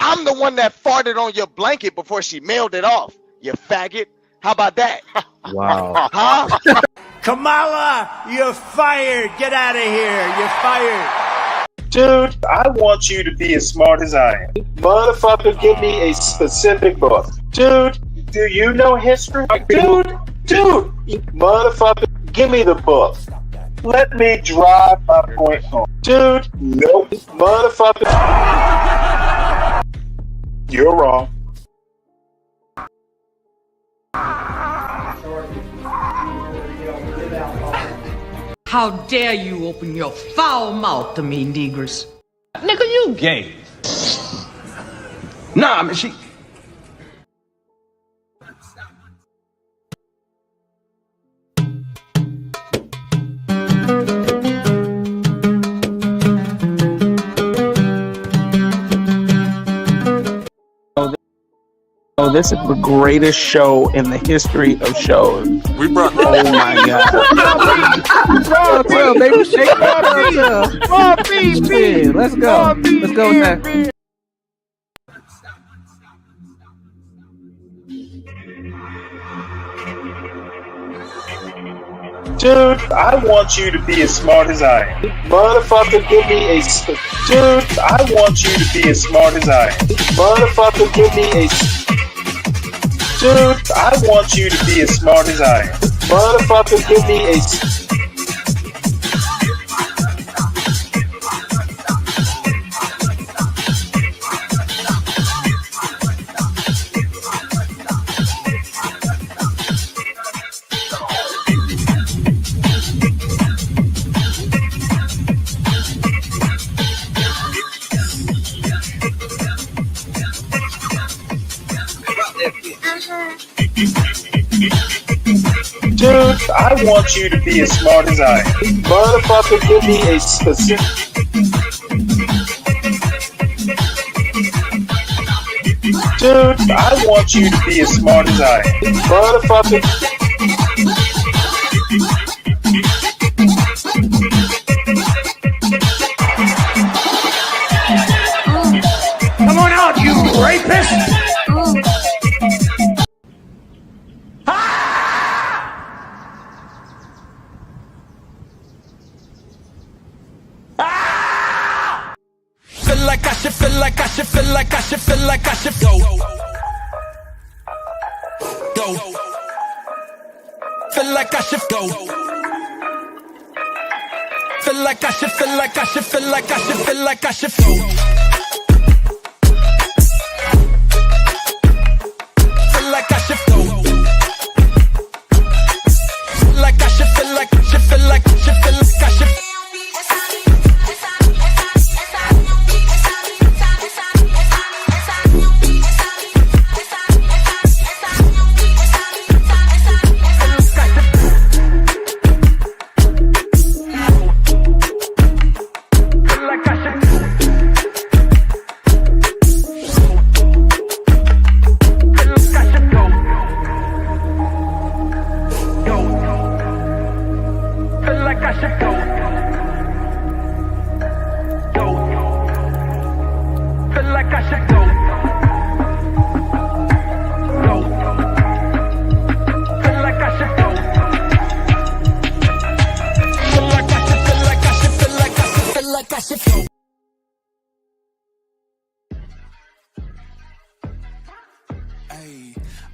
I'm the one that farted on your blanket before she mailed it off, you faggot. How about that? Wow. Huh? Kamala, you're fired. Get out of here. You're fired. Dude, I want you to be as smart as I am. Motherfucker, give me a specific book. Dude, do you know history? Dude, motherfucker, give me the book. Let me drive my point home. Dude, nope. Motherfucker, you're wrong. How dare you open your foul mouth to me, Negress? Nigga, you gay. Nah, I mean, she... Oh, this is the greatest show in the history of shows. We brought. Oh my god! Well, baby, shake it. Let's go. Let's go with that. Dude, I want you to be as smart as I am. Motherfucker, give me a... Dude, I want you to be as smart as I am. Motherfucker, give me a... Dude, I want you to be as smart as I am. Motherfucker, give me a... Dude, I want you to be as smart as I am. Motherfucker, give me a specific... Dude, I want you to be as smart as I am. Motherfucker... Come on out, you rapist! Feel like I should go. Feel like I should go. Feel like I should go. Feel like I should go. Feel like I should go. Feel like I should go. Feel like I should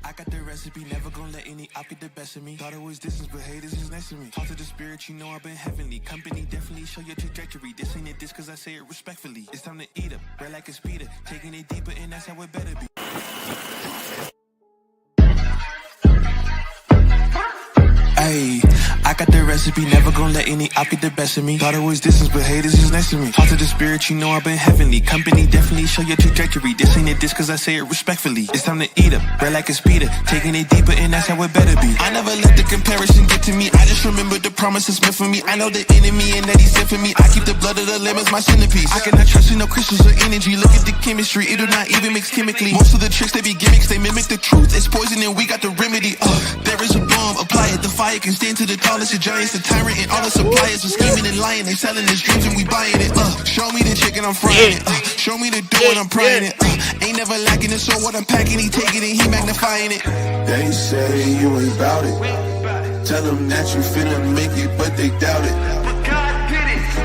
I got the recipe, never gonna let any op get the best of me. Thought it was distance, but haters is next to me. Talk to the spirit, you know I've been heavenly. Company definitely show your trajectory. This ain't a diss cause I say it respectfully. It's time to eat up, red like a speeder. Taking it deeper and that's how it better be. Ayy, I got the recipe, never gonna let any op get the best of me. Thought it was distance, but haters is next to me. Talk to the spirit, you know I've been heavenly. Company definitely show your trajectory. This ain't a diss cause I say it respectfully. It's time to eat up, red like a speeder. Taking it deeper and that's how it better be. I never let the comparison get to me. I just remember the promises meant for me. I know the enemy and that he sent for me. I keep the blood of the lemons my centerpiece. I cannot trust in no crystals or energy. Look at the chemistry, it do not even mix chemically. Most of the tricks they be gimmicks, they mimic the truth. It's poison and we got the remedy. There is a bomb, apply it, the fire Goliath can stand to the tallest of giants. The tyrant and all the suppliers are scheming and lying. They selling his dreams and we buying it. Show me the chicken, I'm frying it. Show me the dough and I'm prying it. Ain't never lacking it, so what I'm packing, he taking it, he magnifying it. They say you ain't bout it. Tell them that you finna make it, but they doubt it.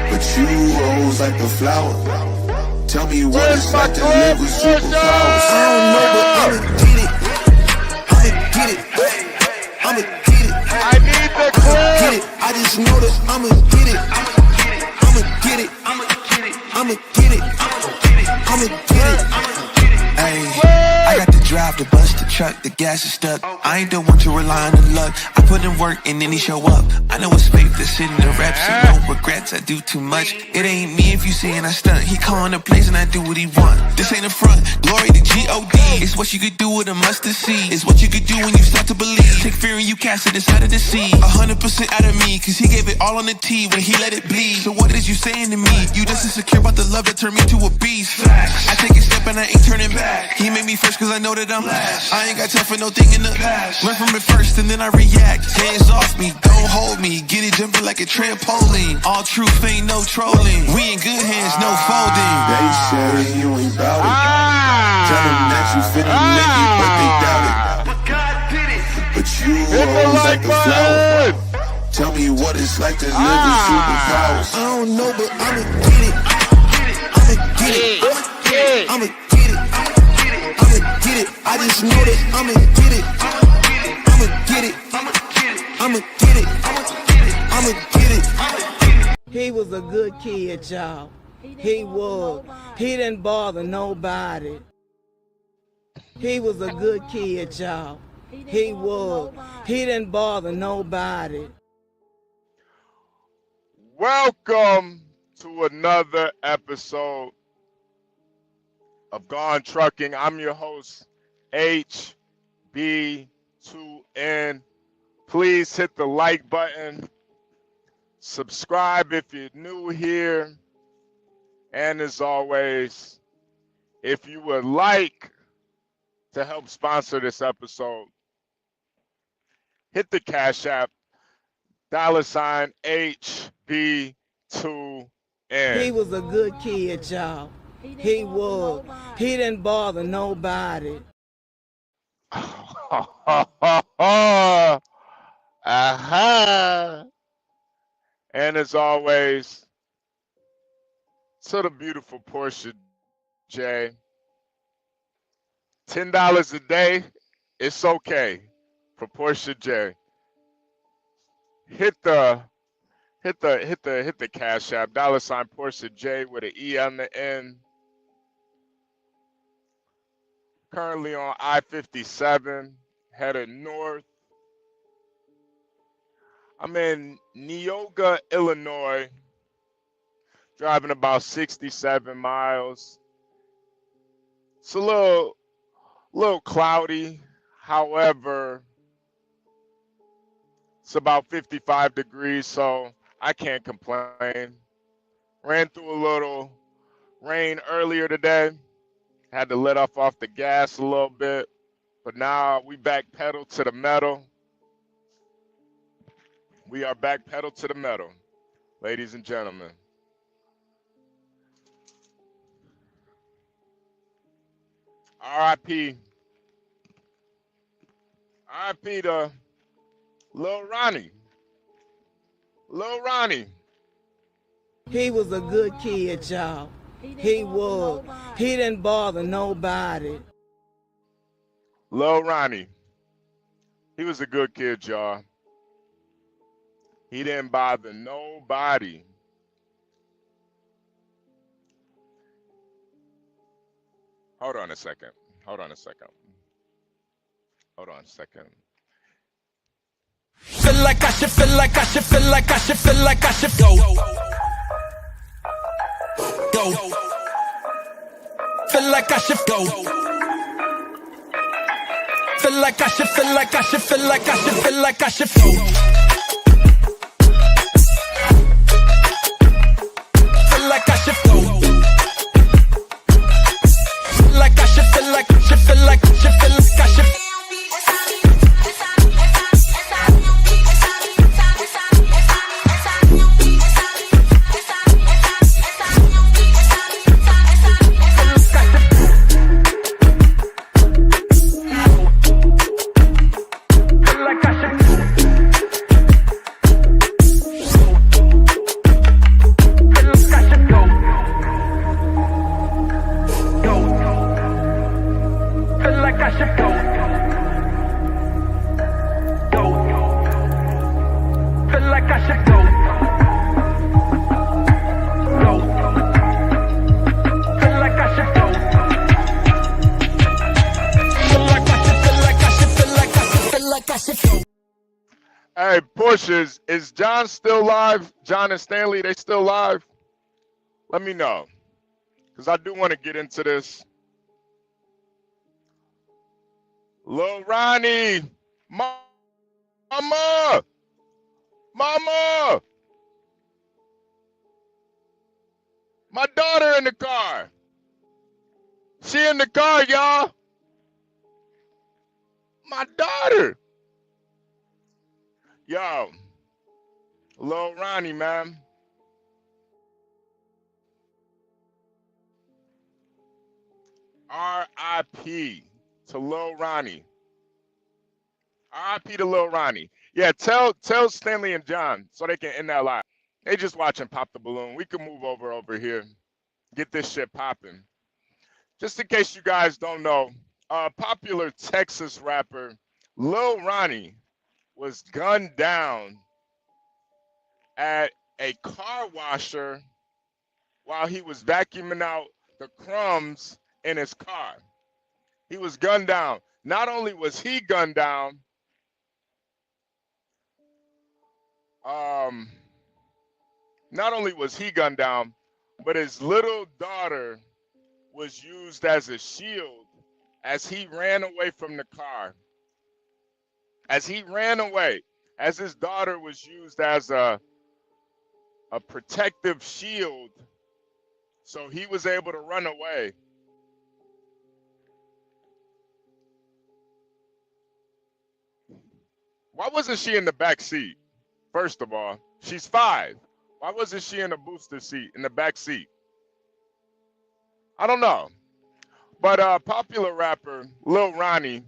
But you rose like a flower. Tell me what it's like to live with superpowers. I don't know, but I'ma get it. I'ma get it. I'ma get it. I need the clip. Get it. I just know that I'ma get it. I'ma get it. I'ma get it. I'ma get it. I'ma get it. Ay, I got to drive the bus, the truck, the gas is stuck. I ain't the one to rely on the luck. I put in work and then he show up. I know it's fake to sit in the rap shit, no regrets, I do too much. It ain't me if you seeing I stunt. He calling the place and I do what he want. This ain't a front, glory to G-O-D. It's what you could do with a mustard seed. It's what you could do when you start to believe. Take fear and you cast it inside of the sea. 100% out of me, cause he gave it all on the T when he let it bleed. So what is you saying to me? You just insecure about the love that turned me to a beast. I take a step and I ain't turning back. He made me first cause I know that I'm last. I ain't got time for no thing in the past. Learn from it first and then I react. Hands off me, don't hold me. Get it jumping like a trampoline. All truth ain't no trolling. We in good hands, no folding. They say you ain't bout it. Tell them that you finna make it, but they doubt it. But God did it. But you rose like a flower. Tell me what it's like to live with superpowers. I don't know, but I'ma get it. I'ma get it. I'ma get it. I'ma get it. I just know that I'ma get it. I'ma get it. I'ma get it. I'ma get it. He was a good kid, y'all. He was. He didn't bother nobody. He was a good kid, y'all. He was. He didn't bother nobody. Welcome to another episode of Gone Trucking. I'm your host, HB2N. Please hit the like button. Subscribe if you're new here. And as always, if you would like to help sponsor this episode, hit the Cash App, $HB2N. He was a good kid, y'all. He was. He didn't bother nobody. And as always, to the beautiful Portia J. $10 a day, it's okay for Portia J. Hit the Cash App, $Portia J with an E on the end. Currently on I-57, headed north. I'm in Neoga, Illinois, driving about 67 miles. It's a little cloudy. However, it's about 55 degrees, so I can't complain. Ran through a little rain earlier today. Had to let off the gas a little bit, but now we back pedal to the metal. We are back pedal to the metal, ladies and gentlemen. R.I.P. R.I.P. to Lil Ronnie. Lil Ronnie. He was a good kid, y'all. He was. He didn't bother nobody. Lil Ronnie. He was a good kid, y'all. He didn't bother nobody. Hold on a second. Feel like I should, feel like I should, feel like I should, feel like I should go. Go. Feel like I should go. Feel like I should, feel like I should, feel like I should, feel like I should go. Feel like I should go. Feel like I should, feel like I should, feel like I should, feel like I should. Hey, Pushers, is John still live? John and Stanley, they still live? Let me know, because I do want to get into this. Lil Ronnie, mama, mama, my daughter in the car. She in the car, y'all. My daughter. Yo, Lil Ronnie, man. R.I.P. to Lil Ronnie. R.I.P. to Lil Ronnie. Yeah, tell Stanley and John so they can end that live. They just watching Pop the Balloon. We can move over here. Get this shit popping. Just in case you guys don't know, popular Texas rapper Lil Ronnie was gunned down at a car washer while he was vacuuming out the crumbs in his car. He was gunned down. Not only was he gunned down, but his little daughter was used as a shield as he ran away from the car. As he ran away, as his daughter was used as a protective shield, so he was able to run away. Why wasn't she in the back seat? First of all, she's 5. Why wasn't she in the booster seat, in the back seat? I don't know. But popular rapper Lil Ronnie,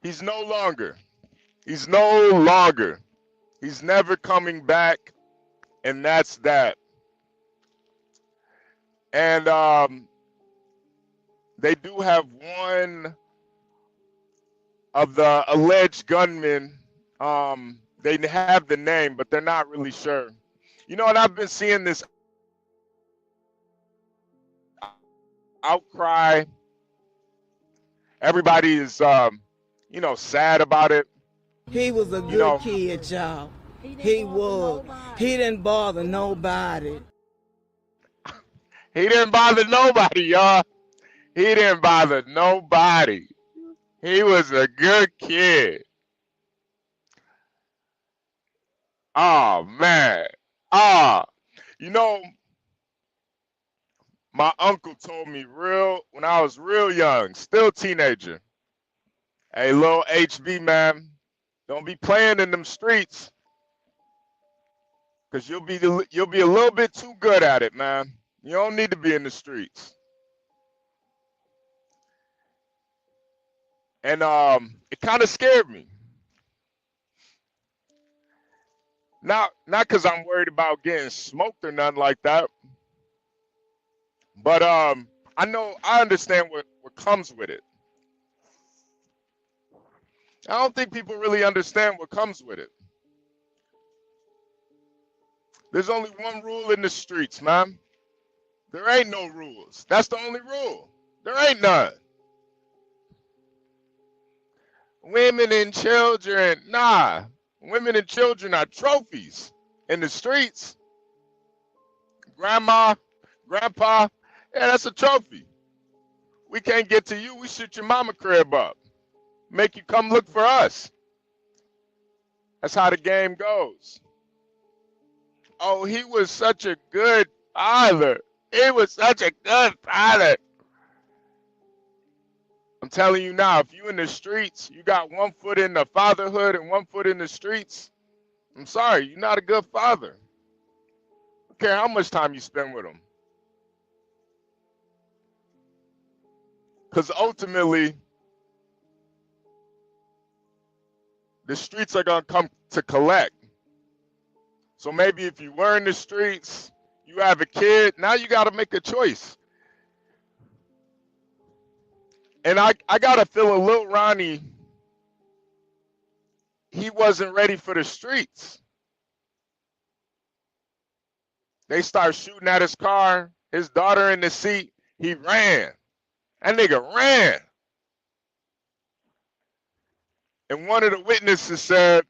he's no longer. He's no longer. He's never coming back, and that's that. And they do have one of the alleged gunmen. They have the name, but they're not really sure. You know what? I've been seeing this outcry. Everybody is, sad about it. He was a good kid, y'all. He was. He didn't bother nobody. He didn't bother nobody, y'all. He didn't bother nobody. He was a good kid. Oh, man. My uncle told me when I was real young, still teenager. Hey, little HB, man, don't be playing in them streets, because you'll be a little bit too good at it, man. You don't need to be in the streets. And it kind of scared me. Not because I'm worried about getting smoked or nothing like that. But I understand what comes with it. I don't think people really understand what comes with it. There's only one rule in the streets, man. There ain't no rules. That's the only rule. There ain't none. Women and children, nah. Women and children are trophies in the streets. Grandma, grandpa, yeah, that's a trophy. We can't get to you. We shoot your mama crib up. Make you come look for us. That's how the game goes. Oh, he was such a good father. He was such a good father. I'm telling you now, if you in the streets, you got one foot in the fatherhood and one foot in the streets, I'm sorry, you're not a good father. I don't care how much time you spend with him. Because ultimately, the streets are going to come to collect. So maybe if you were in the streets, you have a kid, now you got to make a choice. And I got to feel a Lil Ronnie, he wasn't ready for the streets. They start shooting at his car, his daughter in the seat, he ran. That nigga ran. And one of the witnesses said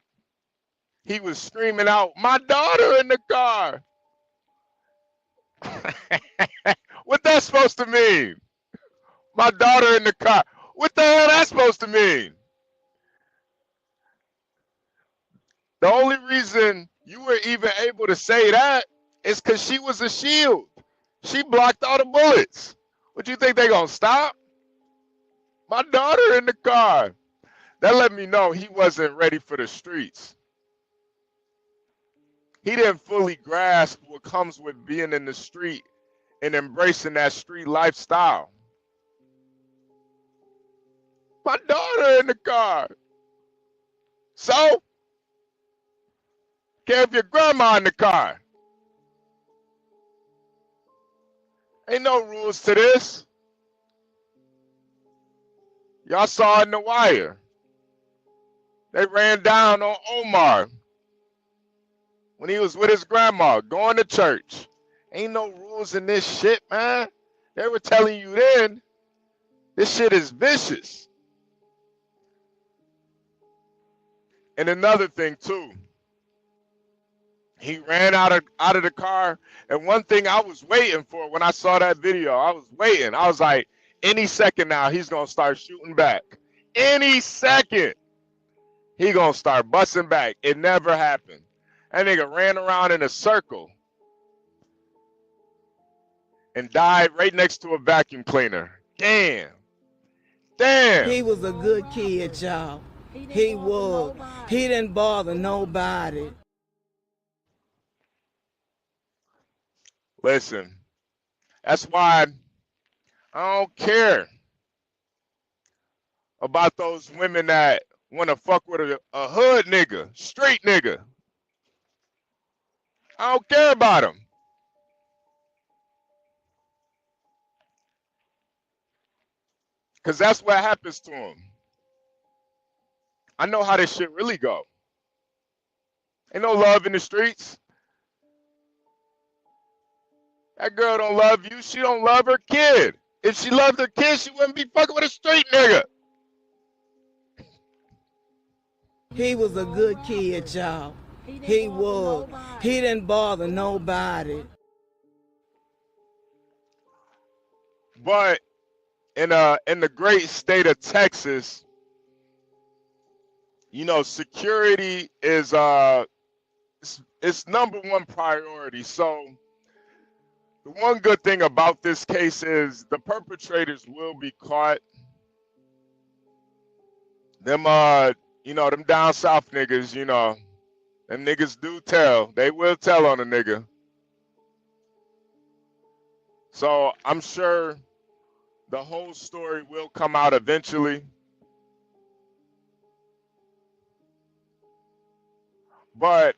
he was screaming out, "My daughter in the car." What that's supposed to mean? My daughter in the car. What the hell that's supposed to mean? The only reason you were even able to say that is because she was a shield. She blocked all the bullets. What you think they gonna stop? My daughter in the car. That let me know he wasn't ready for the streets. He didn't fully grasp what comes with being in the street and embracing that street lifestyle. My daughter in the car. So, care if your grandma in the car. Ain't no rules to this. Y'all saw it in The Wire. They ran down on Omar when he was with his grandma going to church. Ain't no rules in this shit, man. They were telling you then, this shit is vicious. And another thing too, he ran out of the car. And one thing I was waiting for when I saw that video, I was waiting. I was like, any second now, he's gonna start shooting back. Any second, he gonna start busting back. It never happened. That nigga ran around in a circle and died right next to a vacuum cleaner. Damn. Damn. He was a good kid, y'all. He was. He didn't bother nobody. Listen, that's why I don't care about those women that want to fuck with a hood nigga, street nigga. I don't care about them. Because that's what happens to them. I know how this shit really go. Ain't no love in the streets. That girl don't love you. She don't love her kid. If she loved her kid, she wouldn't be fucking with a street nigga. He was a good kid, y'all. He was. He didn't bother nobody. But in the great state of Texas, you know, security is it's number one priority. So the one good thing about this case is the perpetrators will be caught. Them you know, them down south niggas, you know, them niggas do tell. They will tell on a nigga. So I'm sure the whole story will come out eventually. But,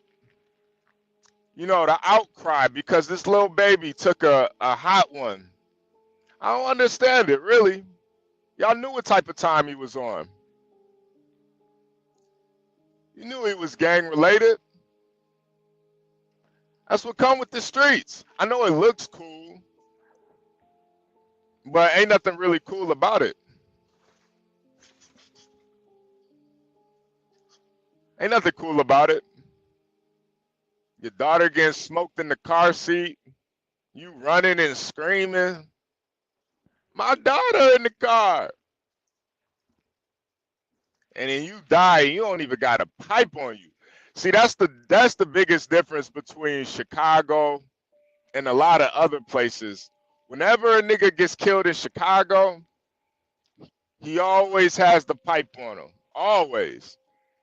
you know, the outcry, because this little baby took a hot one. I don't understand it, really. Y'all knew what type of time he was on. You knew he was gang related. That's what come with the streets. I know it looks cool, but ain't nothing really cool about it. Ain't nothing cool about it. Your daughter getting smoked in the car seat. You running and screaming. My daughter in the car. And then you die, and you don't even got a pipe on you. See, that's the biggest difference between Chicago and a lot of other places. Whenever a nigga gets killed in Chicago, he always has the pipe on him. Always.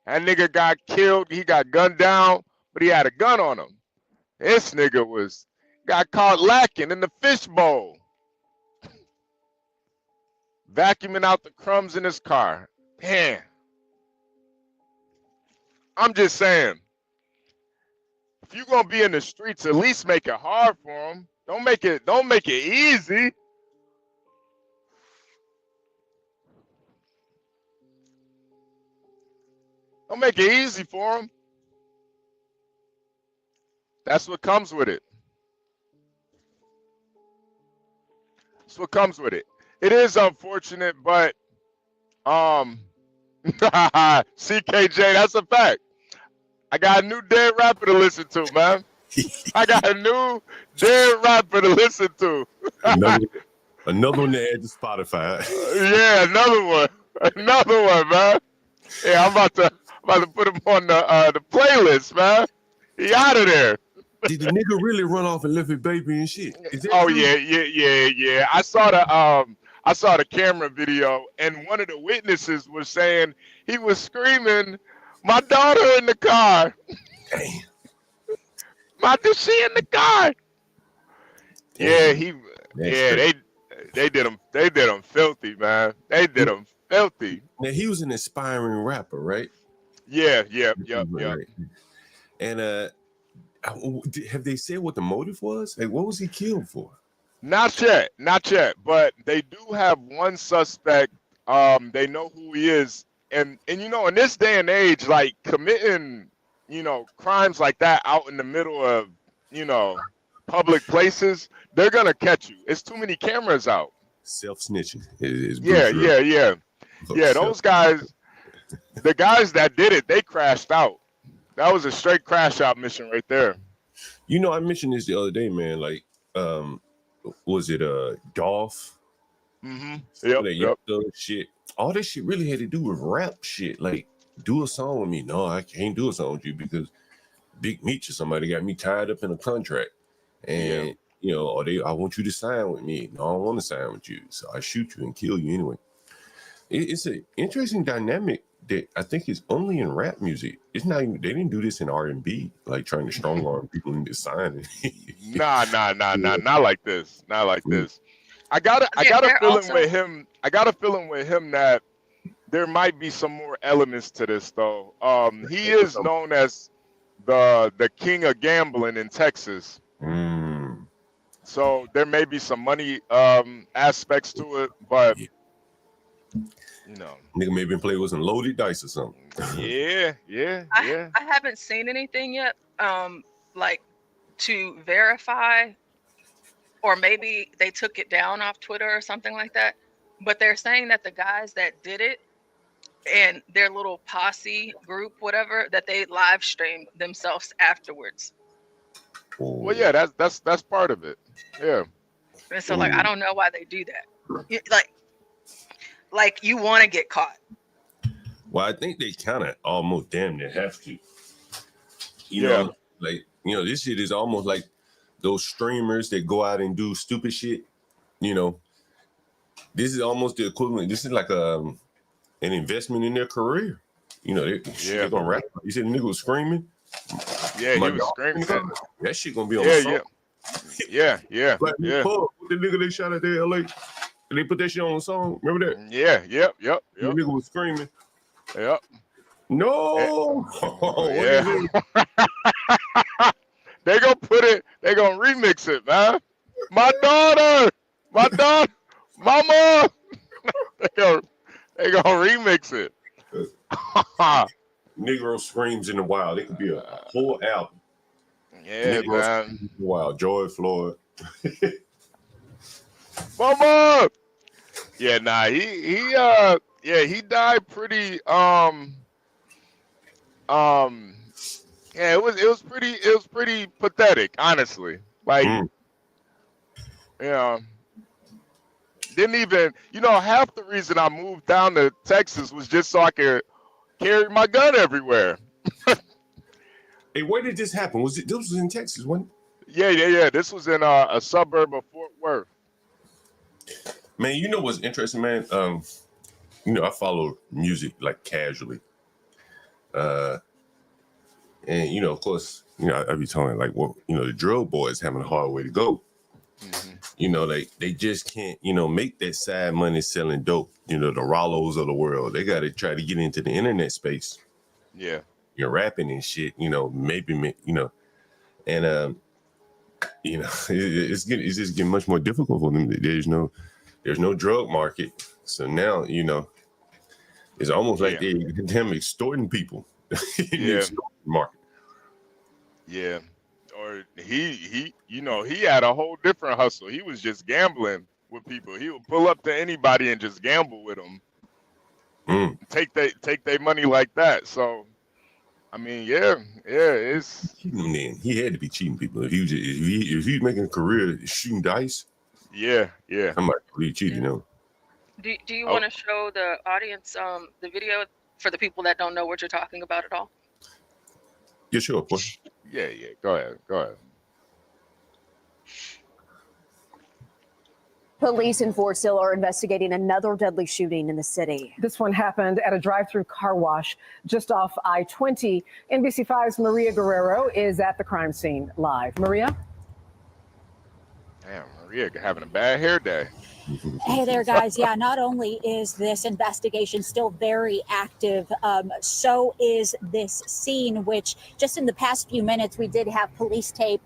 That nigga got killed, he got gunned down, but he had a gun on him. This nigga got caught lacking in the fishbowl. Vacuuming out the crumbs in his car. Damn. I'm just saying, if you're gonna be in the streets, at least make it hard for them. Don't make it easy. Don't make it easy for them. That's what comes with it. That's what comes with it. It is unfortunate, but CKJ, that's a fact. I got a new dead rapper to listen to, man. I got a new dead rapper to listen to. another one to add to Spotify. Yeah, another one, man. Yeah, I'm about to put him on the playlist, man. He out of there. Did the nigga really run off and left his baby and shit? Oh true? Yeah. I saw the camera video, and one of the witnesses was saying he was screaming, "My daughter in the car." Damn. She in the car. Damn. Yeah, they did him filthy, man. They did him filthy. Now he was an aspiring rapper, right? Yeah. Right. And have they said what the motive was? Like, what was he killed for? Not yet. But they do have one suspect. They know who he is, and you know, in this day and age, like committing, you know, crimes like that out in the middle of, you know, public places, they're gonna catch you. It's too many cameras out. Self-snitching. Yeah. Those guys, the guys that did it, they crashed out. That was a straight crash out mission right there. You know, I mentioned this the other day, man. Like, was it Dolph? Mm-hmm. Yep. Shit. All this shit really had to do with rap shit. Like, do a song with me. No, I can't do a song with you because Big Meech or somebody got me tied up in a contract. And you know, or I want you to sign with me. No, I don't want to sign with you. So I shoot you and kill you anyway. It's an interesting dynamic that I think is only in rap music. It's not even, they didn't do this in R&B, like trying to strong arm people into signing. Nah, not like this. Not like this. I got a feeling with him. I got a feeling with him that there might be some more elements to this though. He is known as the king of gambling in Texas. So there may be some money aspects to it, but you know, nigga maybe play with some loaded dice or something. Yeah. I haven't seen anything yet, like to verify, or maybe they took it down off Twitter or something like that. But they're saying that the guys that did it and their little posse group, whatever, that they live streamed themselves afterwards. Well, yeah, that's part of it. Yeah. And so, like, I don't know why they do that. Like you want to get caught. Well, I think they kind of almost damn near have to. You know, like, you know, this shit is almost like those streamers that go out and do stupid shit. You know, this is almost the equivalent. This is like an investment in their career. You know, they're gonna rap. You said the nigga was screaming. Yeah, he was screaming. That shit gonna be on the song. Yeah. Like, the nigga they shot at the LA. And they put that shit on the song. Remember that? Yeah. Yep. The nigga was screaming. Yep. No. They gonna put it. They gonna remix it, man. My daughter, mama. they gonna remix it. Negro Screams in the Wild. It could be a whole album. Yeah, Negro man. Screams in the Wild. George Floyd. Mama. Yeah, nah. He died pretty. Yeah, it was pretty pathetic, honestly. Like, you know, didn't even, you know, half the reason I moved down to Texas was just so I could carry my gun everywhere. Hey, where did this happen? This was in Texas, wasn't it? Yeah. This was in a suburb of Fort Worth. Man, you know what's interesting, man? You know, I follow music like casually. And you know, of course, you know, I be telling like, well, you know, the drill boys having a hard way to go. Mm-hmm. You know, they just can't, you know, make that side money selling dope. You know, the Rollos of the world. They got to try to get into the internet space. Yeah. You're rapping and shit, you know, maybe, you know, and you know, it's just getting much more difficult for them. There's no drug market, so now, you know, it's almost like they're damn extorting people in the extortion market. Yeah, or he, you know, he had a whole different hustle. He was just gambling with people. He would pull up to anybody and just gamble with them. take their money like that. So, I mean, yeah, it's cheating. Then he had to be cheating people. If he's making a career shooting dice, yeah. I might believe cheating him. Do you want to show the audience the video for the people that don't know what you're talking about at all? Yeah, sure, of course. Yeah. Go ahead. Police in Forest Hill are investigating another deadly shooting in the city. This one happened at a drive-through car wash just off I-20. NBC5's Maria Guerrero is at the crime scene live. Maria? Damn, Maria having a bad hair day. Hey there, guys. Yeah, not only is this investigation still very active, so is this scene, which just in the past few minutes, we did have police tape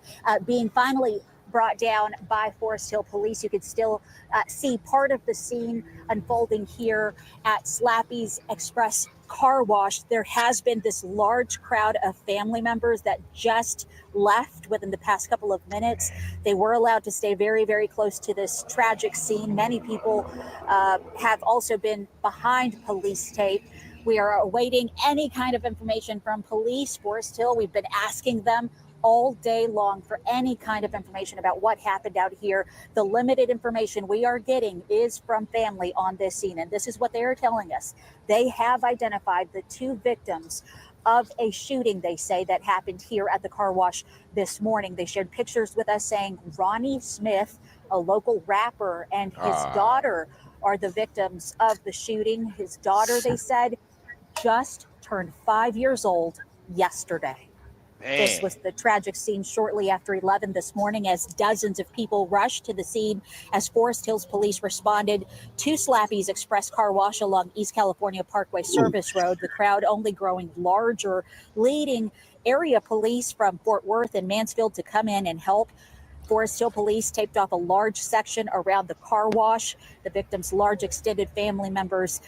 being finally brought down by Forest Hill Police. You could still see part of the scene unfolding here at Slappy's Express Car Wash. There has been this large crowd of family members that just left within the past couple of minutes. They were allowed to stay very, very close to this tragic scene. Many people have also been behind police tape. We are awaiting any kind of information from police, Forest Hill. We've been asking them all day long for any kind of information about what happened out here. The limited information we are getting is from family on this scene, and this is what they are telling us. They have identified the two victims of a shooting, they say, that happened here at the car wash this morning. They shared pictures with us saying Ronnie Smith, a local rapper, and his daughter are the victims of the shooting. His daughter, they said, just turned 5 years old yesterday. This was the tragic scene shortly after 11 this morning as dozens of people rushed to the scene as Forest Hills Police responded to Slappy's Express Car Wash along East California Parkway Service Road. The crowd only growing larger, leading area police from Fort Worth and Mansfield to come in and help. Forest Hill Police taped off a large section around the car wash. The victims' large extended family members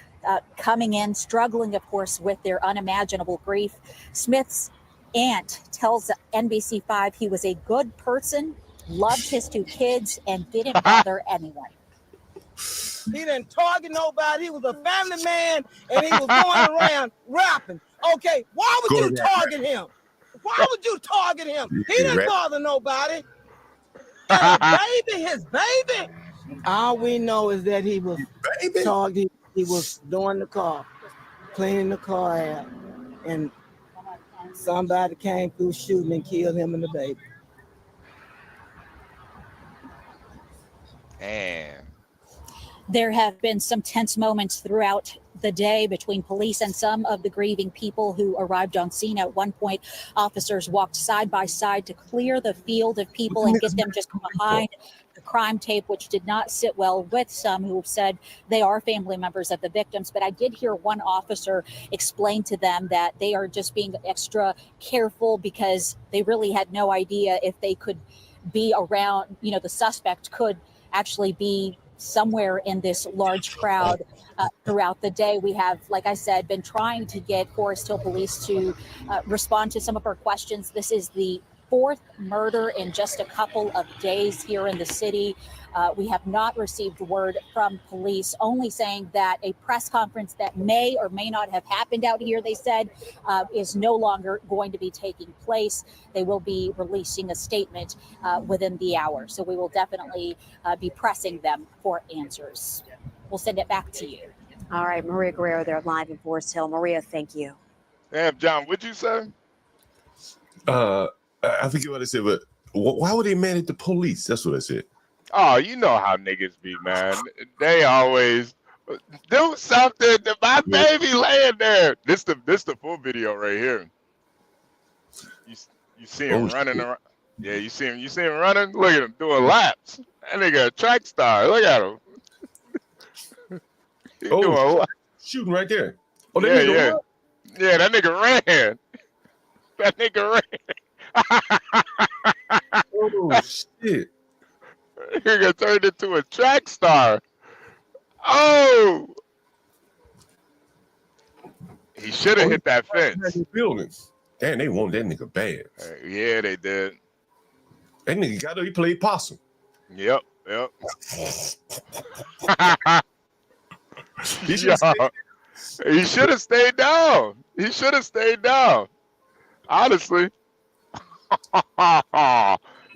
coming in, struggling, of course, with their unimaginable grief. Smith's aunt tells NBC5 he was a good person, loved his two kids, and didn't bother anyone. He didn't target nobody. He was a family man, and he was going around rapping. Okay, why would you target him? Why would you target him? He didn't bother nobody. His baby. All we know is that he was targeted. He was doing the car, cleaning the car out, and somebody came through shooting and killed him and the baby. And there have been some tense moments throughout the day between police and some of the grieving people who arrived on scene. At one point, officers walked side by side to clear the field of people and get them just behind the crime tape, which did not sit well with some who said they are family members of the victims. But I did hear one officer explain to them that they are just being extra careful because they really had no idea if they could be around, the suspect could actually be somewhere in this large crowd throughout the day. We have, like I said, been trying to get Forest Hill Police to respond to some of our questions. This is the fourth murder in just a couple of days here in the city. We have not received word from police, only saying that a press conference that may or may not have happened out here, they said, is no longer going to be taking place. They will be releasing a statement within the hour. So we will definitely be pressing them for answers. We'll send it back to you. All right, Maria Guerrero there live in Forest Hill. Maria, thank you. Damn, John, what'd you say? I forget what I said, but why were they mad at the police? That's what I said. Oh, you know how niggas be, man. They always do something to my baby laying there. This the full video right here. You see him running around. Yeah, you see him running. Look at him doing laps. That nigga a track star. Look at him. He doing laps. Shooting right there. Oh, yeah. Yeah, that nigga ran. That nigga ran. Oh shit. Nigga turned into a track star. Oh, he should have hit that fence. Buildings. Damn, they want that nigga bad. Yeah, they did. That nigga got up, he played possum. Yep. He should have stayed down. He should have stayed down. Honestly.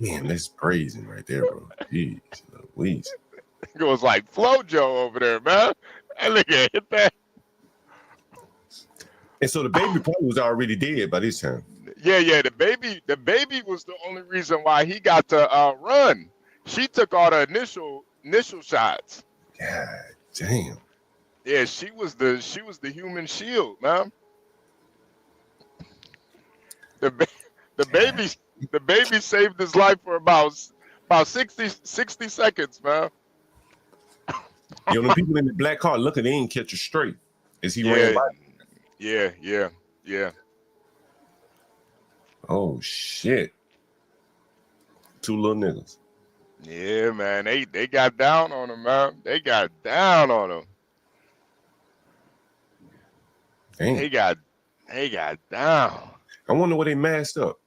Man, that's praising right there, bro. Jeez, Louise. It was like Flojo over there, man. That nigga hit that. And so the baby probably was already dead by this time. Yeah. The baby was the only reason why he got to run. She took all the initial shots. God damn. Yeah, she was the human shield, man. The baby saved his life for about 60 seconds, man. You know, the people in the black car looking, they ain't catch a straight as he ran by. Yeah. Oh shit. Two little niggas. Yeah, man. They got down on him, man. They got down on him. Damn. They got down. I wonder where they masked up.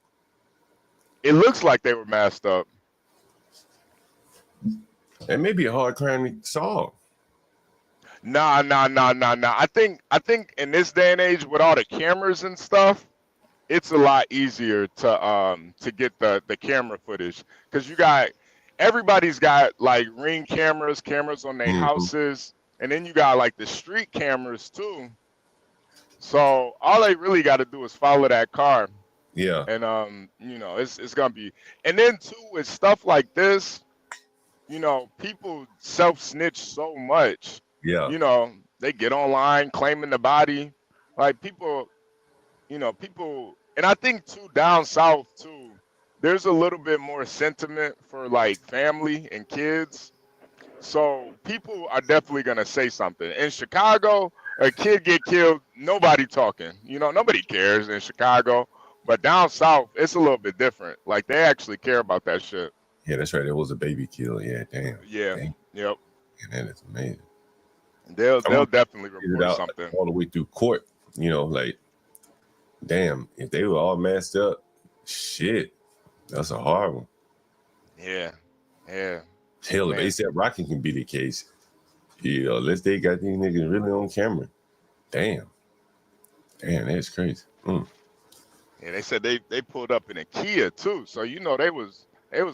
It looks like they were masked up. It may be a hard crime to solve. Nah. I think in this day and age with all the cameras and stuff, it's a lot easier to get the camera footage, because everybody's got like Ring cameras on their houses, and then you got like the street cameras too. So all they really got to do is follow that car. Yeah. And it's gonna be, and then too with stuff like this, people self-snitch so much. Yeah. They get online claiming the body. Like people, and I think too down south too, there's a little bit more sentiment for like family and kids. So people are definitely gonna say something. In Chicago, a kid get killed, nobody talking. Nobody cares in Chicago. But down south, it's a little bit different. Like they actually care about that shit. Yeah, that's right. There was a baby killed. Yeah, damn. Yeah. Damn. Yep. And that is amazing. They'll definitely report something all the way through court. Like, damn, if they were all masked up, shit, that's a hard one. Yeah. Hell, if ASAP Rocky can be the case, unless they got these niggas really on camera. Damn, that's crazy. Yeah, they said they pulled up in a Kia too, so they was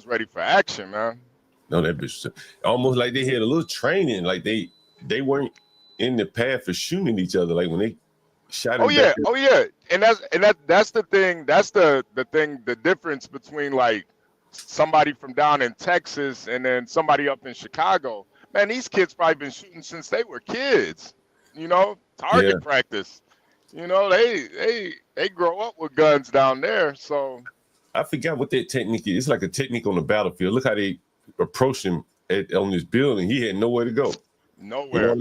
ready for action, man. No, that bitch almost like they had a little training, like they weren't in the path for shooting each other, like when they shot. Oh yeah, and that's the thing. That's the thing. The difference between like somebody from down in Texas and then somebody up in Chicago. Man, these kids probably been shooting since they were kids. Target practice. They grow up with guns down there. So I forgot what that technique is. It's like a technique on the battlefield. Look how they approached him on this building. He had nowhere to go. Nowhere.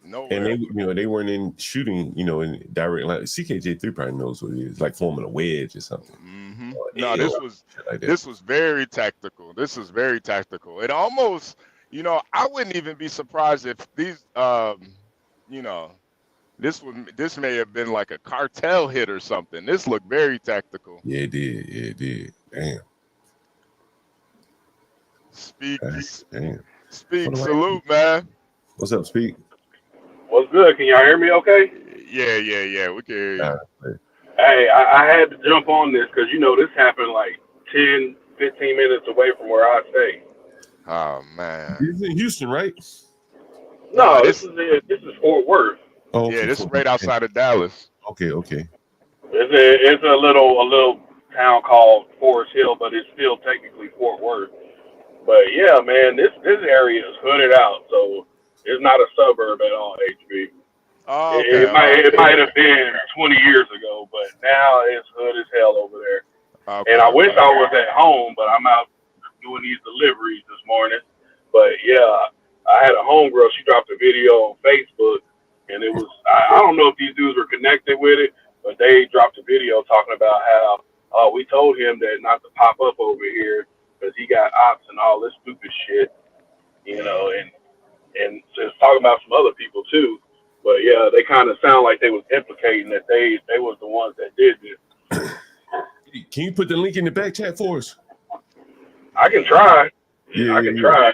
Nowhere. And they weren't in shooting, in direct line. CKJ3 probably knows what it is, like forming a wedge or something. Mm-hmm. No, this was very tactical. This is very tactical. It almost, I wouldn't even be surprised if these, this may have been like a cartel hit or something. This looked very tactical. Yeah, it did. Damn. Speak. Damn. Salute, man. What's up, Speak? What's good? Can y'all hear me okay? Yeah. We can hear you. Hey, I had to jump on this because, this happened like 10, 15 minutes away from where I stay. Oh, man. This is in Houston, right? No, this is Fort Worth. Oh, yeah, this is right outside of Dallas. Okay. It's a little town called Forest Hill, but it's still technically Fort Worth. But yeah, man, this area is hooded out, so it's not a suburb at all, HB. Oh, okay. It might have been 20 years ago, but now it's hood as hell over there. Okay. And I wish I was at home, but I'm out doing these deliveries this morning. But yeah, I had a homegirl. She dropped a video on Facebook, and it was, I don't know if these dudes were connected with it, but they dropped a video talking about how we told him that not to pop up over here because he got ops and all this stupid shit, and just talking about some other people too. But yeah, they kind of sound like they was implicating that they was the ones that did this. Can you put the link in the back chat for us? I can try. Yeah, I can try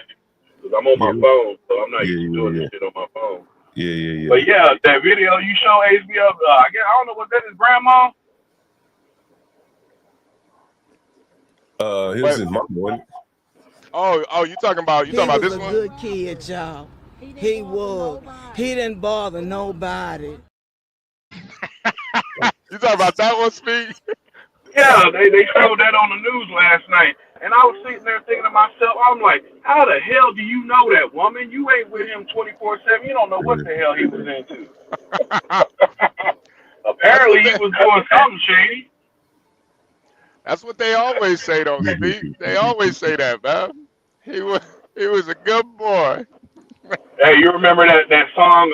because I'm on my phone, so I'm not used to doing this shit on my phone. Yeah. But yeah, that video you show HBO, I don't know what that is, grandma. His is mama, wasn't it? Oh, you talking about He was this a one? good kid, y'all. He was. He didn't bother nobody. You talking about that one, Speed? Yeah, they showed that on the news last night, and I was sitting there thinking to myself, I'm like, how the hell do you know that woman? You ain't with him 24/7. You don't know what the hell he was into. Apparently, he was doing something shady. That's what they always say, though, Speed. They always say that, man. He was a good boy. Hey, you remember that song?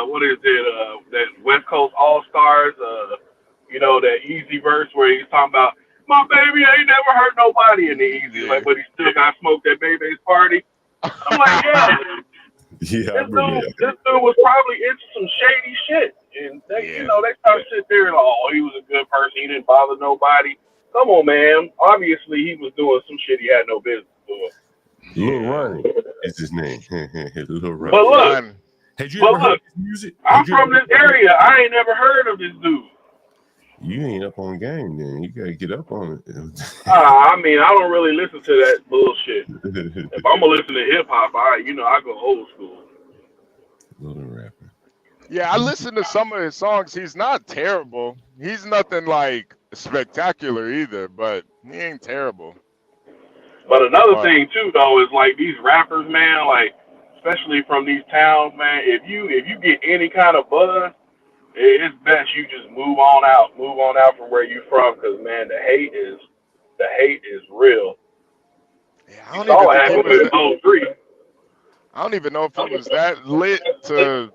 What is it? That West Coast All Stars. That Easy verse where he's talking about my baby ain't never hurt nobody in the Easy, like, but he still got smoked at Baby's party. I'm like, yeah. Yeah, This dude was probably into some shady shit, and they try to sit there and he was a good person. He didn't bother nobody. Come on, man. Obviously, he was doing some shit he had no business doing. Lil Ronnie is his name. Lil Ronnie. But look, had you ever heard his music? I'm from this area. I ain't never heard of this dude. You ain't up on game, then. You gotta get up on it. I mean, I don't really listen to that bullshit. If I'm gonna listen to hip hop, I go old school. Little rapper. Yeah, I listened to some of his songs. He's not terrible. He's nothing like spectacular either, but he ain't terrible. But another thing too, though, is like these rappers, man, like especially from these towns, man. If you get any kind of buzz, it's best you just move on out from where you from, because man, the hate is real. Yeah, I don't even know if it was that lit to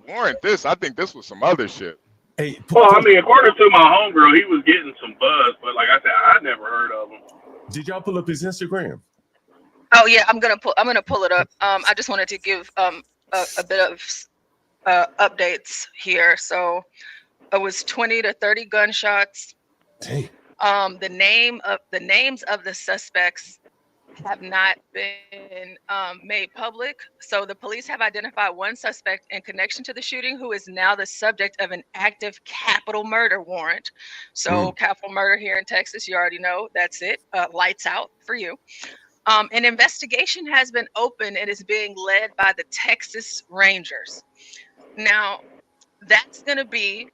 warrant this. I think this was some other shit. Hey, well, I mean, according to my homegirl, he was getting some buzz, but like I said, I never heard of him. Did y'all pull up his Instagram? Oh yeah, I'm gonna pull it up. I just wanted to give a bit of updates here. So it was 20 to 30 gunshots. Dang. The names of the suspects have not been made public. So the police have identified one suspect in connection to the shooting who is now the subject of an active capital murder warrant. So capital murder here in Texas, you already know, that's it. Lights out for you. An investigation has been opened and is being led by the Texas Rangers. Now, that's going to be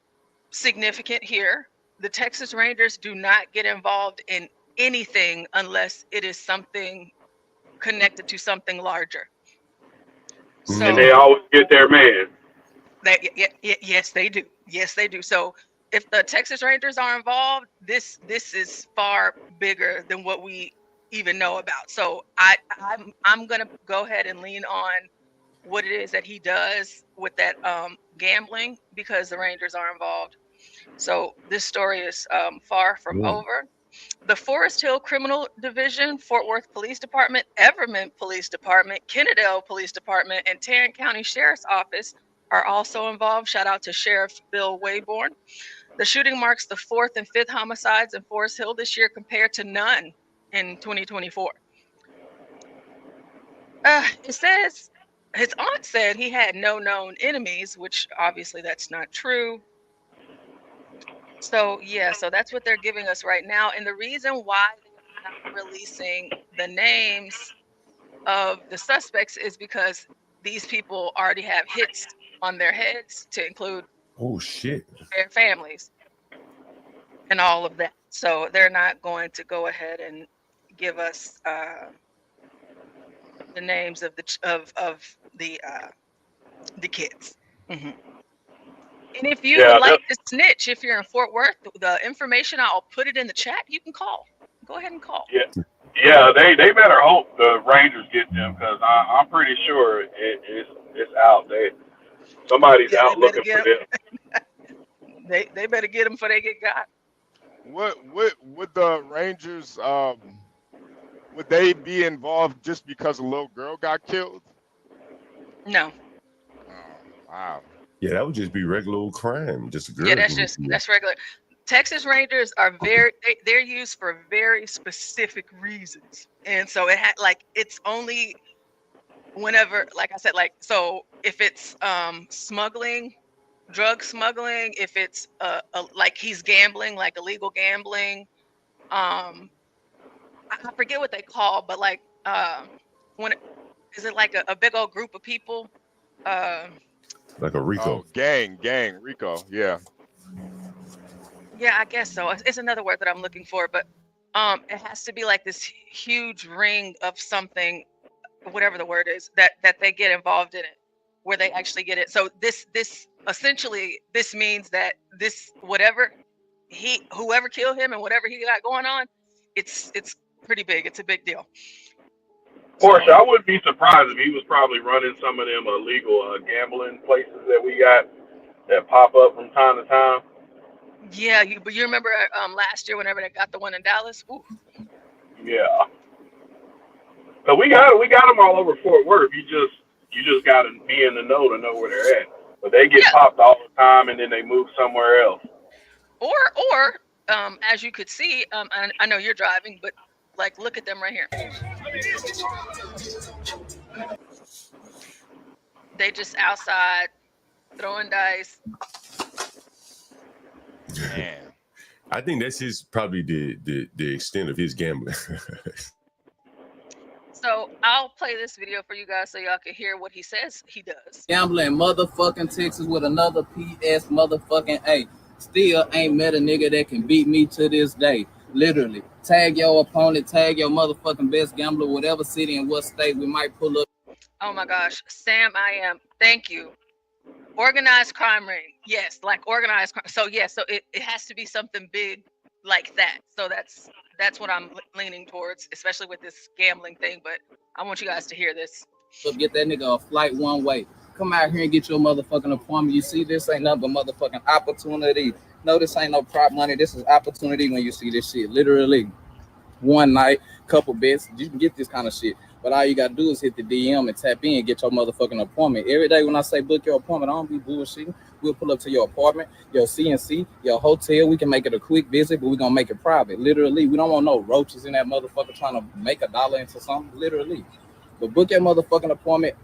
significant here. The Texas Rangers do not get involved in anything unless it is something connected to something larger. So, and they always get their man. Yes, they do. Yes, they do. So if the Texas Rangers are involved, this is far bigger than what we even know about. So I'm gonna go ahead and lean on what it is that he does with that gambling, because the Rangers are involved. So this story is far from over. The Forest Hill Criminal Division, Fort Worth Police Department, Everman Police Department, Kennedale Police Department, and Tarrant County Sheriff's Office are also involved. Shout out to Sheriff Bill Wayborn. The shooting marks the 4th and 5th homicides in Forest Hill this year, compared to none in 2024. It says his aunt said he had no known enemies, which obviously that's not true. So yeah, so that's what they're giving us right now. And the reason why they're not releasing the names of the suspects is because these people already have hits on their heads, to include their families and all of that. So they're not going to go ahead and give us the names of the kids. Mm-hmm. And if you would like to snitch, if you're in Fort Worth, the information, I'll put it in the chat. You can call. Go ahead and call. Yeah, they better hope the Rangers get them, because I'm pretty sure it's out. Somebody's out looking for them. They better get them before they get got. What would the Rangers would they be involved just because a little girl got killed? No. Oh, wow. Yeah, that would just be regular old crime. Just a girl. Yeah, that's regular. Texas Rangers are they're used for very specific reasons, and so it's only whenever, like I said, like, so if it's smuggling, drug smuggling, if it's like he's gambling, like illegal gambling, I forget what they call, but like when is it like a big old group of people? Like a Rico. Oh, gang, Rico, yeah. Yeah, I guess so. It's another word that I'm looking for, but it has to be like this huge ring of something, whatever the word is, that they get involved in it, where they actually get it. So this essentially, this means that this whoever killed him and whatever he got going on, it's pretty big. It's a big deal. Portia, I wouldn't be surprised if he was probably running some of them illegal gambling places that we got that pop up from time to time. Yeah, but you remember last year whenever they got the one in Dallas? Ooh. Yeah. But we got them all over Fort Worth. You just got to be in the know to know where they're at. But they get popped all the time, and then they move somewhere else. Or as you could see, I know you're driving, but like look at them right here. They just outside throwing dice. Man. I think that's probably the extent of his gambling. So I'll play this video for you guys so y'all can hear what he says he does. Gambling motherfucking Texas with another PS motherfucking A. Still ain't met a nigga that can beat me to this day. Literally. Tag your opponent, tag your motherfucking best gambler, whatever city and what state we might pull up. Oh my gosh. Sam, I am. Thank you. Organized crime ring. Yes, like organized crime. So yeah, so it has to be something big like that. So that's what I'm leaning towards, especially with this gambling thing. But I want you guys to hear this. So get that nigga a flight one way. Come out here and get your motherfucking appointment. You see, this ain't nothing but motherfucking opportunity. No, this ain't no prop money. This is opportunity when you see this shit. Literally, one night, couple bits, you can get this kind of shit. But all you gotta do is hit the DM and tap in and get your motherfucking appointment. Every day when I say book your appointment, I don't be bullshitting. We'll pull up to your apartment, your CNC, your hotel. We can make it a quick visit, but we're gonna make it private. Literally, we don't want no roaches in that motherfucker trying to make a dollar into something. Literally. But book your motherfucking appointment.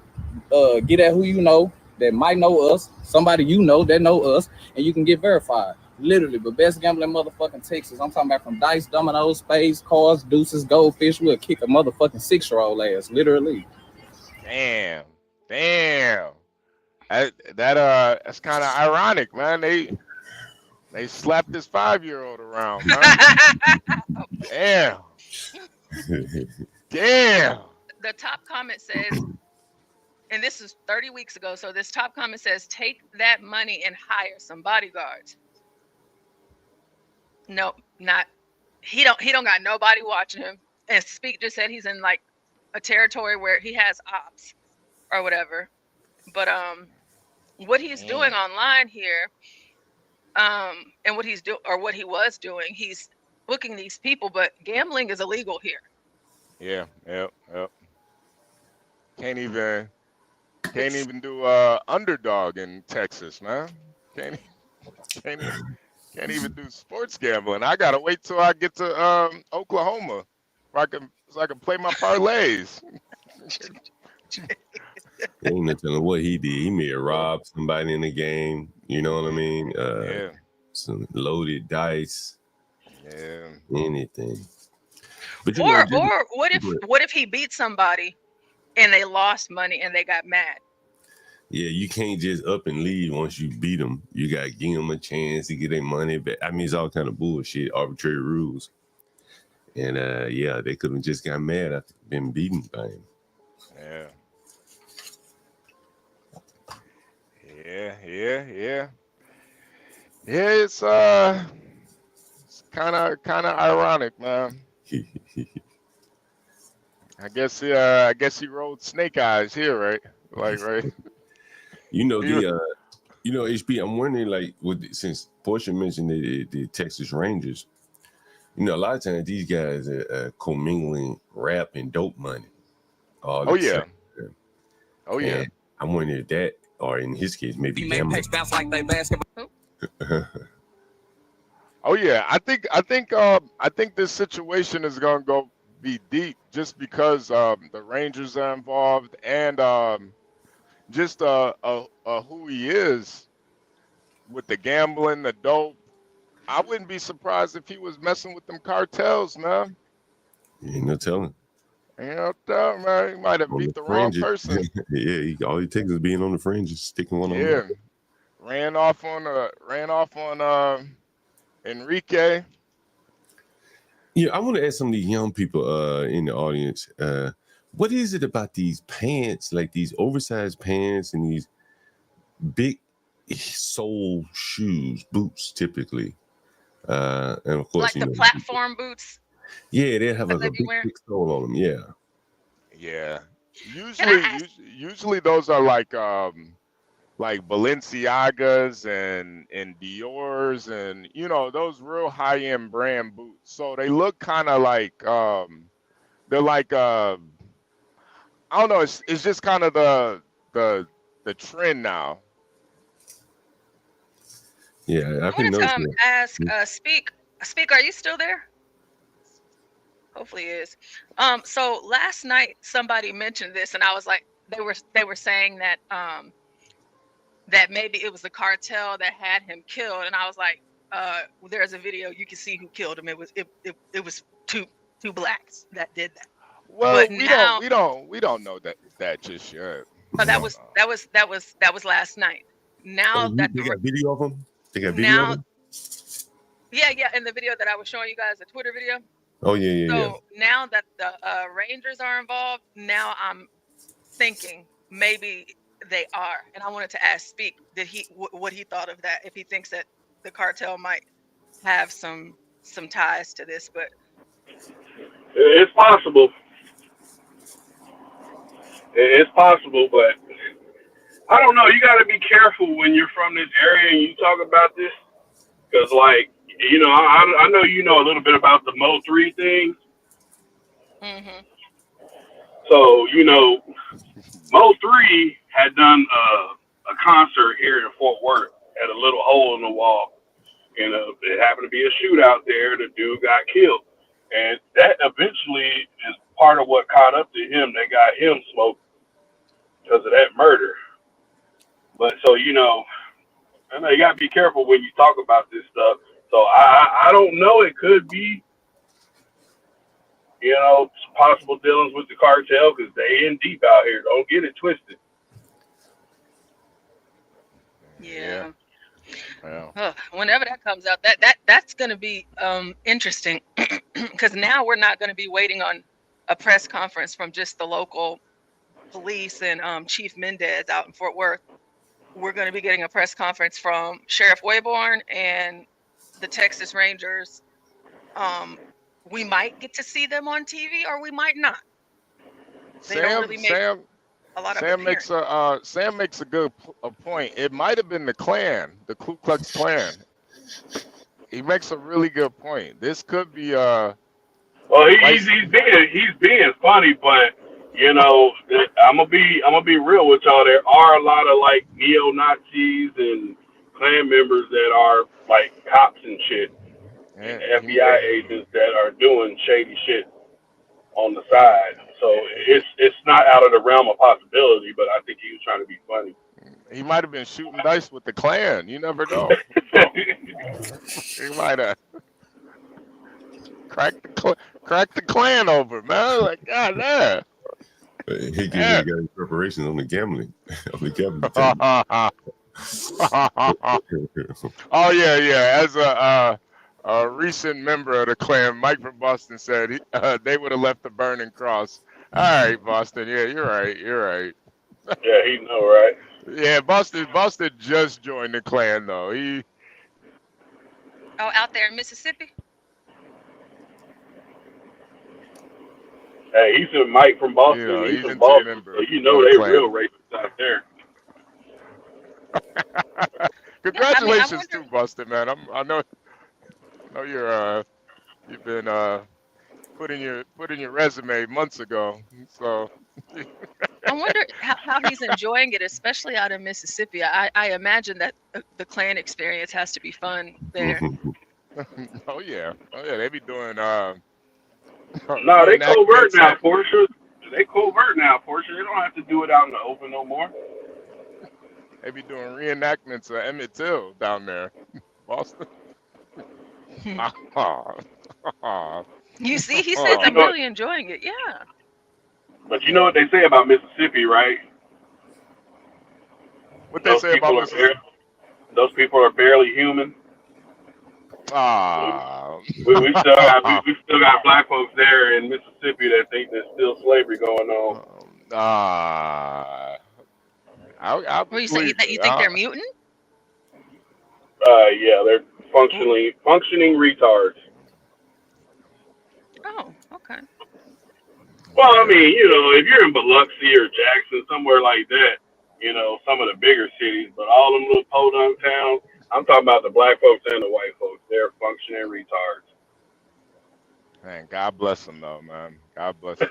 Get at who you know that might know us, somebody you know that know us, and you can get verified. Literally, but best gambling motherfucking Texas. I'm talking about from dice, dominoes, spades, cards, deuces, goldfish. We'll kick a motherfucking 6-year-old ass. Literally. Damn. That's kind of ironic, man. They slapped this 5-year-old around, man. Damn. The top comment says, and this is 30 weeks ago, so this top comment says, take that money and hire some bodyguards. No, not he don't got nobody watching him. And Speak just said he's in like a territory where he has ops or whatever. But what he's doing online here, and what he's what he was doing, he's booking these people, but gambling is illegal here. Yeah, yep. Can't even do underdog in Texas, man. Can't even do sports gambling. I gotta wait till I get to Oklahoma, so I can play my parlays. Ain't no telling what he did. He may have robbed somebody in the game. You know what I mean? Some loaded dice. Yeah. Anything. But or what if he beat somebody and they lost money and they got mad? Yeah, you can't just up and leave once you beat them. You got to give them a chance to get their money back. I mean, it's all kind of bullshit, arbitrary rules. And they could have just got mad after being beaten by him. Yeah. It's kind of ironic, man. I guess he rolled snake eyes here, right? Right. You know HB. I'm wondering, since Portia mentioned the Texas Rangers, a lot of times these guys are commingling rap and dope money. Oh yeah. I'm wondering if that, or in his case, maybe gambling. Like they basketball. Oh yeah, I think this situation is gonna go be deep just because the Rangers are involved and just who he is with the gambling, the dope. I wouldn't be surprised if he was messing with them cartels, man. You ain't no telling. You know, man, he might have On beat the the wrong fringes. person. Yeah, all he takes is being on the fringes, sticking one on. Yeah, ran off on Enrique. Yeah, I want to ask some of these young people in the audience. What is it about these pants, like these oversized pants and these big sole shoes, boots, typically? And of course, like the platform boots. Yeah, they have like a big sole on them. Yeah. Yeah. Usually those are like Balenciagas and Dior's and those real high end brand boots. So they look kind of like they're like I don't know. It's just kind of the trend now. Yeah, I wanted to ask Speak, are you still there? Hopefully he is. So last night somebody mentioned this, and I was like, they were saying that that maybe it was the cartel that had him killed, and I was like, there's a video, you can see who killed him. It was two blacks that did that. Well, but we don't know that just yet. But that was last night. Now that they got video of them. They got video of them. Yeah, in the video that I was showing you guys, the Twitter video. Oh yeah. So now that the Rangers are involved, now I'm thinking maybe they are, and I wanted to ask Speak what he thought of that, if he thinks that the cartel might have some ties to this, but it's possible. It's possible, but I don't know. You got to be careful when you're from this area and you talk about this, because I know you know a little bit about the Mo3 thing. Mm-hmm. So Mo3 had done a concert here in Fort Worth at a little hole in the wall, and it happened to be a shootout there. The dude got killed, and that eventually is part of what caught up to him. They got him smoked because of that murder. But so I know you got to be careful when you talk about this stuff. So I don't know. It could be, some possible dealings with the cartel, because they in deep out here. Don't get it twisted. Yeah. Whenever that comes out, that's going to be interesting, because now we're not going to be waiting on a press conference from just the local police and Chief Mendez out in Fort Worth. We're going to be getting a press conference from Sheriff Wayborn and the Texas Rangers. We might get to see them on TV, or we might not. Sam makes a good point. It might have been the Klan, the Ku Klux Klan. He makes a really good point. This could be well, he's being funny, but I'm gonna be real with y'all. There are a lot of like neo-Nazis and Klan members that are like cops and shit, and FBI agents that are doing shady shit on the side. So it's not out of the realm of possibility, but I think he was trying to be funny. He might have been shooting dice with the Klan. You never know. He might have cracked the Klan over, man. Like, God damn. He got his preparations on the gambling. Oh yeah. As a recent member of the Klan, Mike from Boston said they would have left the burning cross. All right, Boston. Yeah, you're right. Yeah, he know, right? Yeah, Boston just joined the Klan though. out there in Mississippi. Hey, he's a Mike from Boston. He's from Boston, so they real racist out there. Congratulations to Boston, man. I know you've been putting your resume months ago. So I wonder how he's enjoying it, especially out in Mississippi. I imagine that the Klan experience has to be fun there. Oh yeah, they be doing No, they covert Reenactments. now, Portia. They covert now, Portia. They don't have to do it out in the open no more. They be doing reenactments of Emmett Till down there, Boston. You see, he says I'm really enjoying it. Yeah. But you know what they say about Mississippi, right? What they say about Mississippi? Those people are barely human. We still got black folks there in Mississippi that think there's still slavery going on. I What you say? That you think they're mutant? Yeah, they're functioning retards. Oh, okay. Well, I mean, you know, if you're in Biloxi or Jackson, somewhere like that, you know, some of the bigger cities, but all them little podunk towns, I'm talking about the black folks and the white folks. They're functioning retards. Man, God bless them though, man. God bless them.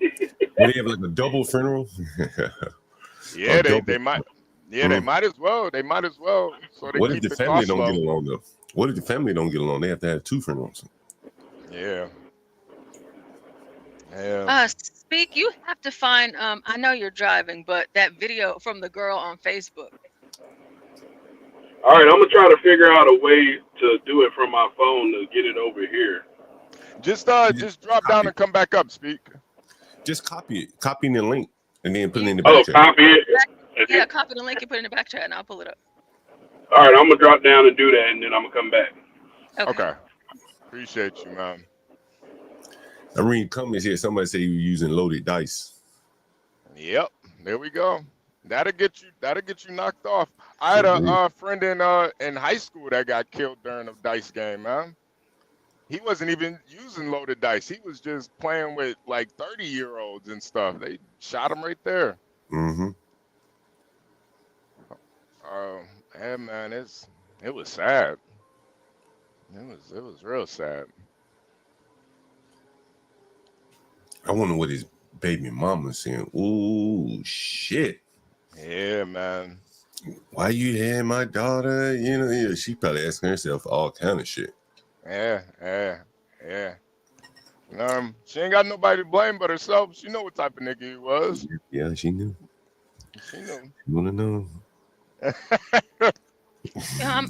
Will they have like a double funeral? Yeah, they might. Yeah, they might as well. They might as well. So they What keep if the the family cost don't low. get along though? What if the family don't get along? They have to have two funerals. Yeah. Yeah. Speak. You have to find. I know you're driving, but that video from the girl on Facebook. All right, I'm gonna try to figure out a way to do it from my phone to get it over here. Just drop down and come back up. Speak. Just copy it. Copy the link and then put it in the back chat. Copy it. Yeah, copy the link and put it in the back chat, and I'll pull it up. All right, I'm gonna drop down and do that, and then I'm gonna come back. Okay. Appreciate you, man. I read comments here. Somebody say you're using loaded dice. Yep. There we go. That'll get you knocked off. I had a friend in high school that got killed during a dice game, man. He wasn't even using loaded dice. He was just playing with like 30-year-olds and stuff. They shot him right there. Mm-hmm. Yeah, man, it was sad. It was real sad. I wonder what his baby mama's saying. Ooh, shit. Yeah, man. Why you had my daughter? You know, yeah, she probably asking herself all kind of shit. Yeah. She ain't got nobody to blame but herself. She know what type of nigga he was. Yeah, she knew. She knew. You wanna know? Yeah,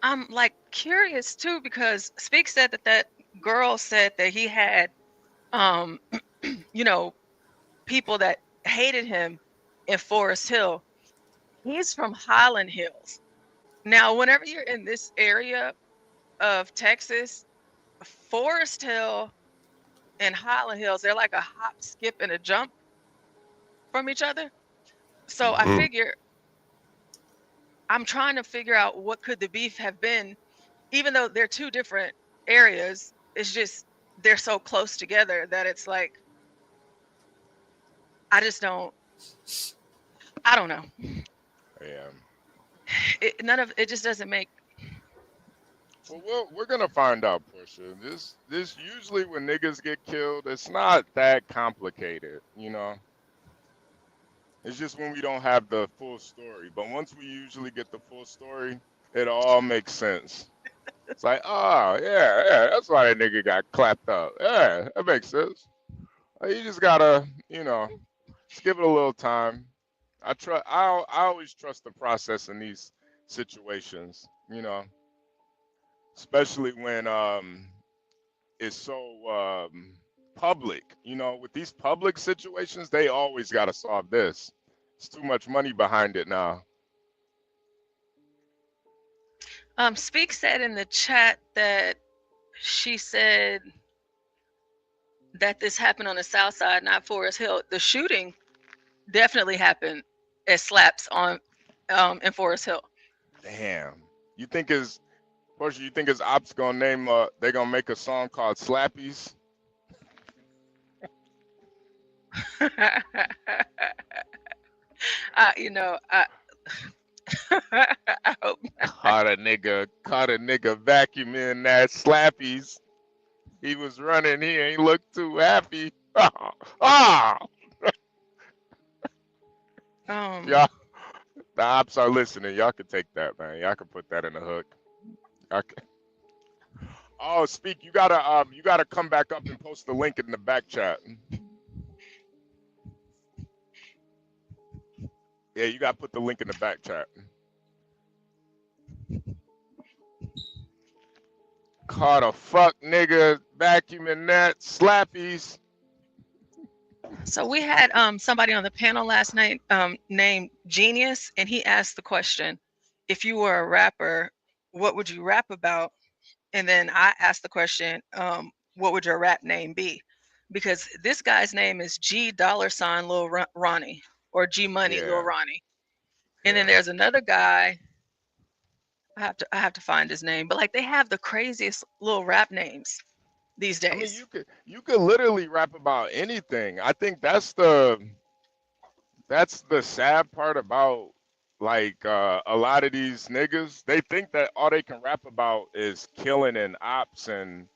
I'm like curious too, because Speak said that girl said that he had, you know, people that hated him in Forest Hill. He's from Highland Hills. Now, whenever you're in this area of Texas, Forest Hill and Highland Hills, they're like a hop, skip, and a jump from each other. So I figure I'm trying to figure out what could the beef have been, even though they're two different areas. It's just they're so close together that it's like I don't know. Yeah. None of it just doesn't make. Well, we're gonna find out, Portia. This usually when niggas get killed, it's not that complicated, you know. It's just when we don't have the full story. But once we usually get the full story, it all makes sense. It's like, oh yeah, that's why that nigga got clapped up. Yeah, that makes sense. You just gotta, you know, just give it a little time. I always trust the process in these situations, you know. Especially when it's so public. You know, with these public situations, they always got to solve this. It's too much money behind it now. Speak said in the chat that she said that this happened on the south side, not Forest Hill. The shooting definitely happened at Slaps on in Forest Hill. Damn. You think his ops gonna name they gonna make a song called Slappies? You know, I hope not. Caught a nigga vacuuming that Slappies. He was running, he ain't look too happy. Y'all, the ops are listening. Y'all can take that, man. Y'all can put that in the hook. Oh, Speak, you gotta come back up and post the link in the back chat. Yeah, you gotta put the link in the back chat. Caught a fuck nigga vacuuming that slappies. So we had somebody on the panel last night named Genius, and he asked the question, if you were a rapper, what would you rap about? And then I asked the question, what would your rap name be? Because this guy's name is G $ Lil Ronnie, or G Money Lil Ronnie. And then there's another guy, I have to find his name, but like they have the craziest little rap names these days. I mean, you could literally rap about anything. I think that's the sad part about like a lot of these niggas. They think that all they can rap about is killing and ops and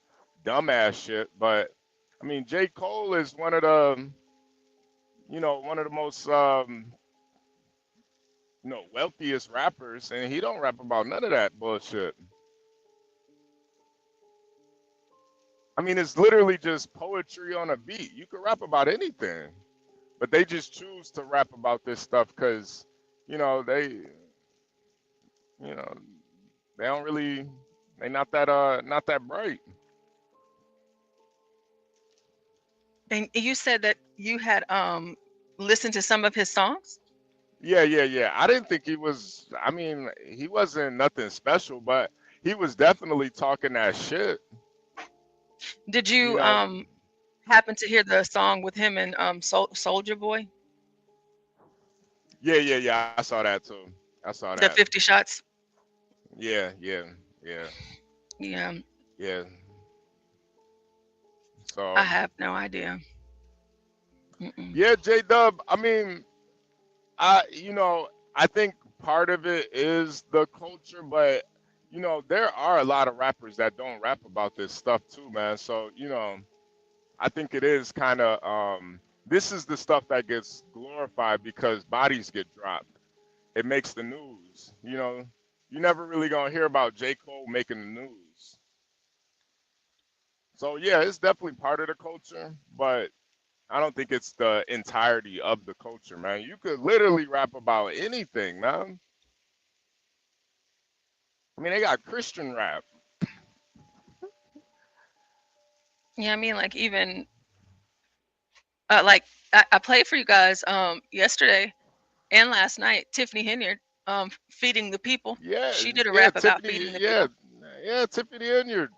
dumbass shit. But I mean, J. Cole is one of the most wealthiest rappers, and he don't rap about none of that bullshit. I mean, it's literally just poetry on a beat. You can rap about anything, but they just choose to rap about this stuff because, they don't really, they not that bright. And you said that you had listened to some of his songs? Yeah. I didn't think he was, I mean, he wasn't nothing special, but he was definitely talking that shit. Did you happen to hear the song with him and Soulja Boy? Yeah. I saw that too. I saw that. The 50 Shots. Yeah. So I have no idea. Yeah, J-Dub. I mean, I think part of it is the culture, but there are a lot of rappers that don't rap about this stuff too, man. So, I think it is kind of, this is the stuff that gets glorified because bodies get dropped. It makes the news, You're never really going to hear about J. Cole making the news. So, yeah, it's definitely part of the culture, but I don't think it's the entirety of the culture, man. You could literally rap about anything, man. I mean, they got Christian rap. Yeah, I mean, like even like I played for you guys yesterday and last night. Tiffany Henyard, feeding the people. Yeah, she did a rap Tiffany, about feeding the people. Yeah, Tiffany Henyard.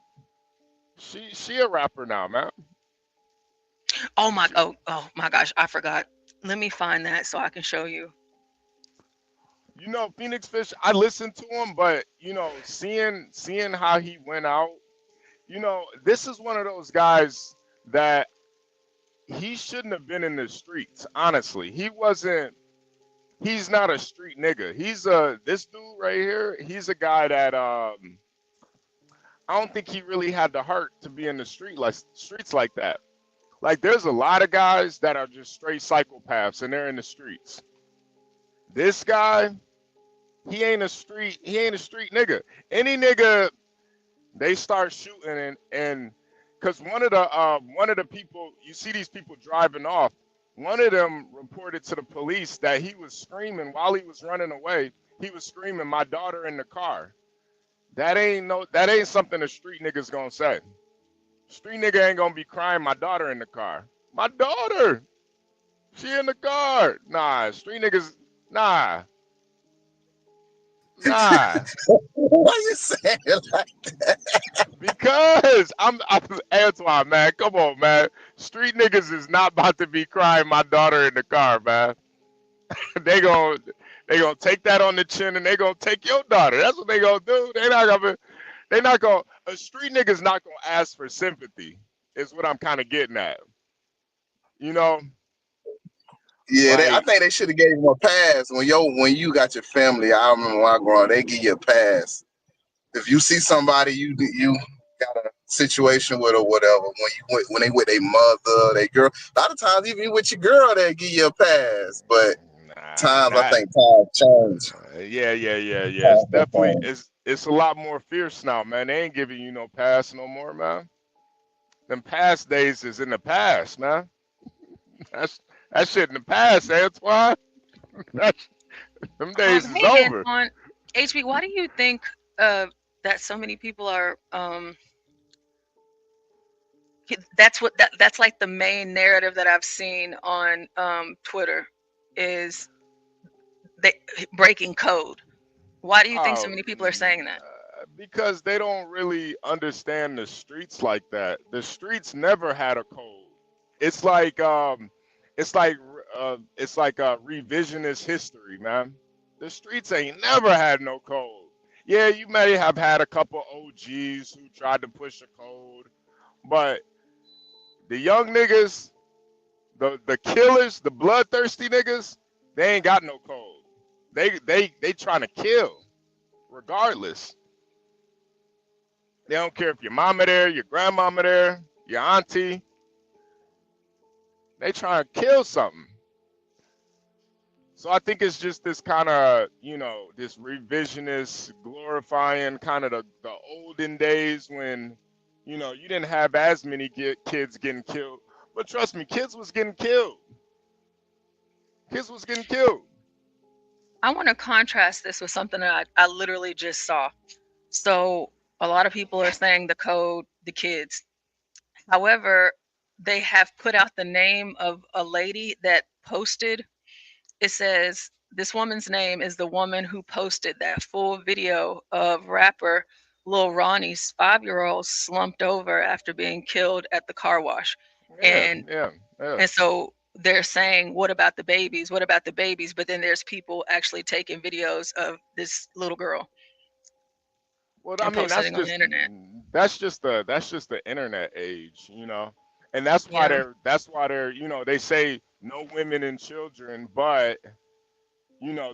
She a rapper now, man. Oh my gosh, I forgot. Let me find that so I can show you. Phoenix Fish, I listened to him, but seeing how he went out, this is one of those guys that he shouldn't have been in the streets, honestly. He's not a street nigga. This dude right here, he's a guy that I don't think he really had the heart to be in the streets like that. Like there's a lot of guys that are just straight psychopaths and they're in the streets. This guy, he ain't a street nigga. Any nigga, they start shooting and because one of the people, you see these people driving off, one of them reported to the police that he was screaming while he was running away. He was screaming, "My daughter in the car." That ain't something a street nigga's gonna say. Street nigga ain't gonna be crying, "My daughter in the car." My daughter, she in the car. Nah, street niggas, nah. Why you saying it like that? Because I'm Antoine, man. Come on, man. Street niggas is not about to be crying, "My daughter in the car," man. they gonna take that on the chin and they gonna take your daughter. That's what they gonna do. A street nigga's not gonna ask for sympathy, is what I'm kind of getting at. Yeah, like, I think they should have gave him a pass when you got your family. I remember when I grew up, they give you a pass. If you see somebody you got a situation with or whatever, when they with their mother, their girl, a lot of times even with your girl, they give you a pass. But I think times change. Yeah. It's it's a lot more fierce now, man. They ain't giving you no pass no more, man. Them past days is in the past, man. That shit in the past, Antoine. Them days is Hey, over. Antoine, HB, why do you think that so many people are that's like the main narrative that I've seen on Twitter is they breaking code. Why do you think so many people are saying that? Because they don't really understand the streets like that. The streets never had a code. It's like revisionist history, man. The streets ain't never had no code. Yeah, you may have had a couple OGs who tried to push a code, but the young niggas, the killers, the bloodthirsty niggas, they ain't got no code. They trying to kill, regardless. They don't care if your mama there, your grandmama there, your auntie. They trying to kill something. So I think it's just this kind of, this revisionist, glorifying kind of the olden days when, you didn't have as many kids getting killed. But trust me, kids was getting killed. Kids was getting killed. I want to contrast this with something that I literally just saw. So a lot of people are saying the code, the kids. However, they have put out the name of a lady that posted. It says this woman's name is the woman who posted that full video of rapper Lil Ronnie's 5-year-old slumped over after being killed at the car wash. And so they're saying, what about the babies? What about the babies? But then there's people actually taking videos of this little girl. Well, I mean, that's just the internet age, and that's why they're they say no women and children, but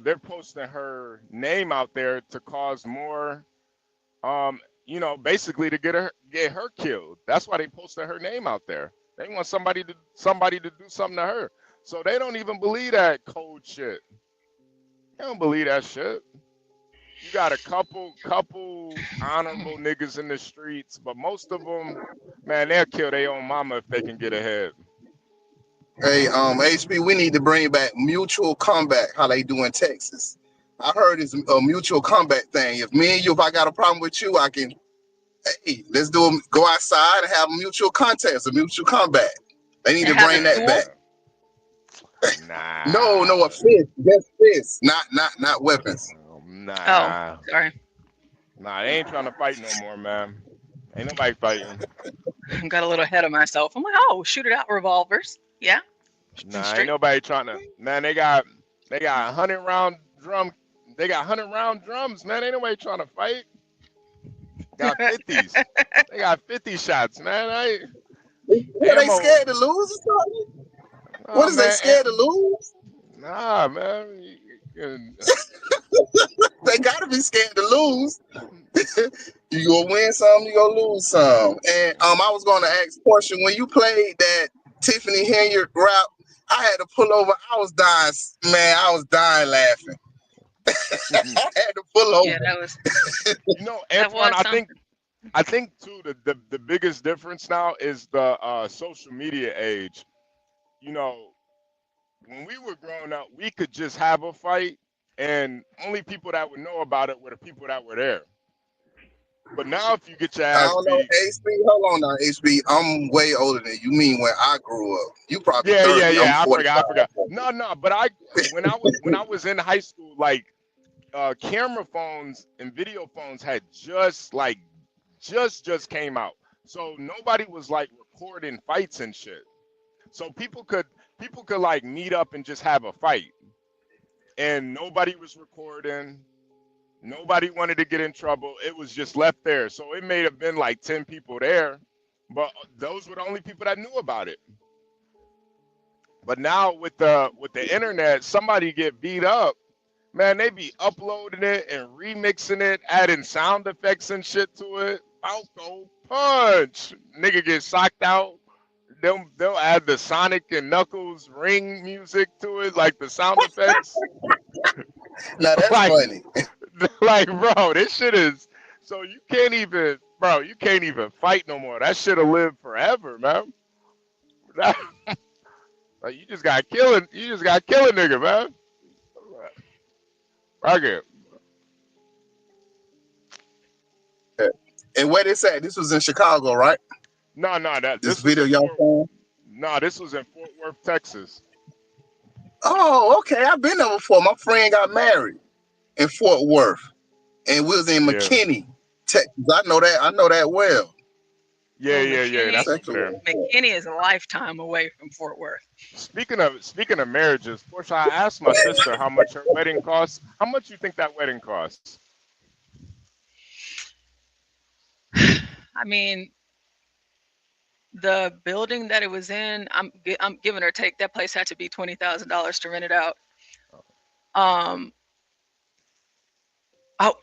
they're posting her name out there to cause more, basically to get her killed. That's why they posted her name out there. They want somebody to do something to her. So they don't even believe that code shit. They don't believe that shit. You got a couple honorable niggas in the streets, but most of them, man, they'll kill their own mama if they can get ahead. Hey, HB, we need to bring back mutual combat, how they do in Texas. I heard it's a mutual combat thing. If I got a problem with you, I can, hey, let's go outside and have a mutual contest, a mutual combat. They need to bring that back. Nah. No, a fist, just fists, not weapons. Nah. Oh, sorry. Nah, they ain't trying to fight no more, man. Ain't nobody fighting. Got a little ahead of myself. I'm like, oh, shoot it out revolvers. Yeah. Nah, ain't nobody trying to. Man, they got 100 round drum. They got 100 round drums, man. Ain't nobody trying to fight. Got 50s. They got 50 shots, man. Are they scared to lose or something? What is they scared to lose? Nah, man. They gotta be scared to lose. You gonna win some, you gonna lose some. And I was gonna ask Portia, when you played that Tiffany Henry rap, I had to pull over. I was dying, man. I was dying laughing. I had to pull over. Yeah, that was. Antoine, I think too the biggest difference now is the social media age. When we were growing up, we could just have a fight, and only people that would know about it were the people that were there. But now, if you get your ass I don't know, HB. Hold on now, HB. I'm way older than you. Mean when I grew up? You probably 30. Yeah. I forgot. No. But when I was in high school, like camera phones and video phones had just came out, so nobody was like recording fights and shit. So people could like meet up and just have a fight, and nobody was recording. Nobody wanted to get in trouble. It was just left there. So it may have been like 10 people there, but those were the only people that knew about it. But now with the internet, somebody get beat up, man, they be uploading it and remixing it, adding sound effects and shit to it. Out go punch. Nigga get socked out. They'll add the Sonic and Knuckles ring music to it, like the sound effects. Now that's funny. Like, bro, this shit is so you can't even, bro, you can't even fight no more. That shit'll live forever, man. That, like, you just got killing, you just got killing nigga, man. Okay. And where this at? This was in Chicago, right? No, This this was video in y'all found? this was in Fort Worth, Texas. Oh, okay. I've been there before. My friend got married in Fort Worth, and we was in Yeah. McKinney, Texas. I know that well. Yeah, McKinney, that's up there. McKinney is a lifetime away from Fort Worth. Speaking of marriages, Portia, I asked my sister how much her wedding costs. How much you think that wedding costs? I mean, the building that it was in, I'm giving or take. That place had to be $20,000 to rent it out. Oh,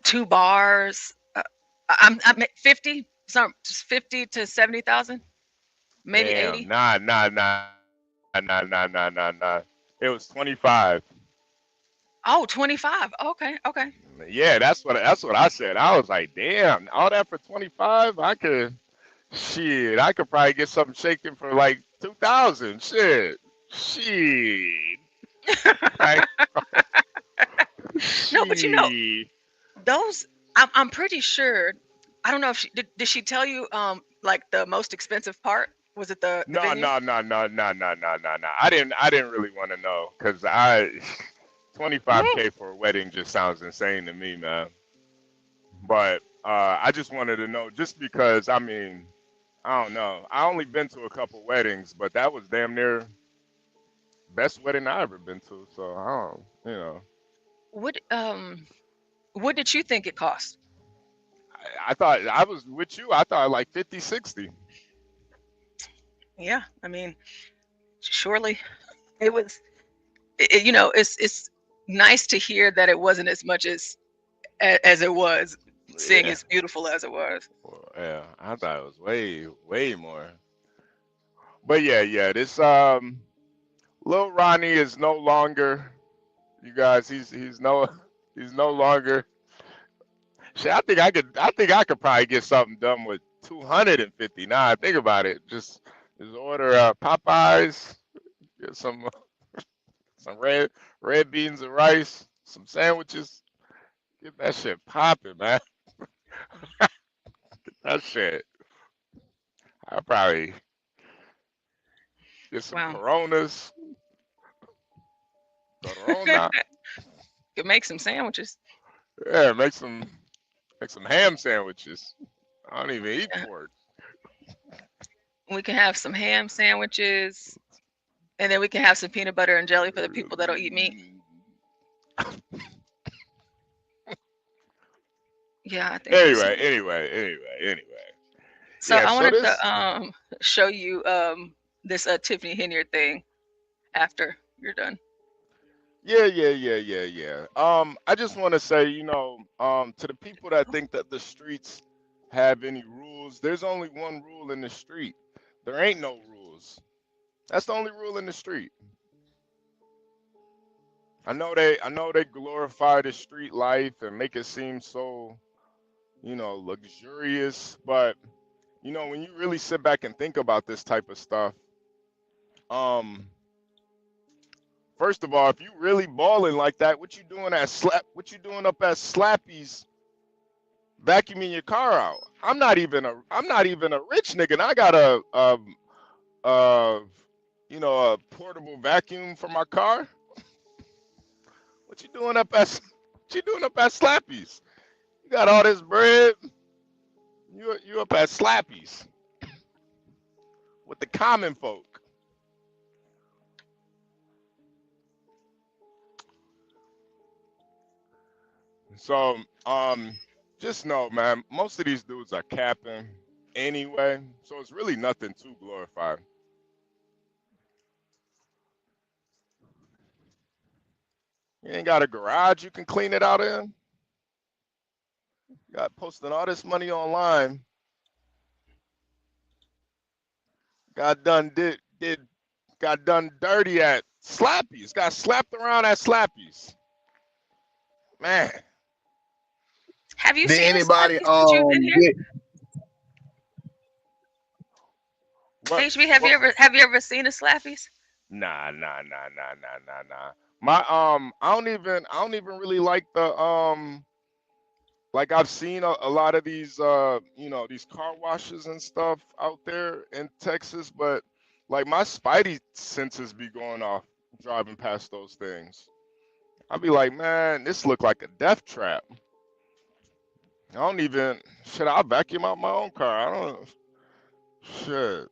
2 bars. I'm 50, just 50 to 70,000, maybe Damn, 80. Nah. It was 25. Oh, 25. Okay. Yeah, that's what I said. I was like, damn, all that for 25? I could probably get something shaken for like 2,000. Shit. Right? No, but you know, those I'm pretty sure. I don't know if did she tell you like the most expensive part? Was it the No. venue? I didn't really want to know because 25K for a wedding just sounds insane to me, man. But I just wanted to know, just because, I mean, I don't know. I only been to a couple weddings, but that was damn near best wedding I ever been to. So I don't. What did you think it cost? I thought I was with you. I thought like 50, 60. Yeah, I mean, surely it was. You know, it's nice to hear that it wasn't as much as it was, seeing as beautiful as it was. Well, yeah, I thought it was way more. But yeah, this Lil Ronnie is no longer, you guys. He's no longer. Shit, I think I could probably get something done with 259. Think about it. Just order Popeyes, get some red beans and rice, some sandwiches. Get that shit popping, man. Get that shit. I probably get some Coronas. Corona. Could make some sandwiches. Yeah, make some ham sandwiches. I don't even eat pork. We can have some ham sandwiches, and then we can have some peanut butter and jelly for the people that don't eat meat. Yeah, I think. Anyway. So yeah, I wanted to show you this Tiffany Henyard thing after you're done. Yeah. I just want to say, to the people that think that the streets have any rules, there's only one rule in the street. There ain't no rules. That's the only rule in the street. I know they glorify the street life and make it seem so, luxurious, but when you really sit back and think about this type of stuff, first of all, if you really balling like that, what you doing up at Slappy's vacuuming your car out? I'm not even a rich nigga, and I got a portable vacuum for my car. What you doing up at Slappy's? You got all this bread. You up at Slappy's with the common folk. So, just know, man, most of these dudes are capping anyway, so it's really nothing too glorified. You ain't got a garage you can clean it out in. You got posting all this money online. Got done dirty at Slappy's. Got slapped around at Slappy's. Man. Have you Did seen a anybody Slappy since you've been here? get What? HB, have you ever seen a Slappies? Nah. My I don't even really like the like I've seen a lot of these you know, these car washes and stuff out there in Texas, but like my spidey senses be going off driving past those things. I'll be like, man, this look like a death trap. I don't even shit. I'll vacuum out my own car. I don't shit.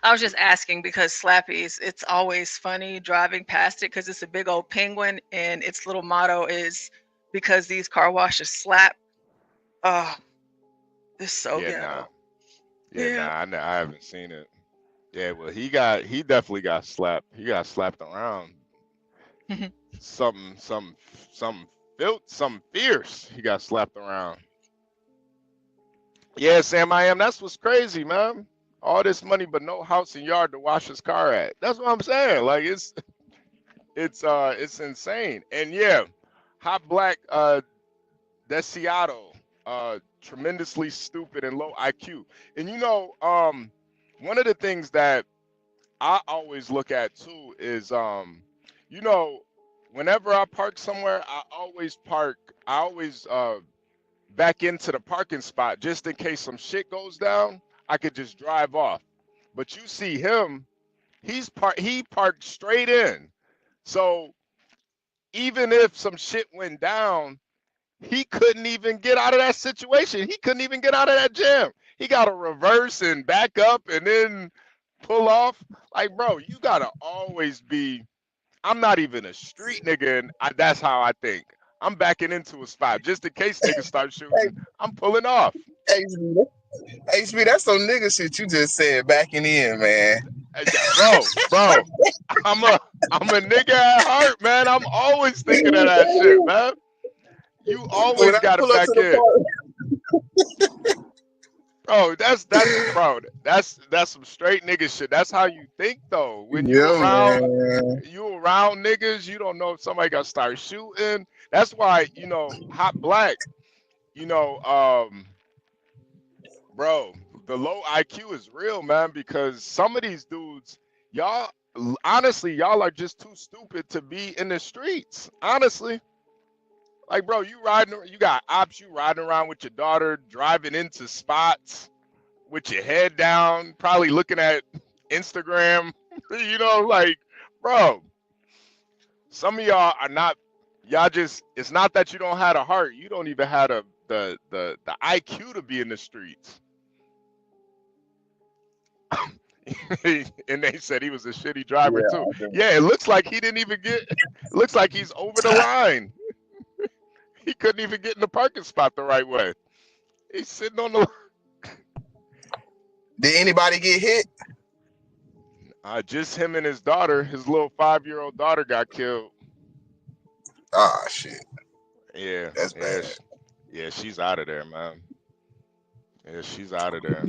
I was just asking because Slappies, it's always funny driving past it because it's a big old penguin and its little motto is because these car washes slap. Oh, it's so Yeah, ghetto. nah. Yeah, nah. I haven't seen it. Yeah, well, he definitely got slapped. He got slapped around. Something fierce. He got slapped around. Yeah, Sam, I am. That's what's crazy, man. All this money, but no house and yard to wash his car at. That's what I'm saying. Like it's insane. And yeah, Hot Black, Deseado, tremendously stupid and low IQ. And you know, one of the things that I always look at too is, you know, whenever I park somewhere, I always back into the parking spot just in case some shit goes down. I could just drive off. But you see him, he parked straight in. So even if some shit went down, he couldn't even get out of that situation. He couldn't even get out of that jam. He got to reverse and back up and then pull off. Like, bro, you got to always be. I'm not even a street nigga, and that's how I think. I'm backing into a spot just in case niggas start shooting. I'm pulling off. HB, that's some nigga shit you just said backing in, man. Bro, I'm a nigga at heart, man. I'm always thinking of that shit, man. You always gotta back in. Bro, that's some straight nigga shit. That's how you think though. When you around niggas, you don't know if somebody gonna start shooting. That's why, you know, Hot Black, you know, bro, the low IQ is real, man, because some of these dudes, y'all honestly, y'all are just too stupid to be in the streets. Honestly. Like, bro, you got ops, you riding around with your daughter, driving into spots with your head down, probably looking at Instagram, you know, like, bro, some of y'all are not, y'all just, it's not that you don't have a heart, you don't even have the IQ to be in the streets. And they said he was a shitty driver too. Yeah, it looks like he didn't even get, it looks like he's over the line. He couldn't even get in the parking spot the right way. He's sitting on the. Did anybody get hit? Just him and his daughter. His little 5-year-old daughter got killed. Ah, shit. Yeah, that's bad. Yeah, she's out of there, man. Yeah, she's out of there.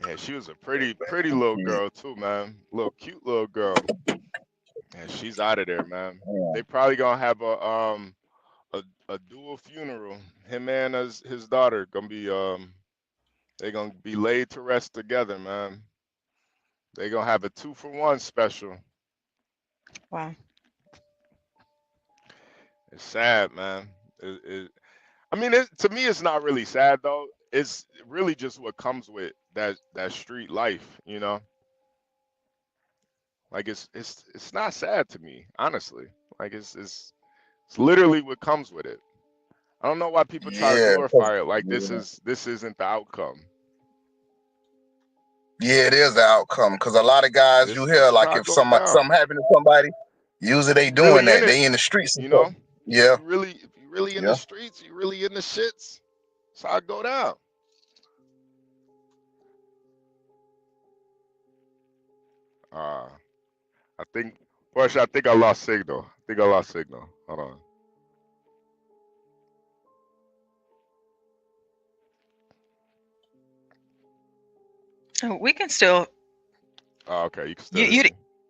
Yeah, she was a pretty little girl too, man. Little cute little girl. Yeah, she's out of there, man. They probably gonna have a dual funeral. Him and his daughter gonna be they're gonna be laid to rest together, man. They're gonna have a 2-for-1 special. Wow. It's sad, man. I mean, to me, it's not really sad though. It's really just what comes with that street life, you know. Like it's not sad to me, honestly. Like it's literally what comes with it. I don't know why people try to glorify it like this isn't the outcome. Yeah, it is the outcome because a lot of guys you hear like if something happened to somebody, usually they doing that. They in the streets, you know. Yeah. If you really in the streets, you really in the shits. That's how I go down. I think I lost signal. Hold on. Oh, we can still. Oh, okay, you can still.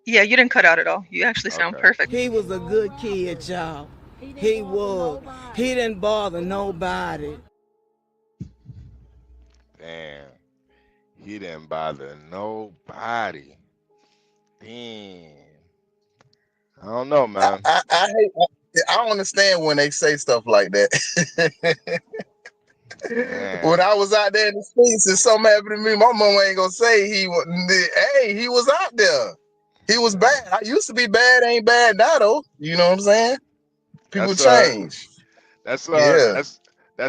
Yeah, you didn't cut out at all. You actually sound perfect. He was a good kid, y'all. He would. He didn't bother nobody. Damn. He didn't bother nobody. Damn. I don't know, man. I don't understand when they say stuff like that. When I was out there in the streets and something happened to me, my mama ain't gonna say he was. Hey, he was out there. He was bad. I used to be bad, ain't bad now though. You know what I'm saying? People change. That's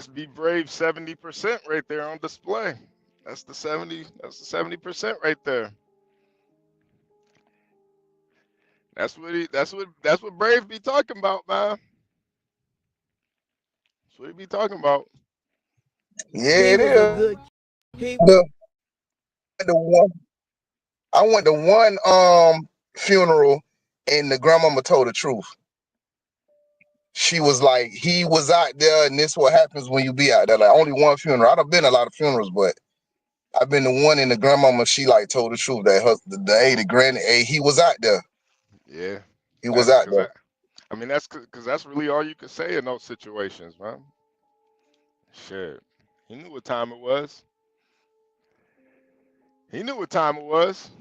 Be Brave 70% right there on display. That's the 70% right there. That's what Brave be talking about, man. That's what he be talking about. Yeah, it is. I went to one funeral and the grandmama told the truth. She was like, he was out there, and this what happens when you be out there. Like only one funeral. I've been a lot of funerals, but I've been to one and the grandmama, she like told the truth that the granny, he was out there. Yeah. He was out there. I mean, that's because that's really all you could say in those situations, man. Shit. He knew what time it was. He knew what time it was.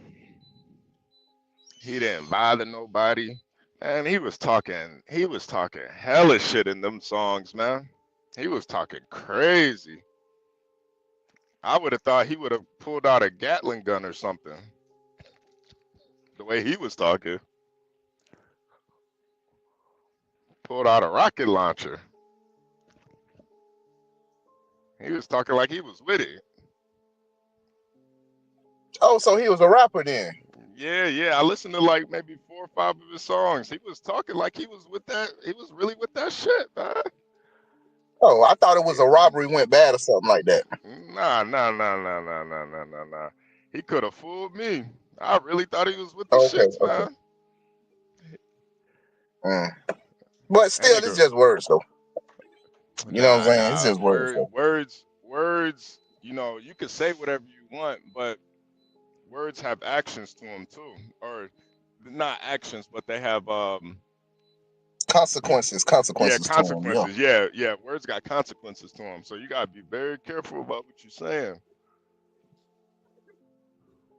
He didn't bother nobody. Man, he was talking hella shit in them songs, man. He was talking crazy. I would have thought he would have pulled out a Gatling gun or something. The way he was talking. Pulled out a rocket launcher. He was talking like he was with it. Oh, so he was a rapper then? Yeah. I listened to like maybe 4 or 5 of his songs. He was talking like he was with that. He was really with that shit, man. Oh, I thought it was a robbery went bad or something like that. Nah. He could have fooled me. I really thought he was with the shits, man. But still, it's just words, though. You know what I'm saying? It's just words. Words. You know, you can say whatever you want, but words have actions to them too, or not actions, but they have consequences. Yeah, To consequences. them, Yeah. Words got consequences to them, so you gotta be very careful about what you're saying.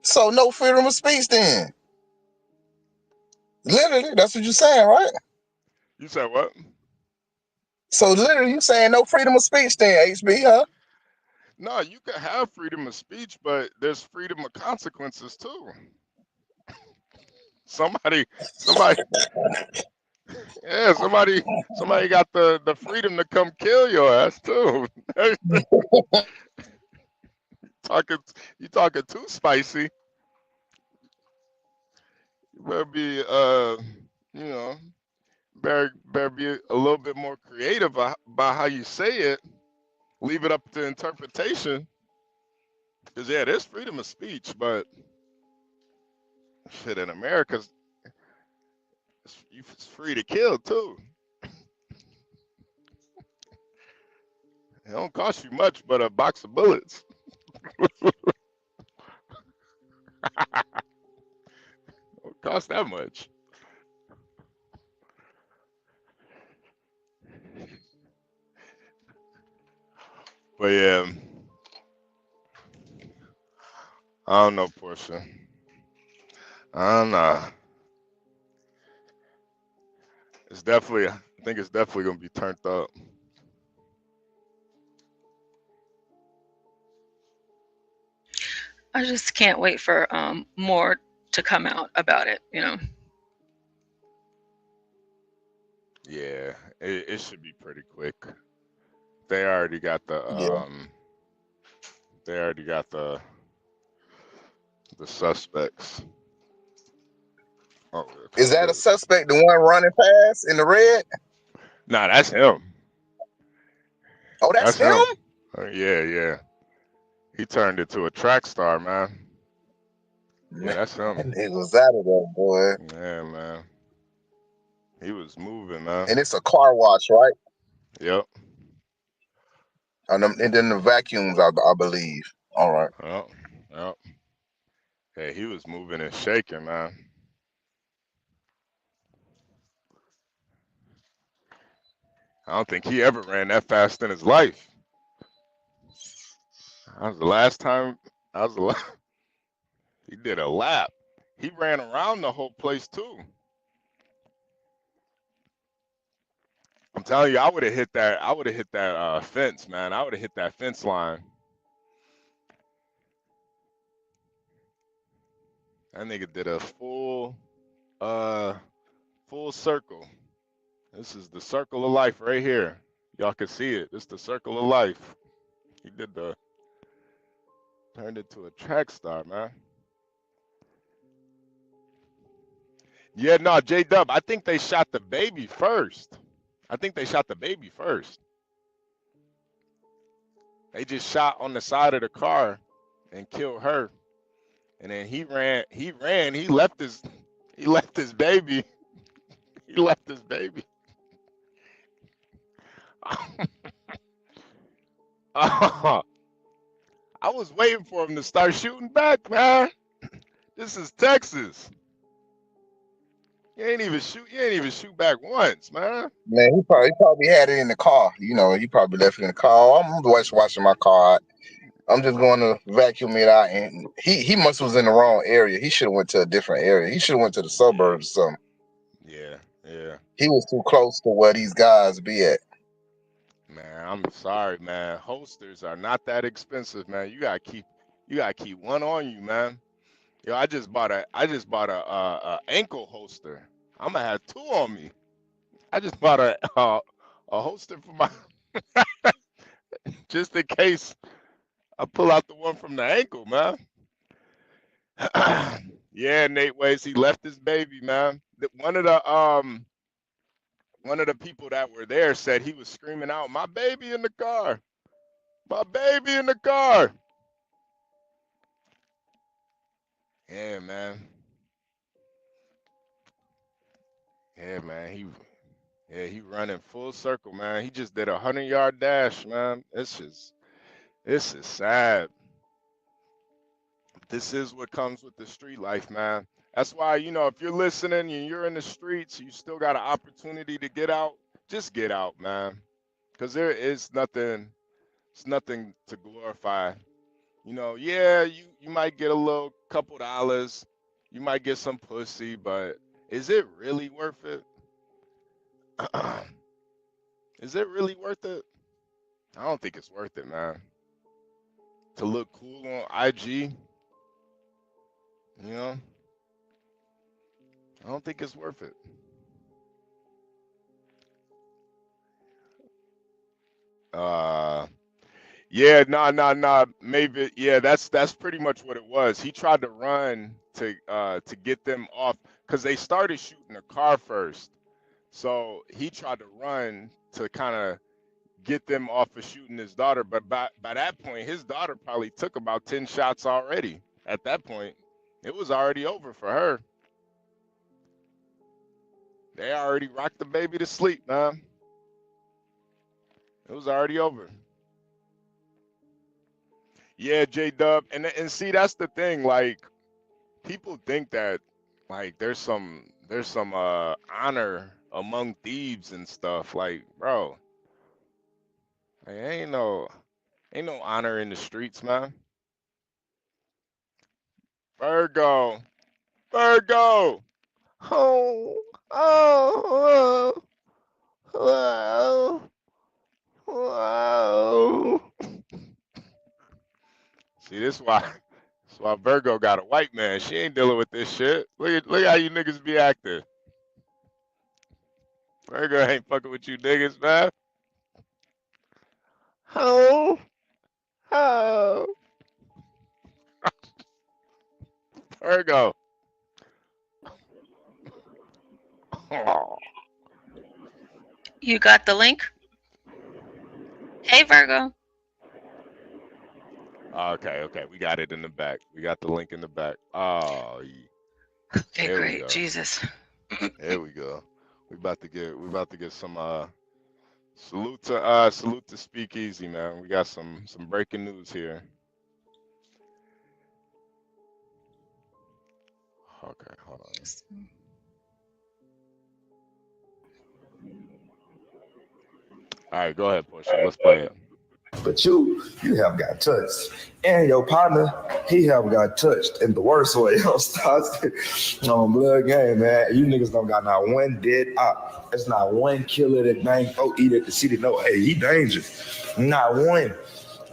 So no freedom of speech then. Literally, that's what you're saying, right? You said what? So literally, you saying no freedom of speech then, HB, huh? No, you can have freedom of speech, but there's freedom of consequences too. Somebody yeah, somebody got the freedom to come kill your ass too. You talking too spicy. You better be you know, better be a little bit more creative about how you say it. Leave it up to interpretation. Because yeah, there's freedom of speech, but shit in America, it's free to kill too. It don't cost you much, but a box of bullets. Don't cost that much. But yeah, I don't know, Portia. I don't know. I think it's definitely gonna be turned up. I just can't wait for more to come out about it, you know. Yeah, it should be pretty quick. They already got the the suspects. Oh, is that a suspect, the one running past in the red? Nah, that's him. Oh, that's him? Yeah. He turned into a track star, man. Yeah, that's him. It was out of there, boy. Yeah, man. He was moving, man. And it's a car wash, right? Yep. And then the vacuums, I believe. All right. Yep. Hey, he was moving and shaking, man. I don't think he ever ran that fast in his life. That was the last time. That was the last. He did a lap. He ran around the whole place too. I'm telling you, I would have hit that. I would have hit that fence, man. I would have hit that fence line. That nigga did a full circle. This is the circle of life right here. Y'all can see it. This is the circle of life. He did turned into a track star, man. Yeah, no, J-Dub, I think they shot the baby first. They just shot on the side of the car and killed her. And then he left his baby. He left his baby. I was waiting for him to start shooting back, man. This is Texas. You ain't even shoot back once, man. Man, he probably had it in the car. You know, he probably left it in the car. I'm just washing my car out. I'm just going to vacuum it out, and he must was in the wrong area. He should have went to a different area. He should have went to the suburbs or something. Yeah. He was too close to where these guys be at. Man, I'm sorry, man. Holsters are not that expensive, man. You gotta keep one on you, man. Yo, I just bought a ankle holster. I'm gonna have two on me. I just bought a holster for my just in case I pull out the one from the ankle, man. Yeah, Nate Ways, he left his baby, man. One of the people that were there said he was screaming out, "My baby in the car! My baby in the car!" Yeah, man. Yeah, man. He running full circle, man. He just did a 100-yard dash, man. This is sad. This is what comes with the street life, man. That's why, if you're listening and you're in the streets, you still got an opportunity to get out. Just get out, man. Because there is nothing, it's nothing to glorify. Yeah, you might get a little couple dollars. You might get some pussy, but is it really worth it? Is it really worth it? I don't think it's worth it, man. To look cool on IG, I don't think it's worth it. Yeah, nah. Maybe, yeah, that's pretty much what it was. He tried to run to get them off because they started shooting the car first. So he tried to run to kind of get them off of shooting his daughter. But by that point, his daughter probably took about 10 shots already. At that point, it was already over for her. They already rocked the baby to sleep, man. It was already over. Yeah, J-Dub. And see, that's the thing. Like, people think that, like, there's some honor among thieves and stuff. Like, bro, like, ain't no honor in the streets, man. Virgo. Oh, oh. See, this is why Virgo got a white man. She ain't dealing with this shit. Look how you niggas be acting. Virgo ain't fucking with you niggas, man. Oh. Virgo. Oh. You got the link? Hey, Virgo. Okay. We got it in the back. We got the link in the back. Oh, okay, great. Jesus. There we go. We about to get some salute to Speakeasy, man. We got some breaking news here. Okay, hold on. All right, go ahead, Portia. Let's play it. But you have got touched. And your partner, he have got touched in the worst way. On blood game, man. You niggas don't got not one dead op. There's not one killer that bang eat at the city. No, hey, he dangerous. Not one.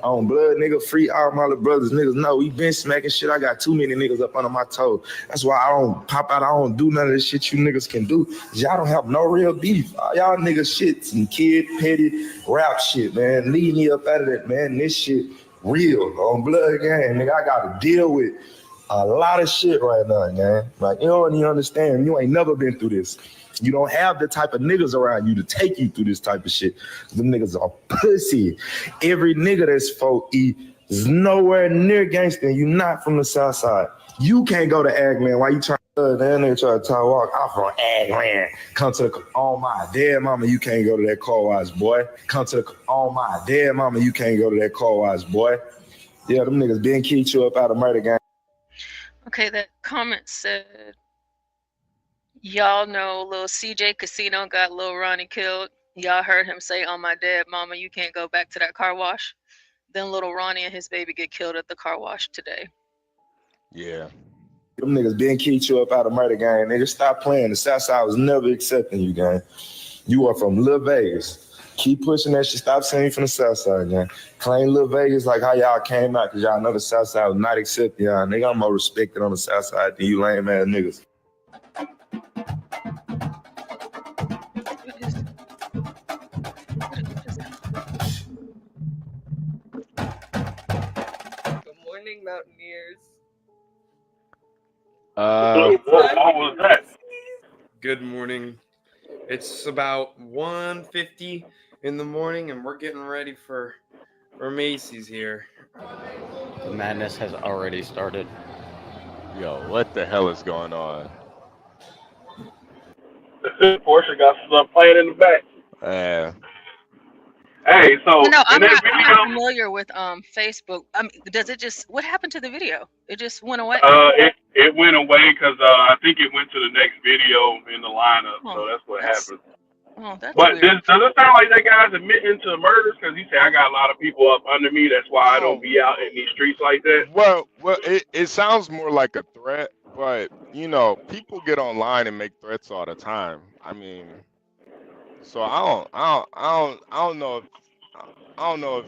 On blood, nigga, free all my little brothers. Niggas know we been smacking shit. I got too many niggas up under my toe. That's why I don't pop out. I don't do none of this shit you niggas can do. Y'all don't have no real beef. Y'all niggas shit, some kid, petty, rap shit, man. Leave me up out of that, man. This shit real. On blood gang, nigga, I got to deal with a lot of shit right now, man. Like, you don't even understand. You ain't never been through this. You don't have the type of niggas around you to take you through this type of shit. Them niggas are pussy. Every nigga that's 4E is nowhere near gangster, and you not from the south side. You can't go to Agland. Why you trying to that nigga try to walk out from Agland? Come to the on my dead mama, you can't go to that car wash, boy. Come to the on my dead mama, you can't go to that car wash, boy. Yeah, them niggas been keep you up out of murder gang. Okay, that comment said, y'all know Lil CJ Casino got Lil Ronnie killed. Y'all heard him say, on my dead mama, you can't go back to that car wash. Then little Ronnie and his baby get killed at the car wash today. Yeah. Them niggas been keep you up out of murder gang. Nigga, stop playing. The south side was never accepting you, gang. You are from Lil Vegas. Keep pushing that shit. Stop saying you from the south side, gang. Claim Lil Vegas like how y'all came out, because y'all know the south side was not accepting y'all. Nigga, I'm more respected on the south side than you lame ass niggas. Good morning, Mountaineers. What was that? Good morning. It's about 1:50 in the morning, and we're getting ready for Macy's here. The madness has already started. Yo, what the hell is going on? Portia got stuff playing in the back. Hey, so No, in that I'm video, not familiar with Facebook. Does it just, what happened to the video? It just went away. it went away because I think it went to the next video in the lineup. So that's what happened. Oh, that's But weird. does it sound like that guy's admitting to murders? Because he said, I got a lot of people up under me. That's why I don't be out in these streets like that. Well, it sounds more like a threat, but you know, people get online and make threats all the time. I mean, so I don't know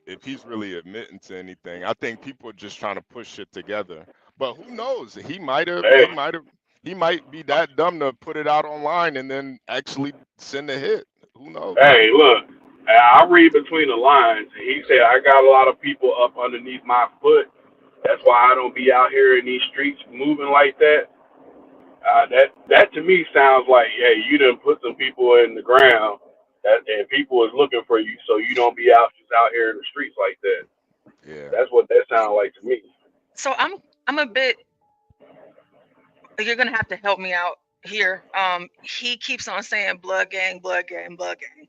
if he's really admitting to anything. I think people are just trying to push shit together. But who knows? He might be that dumb to put it out online and then actually send a hit. Who knows? Hey, look, I read between the lines. He said, I got a lot of people up underneath my foot. That's why I don't be out here in these streets moving like that. That to me sounds like, hey, you done put some people in the ground, and people is looking for you, so you don't be just out here in the streets like that. Yeah, that's what that sounds like to me. So I'm a bit. You're gonna have to help me out here. He keeps on saying blood gang, blood gang, blood gang,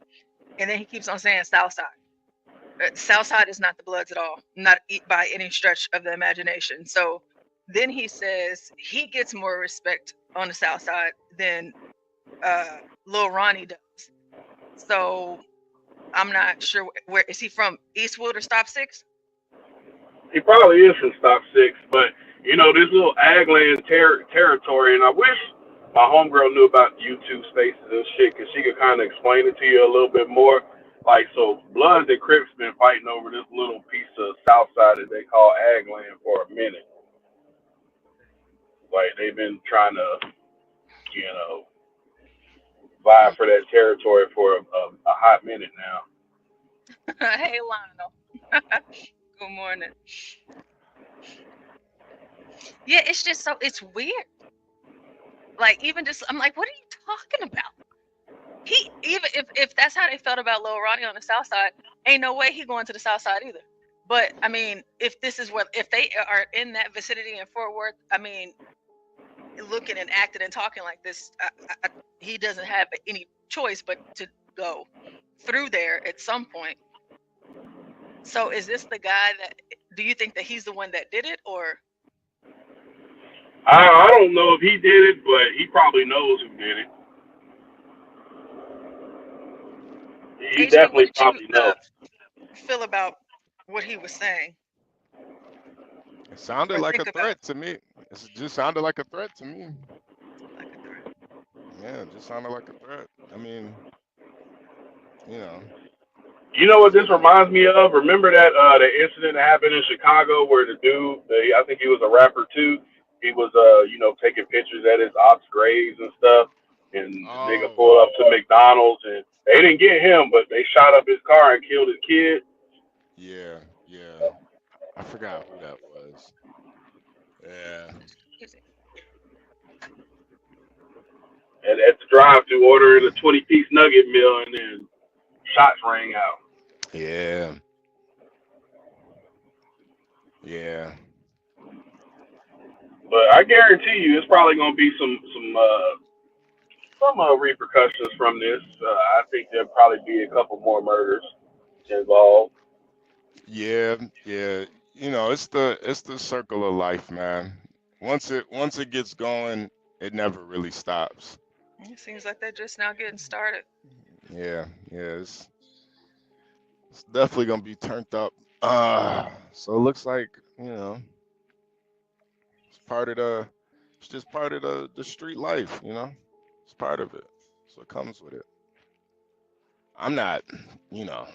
and then he keeps on saying Southside. Southside is not the Bloods at all, not by any stretch of the imagination. So then he says he gets more respect on the South Side than Lil Ronnie does. So I'm not sure where is he from, Eastwood or Stop Six? He probably is from Stop Six, but you know, this little Agland territory, and I wish my homegirl knew about YouTube spaces and shit, because she could kind of explain it to you a little bit more. Like, so Bloods and Crips been fighting over this little piece of South Side that they call Agland for a minute. Like, they've been trying to, you know, vie for that territory for a hot minute now. Hey, Lionel. Good morning. Yeah, it's just it's weird. Like, even just, I'm like, what are you talking about? He, even if that's how they felt about Lil Ronnie on the South Side, ain't no way he going to the South Side either. But I mean, if they are in that vicinity in Fort Worth, I mean, looking and acting and talking like this, he doesn't have any choice but to go through there at some point. So is this the guy that, do you think that he's the one that did it, or? I don't know if he did it, but he probably knows who did it. You HB, what definitely did you probably know. feel about what he was saying It sounded or like a think about? threat to me. It just sounded like a threat to me. Like a threat. Yeah, it just sounded like a threat. I mean, you know. You know what this reminds me of? Remember that the incident that happened in Chicago where the dude, I think he was a rapper too. He was taking pictures at his ops graves and stuff, and the nigga Oh, pulled up to McDonald's and they didn't get him, but they shot up his car and killed his kid. yeah, yeah. I forgot who that was. Yeah. At the drive-thru, ordering a 20-piece nugget meal, and then shots rang out. Yeah. Yeah. But I guarantee you, it's probably gonna be some repercussions from this. I think there'll probably be a couple more murders involved. Yeah, yeah. You know, it's the circle of life, man. Once it gets going, it never really stops. It seems like they're just now getting started. Yeah, yeah. It's definitely gonna be turned up. So it looks like, it's part of it's just part of the street life, It's part of it. So it comes with it. I'm not, you know,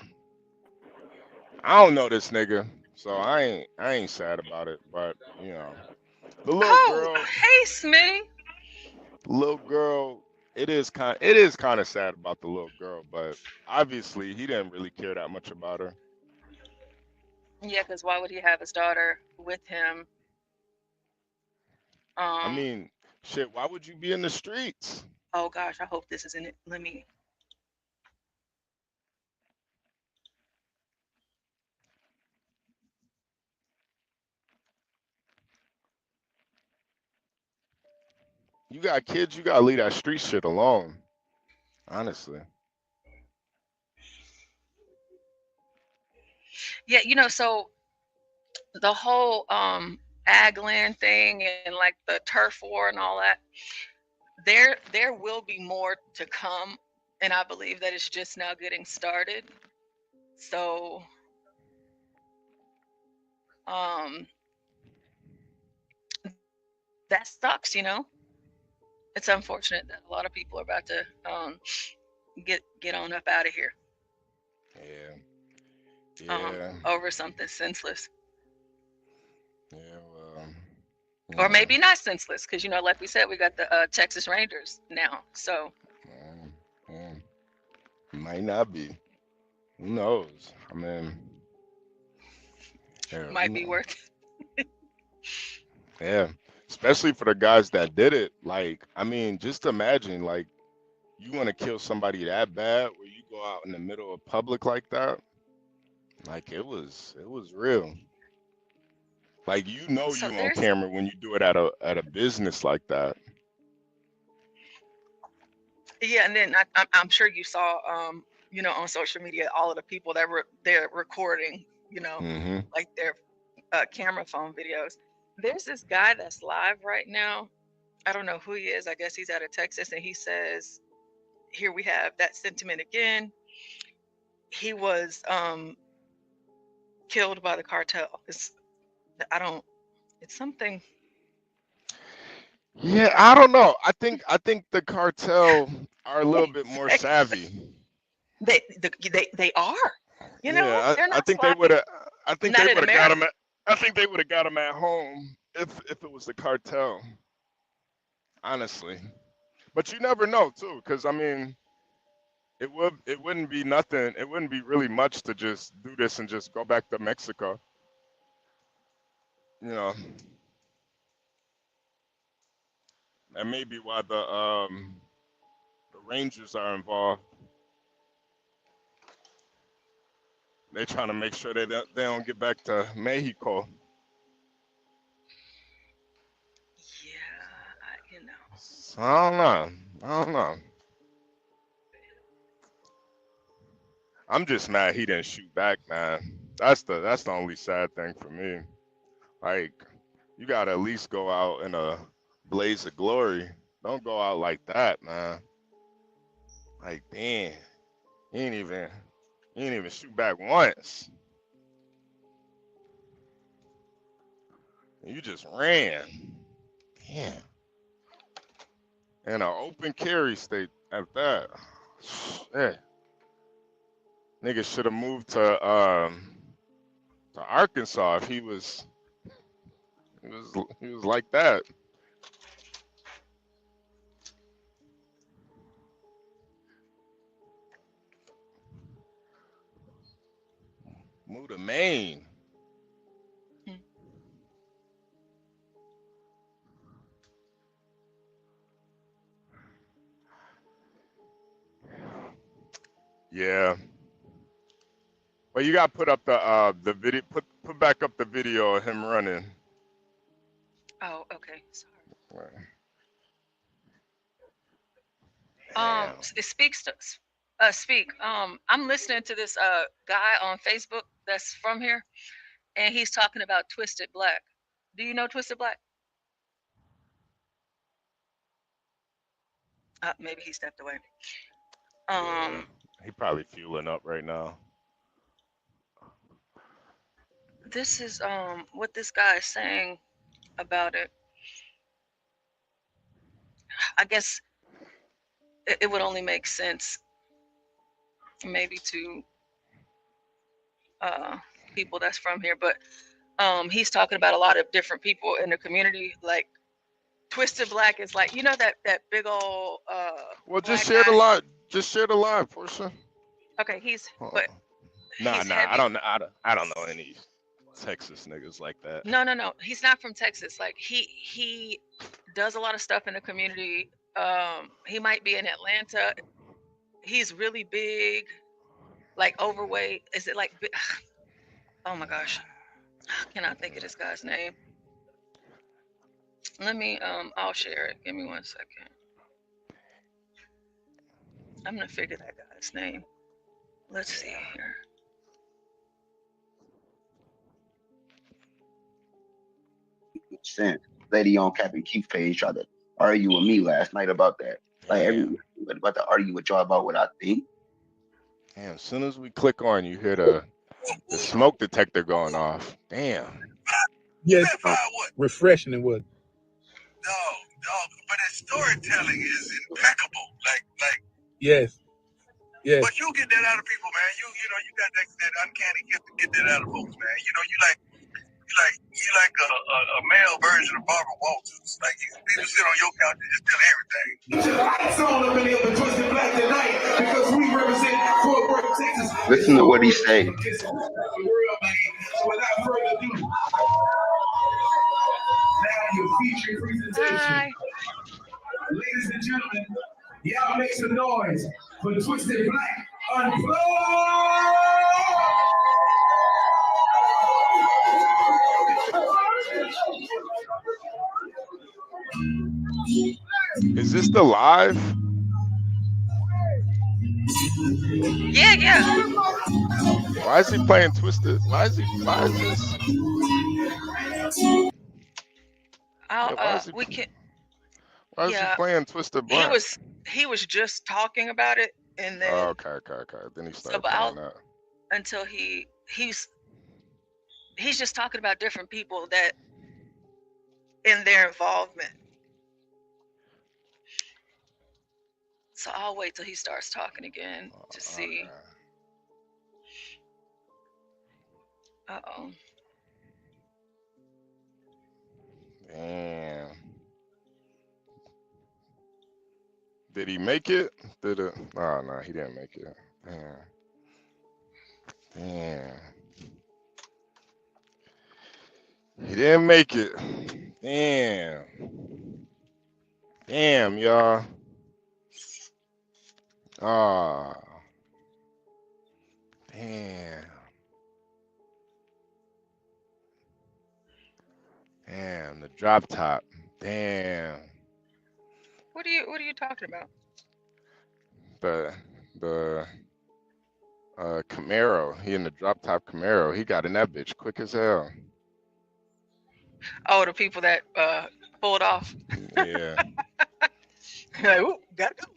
I don't know this nigga, so I ain't sad about it, but the little Oh, girl, hey, Smitty. the little girl, it is kind of sad about the little girl, but obviously he didn't really care that much about her. Yeah, because why would he have his daughter with him? I mean, shit, why would you be in the streets? Oh gosh, I hope this isn't it. Let me. You got kids, you gotta leave that street shit alone. Honestly. Yeah, so the whole ag land thing and like the turf war and all that, there will be more to come, and I believe that it's just now getting started. So um that sucks. It's unfortunate that a lot of people are about to get on up out of here Yeah. Yeah. over something senseless. Yeah, well, Or maybe not senseless, because like we said, we got the Texas Rangers now. So might not be. Who knows? I mean, yeah, might be worth it. yeah. Especially for the guys that did it. Like, I mean, just imagine, like, you want to kill somebody that bad where you go out in the middle of public like that. Like it was real. Like So you on there's camera when you do it at a business like that. Yeah, and then I'm sure you saw on social media all of the people that were there recording, Mm-hmm. like their camera phone videos. There's this guy that's live right now. I don't know who he is. I guess he's out of Texas, and he says, "Here we have that sentiment again." He was killed by the cartel. It's something. Yeah, I don't know. I think the cartel are a little bit more savvy. They are. Yeah, They're I not think they sloppy. would have. I think they Not in would have got America. him. I think they would have got him at home if it was the cartel. Honestly, but you never know too, because I mean, it wouldn't be nothing. It wouldn't be really much to just do this and just go back to Mexico. You know, that may be why the Rangers are involved. They're trying to make sure they don't get back to Mexico. Yeah, So, I don't know. I don't know. I'm just mad he didn't shoot back, man. That's the only sad thing for me. Like, you gotta at least go out in a blaze of glory. Don't go out like that, man. Like, damn. He ain't even shoot back once. You just ran. Damn. And an open carry state at that. Yeah. Nigga should have moved to Arkansas if he was like that. Move to Maine. Yeah. Well, you got to put up the video. Put back up the video of him running. Oh, okay. Sorry. Damn. It speaks to speak. I'm listening to this guy on Facebook that's from here, and he's talking about Twisted Black. Do you know Twisted Black? Maybe he stepped away. Yeah. He probably fueling up right now. This is what this guy is saying about it. I guess it would only make sense maybe to people that's from here, but he's talking about a lot of different people in the community. Like Twisted Black is like, you know, that big old well, just share the live. Just share the live, Portia. Okay, but Nah, he's I don't know any Texas niggas like that. No, he's not from Texas. Like he does a lot of stuff in the community. He might be in Atlanta. He's really big, like overweight. Is it like oh my gosh, I cannot think of this guy's name. Let me I'll share it. Give me 1 second. I'm gonna figure that guy's name. Let's see here. Lady on Captain Keith page tried to argue with me last night about that. Like everyone about to argue with y'all about what I think. Damn, as soon as we click on, you hear the smoke detector going off. Damn. Yes, refreshing it was. No, but his storytelling is impeccable. Like. Yes. Yes. But you get that out of people, man. You got that uncanny gift to get that out of folks, man. You like a male version of Barbara Walters. Like people sit on your couch and just tell everything. Lights on up in here with Twisted Black tonight because we represent Fort Worth, Texas. Listen to what he say. So without further ado, now your feature presentation. Ladies and gentlemen, y'all make some noise for Twisted Black Unplugged. Is this the live? Yeah. Why is he playing Twisted? Why is this? Why is he playing Twisted Black? He was just talking about it, and then okay. Then he started playing that. Until he's just talking about different people that in their involvement. So I'll wait till he starts talking again to see. Uh-oh. Damn. Did he make it? Oh, no, he didn't make it. Damn. He didn't make it. Damn, y'all. Ah. Damn, the drop top. Damn. What are you talking about? The Camaro. He in the drop top Camaro. He got in that bitch quick as hell. Oh, the people that pulled off. Yeah. Like, ooh, gotta go.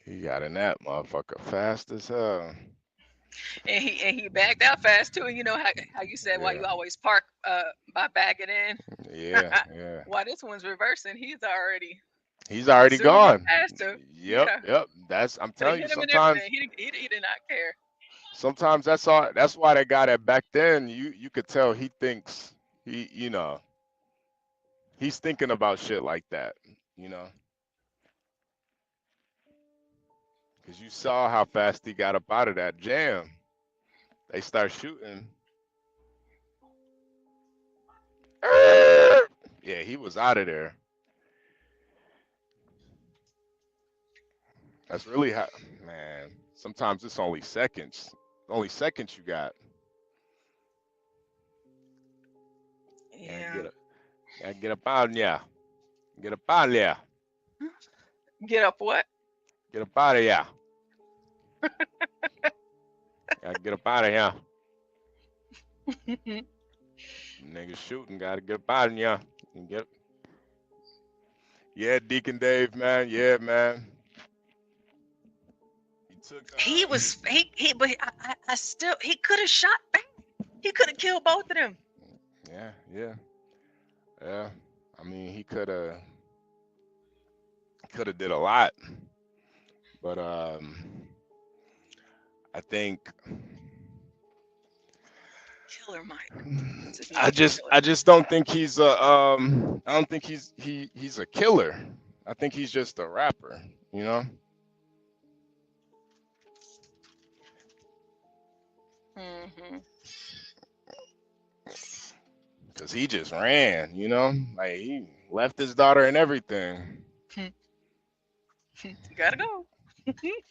He got in that motherfucker fast as hell. And he backed out fast too. You know how you said why Yeah. you always park by backing in. Yeah, yeah. Why this one's reversing? He's already He's already zooming gone. past him. Yep, Yeah, yep. I'm could have telling you, hit him and everything. sometimes He did not care. that's all. That's why that guy that back then, you could tell he thinks he's thinking about shit like that, you know, because you saw how fast he got up out of that jam. They start shooting. Yeah, he was out of there. That's really how, man. Sometimes it's only seconds. Only seconds you got. Yeah. Get up out, yeah. Get up out of there. Get up what? Get up out of here. Gotta get up out of here. Niggas shooting. Gotta get up out of here. Yeah, Deacon Dave, man. Yeah, man. He was but I still he could have shot back. He could have killed both of them. Yeah, yeah, yeah. I mean, he could have did a lot, but I think Killer Mike. I just don't think he's a I don't think he's a killer. I think he's just a rapper, you know. Mm-hmm. Cause he just ran, you know, like he left his daughter and everything. Gotta go. He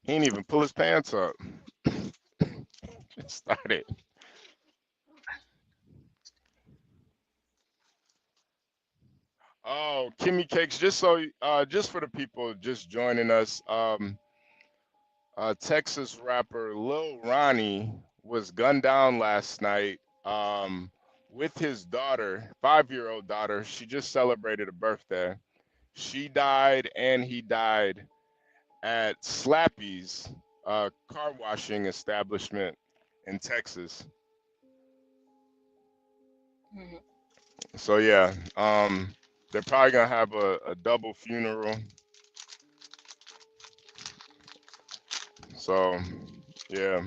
didn't even pull his pants up. Just started. Oh, Kimmy Cakes, just for the people just joining us, Texas rapper Lil Ronnie was gunned down last night with his daughter, 5-year-old daughter. She just celebrated a birthday. She died and he died at Slappy's car washing establishment in Texas. Mm-hmm. So yeah, they're probably gonna have a double funeral. So yeah,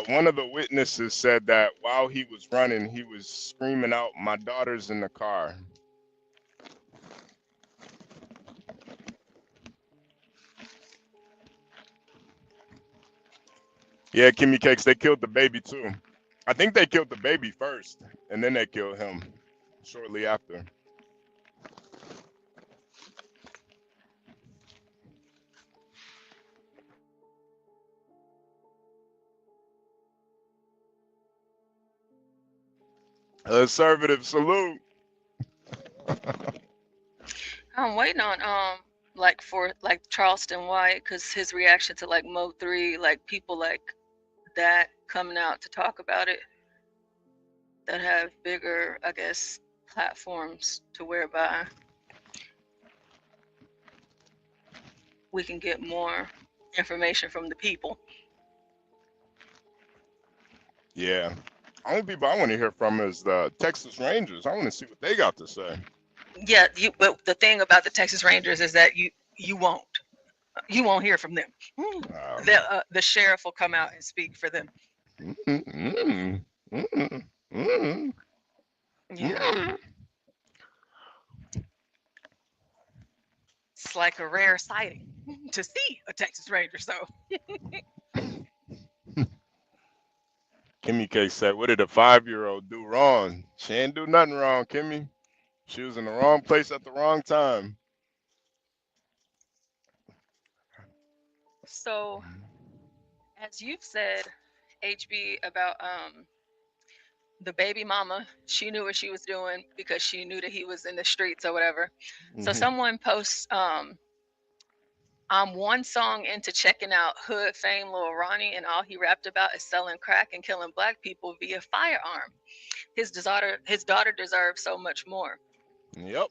one of the witnesses said that while he was running, he was screaming out, "My daughter's in the car." Yeah, Kimmy Cakes, they killed the baby too. I think they killed the baby first, and then they killed him shortly after. Conservative salute. I'm waiting on for Charleston White because his reaction to like Mo 3, like people like that coming out to talk about it that have bigger, I guess, platforms to whereby we can get more information from the people. Yeah. Only people I want to hear from is the Texas Rangers. I want to see what they got to say. Yeah, but the thing about the Texas Rangers is that you won't hear from them. The sheriff will come out and speak for them. Yeah. It's like a rare sighting to see a Texas Ranger. So Kimmy K said, "What did a 5-year-old do wrong? She ain't do nothing wrong, Kimmy. She was in the wrong place at the wrong time." So as you've said, HB, about the baby mama, she knew what she was doing because she knew that he was in the streets or whatever. So someone posts, I'm one song into checking out hood fame Lil Ronnie, and all he rapped about is selling crack and killing black people via firearm. His daughter deserves so much more. Yep.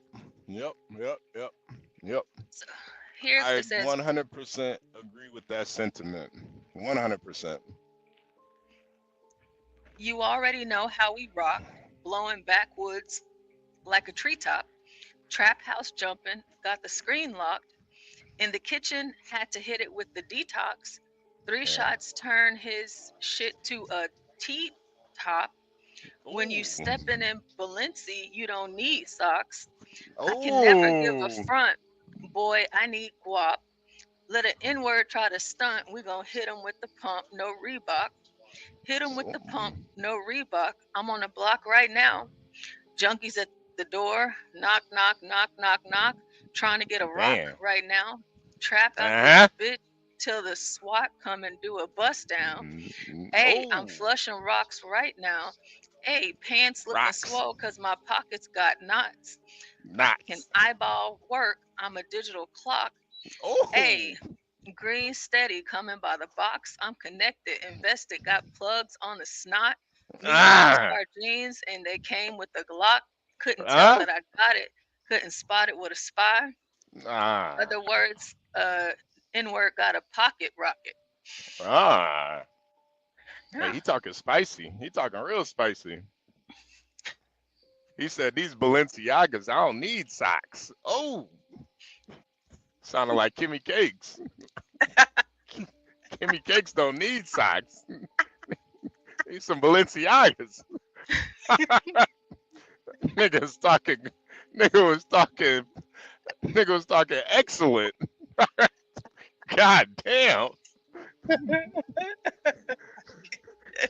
Yep. Here's I it says 100% agree with that sentiment. 100%. you already know how we rock, blowing backwoods like a treetop, trap house jumping, got the screen locked. In the kitchen, had to hit it with the detox. Three shots turn his shit to a T top. When you stepping in Balenci, you don't need socks. I can never give a Oh, front. Boy, I need guap. Let an N-word try to stunt. We gonna hit him with the pump, no Reebok. Hit him with the pump, no Reebok. I'm on the block right now. Junkies at the door. Knock, knock, knock, knock, knock. Trying to get a rock damn. right now. Trap out Uh-huh. this bitch till the SWAT come and do a bust down. Hey, I'm Oh, flushing rocks right now. Hey, pants looking rocks. swole cause my pockets got knots. I can Knots. eyeball work. I'm a digital clock. Oh, Hey, green steady coming by the box. I'm connected, invested, got plugs on the snot. New ah, All-Star jeans and they came with a Glock. Couldn't tell huh? that I got it. Couldn't spot it with a spy. Ah, Other words, N-word got a pocket rocket. ah. Hey, Yeah. he talking spicy. He talking real spicy. He said these Balenciagas, I don't need socks. Oh, sounding like Kimmy Cakes. Kimmy Cakes don't need socks. Need some Balenciagas. Niggas talking. Nigga was talking. Nigga was talking excellent. God damn.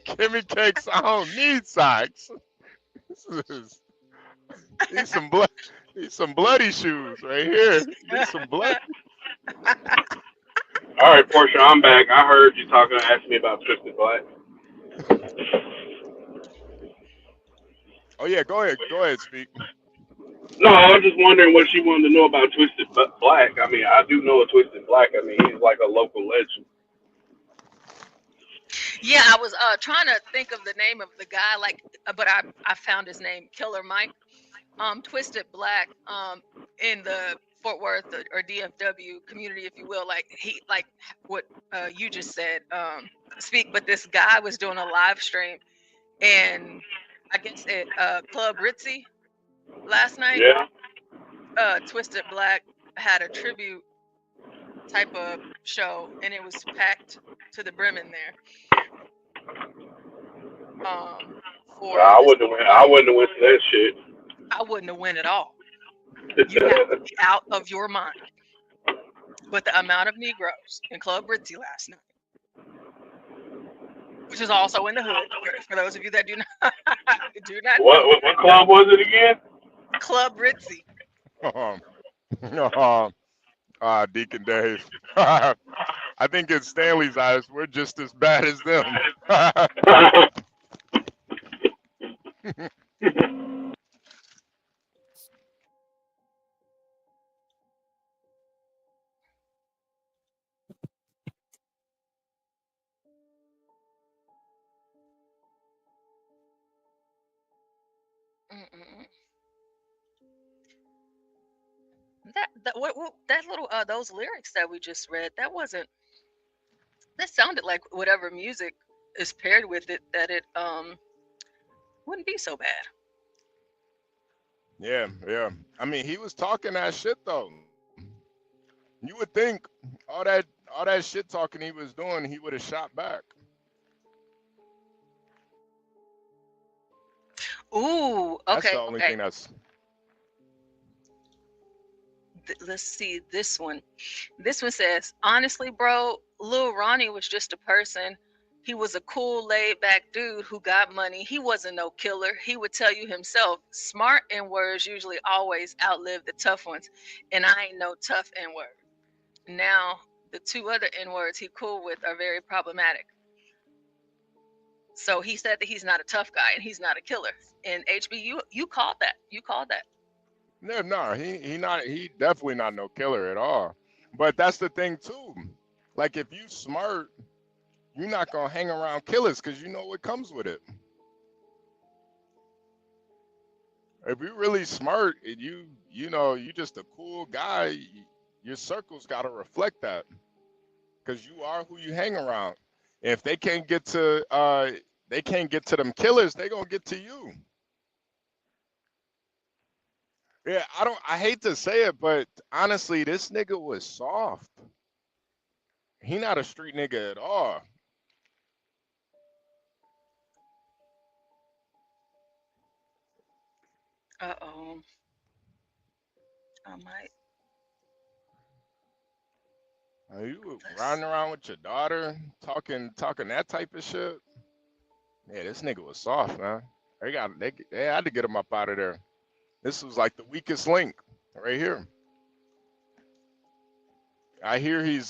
Kimmy Cakes, I don't need socks. These some blood. These some bloody shoes right here. These some blood. All right, Portia, I'm back. I heard you talking, asking me about Twisted Black. Oh yeah, go ahead. Go ahead, speak. No, I was just wondering what she wanted to know about Twisted Black. I mean, I do know a Twisted Black. I mean, he's like a local legend. Yeah, I was trying to think of the name of the guy, but I found his name, Killer Mike. Twisted Black, in the Fort Worth or DFW community, if you will, like what you just said, speak. But this guy was doing a live stream, and I guess at Club Ritzy last night. Yeah. Twisted Black had a tribute type of show, and it was packed to the brim in there. For I this, wouldn't have went. I wouldn't have went to that shit. I wouldn't have went at all. You have to be out of your mind. But the amount of Negroes in Club Ritzy last night, which is also in the hood, for those of you that do not What club was it again? Club Ritzy. Deacon Dave. I think in Stanley's eyes, we're just as bad as them. That little those lyrics that we just read, that sounded like whatever music is paired with it, that it wouldn't be so bad. Yeah, yeah. I mean, he was talking that shit though. You would think all that shit talking he was doing, he would have shot back. Ooh, That's okay, the only okay. thing that's. Let's see this one. This one says, honestly, bro, Lil Ronnie was just a person. He was a cool, laid back dude who got money. He wasn't no killer. He would tell you himself, smart N words usually always outlive the tough ones. And I ain't no tough N word. Now, the two other N words he cool with are very problematic. So he said that he's not a tough guy and he's not a killer. And HB, you called that. You called that. No, he definitely not no killer at all. But that's the thing too. Like if you smart, you're not gonna hang around killers because you know what comes with it. If you're really smart and you know you just a cool guy, your circle's got to reflect that because you are who you hang around. If they can't get to them killers, they gonna get to you. Yeah, I hate to say it, but honestly, this nigga was soft. He not a street nigga at all. Uh-oh. I might. Are you riding around with your daughter, talking that type of shit? Yeah, this nigga was soft, man. They had to get him up out of there. This was like the weakest link right here. I hear he's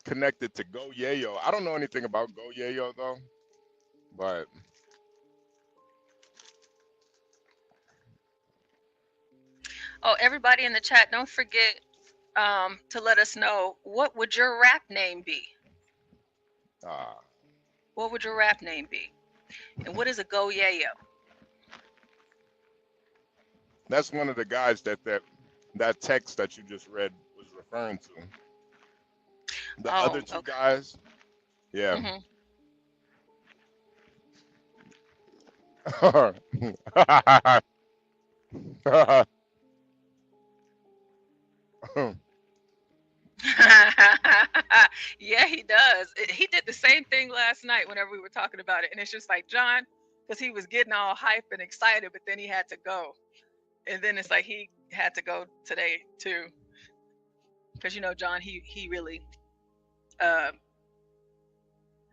connected to Go Yayo. I don't know anything about Go Yayo though, but Oh, everybody in the chat, don't forget to let us know, what would your rap name be? What would your rap name be? And what is a Go Yayo? that's one of the guys that text that you just read was referring to. The other two guys, yeah. Yeah, he does. He did the same thing last night whenever we were talking about it. And it's just like, John, because he was getting all hype and excited, but then he had to go. And then it's like he had to go today too. Because, you know, John, he really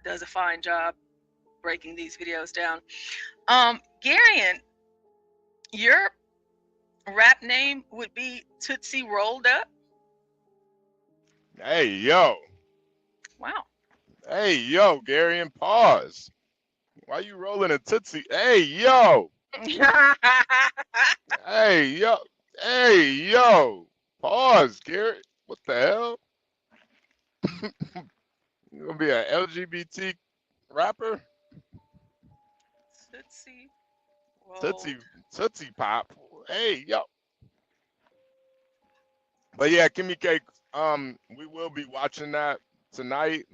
does a fine job breaking these videos down. Garion, your rap name would be Tootsie Rolled Up? Hey, yo. Wow. Hey, yo, Gary, and pause. Why you rolling a Tootsie? Hey, yo. Hey, yo. Hey, yo. Pause, Gary. What the hell? You gonna be an LGBT rapper? Tootsie Pop. Hey, yo. But yeah, Kimmy Cake, we will be watching that tonight.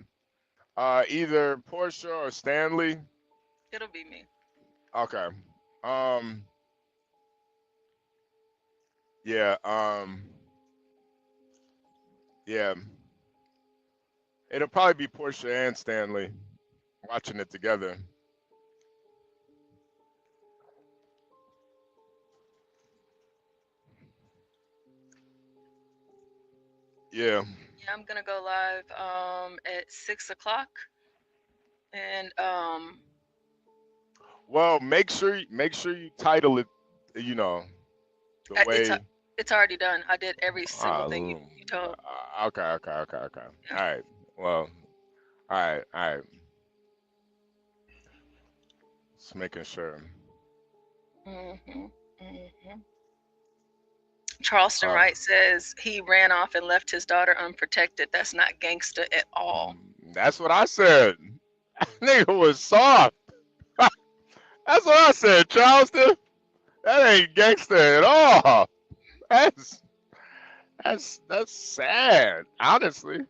Either Portia or Stanley. It'll be me. Okay. Yeah, yeah. It'll probably be Portia and Stanley watching it together. Yeah. Yeah, I'm gonna go live at 6 o'clock. And well, make sure you title it, you know, the way. it's already done. I did every single thing you told. Okay. All right. Well, all right. Just making sure. Charleston Wright says he ran off and left his daughter unprotected. That's not gangster at all. That's what I said. Nigga was soft. That's what I said, Charleston. That ain't gangster at all. That's sad, honestly.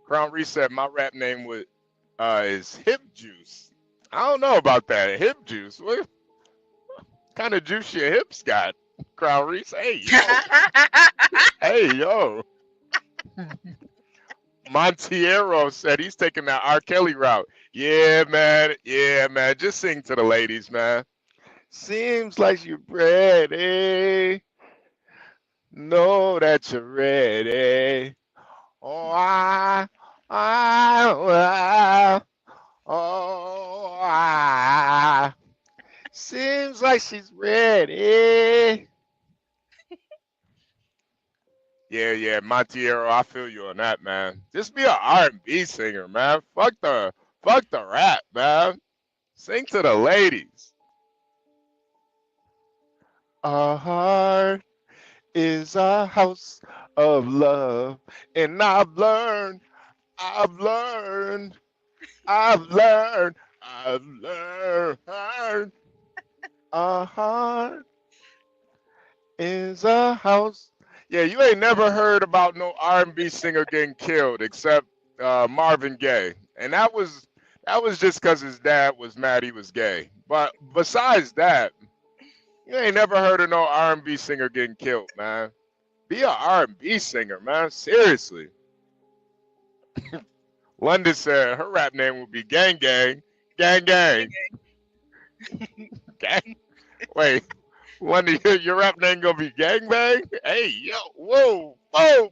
Crown Reset, my rap name is Hip Juice. I don't know about that. Hip Juice. What kind of juice your hips got? Crown Reset. Hey, yo. Hey, yo. Montiero said he's taking that R. Kelly route. Yeah, man. Just sing to the ladies, man. Seems like you're ready. Know that you're ready. Oh, seems like she's ready. Yeah, Montiero, I feel you on that, man. Just be an R&B singer, man. Fuck the rap, man. Sing to the ladies. Our heart is a house of love, and I've learned. A heart is a house. Yeah, you ain't never heard about no R&B singer getting killed except Marvin Gaye, and that was just because his dad was mad he was gay. But besides that, you ain't never heard of no R&B singer getting killed, man. Be a R&B singer, man. Seriously. London said her rap name would be Gang Gang. Gang Gang. Gang. Wait. London, your rap name gonna be Gang Bang? Hey, yo. Whoa. Whoa.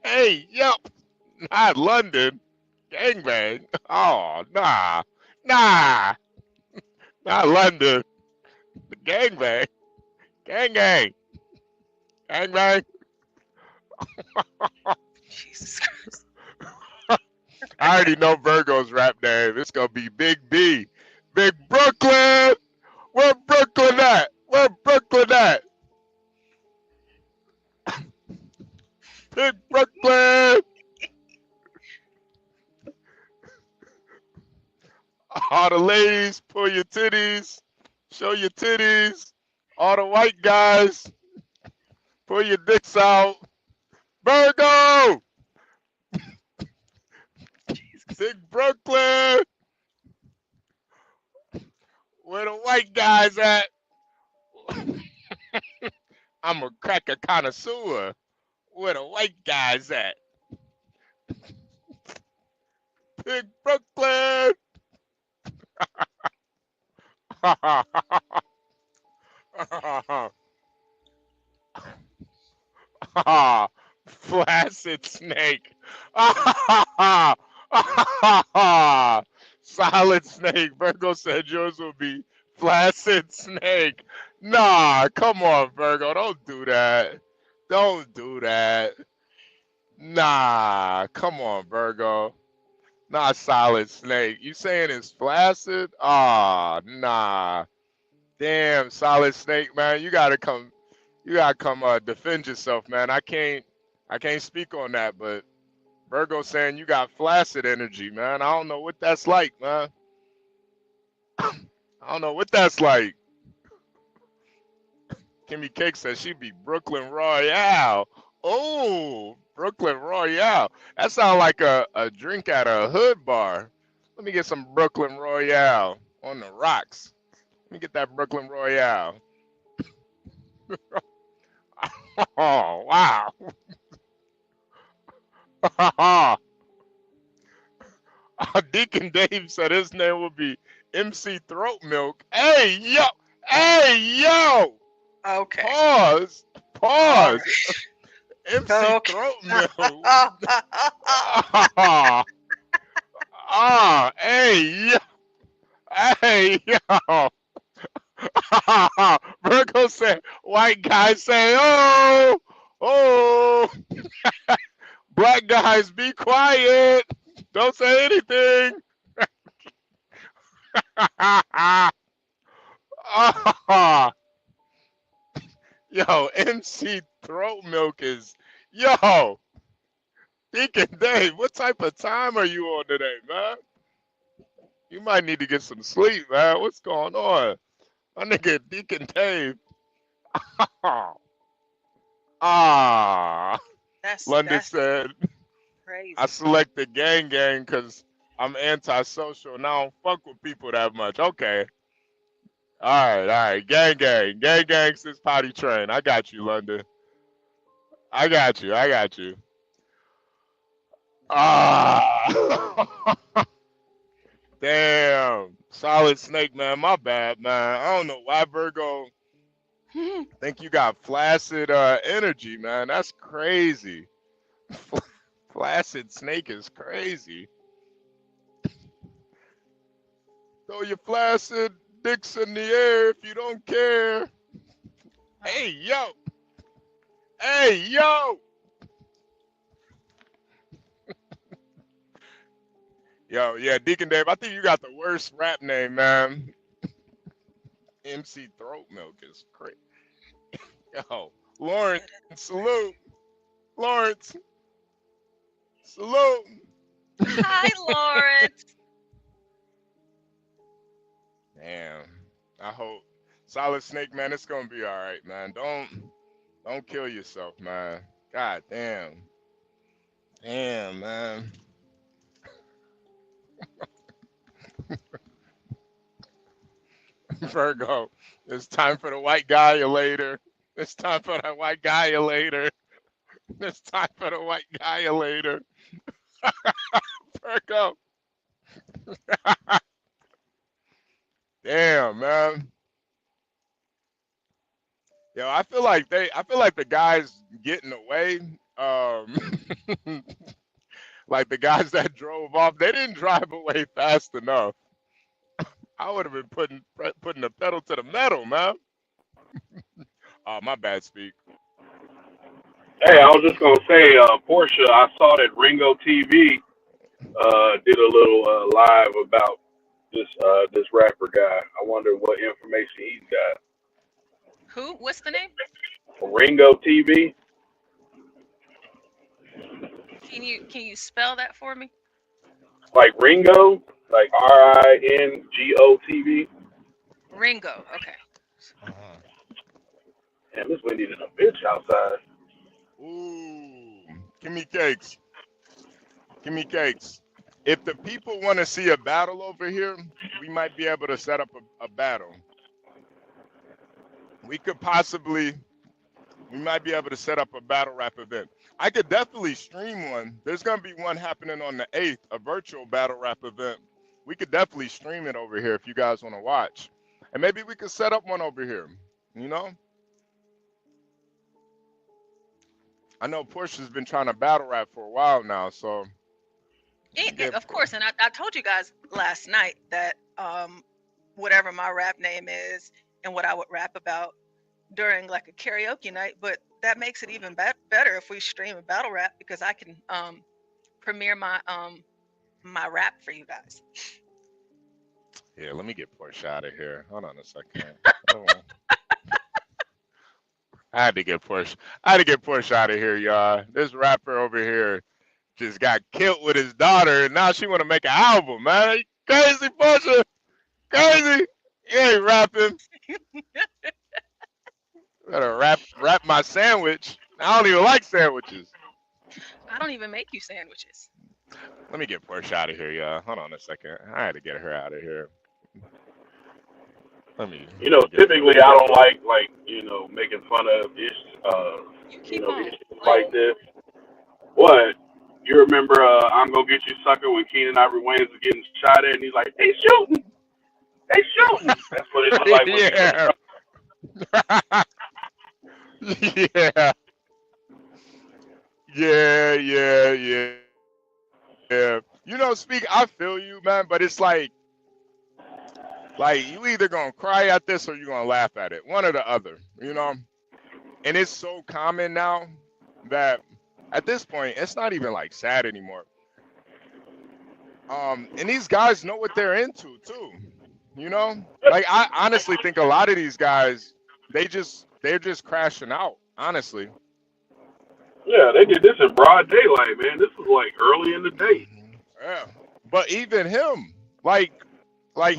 Hey, yo. Not London. Gang Bang. Oh, nah. Nah. Not London. Gang Bang. Gang Gang. Gang Bang. Jesus Christ. I already know Virgo's rap name. It's gonna be Big B. Big Brooklyn. Where Brooklyn at? Where Brooklyn at? Big Brooklyn. All the ladies, pull your titties. Show your titties. All the white guys, pull your dicks out. Virgo. Big Brooklyn. Where the white guys at? I'm a cracker connoisseur. Where the white guys at? Big Brooklyn. Flaccid snake. Solid snake. Virgo said yours will be flaccid snake. Nah, come on, Virgo. Don't do that. Don't do that. Nah, come on, Virgo. Not solid snake. You saying it's flaccid? Ah, nah. Damn, solid snake, man. You gotta come defend yourself, man. I can't speak on that, but Virgo saying you got flaccid energy, man. I don't know what that's like, man. I don't know what that's like. Kimmy Cake says she'd be Brooklyn Royale. Oh, Brooklyn Royale. That sounds like a drink at a hood bar. Let me get some Brooklyn Royale on the rocks. Let me get that Brooklyn Royale. Oh, wow. Deacon Dave said his name would be MC Throat Milk. Hey, yo. Hey, yo. Okay. Pause. All Pause. right. MC Okay. Throat Milk. Hey, yo. Hey, yo. Virgo said, white guys say, oh, oh. Black guys, be quiet. Don't say anything. Yo, MC Throat Milk is, yo, Deacon Dave, what type of time are you on today, man? You might need to get some sleep, man. What's going on? My nigga Deacon Dave. London said, crazy. I select the gang gang because I'm antisocial and I don't fuck with people that much. Okay. All right. Gang gang. Gang gang since potty train. I got you, London. I got you. Ah. Damn. Solid snake, man. My bad, man. I don't know why Virgo think you got flaccid energy, man. That's crazy. Flaccid snake is crazy. Throw your flaccid dicks in the air if you don't care. Hey, yo. Hey, yo. Yo, yeah, Deacon Dave, I think you got the worst rap name, man. MC Throat Milk is crazy. Yo, Lawrence, salute. Lawrence, salute. Hi, Lawrence. Damn. I hope Solid Snake, man. It's gonna be all right, man. Don't kill yourself, man. God damn. Damn, man. Virgo, it's time for the white guy later. It's time for the white guy later. It's time for the white guy later. Virgo. Damn, man. Yo, I feel like the guys getting away. Like the guys that drove off, they didn't drive away fast enough. I would have been putting the pedal to the metal, man. Oh, my bad, speak. Hey, I was just gonna say, Portia. I saw that Ringo TV did a little live about this rapper guy. I wonder what information he's got. Who? What's the name? Ringo TV. Can you spell that for me? Like Ringo, like Ringo TV. Ringo. Okay. Damn, it's windy than a bitch outside. Ooh, give me cakes. Give me cakes. If the people want to see a battle over here, we might be able to set up a battle. We might be able to set up a battle rap event. I could definitely stream one. There's going to be one happening on the 8th, a virtual battle rap event. We could definitely stream it over here if you guys want to watch. And maybe we could set up one over here, you know? I know Portia's been trying to battle rap for a while now, so. Yeah, of course, and I told you guys last night that whatever my rap name is and what I would rap about during like a karaoke night, but that makes it even better if we stream a battle rap because I can premiere my my rap for you guys. Yeah, let me get Portia out of here. Hold on a second. I had to get Portia out of here, y'all. This rapper over here just got killed with his daughter, and now she want to make an album, man. Crazy, Portia. Crazy. You ain't rapping. Better wrap my sandwich. I don't even like sandwiches. I don't even make you sandwiches. Let me get Portia out of here, y'all. Hold on a second. I had to get her out of here. You know, typically I don't like making fun of issues like this. What? You remember I'm Gonna Get You Sucker when Keenan Ivory Wayans was getting shot at and he's like, they shooting. They shooting. That's what it looked like. Yeah. Yeah. You know, Speak, I feel you, man, but it's like you either gonna cry at this or you're gonna laugh at it. One or the other, you know? And it's so common now that at this point, it's not even like sad anymore. And these guys know what they're into too, you know? Like I honestly think a lot of these guys, they're just crashing out, honestly. Yeah, they did this in broad daylight, man. This was like early in the day. Yeah. But even him, like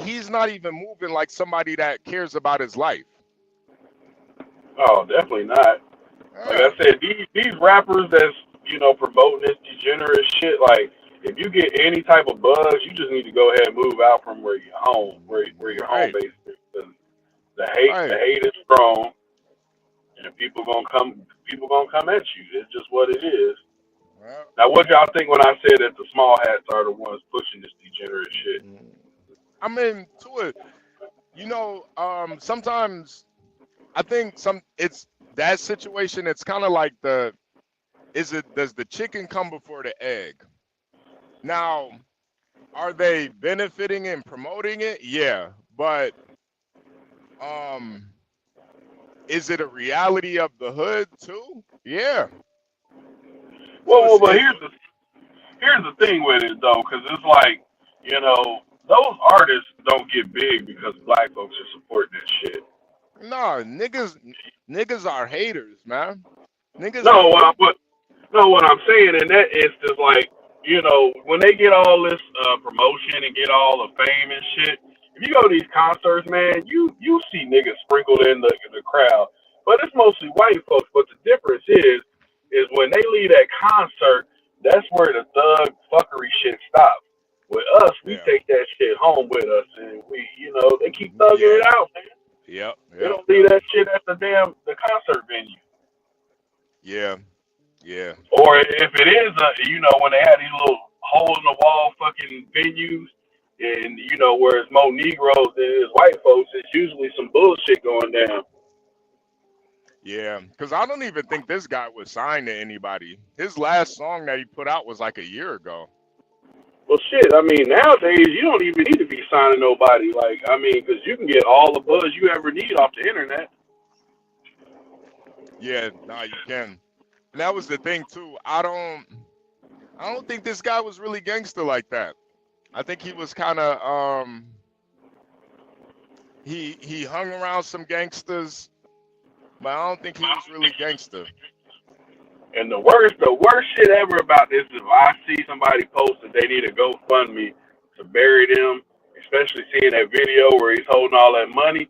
he's not even moving like somebody that cares about his life. Oh, definitely not. Like I said, these rappers that's, promoting this degenerate shit, like, if you get any type of buzz, you just need to go ahead and move out from where your home base is. The hate is strong, and people gonna come at you. It's just what it is. Well, now, what y'all think when I said that the small hats are the ones pushing this degenerate shit? I mean, to it, sometimes I think it's that situation. It's kind of like does the chicken come before the egg? Now, are they benefiting and promoting it? Yeah, but is it a reality of the hood too? Yeah. Well, but here's the thing with it though, because it's like, those artists don't get big because black folks are supporting that shit. No, niggas are haters, man. Niggas. What I'm saying in that instance, like, when they get all this promotion and get all the fame and shit, if you go to these concerts, man, you see niggas sprinkled in the crowd, but it's mostly white folks. But the difference is when they leave that concert, that's where the thug fuckery shit stops. With us, we take that shit home with us, and we, they keep thugging it out, man. Yep. They don't leave that shit at the concert venue. Yeah. Yeah. Or if it is, when they have these little hole in the wall fucking venues, and where it's more Negroes than it is white folks, it's usually some bullshit going down. Yeah, because I don't even think this guy was signed to anybody. His last song that he put out was like a year ago. Well, shit, I mean, nowadays, you don't even need to be signing nobody. Like, I mean, because you can get all the buzz you ever need off the internet. Yeah, no, you can. And that was the thing, too. I don't think this guy was really gangster like that. I think he was kind of, he hung around some gangsters, but I don't think he was really gangster. And the worst shit ever about this is if I see somebody post that they need a GoFundMe to bury them, especially seeing that video where he's holding all that money,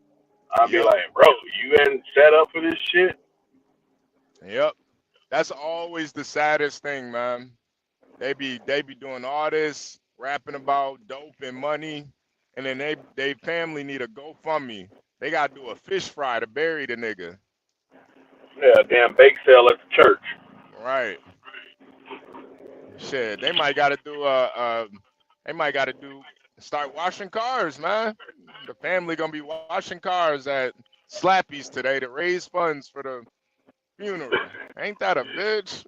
I'll be like, bro, you ain't set up for this shit? Yep. That's always the saddest thing, man. They be doing all this, rapping about dope and money, and then they family need a GoFundMe. They gotta do a fish fry to bury the nigga. Yeah, damn bake sale at the church. Right. Shit, they might gotta start washing cars, man. The family gonna be washing cars at Slappy's today to raise funds for the funeral. Ain't that a bitch?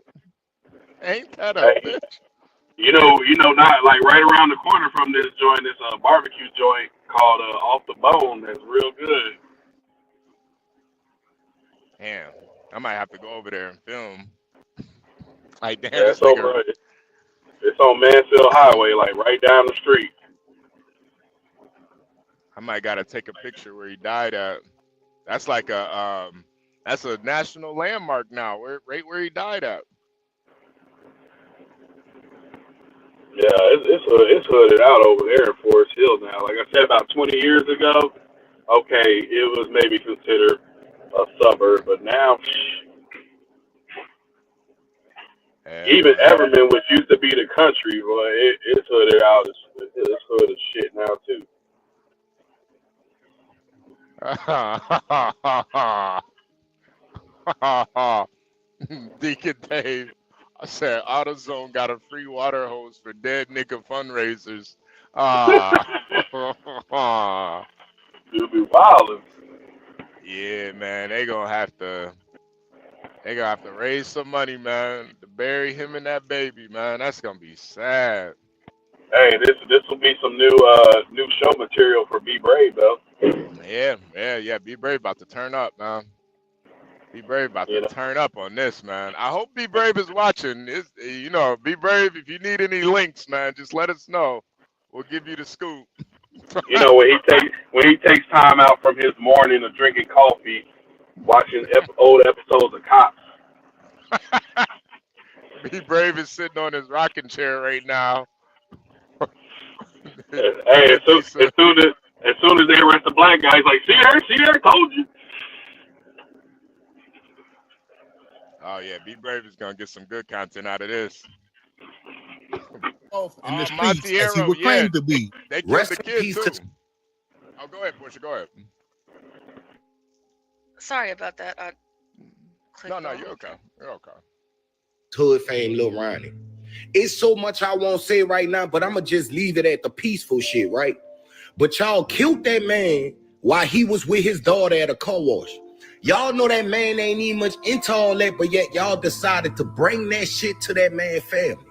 Ain't that a bitch? Not like right around the corner from this joint, this barbecue joint called Off the Bone. That's real good. Damn, I might have to go over there and film. Like, damn, Yeah, this nigga. It's on Mansfield Highway, like right down the street. I might gotta take a picture where he died at. That's like that's a national landmark now. Right where he died at. Yeah, it's hooded out over there in Forest Hill now. Like I said, about 20 years ago, okay, it was maybe considered a suburb, but now, even Everman, which used to be the country, boy, it's hooded out. It's hood as shit now too. Deacon Dave, I said AutoZone got a free water hose for dead nigga fundraisers. You'll be wildin'. Yeah, man, they gonna have to raise some money, man, to bury him and that baby, man. That's gonna be sad. Hey, this will be some new show material for Be Brave though. Yeah. Be Brave about to turn up, man. Be Brave about to turn up on this, man. I hope Be Brave is watching. Be Brave. If you need any links, man, just let us know. We'll give you the scoop. When he takes time out from his morning of drinking coffee, watching old episodes of Cops. Be Brave is sitting on his rocking chair right now. Hey, as soon as they arrest the black guy, he's like, see there, told you. Oh yeah, Be Brave is gonna get some good content out of this. In the streets, as he would claim to be. They killed the kid too. Oh, go ahead, Portia. Go ahead. Sorry about that. No, you're okay. You're okay. Hood fame, Lil Ronnie. It's so much I won't say right now, but I'm going to just leave it at the peaceful shit, right? But y'all killed that man while he was with his daughter at a car wash. Y'all know that man ain't even much into all that, but yet y'all decided to bring that shit to that man's family.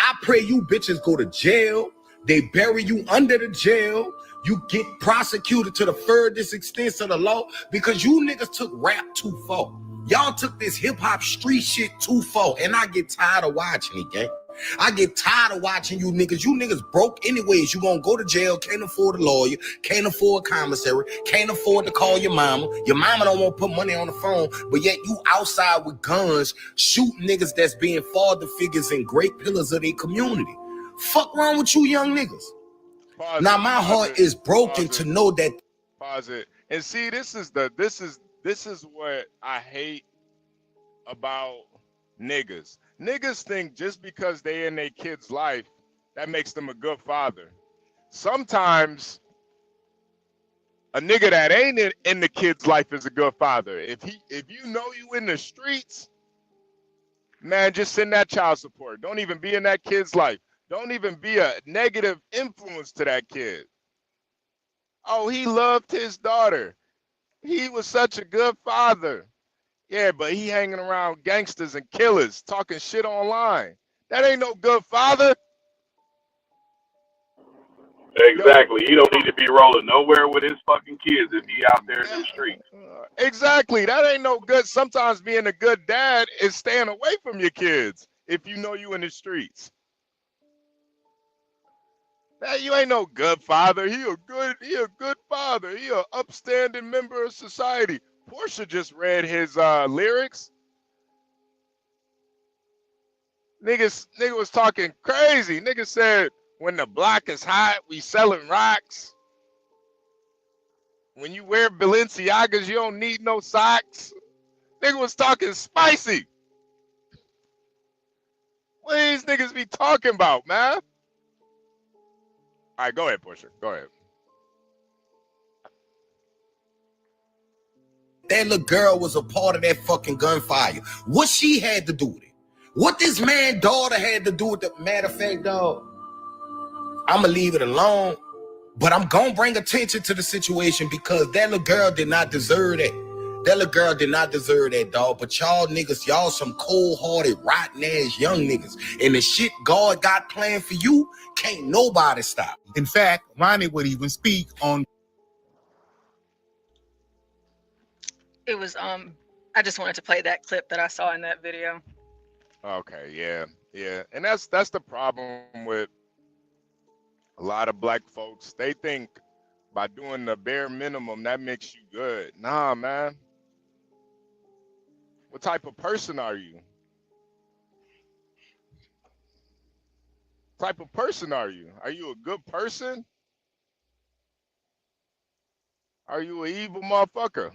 I pray you bitches go to jail. They bury you under the jail. You get prosecuted to the furthest extent of the law because you niggas took rap too far. Y'all took this hip-hop street shit too far, and I get tired of watching it, gang. I get tired of watching you niggas. You niggas broke anyways. You gonna go to jail, can't afford a lawyer, can't afford a commissary, can't afford to call your mama. Your mama don't want to put money on the phone, but yet you outside with guns shooting niggas that's being father figures and great pillars of their community. Fuck wrong with you young niggas? Pause Now it. my Pause heart it. is broken Pause to it. know that. Pause it. And see, this is what I hate about niggas. Niggas think just because they in their kid's life, that makes them a good father. Sometimes a nigga that ain't in the kid's life is a good father. If you know you in the streets, man, just send that child support. Don't even be in that kid's life. Don't even be a negative influence to that kid. Oh, he loved his daughter. He was such a good father. Yeah, but he hanging around gangsters and killers, talking shit online. That ain't no good father. Yo, Exactly. He don't need to be rolling nowhere with his fucking kids if he out there in them streets. exactly. That ain't no good. Sometimes being a good dad is staying away from your kids if you know you in the streets. That you ain't no good father. He a good father. He a upstanding member of society. Portia just read his lyrics. Nigga was talking crazy. Nigga said, when the block is hot, we selling rocks. When you wear Balenciagas, you don't need no socks. Nigga was talking spicy. What these niggas be talking about, man? All right, go ahead, Portia. Go ahead. That little girl was a part of that fucking gunfire. What she had to do with it? What this man daughter had to do with it? Matter of fact, dog, I'ma leave it alone. But I'm gonna bring attention to the situation because that little girl did not deserve that. That little girl did not deserve that, dog. But y'all niggas, y'all some cold-hearted, rotten-ass young niggas. And the shit God got planned for you, can't nobody stop. In fact, Ronnie would even speak on. It was I just wanted to play that clip that I saw in that video. Okay, yeah. And that's the problem with a lot of black folks. They think by doing the bare minimum that makes you good. Nah, man. What type of person are you? What type of person are you? Are you a good person? Are you an evil motherfucker?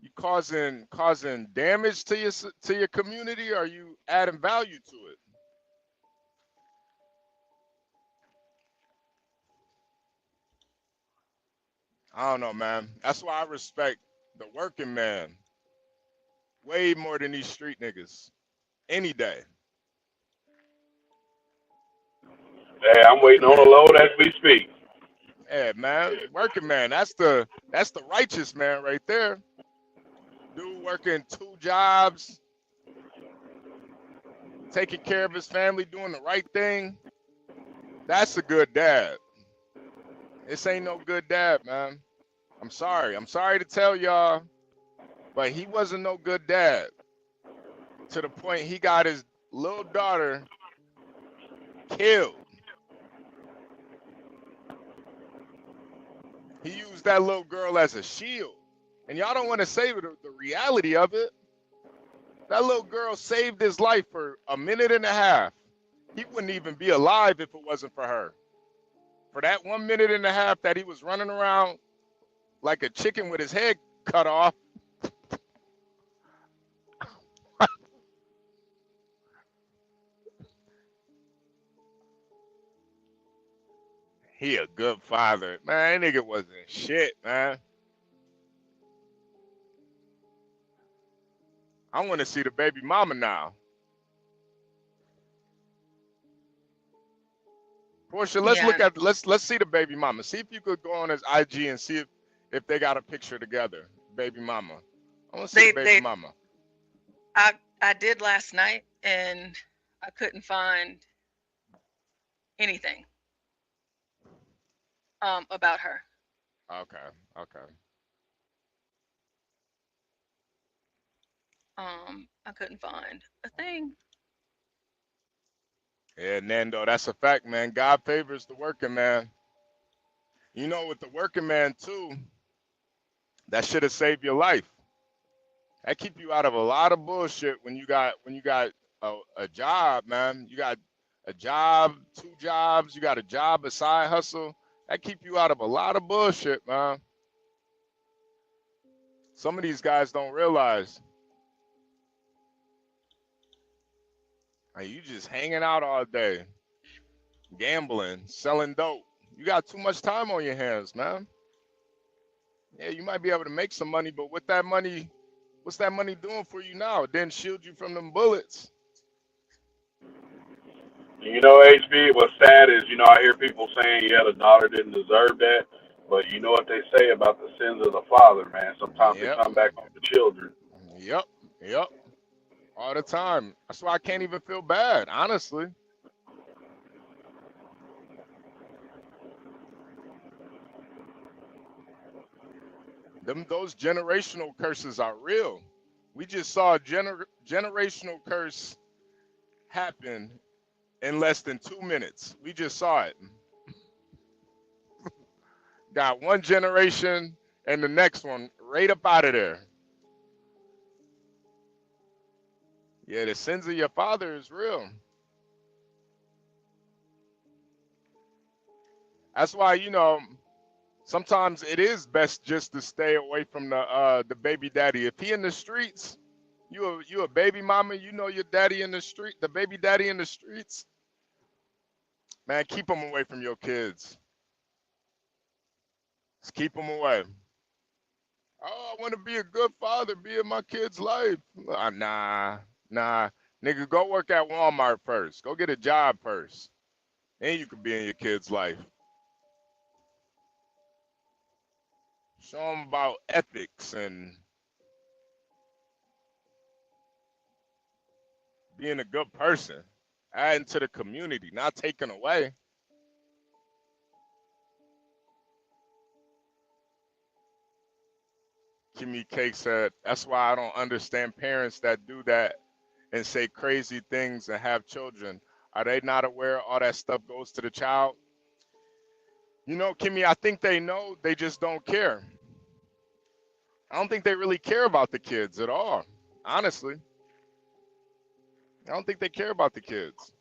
You causing damage to your community, or are you adding value to it? I don't know, man. That's why I respect the working man way more than these street niggas any day. Hey, I'm waiting Working on a man. load as we speak. Yeah, man. Working man. That's the righteous man right there. Dude working 2 jobs, taking care of his family, doing the right thing. That's a good dad. This ain't no good dad, man. I'm sorry. I'm sorry to tell y'all, but he wasn't no good dad. To the point he got his little daughter killed. He used that little girl as a shield. And y'all don't want to say the reality of it. That little girl saved his life for a minute and a half. He wouldn't even be alive if it wasn't for her. For that 1 minute and a half that he was running around like a chicken with his head cut off. He a good father. Man, that nigga wasn't shit, man. I want to see the baby mama now. Portia, Yeah. let's see the baby mama. See if you could go on his IG and see if they got a picture together. Baby mama. I want to see the baby mama. I did last night and I couldn't find anything about her. Okay. I couldn't find a thing. Yeah, Nando, that's a fact, man. God favors the working man. You know, with the working man too, that should have saved your life. That keep you out of a lot of bullshit when you got a job, man. You got a job, 2 jobs. You got a job, a side hustle. That keep you out of a lot of bullshit, man. Some of these guys don't realize. Like, you just hanging out all day, gambling, selling dope. You got too much time on your hands, man. Yeah, you might be able to make some money, but with that money, what's that money doing for you now? It didn't shield you from them bullets. You know, HB, what's sad is, I hear people saying, yeah, the daughter didn't deserve that. But you know what they say about the sins of the father, man. Sometimes they Yep. come back on the children. Yep. All the time. That's why I can't even feel bad, honestly. Those generational curses are real. We just saw a generational curse happen in less than 2 minutes. We just saw it. Got one generation and the next one right up out of there. Yeah, the sins of your father is real. That's why, sometimes it is best just to stay away from the baby daddy. If he in the streets, you a baby mama, your daddy in the street, the baby daddy in the streets. Man, keep him away from your kids. Just keep them away. Oh, I want to be a good father, be in my kid's life. Nah. Nigga, go work at Walmart first. Go get a job first. Then you could be in your kid's life. Show them about ethics and being a good person. Adding to the community, not taking away. Kimmy K said, that's why I don't understand parents that do that and say crazy things and have children. Are they not aware all that stuff goes to the child? Kimmy, I think they know, they just don't care. I don't think they really care about the kids at all, honestly. I don't think they care about the kids.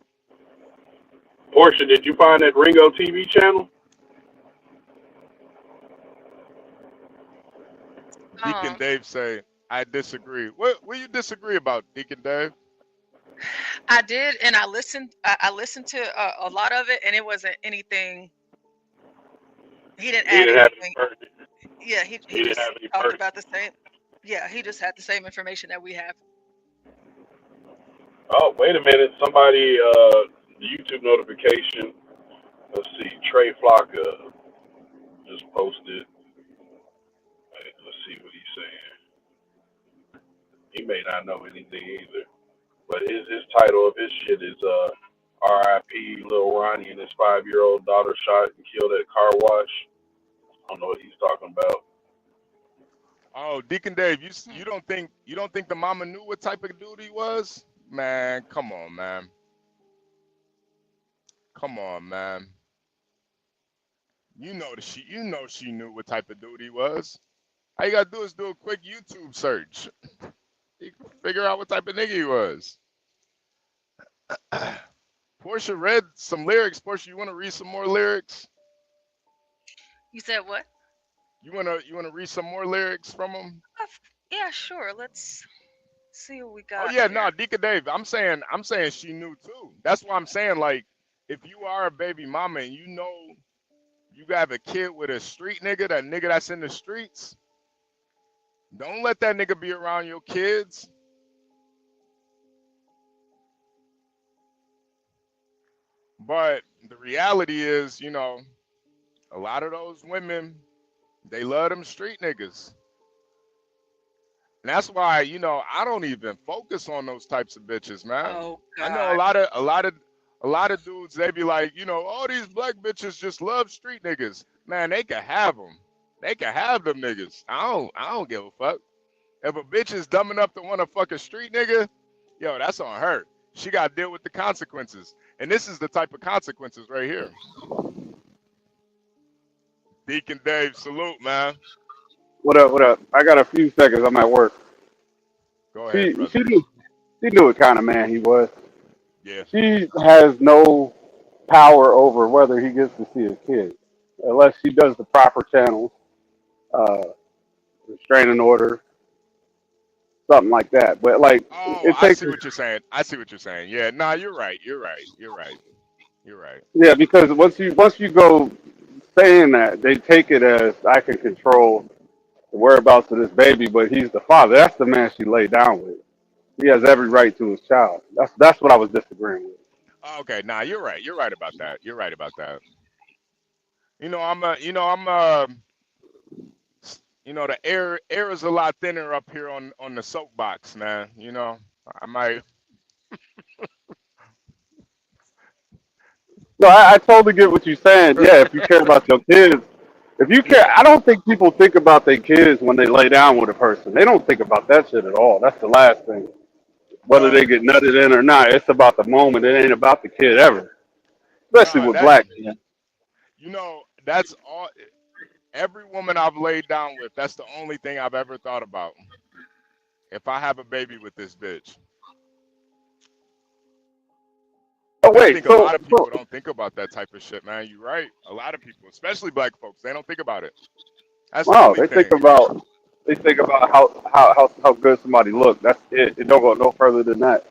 Portia, did you find that Ringo TV channel? Deacon Dave say, I disagree. What you disagree about, Deacon Dave? I did, and I listened. I listened to a lot of it, and it wasn't anything. He didn't add anything. Yeah, he just talked about the same. Yeah, he just had the same information that we have. Oh, wait a minute. Somebody, YouTube notification. Let's see. Trey Flocka just posted. Let's see what he's saying. He may not know anything either. But his title of his shit is R.I.P. Lil Ronnie and his 5-year-old daughter shot and killed at a car wash. I don't know what he's talking about. Oh, Deacon Dave, you don't think the mama knew what type of dude he was? Man, come on, man. Come on, man. You know she knew what type of dude he was. All you gotta do is do a quick YouTube search. You can figure out what type of nigga he was. Portia read some lyrics. Portia, you want to read some more lyrics? You said what? You wanna read some more lyrics from him? Yeah, sure. Let's see what we got. Oh yeah, here. no, Deacon Dave. I'm saying she knew too. That's why I'm saying, like, if you are a baby mama and you got a kid with a street nigga, that nigga that's in the streets, don't let that nigga be around your kids. But the reality is, a lot of those women, they love them street niggas. And that's why, I don't even focus on those types of bitches, man. Oh, I know a lot of dudes, they be like, all these black bitches just love street niggas. Man, they can have them. They can have them niggas. I don't give a fuck. If a bitch is dumb enough to want to fuck a street nigga, yo, that's on her. She got to deal with the consequences. And this is the type of consequences right here. Deacon Dave, salute, man. What up? I got a few seconds. I'm at work. Go ahead, brother. She knew what kind of man he was. Yeah. She has no power over whether he gets to see his kids unless she does the proper channels, uh, restraining order, something like that. But like, Oh, it I takes, see what you're saying. I see what you're saying. Yeah. Nah, you're right. You're right. You're right. You're right. yeah, because once you go saying that, they take it as I can control the whereabouts of this baby, but he's the father. That's the man she laid down with. He has every right to his child. That's what I was disagreeing with. Okay. Nah, you're right. You're right about that. You're right about that. I'm the air is a lot thinner up here on the soapbox, man. I might. No, I totally get what you're saying. Yeah, if you care about your kids, if you care, Yeah. I don't think people think about their kids when they lay down with a person. They don't think about that shit at all. That's the last thing. Whether Well, they get nutted in or not, it's about the moment. It ain't about the kid ever, especially no, with black men. that's all. Every woman I've laid down with, that's the only thing I've ever thought about. If I have a baby with this bitch, Oh and I wait, think a lot of people so don't think about that type of shit, man. You're right. A lot of people, especially black folks, they don't think about it. That's the wow, only thing. they think about how good somebody look. That's it. It don't go no further than that.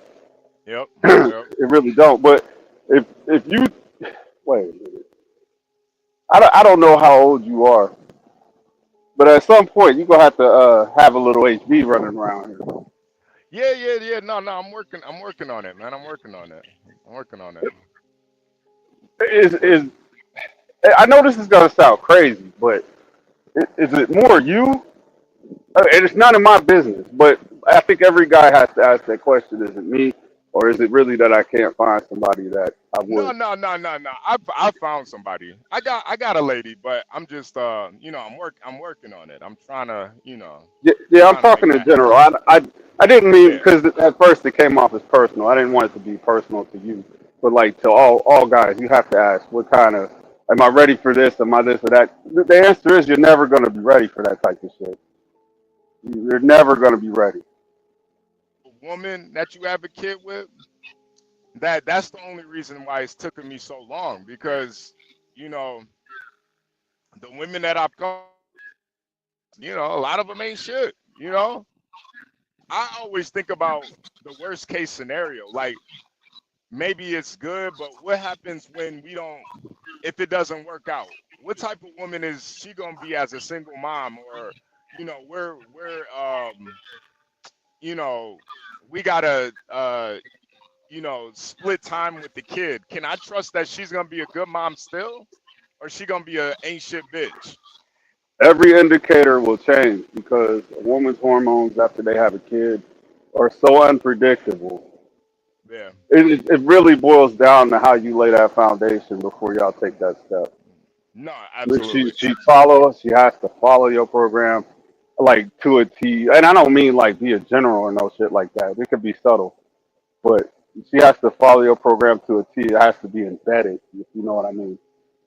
Yep. Yep. It really don't. But if you wait, a minute. I don't know how old you are, but at some point you're gonna have to have a little HB running around here. Yeah, yeah, yeah. No, no, I'm working on it, man. I'm working on it. I'm working on it. But Is I know this is gonna sound crazy, but is it more you? And it's none of my business, but I think every guy has to ask that question: is it me, or is it really that I can't find somebody that I no, would? no, no, no, no. I found somebody. I got a lady, but I'm just I'm working on it. I'm trying to Yeah, I'm trying to make talking in that general. happen. I didn't mean Yeah. because at first it came off as personal. I didn't want it to be personal to you, but like to all guys, you have to ask what kind of am I ready for this? Am I this or that? The answer is you're never going to be ready for that type of shit. You're never going to be ready. A woman that you have a kid with, that's the only reason why it's taken me so long because you know the women that I've come, a lot of them ain't shit. I always think about the worst case scenario. Like maybe it's good, but what happens when we don't? If it doesn't work out, what type of woman is she gonna be as a single mom? Or we're you know we gotta split time with the kid. Can I trust that she's gonna be a good mom still, or she gonna be a ain't shit bitch? Every indicator will change because a woman's hormones after they have a kid are so unpredictable. Yeah. It really boils down to how you lay that foundation before y'all take that step. No, But absolutely. she has to follow your program like to a T. And I don't mean like be a general or no shit like that. It could be subtle, but she has to follow your program to a T. It has to be embedded, if you know what I mean.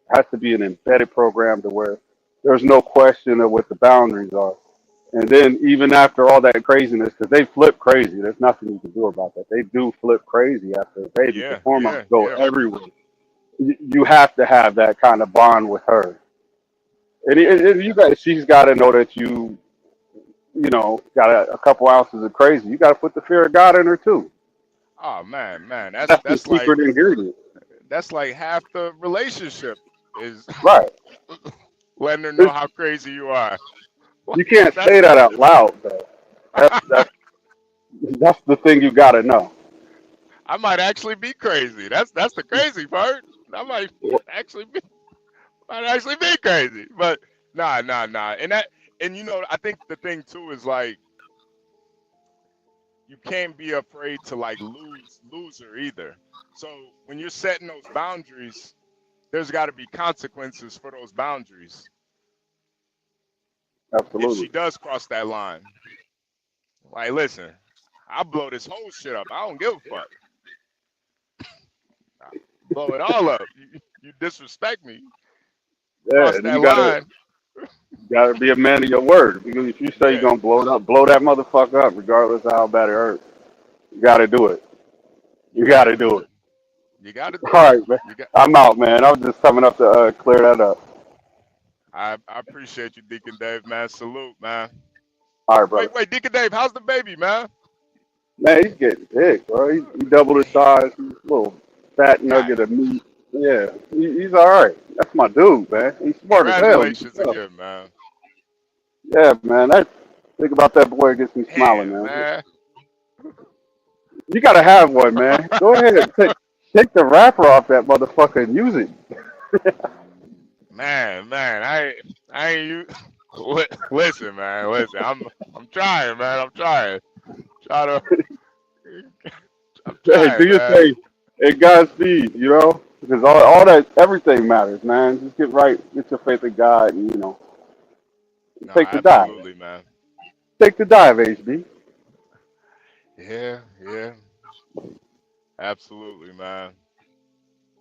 It has to be an embedded program to where there's no question of what the boundaries are. And then even after all that craziness, because they flip crazy, there's nothing you can do about that. They do flip crazy after a baby because Yeah, hormones yeah, go yeah. everywhere. You have to have that kind of bond with her, and she's got to know that got a couple ounces of crazy. You got to put the fear of God in her too. Oh man, that's That's the that's like secret ingredient, that's like half the relationship is right? letting her know It's, how crazy you are. you can't say That's that out loud, though. That's the thing you got to know. I might actually be crazy. That's the crazy part. I actually be might actually be crazy. But nah, nah, nah. And I think the thing too is like you can't be afraid to like lose her either. So when you're setting those boundaries, there's got to be consequences for those boundaries. If she Absolutely. does cross that line, like listen, I'll blow this whole shit up. I don't give a fuck. I'll blow it all up. You disrespect me, Yeah, cross and that line. you gotta be a man of your word. Because if you say you're Yeah, gonna blow it up, blow that motherfucker up, regardless of how bad it hurts. You gotta do it. you You got to gotta do do it. it. You got to All do it. right, man. You got. I'm out, man. I was just coming up to clear that up. I appreciate you, Deacon Dave, man. Salute, man. All right, brother. Wait, Deacon Dave, how's the baby, man? Man, he's getting big, bro. He doubled his size. He's a little fat nugget God, of meat. Yeah, he's all right. That's my dude, man. He's smart as hell. You can congratulations tell. again, man. Yeah, man. Think about that boy gets me smiling, Damn, man. man. You gotta have one, man. Go ahead and take the wrapper off that motherfucker and use it. man, I ain't you. Listen, man, listen. I'm trying, man. I'm trying. Try to. I'm Hey, do trying, your man. thing. And Godspeed, you know, because all that, everything matters, man. Just get right, get your faith in God, and No, take the dive. absolutely, man. Take the dive, HB. Yeah, absolutely, man.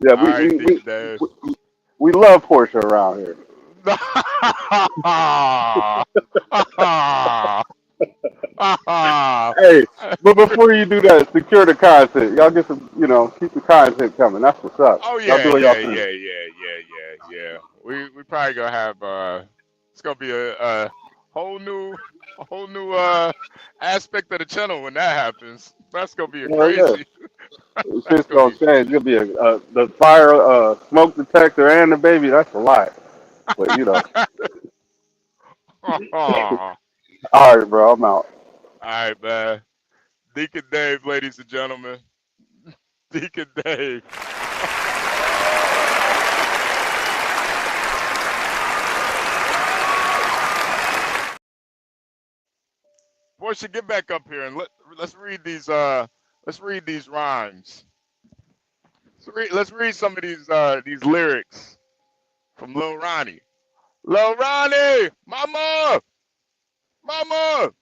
Yeah, All right, Deacon Dave. we love Portia around here. Hey, but before you do that, secure the content. Y'all get some, keep the content coming. That's what's up. Oh Y'all yeah, doing y'all thing. yeah. We probably gonna have it's gonna be a whole new aspect of the channel when that happens. That's gonna be a Hell yeah. crazy. That's Shit's gonna gonna be. change. It's gonna be the fire, smoke detector, and the baby. That's a lot. But All all right, bro. I'm out. right, man. Deacon Dave, ladies and gentlemen. Deacon Dave. Portia, get back up here and let's read these rhymes. Let's read some of these lyrics from Lil Ronnie. Lil Ronnie, mama, mama,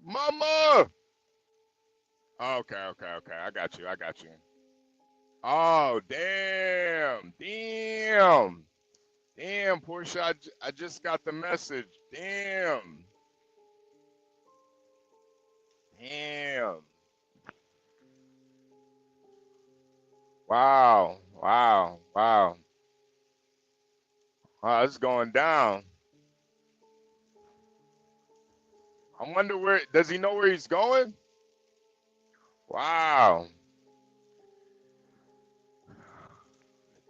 mama. Okay. I got you. Oh, damn, Portia. I just got the message. Damn. Wow. Wow, it's going down. I wonder does he know where he's going? Wow.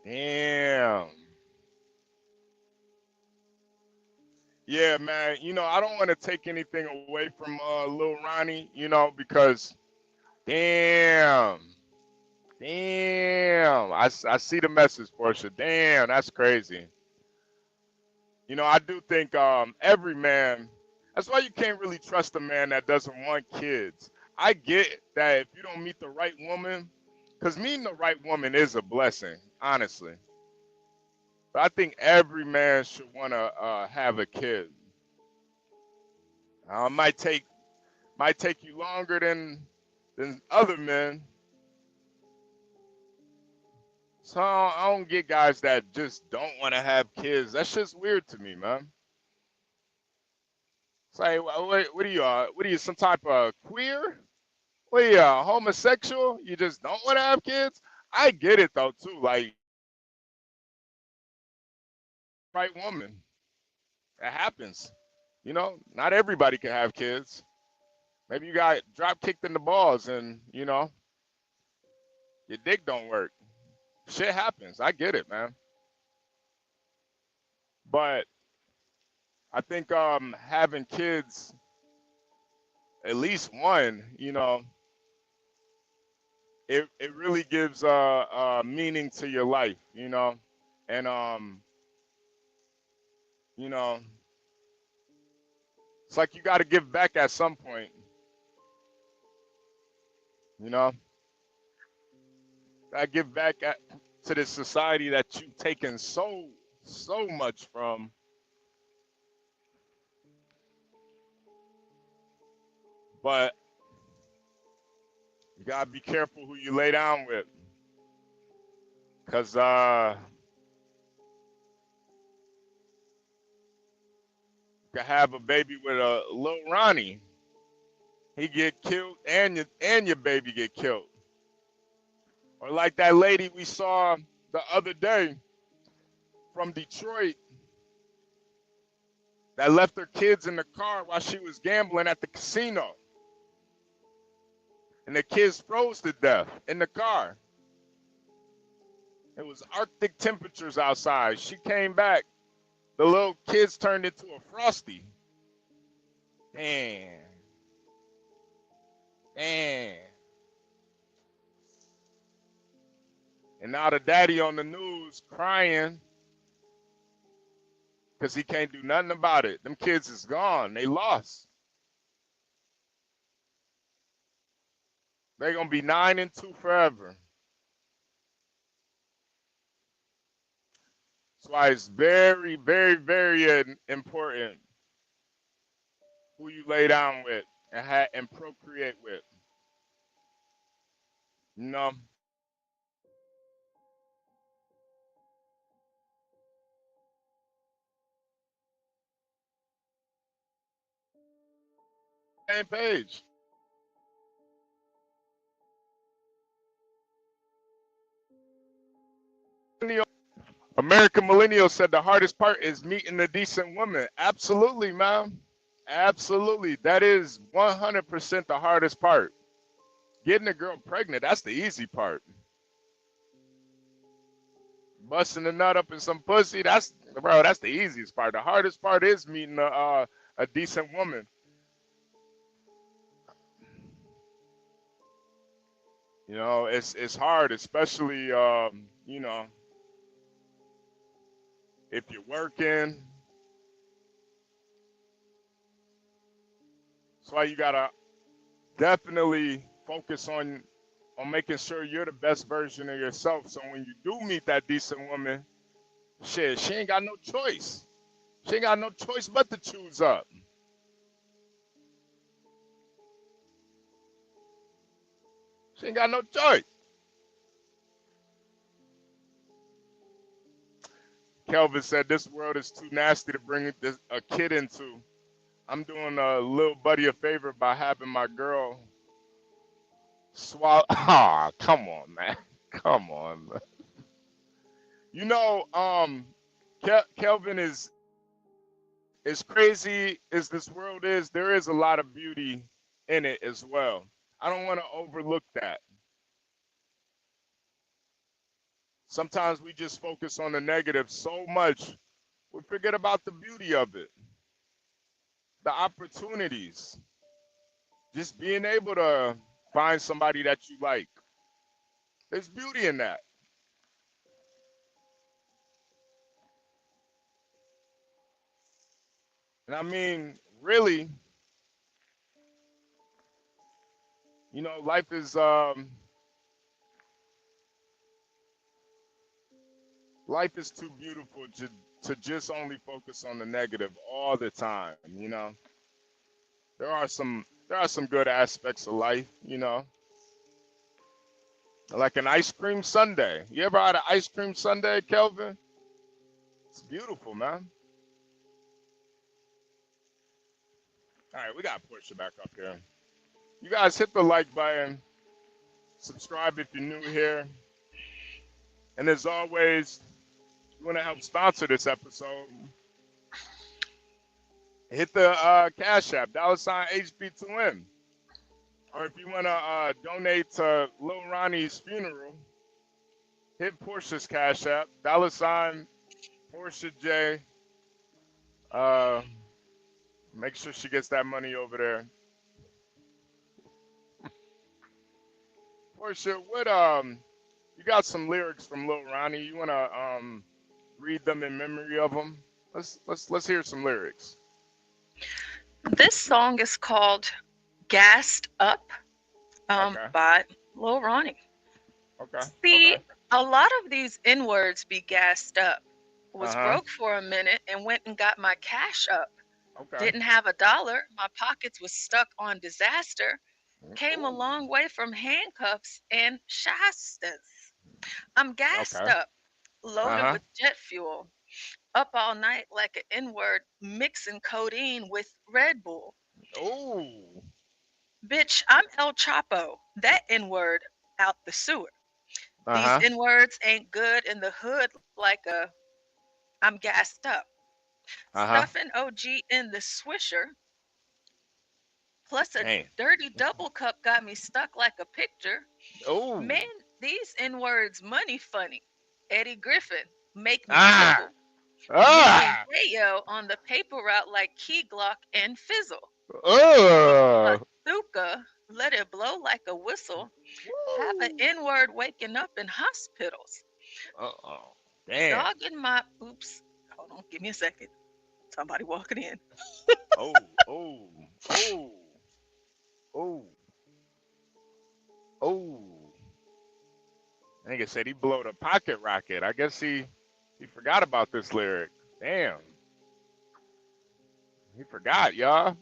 Damn. Yeah, man. I don't want to take anything away from Lil Ronnie, because damn. I see the message, Portia. Damn, that's crazy. I do think every man, that's why you can't really trust a man that doesn't want kids. I get that if you don't meet the right woman, because meeting the right woman is a blessing, honestly. But I think every man should want to have a kid. It might take you longer than other men. So I don't get guys that just don't want to have kids. That's just weird to me, man. It's like, what are you? What are you? Some type of queer? What are you? Homosexual? You just don't want to have kids? I get it though too. Like, right woman, it happens. Not everybody can have kids. Maybe you got drop kicked in the balls and your dick don't work. Shit happens. I get it, man. But I think having kids, at least one, it really gives meaning to your life, and you know, it's like you got to give back at some point, you know. I give back to this society that you've taken so much from. But you gotta be careful who you lay down with, cause you can have a baby with a Lil Ronnie, he get killed and your baby get killed. Or like that lady we saw the other day from Detroit that left her kids in the car while she was gambling at the casino. And the kids froze to death in the car. It was Arctic temperatures outside. She came back. The little kids turned into a Frosty. Damn. Damn. And now the daddy on the news crying because he can't do nothing about it. Them kids is gone. They lost. They're going to be 9-2 forever. That's why it's very, very, very important who you lay down with and procreate with. You know? Same page. American Millennial said the hardest part is meeting a decent woman. Absolutely, man. Absolutely. That is 100% the hardest part. Getting a girl pregnant, that's the easy part. Busting a nut up in some pussy, that's the easiest part. The hardest part is meeting a decent woman. You know, it's hard, especially you know, if you're working. That's why you gotta definitely focus on making sure you're the best version of yourself. So when you do meet that decent woman, shit, she ain't got no choice. She ain't got no choice but to choose up. She ain't got no choice. Kelvin said this world is too nasty to bring a kid into. I'm doing a little buddy a favor by having my girl swallow. Ah, come on, man. Come on, man. You know, Kelvin is as crazy as this world is, there is a lot of beauty in it as well. I don't want to overlook that. Sometimes we just focus on the negative so much, we forget about the beauty of it, the opportunities, just being able to find somebody that you like. There's beauty in that. And I mean, really, you know, life is too beautiful to just only focus on the negative all the time, you know. There are some good aspects of life, you know. Like an ice cream sundae. You ever had an ice cream sundae, Kelvin? It's beautiful, man. All right, we got Portia back up here. You guys hit the like button, subscribe if you're new here, and as always, if you want to help sponsor this episode, hit the Cash App, $HB2N. Or if you want to donate to Lil Ronnie's funeral, hit Portia's Cash App, Portia J. Make sure she gets that money over there. Portia, what you got some lyrics from Lil Ronnie? You wanna read them in memory of him? Let's hear some lyrics. This song is called "Gassed Up" Okay. by Lil Ronnie. Okay. See, Okay. a lot of these N-words be gassed up. Was Uh-huh. broke for a minute and went and got my cash up. Okay. Didn't have $1. My pockets was stuck on disaster. Came a long way from handcuffs and shastas. I'm gassed Okay. up, loaded Uh-huh. with jet fuel. Up all night like an N-word, mixing codeine with Red Bull. Ooh. Bitch, I'm El Chapo. That N-word out the sewer. These Uh-huh. N-words ain't good in the hood like I'm gassed up. Uh-huh. Stuffing OG in the swisher, plus a Dang. dirty double cup got me stuck like a picture. Oh. Man, these N-words money funny. Eddie Griffin, make me Ah. tickle. Moving Ah. Ayo on the paper route like Key Glock and Fizzle. Oh. Bazooka, let it blow like a whistle. Have an N-word waking up in hospitals. Uh-oh. Damn. Dog in my oops. Hold on, give me a second. Somebody walking in. Oh. Oh. Oh. Oh. Oh. Nigga said he blowed a pocket rocket. I guess he forgot about this lyric. Damn. He forgot, y'all.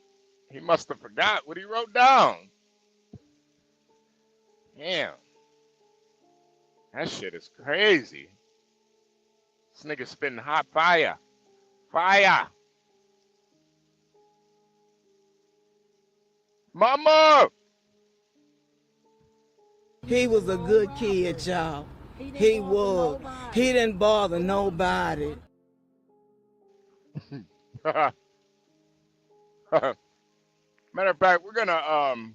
He must have forgot what he wrote down. Damn. That shit is crazy. This nigga spitting hot fire. Fire. Mama. He was a good kid, y'all. He was. He didn't bother nobody. Matter of fact, we're gonna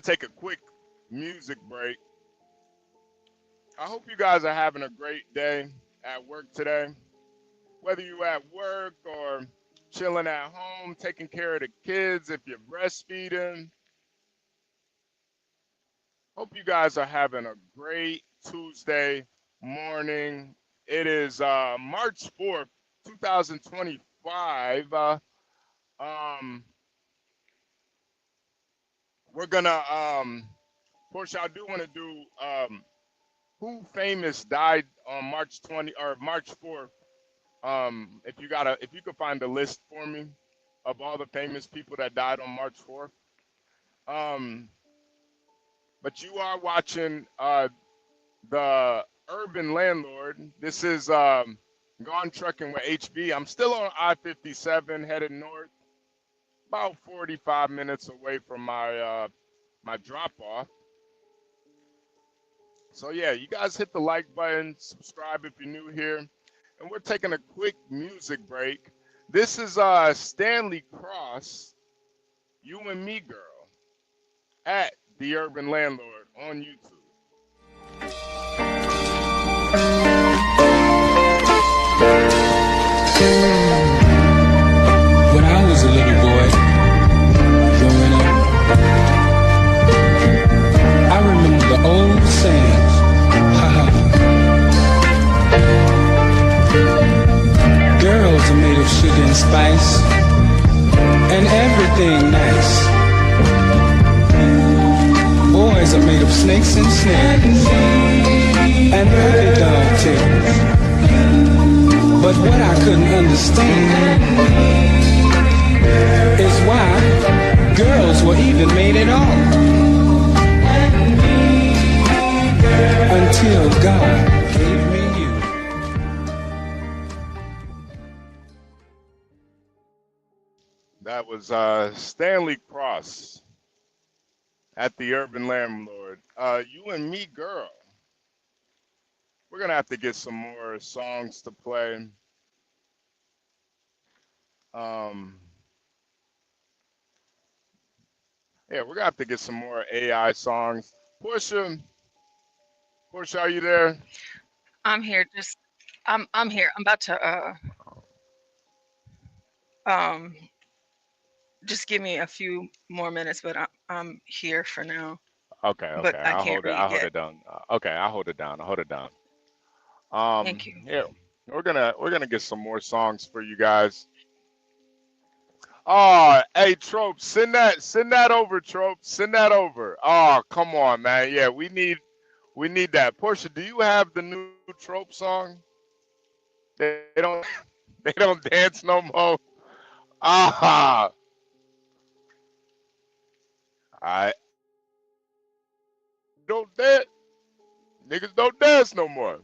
take a quick music break. I hope you guys are having a great day at work today. Whether you're at work or chilling at home, taking care of the kids, if you're breastfeeding. Hope you guys are having a great Tuesday morning. It is March 4th, 2025. We're gonna Portia, I do want to do who famous died on March 20 or March 4th. If you could find a list for me of all the famous people that died on March 4th. But you are watching the Urban Landlord. This is Gone Trucking with HB. I'm still on I-57 headed north, about 45 minutes away from my my drop off. So yeah, you guys hit the like button, subscribe if you're new here, and we're taking a quick music break. This is Stanley Cross, You and Me Girl, at The Urban Landlord on YouTube. When I was a little boy, growing up, I remember the old saying, girls are made of sugar and spice, and everything nice. Boys are made of snakes and snails, and puppy dog tails. But what I couldn't understand is why girls were even made at all. Until God gave me you. That was Stanley Cross at The Urban Landlord. You and Me Girl. We're going to have to get some more songs to play. Yeah, we're going to have to get some more AI songs. Portia, are you there? I'm here. I'm here. I'm about to just give me a few more minutes, but I'm here for now. Okay. But I I'll can't hold it. read I'll hold yet. it down. Okay, I'll hold it down. Thank you. Yeah, we're gonna get some more songs for you guys. Oh, hey, Trope, send that over, Trope. Send that over. Oh, come on, man. Yeah, we need that. Portia, do you have the new Trope song? They don't they don't dance no more. Ah, I don't dance. Niggas don't dance no more.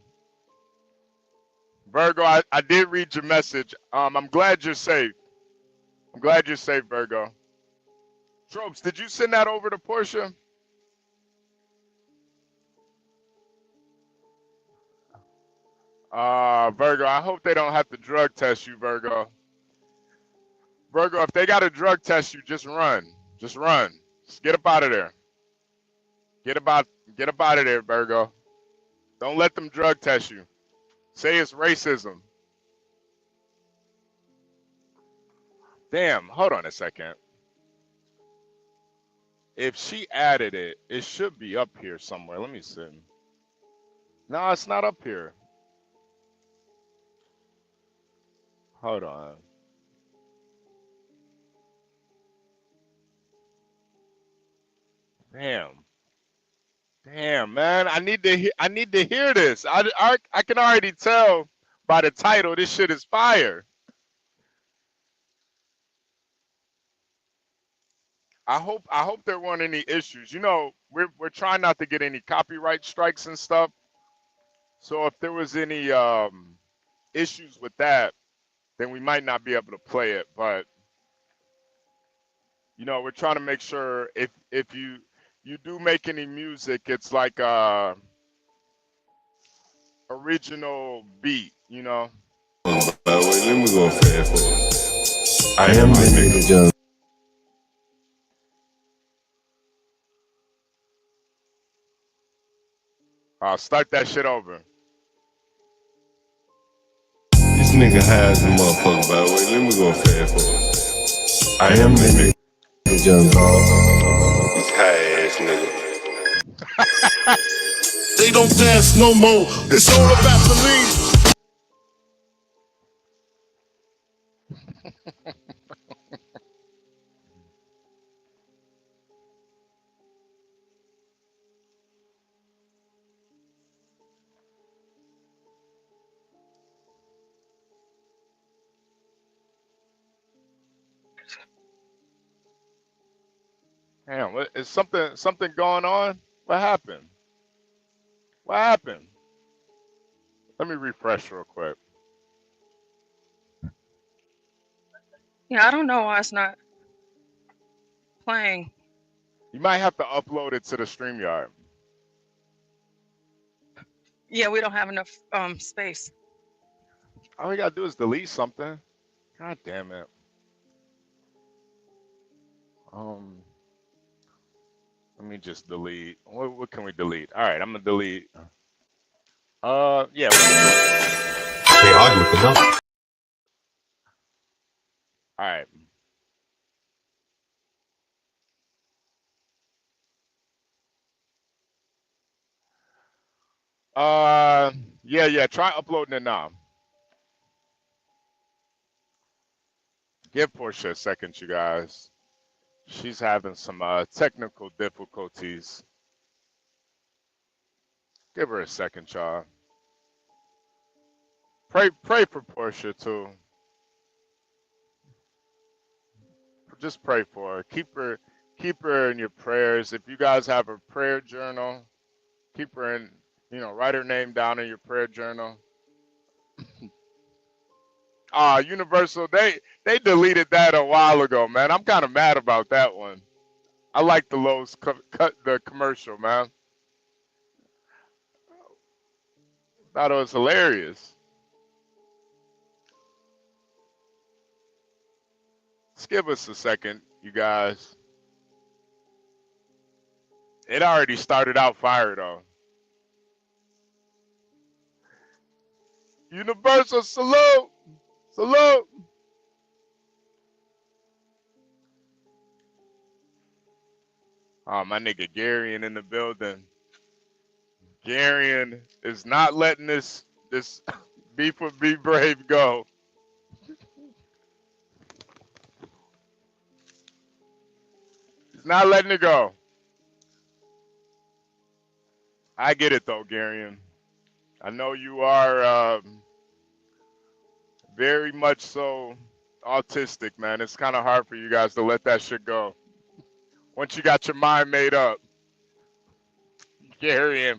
Virgo, I did read your message. I'm glad you're safe. I'm glad you're safe, Virgo. Tropes, did you send that over to Portia? Virgo, I hope they don't have to drug test you, Virgo. Virgo, if they got to drug test you, just run. Just run. Just get up out of there. Get up out of there, Virgo. Don't let them drug test you. Say it's racism. Damn, hold on a second. If she added it, it should be up here somewhere. Let me see. No, it's not up here. Hold on. Damn, man. I need to hear this. I can already tell by the title this shit is fire. I hope there weren't any issues. You know, we're trying not to get any copyright strikes and stuff. So if there was any issues with that, then we might not be able to play it. But you know, we're trying to make sure if you do make any music, it's like original beat, you know. By the way, let me go fast forward. I am the nigga John. I'll start that shit over. This nigga high as a motherfucker, by the way. Let me go fast forward. I am the nigga John Galt. This high ass nigga. They don't dance no more. It's all about belief. Damn, is something going on? What happened? What happened? Let me refresh real quick. Yeah, I don't know why it's not playing. You might have to upload it to the StreamYard. Yeah, we don't have enough space. All we gotta do is delete something. God damn it. Let me just delete. What can we delete? All right, I'm gonna delete. Yeah. They argue with the number. All right. Yeah. Try uploading it now. Give Portia a second, you guys. She's having some technical difficulties. Give her a second, y'all. Pray for Portia too. Just pray for her. Keep her in your prayers. If you guys have a prayer journal, keep her in. You know, write her name down in your prayer journal. Universal, they deleted that a while ago, man. I'm kind of mad about that one. I like the Lowe's cut the commercial, man. Thought it was hilarious. Just give us a second, you guys. It already started out fire, though. Universal, salute! Salute! Oh, my nigga Garion in the building. Garion is not letting this Be Brave go. He's not letting it go. I get it though, Garion. I know you are very much so autistic, man. It's kind of hard for you guys to let that shit go. Once you got your mind made up. Garion.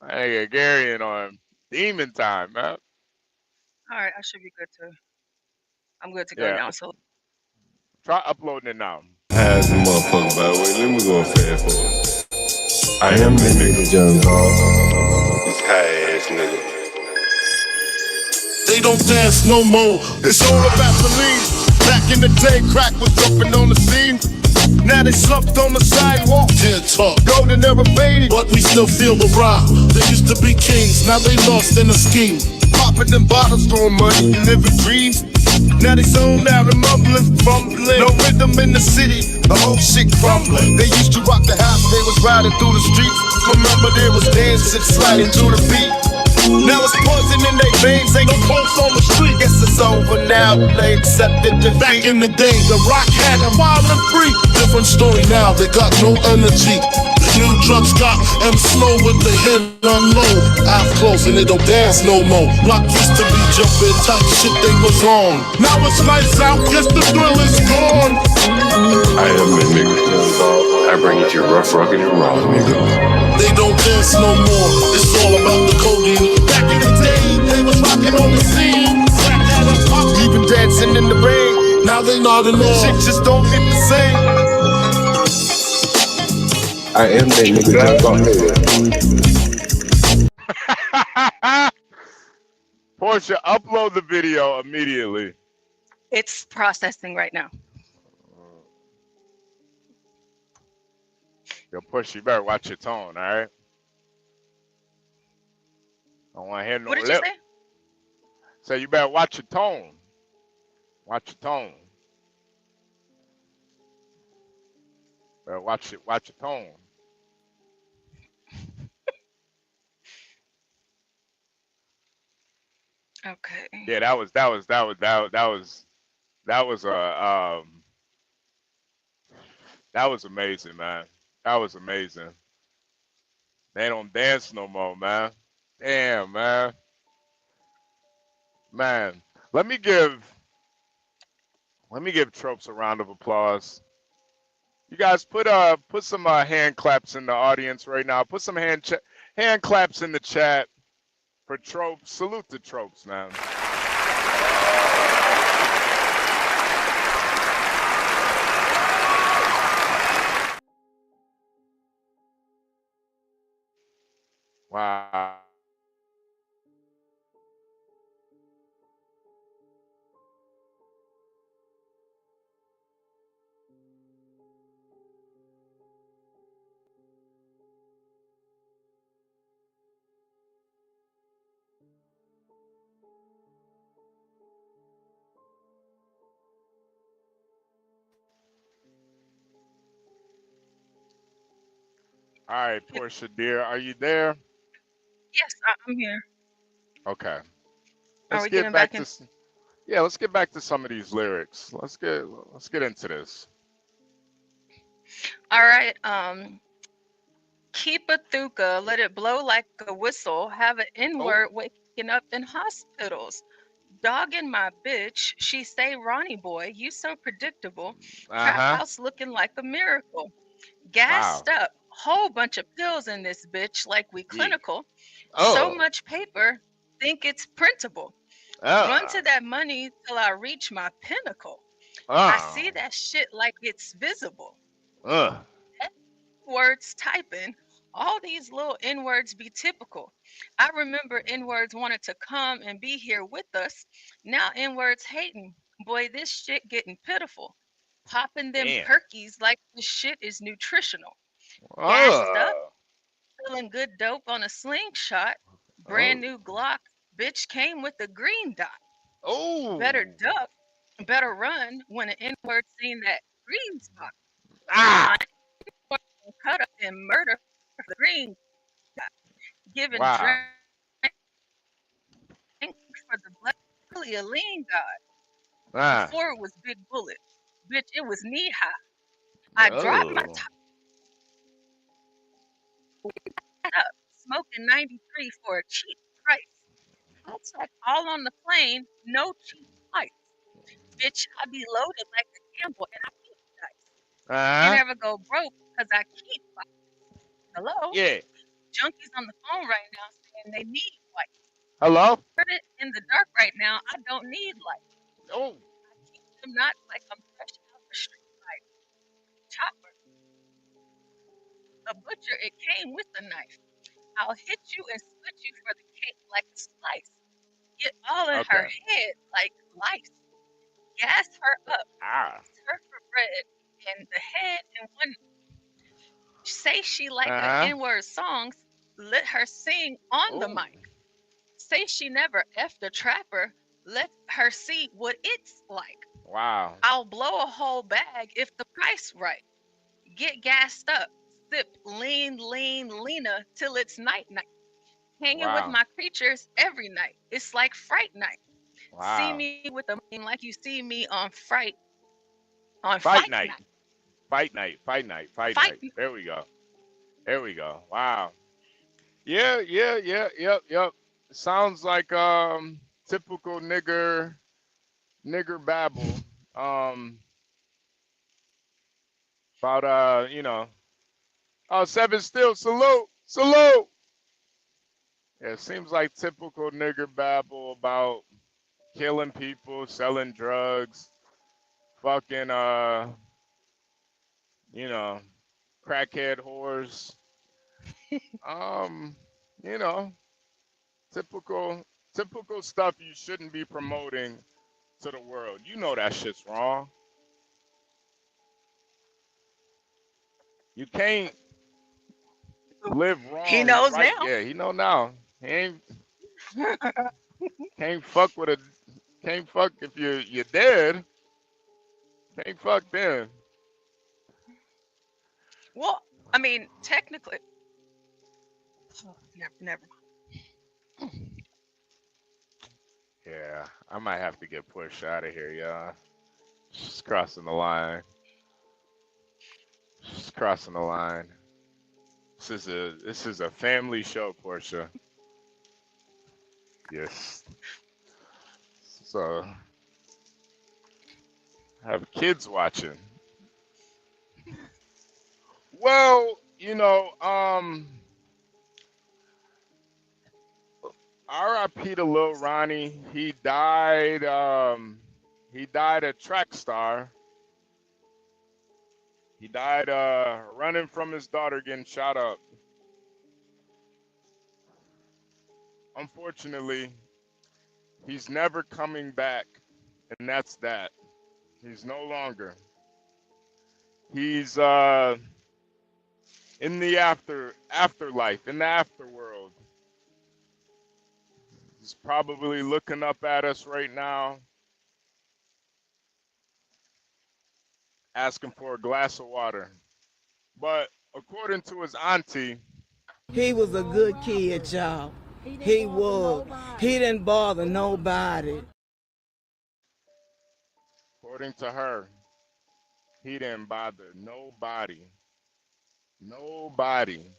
Hey, Garion on demon time, man. All right, I should be good to. I'm good to go Yeah. now. So Try uploading it now. How's the motherfucker, by the way? Let me go fast forward. I am the nigga, John Galt. This high ass nigga. They don't dance no more. It's all about the lean. Back in the day, crack was jumping on the scene. Now they slumped on the sidewalk. Can't talk. Golden era faded, but we still feel the rock. They used to be kings, now they lost in a scheme. Popping them bottles, throwing money, and living dreams. Now they sold out and mumbling, fumbling. No rhythm in the city, the whole shit crumbling. They used to rock the house, they was riding through the streets. Remember there was dancing, sliding to the beat. Now it's poison in their veins, ain't no pulse on the street. Guess it's over now, they accepted defeat. Back in the day, the rock had them wild and free. Different story now, they got no energy. The new drugs got them slow with the head on low. Eyes closed and they don't dance no more. Rock used to be jumping, type shit they was on. Now it's lights out, guess the thrill is gone. I am the nigga, John Galt. I bring it to you rough, rugged, and raw, nigga. They don't dance no more, it's all about the codeine. Back in the day, they was rocking on the scene. Crack had us up, even dancing in the rain. Now they nodding off, shit just don't hit the same. I am that nigga, John Galt. Portia, upload the video immediately. It's processing right now. Yo, Portia, you better watch your tone, all right? I don't want to hear no What did you lip. say? So you better watch your tone. Watch your tone. Better watch your tone. Okay. Yeah, that was amazing, man. That was amazing. They don't dance no more, man. Damn, man. Man, let me give Tropes a round of applause. You guys put some hand claps in the audience right now. Put some hand claps in the chat for Tropes. Salute the Tropes, man. Wow. All right, Portia, dear, are you there? Yes, I'm here. Okay. Are we getting back in? Yeah, let's get back to some of these lyrics. Let's get into this. All right. Keep a thuka, let it blow like a whistle. Have an N-word waking up in hospitals. Dogging my bitch, she say, Ronnie boy, you so predictable. Trap house looking like a miracle. Gassed up, whole bunch of pills in this bitch like we clinical. So much paper, think it's printable. Run to that money till I reach my pinnacle. I see that shit like it's visible. Words typing, all these little N-words be typical. I remember N-words wanted to come and be here with us. Now N-words hating. Boy, this shit getting pitiful. Popping them perkies like this shit is nutritional. Gassed up, feeling good dope on a slingshot. Brand new Glock, bitch came with a green dot. Better duck, better run when an N-word seen that green spot. Cut up and murder for the green dot. Giving drink for the blood, really a lean god. Before it was big bullet, bitch, it was knee high. I dropped my top up, smoking 93 for a cheap price. I check all on the plane, no cheap flights. Bitch, I be loaded like a gamble and I keep dice. Can't ever go broke because I keep fights. Hello? Yeah. Junkies on the phone right now saying they need white. Hello? Heard it in the dark right now. I don't need light. Oh. I keep them knots like I'm fresh out the a butcher, it came with a knife. I'll hit you and split you for the cake like a slice. Get all in her Okay. head like lice. Gas her up, Ah. use her for bread, and the head in one. Say she like a Uh-huh. N-word songs, let her sing on the Oh. mic. Say she never effed a trapper, let her see what it's like. Wow. I'll blow a whole bag if the price right. Get gassed up, sip lean, leaner till it's night. Hanging with Wow. my creatures every night. It's like fright night. See Wow. me with the mean like you see me on fight Fight night. night. Fight night. Fight night. Fight Fight. night. There we go. There we go. Wow. Yeah, yep. Sounds like typical nigger babble. About oh, Seven Still, salute. Yeah, it seems like typical nigger babble about killing people, selling drugs, fucking crackhead whores. Um, you know, typical stuff you shouldn't be promoting to the world. You know that shit's wrong. You can't live wrong. He knows right. now. Yeah, he know now. He ain't can't fuck if you're dead. Can't fuck then. Well, I mean, technically, never. Yeah, I might have to get pushed out of here, y'all. Just crossing the line. Just crossing the line. This is a family show, Portia. Yes. So I have kids watching. Well, R.I.P. to Lil Ronnie. He died a track star. He died running from his daughter getting shot up. Unfortunately, he's never coming back, and that's that. He's no longer. He's in the afterlife, in the afterworld. He's probably looking up at us right now, asking for a glass of water. But according to his auntie, He was a good kid, y'all. He was. He didn't bother nobody. according to her, he didn't bother nobody. Nobody.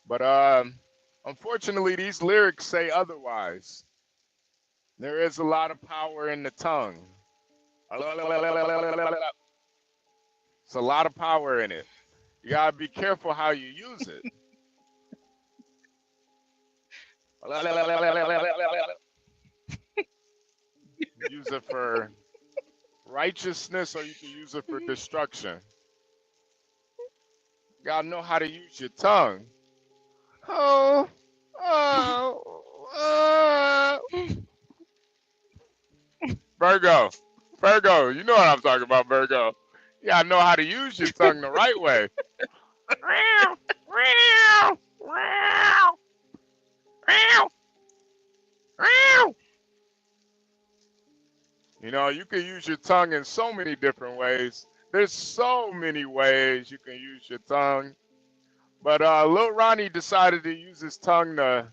But unfortunately, these lyrics say otherwise. There is a lot of power in the tongue. It's a lot of power in it. You gotta be careful how you use it. Use it for righteousness or you can use it for destruction. You gotta know how to use your tongue. Oh. Virgo, you know what I'm talking about, Virgo. You gotta know how to use your tongue the right way. You know, you can use your tongue in so many different ways. There's so many ways you can use your tongue. But Lil Ronnie decided to use his tongue to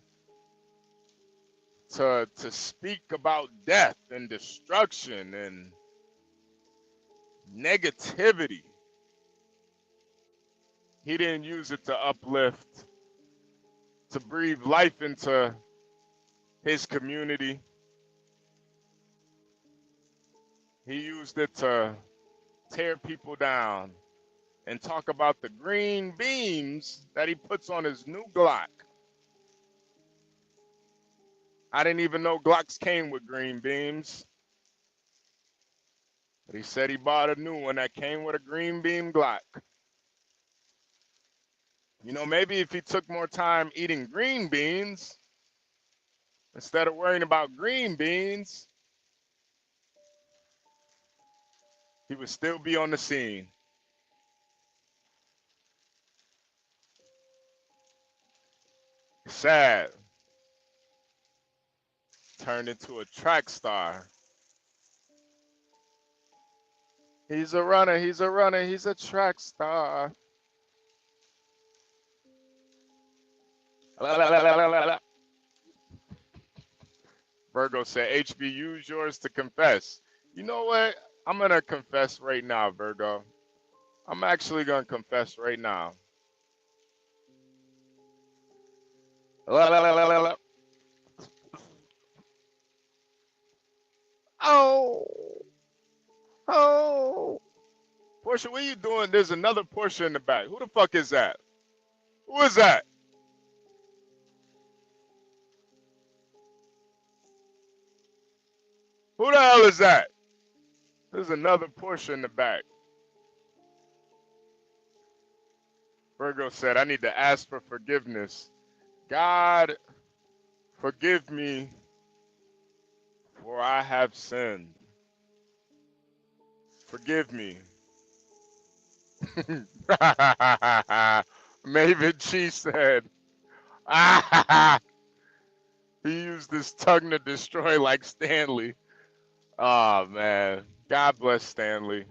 speak about death and destruction and negativity. He didn't use it to uplift, to breathe life into his community. He used it to tear people down and talk about the green beams that he puts on his new Glock. I didn't even know Glocks came with green beams. But he said he bought a new one that came with a green beam Glock. You know, maybe if he took more time eating green beans instead of worrying about green beans, he would still be on the scene. Sad. Turned into a track star. He's a runner, he's a runner, he's a track star. Virgo said, HB, use yours to confess. You know what? I'm going to confess right now, Virgo. I'm actually going to confess right now. Oh. Portia, what are you doing? There's another Portia in the back. Who the fuck is that? Who is that? Who the hell is that? There's another Portia in the back. Virgo said, I need to ask for forgiveness. God, forgive me, for I have sinned. Forgive me. Maven Chi said, he used his tongue to destroy like Stanley. Oh, man. God bless Stanley.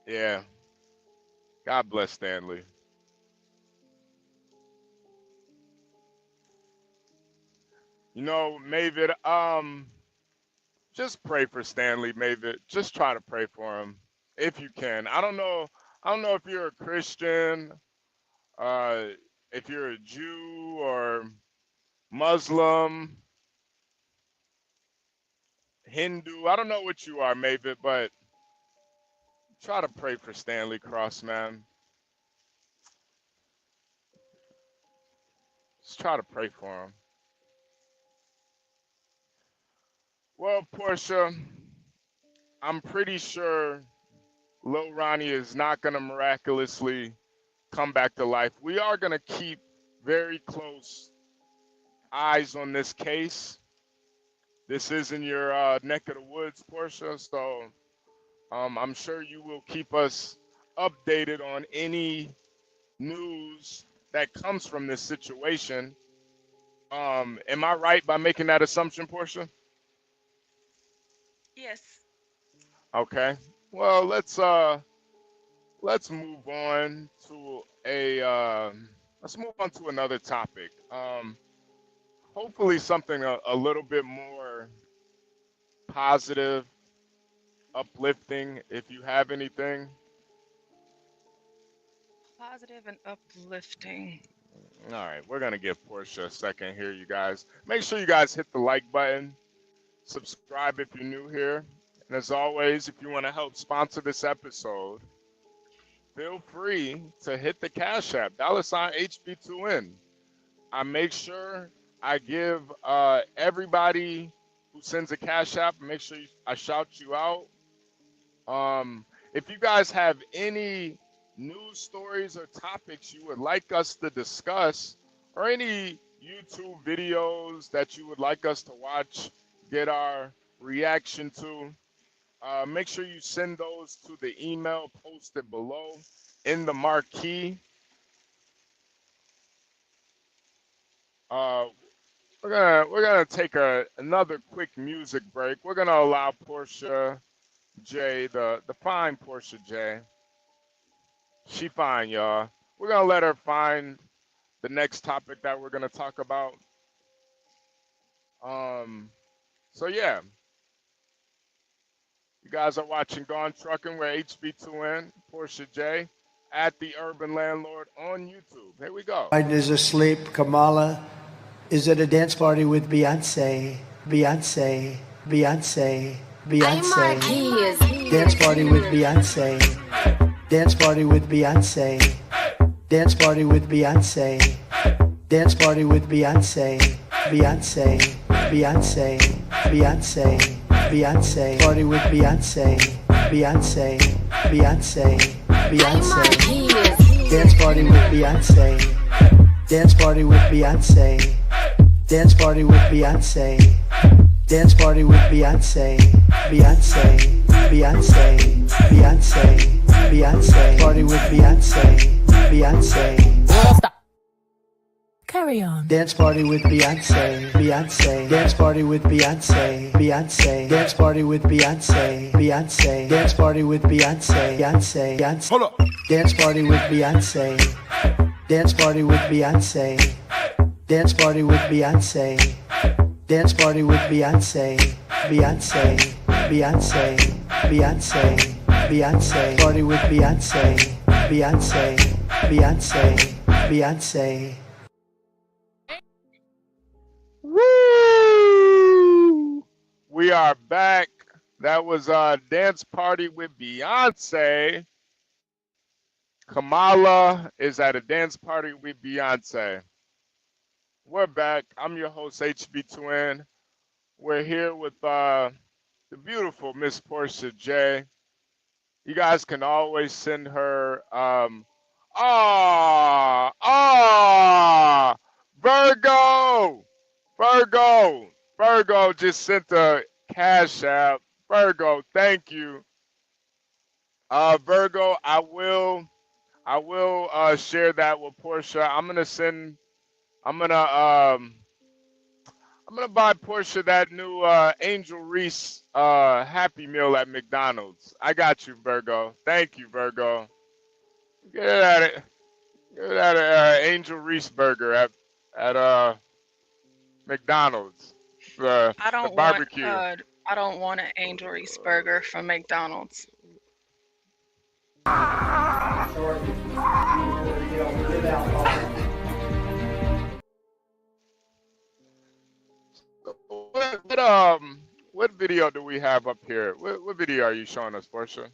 Yeah. God bless Stanley. You know, Mavid, just pray for Stanley, Mavid. Just try to pray for him if you can. I don't know if you're a Christian, if you're a Jew or Muslim, Hindu. I don't know what you are, Mavid, but try to pray for Stanley Cross, man. Just try to pray for him. Well, Portia, I'm pretty sure Lil Ronnie is not going to miraculously come back to life. We are going to keep very close eyes on this case. This is in your neck of the woods, Portia, so I'm sure you will keep us updated on any news that comes from this situation. Am I right by making that assumption, Portia? Yes. Okay. Well, let's move on to another topic. Hopefully something a little bit more positive, uplifting, if you have anything. Positive and uplifting. All right, we're gonna give Portia a second here, you guys. Make sure you guys hit the like button, subscribe if you're new here, and as always, if you want to help sponsor this episode, feel free to hit the Cash App, $ HB2N. I make sure I give everybody who sends a Cash App, make sure I shout you out. If you guys have any news stories or topics you would like us to discuss, or any YouTube videos that you would like us to watch, get our reaction to, make sure you send those to the email posted below in the marquee. We're gonna take another quick music break. We're gonna allow Portia J, the fine Portia J. She fine, y'all. We're gonna let her find the next topic that we're gonna talk about. So yeah. You guys are watching Gone Trucking with HB2N, Portia J, at The Urban Landlord on YouTube. Here we go. Biden is asleep. Kamala is at a dance party with Beyonce. Beyonce. Beyonce. Beyonce. Dance party with Beyonce. Dance party with Beyonce. Dance party with Beyonce. Dance party with Beyonce. Beyonce. Beyonce. Beyonce. Beyonce. Party with Beyonce. Beyonce. Beyonce. Beyonce. Dance party with Beyonce. Dance party with Beyonce. Dance party with Beyonce. Dance party with Beyonce. Beyonce. Beyonce. Beyonce. Beyonce. Party with Beyonce. Beyonce. Stop. Carry on. Dance party with Beyonce. Beyonce. Dance party with Beyonce. Beyonce. Dance party with Beyonce. Beyonce. Dance party with Beyonce. Beyonce. Beyonce. Hold up. Dance party with Beyonce. Dance party with Beyonce. Dance party with Beyonce. Dance party with Beyonce. Beyonce. Beyonce. Beyonce. Beyonce. Party with Beyonce. Beyonce. Beyonce. Beyonce. Woo! We are back. That was Dance Party with Beyonce. Kamala is at a dance party with Beyonce. We're back. I'm your host, HB2N. We're here with the beautiful Miss Portia J. You guys can always send her Virgo just sent a cash app. Virgo, thank you. Virgo, I will share that with Portia. I'm gonna buy Portia that new Angel Reese Happy Meal at McDonald's. I got you, Virgo. Thank you, Virgo. Get it at it. Get it at Angel Reese burger at McDonald's. The barbecue. I don't want an Angel Reese burger from McDonald's. What video do we have up here? What video are you showing us, Portia?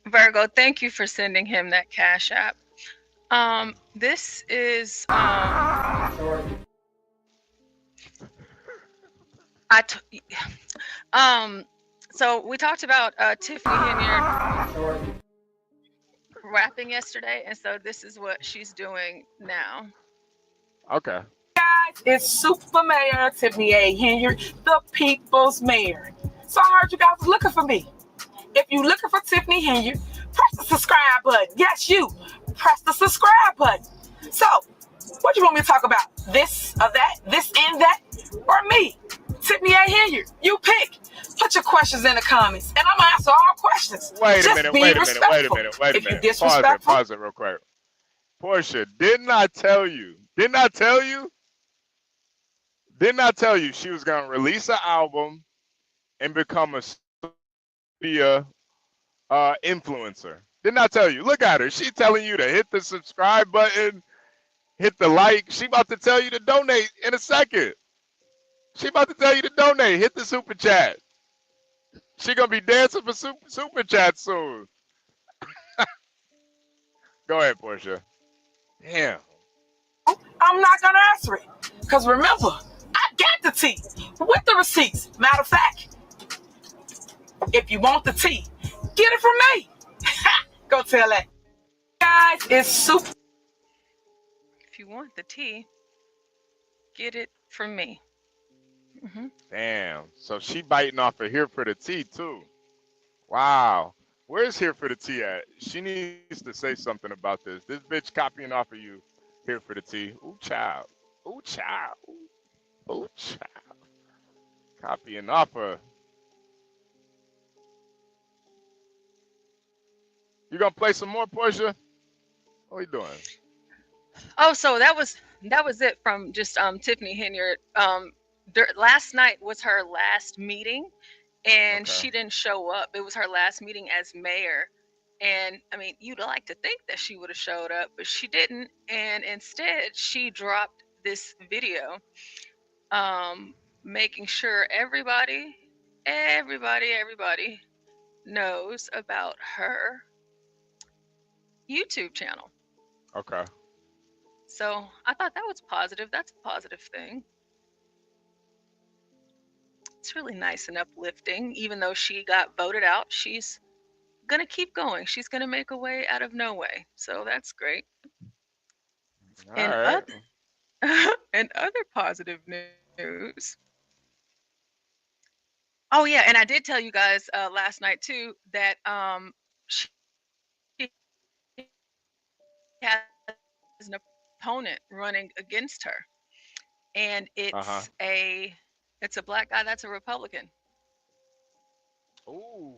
Virgo, thank you for sending him that cash app. This is so we talked about Tiffany Henyard rapping yesterday, and so this is what she's doing now. Okay. Guys, it's Super Mayor Tiffany A. Henyard, the people's mayor. So I heard you guys was looking for me. If you're looking for Tiffany Henyard, press the subscribe button. Yes, you. Press the subscribe button. So, what do you want me to talk about? This or that? This and that? Or me? Tiffany A. Henyard. You pick. Put your questions in the comments, and I'm going to answer all questions. Wait a minute. If you're disrespectful. Pause it real quick. Portia, didn't I tell you she was going to release an album and become a media influencer? Didn't I tell you? Look at her. She's telling you to hit the subscribe button, hit the like. She about to tell you to donate in a second. She about to tell you to donate. Hit the super chat. She going to be dancing for super chat soon. Go ahead, Portia. Damn. I'm not going to answer it. Because remember, I got the tea with the receipts. Matter of fact, if you want the tea, get it from me. Go tell that. Guys, it's super. If you want the tea, get it from me. Mm-hmm. Damn. So she biting off of Here for the Tea too. Wow. Where's Here for the Tea at? She needs to say something about this. This bitch copying off of you. Here for the Tea. Ooh, child. Ooh, child. Ooh, child. Copying off of. You gonna play some more, Portia? What are you doing? Oh, so that was it from just Tiffany Henyard. Last night was her last meeting, and she didn't show up. It was her last meeting as mayor. And I mean, you'd like to think that she would have showed up, but she didn't. And instead, she dropped this video, making sure everybody knows about her YouTube channel. Okay. So I thought that was positive. That's a positive thing. It's really nice and uplifting. Even though she got voted out, she's gonna keep going. She's gonna make a way out of no way. So that's great. All And right. other and other positive news. Oh yeah, and I did tell you guys last night too that she has an opponent running against her, and Uh-huh. it's a black guy that's a Republican. Ooh.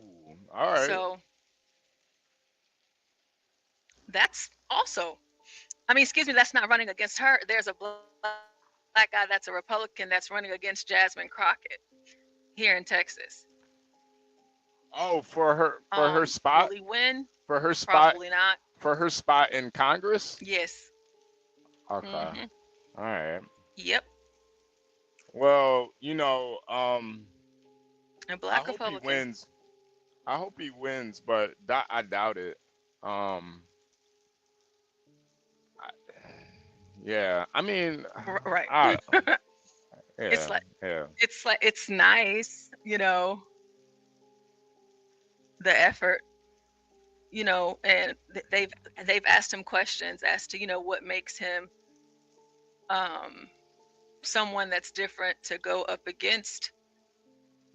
All right. So that's also, I mean, excuse me, that's not running against her. There's a black guy that's a Republican that's running against Jasmine Crockett here in Texas. Oh, for her Will spot? he win? For her spot? Probably not. For her spot in Congress? Yes. Okay. Mm-hmm. All right. Yep. Well, A I black hope he Republican. wins. I hope he wins, but I doubt it. Um, I, yeah. I mean, Right. I It's yeah, like yeah. it's nice, the effort, and they've asked him questions as to what makes him um someone that's different to go up against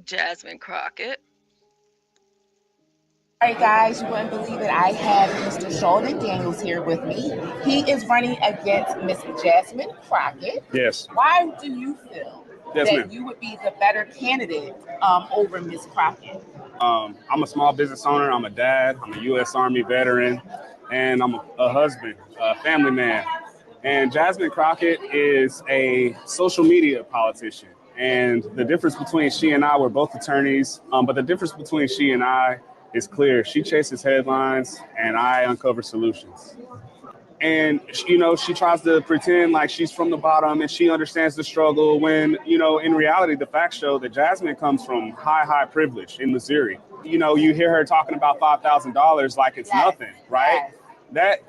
Jasmine Crockett. All right, guys, you wouldn't believe it. I have Mr. Sheldon Daniels here with me. He is running against Miss Jasmine Crockett. Yes. Why do you feel Yes, that ma'am. you would be the better candidate over Miss Crockett? I'm a small business owner. I'm a dad. I'm a U.S. Army veteran, and I'm a husband, a family man. And Jasmine Crockett is a social media politician. And the difference between she and I, we're both attorneys, but the difference between she and I is clear. She chases headlines, and I uncover solutions. And she tries to pretend like she's from the bottom and she understands the struggle when in reality the facts show that Jasmine comes from high privilege in Missouri. You hear her talking about $5,000 like it's nothing, right? That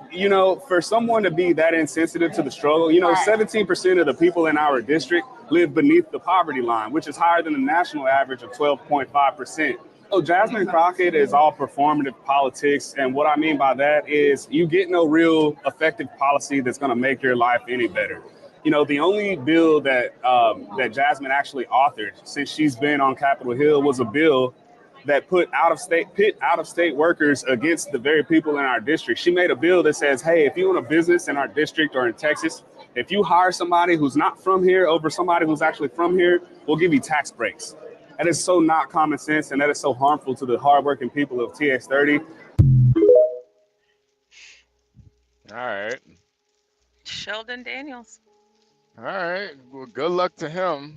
for someone to be that insensitive to the struggle, 17% of the people in our district live beneath the poverty line, which is higher than the national average of 12.5%. So Jasmine Crockett is all performative politics. And what I mean by that is you get no real effective policy that's going to make your life any better. The only bill that Jasmine actually authored since she's been on Capitol Hill was a bill that put out-of-state workers against the very people in our district. She made a bill that says, hey, if you own a business in our district or in Texas, if you hire somebody who's not from here over somebody who's actually from here, we'll give you tax breaks. That is so not common sense, and that is so harmful to the hardworking people of TX30. All right. Sheldon Daniels. All right. Well, good luck to him.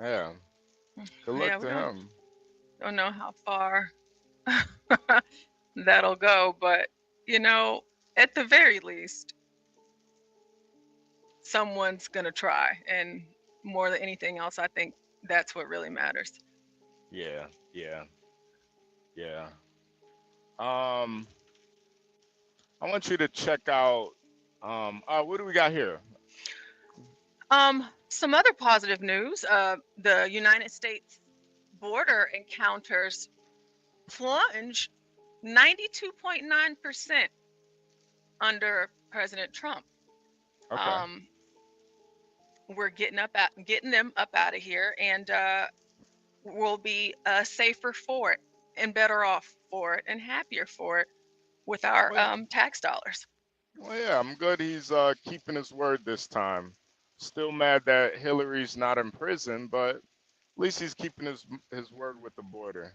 Yeah. Good luck to him. Don't know how far that'll go, but at the very least, someone's gonna try, and more than anything else, I think that's what really matters. Yeah. I want you to check out. What do we got here? Some other positive news. The United States border encounters plunge 92.9% under President Trump. Okay. We're getting them up out of here, and we'll be safer for it, and better off for it, and happier for it with our tax dollars. Well, yeah, I'm good. He's keeping his word this time. Still mad that Hillary's not in prison, but at least he's keeping his word with the border.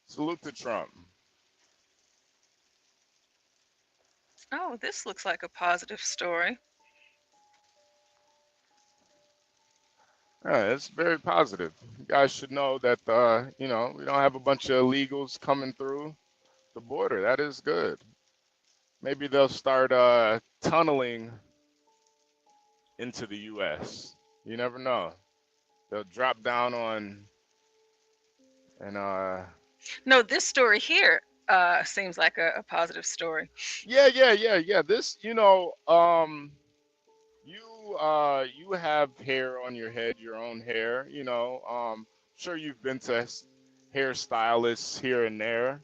Salute to Trump. Oh, this looks like a positive story. Yeah, it's very positive. You guys should know that we don't have a bunch of illegals coming through the border. That is good. Maybe they'll start tunneling into the U.S. You never know. They'll drop down on and No, this story here seems like a positive story. Yeah. This, you have hair on your head, your own hair. Sure you've been to hairstylists here and there.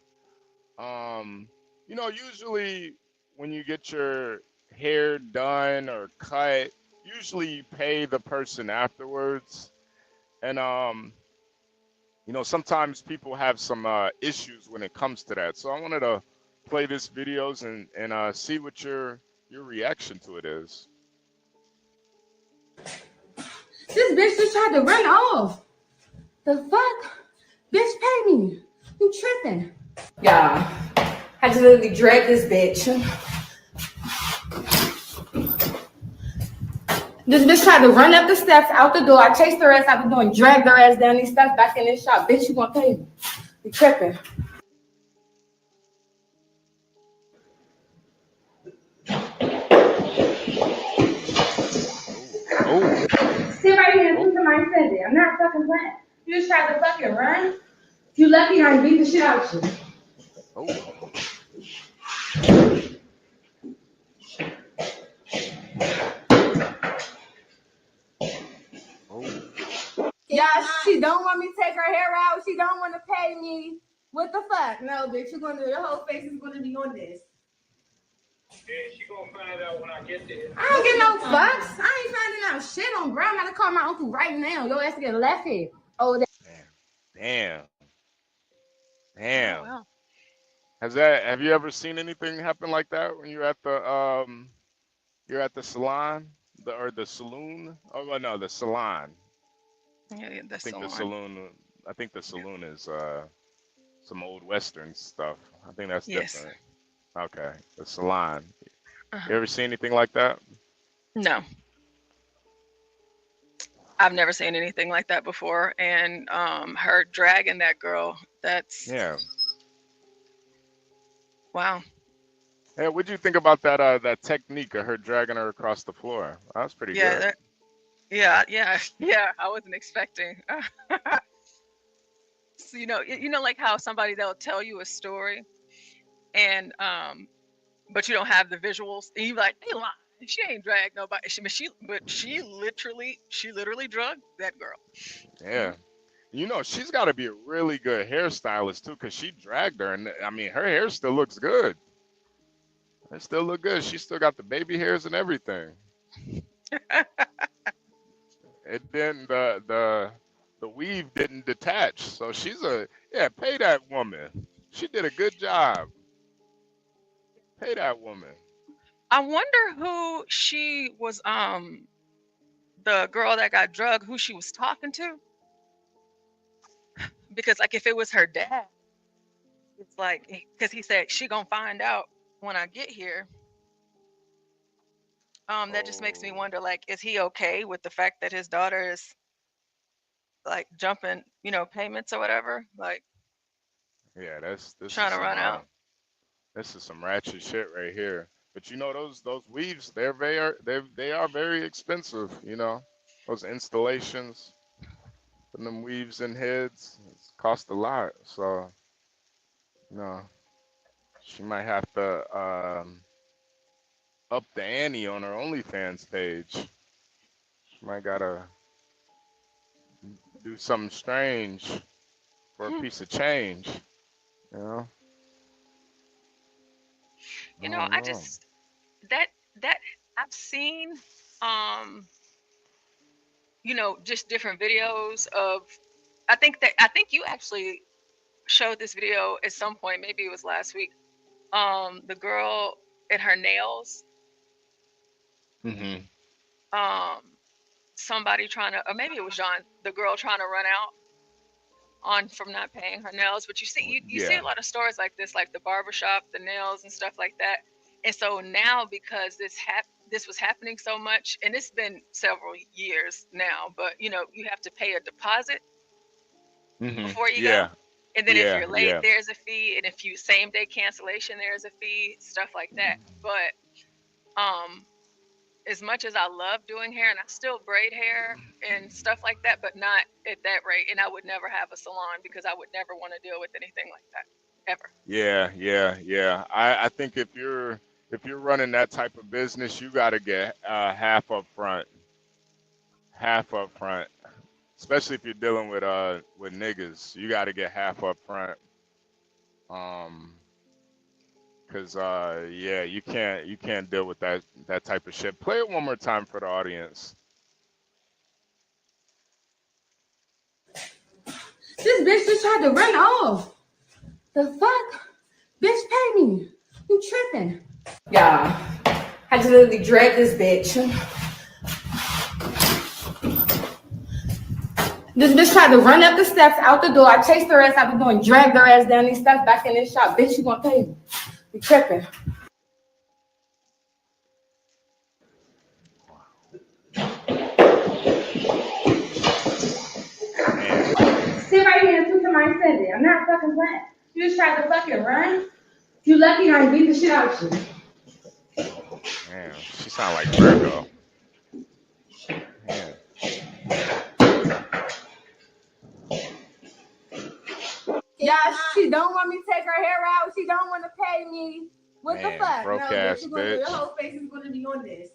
You know, usually when you get your hair done or cut, usually you pay the person afterwards. And you know, sometimes people have some issues when it comes to that. So I wanted to play this videos and see what your reaction to it is. This bitch just tried to run off. The fuck? Bitch, pay me. You tripping. Yeah. I just literally dragged this bitch. This bitch tried to run up the steps out the door. I chased her ass out the door and dragged her ass down these steps back in this shop. Bitch, you gonna pay me. You tripping. Oh. Sit right here and listen to my Sunday. I'm not fucking playing. You just tried to fucking run. You lucky I beat the shit out of you. Oh. Yeah, she don't want me to take her hair out. She don't want to pay me. What the fuck? No, bitch, you're gonna do your whole face is gonna be on this. Yeah, she gonna find out when I get there. I don't get no fucks. I ain't finding out shit on bro. I'm about to call my uncle right now. Your ass to get left here. Oh, Damn. Oh, wow. Have you ever seen anything happen like that when you're at the salon or the saloon? Oh well, no, the salon. Yeah, the I think the salon. saloon. I think the saloon is some old western stuff. I think that's Yes. different. Okay, the salon. Uh-huh. You ever see anything like that? No. I've never seen anything like that before. And her dragging that girl, that's Yeah. wow. Hey, what'd you think about that technique of her dragging her across the floor? That was pretty Yeah, good. yeah. I wasn't expecting. So, you know, like how somebody they'll tell you a story, and but you don't have the visuals, and you like, they lying. She ain't dragged nobody. She literally drugged that girl. Yeah. You know, she's got to be a really good hairstylist too, because she dragged her, and I mean, her hair still looks good. It still look good. She still got the baby hairs and everything. It didn't the weave didn't detach, so pay that woman. She did a good job. Pay that woman. I wonder who she was. The girl that got drugged, who she was talking to, because like if it was her dad, it's like because he said she gonna find out when I get here. That just makes me wonder, like, is he okay with the fact that his daughter is like jumping, payments or whatever, like Yeah, this trying is to some run out? this is some ratchet shit right here. But you know those weaves, they are very expensive. You know those installations, putting them weaves in heads, it's cost a lot. So she might have to up the ante on her OnlyFans page. She might gotta do something strange for a piece of change. You know. I don't I know. just that I've seen, um, just different videos of. I think you actually showed this video at some point. Maybe it was last week. The girl and her nails. Mm-hmm. Somebody trying to, or maybe it was John, the girl trying to run out on from not paying her nails. But you see Yeah. a lot of stories like this, like the barbershop, the nails and stuff like that. And so now, because this was happening so much, and it's been several years now, but you have to pay a deposit Mm-hmm. before you go. Yeah. And then if Yeah. you're late, Yeah. there's a fee, and if you same day cancellation, there's a fee, stuff like that. But as much as I love doing hair, and I still braid hair and stuff like that, but not at that rate. And I would never have a salon because I would never want to deal with anything like that ever. Yeah. I think if you're running that type of business, you got to get half up front. Half up front. especially if you're dealing with niggas. You got to get half up front. Cause yeah, you can't deal with that type of shit. Play it one more time for the audience. This bitch just tried to run off. The fuck? Bitch, pay me. You tripping? Yeah, I just literally dragged this bitch. This bitch tried to run up the steps out the door. I chased her ass out the door and dragged her ass down these steps back in this shop. Bitch, you gonna pay me? You tripping? Sit right here and see somebody send it. I'm not fucking playing. You just tried to fucking run. You lucky I beat the shit out of you. Damn, she sound like Virgo. Man. Yeah, she don't want me to take her hair out. She don't want to pay me. What Man, the fuck? broke No, ass bitch, bitch. your whole face is gonna be on this.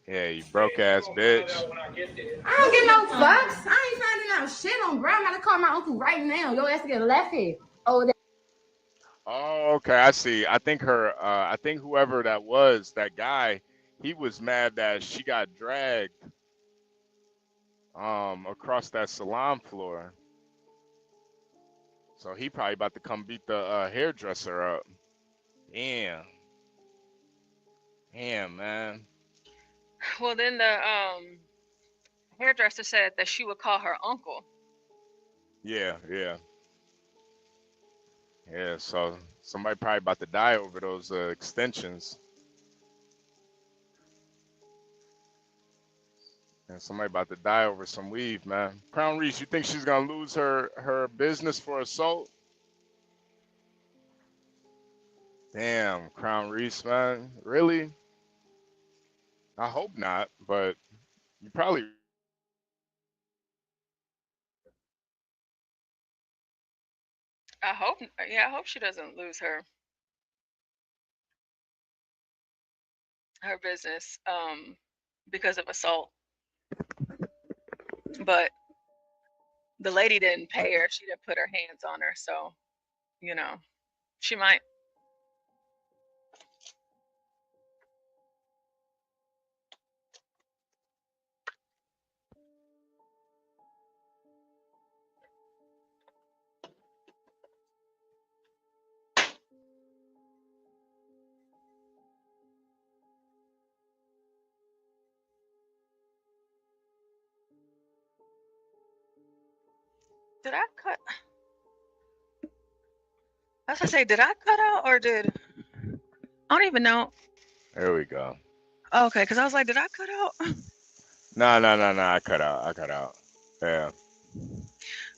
Yeah, you broke ass bitch. I don't get no fucks. I ain't finding out shit on bro. I'm gonna call my uncle right now. Your ass get left here. Oh, okay, I see. I think whoever that was, that guy, he was mad that she got dragged across that salon floor. So he probably about to come beat the hairdresser up. Damn. Damn, man. Well, then the hairdresser said that she would call her uncle. Yeah. So somebody probably about to die over those extensions. And somebody about to die over some weave, man. Crown Reese, you think she's gonna lose her business for assault? Damn, Crown Reese, man. Really? I hope not, but you probably. I hope she doesn't lose her business because of assault. But the lady didn't pay her. She didn't put her hands on her, so she might. Did I cut? I was gonna say, did I cut out or did I don't even know. There we go. Okay, because I was like, did I cut out? No. I cut out. Yeah.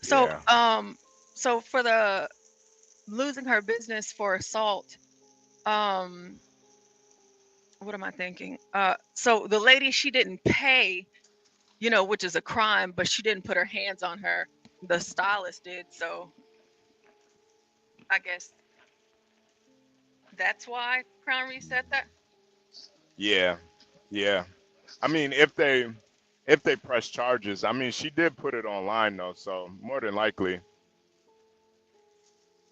So, Yeah. So for the losing her business for assault, what am I thinking? So the lady, she didn't pay, which is a crime, but she didn't put her hands on her. The stylist did, so I guess that's why Crown reset that. Yeah. I mean, if they press charges, I mean, she did put it online though, so more than likely,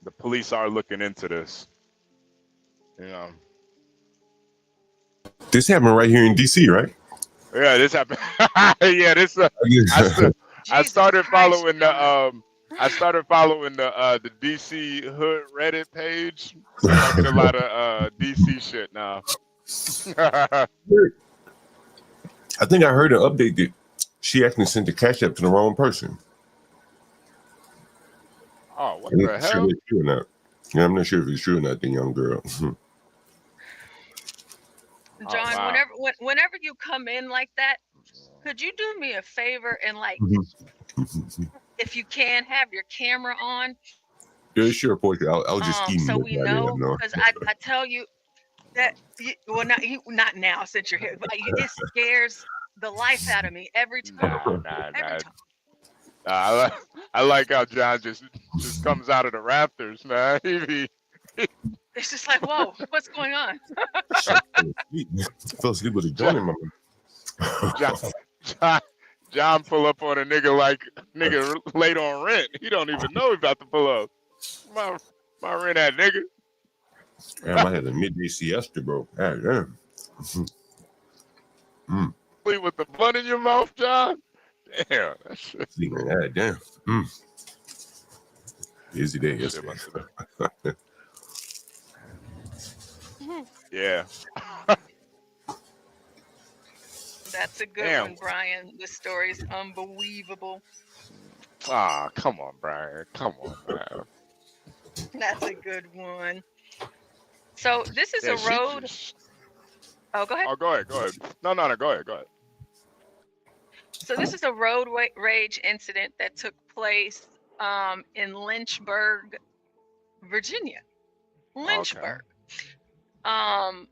the police are looking into this. This happened right here in DC, right? Yeah, this happened. Yeah, this. I started following the the DC Hood Reddit page. So I get a lot of DC shit now. I think I heard an update that she actually sent the cash app to the wrong person. Oh, what I'm the not sure hell? if it's true or not. Yeah, I'm not sure if it's true or not, the young girl. John, wow. whenever you come in like that, could you do me a favor and if you can have your camera on? Yeah, sure, Portia. I'll just email so we know, know. because I tell you that not now since you're here, but it scares the life out of me every time. Every time. I like how John just comes out of the rafters, man. It's just like, whoa, what's going on? Fell asleep with a joint in my mouth. John pull up on a nigga like nigga late on rent. He don't even know he about to pull up. My rent that nigga. Damn, I had a midday siesta, bro. God damn. Sleep with the blunt in your mouth, John. Damn, that shit. God damn. Busy day yesterday. Yeah. That's a good Damn. one, Brian. This story is unbelievable. Ah, come on, Brian. Come on, man. That's a good one. So this is Yeah, a road. Oh, go ahead. Oh, go ahead. Go ahead. No, go ahead. Go ahead. So this is a road rage incident that took place in Lynchburg, Virginia. Lynchburg. Okay.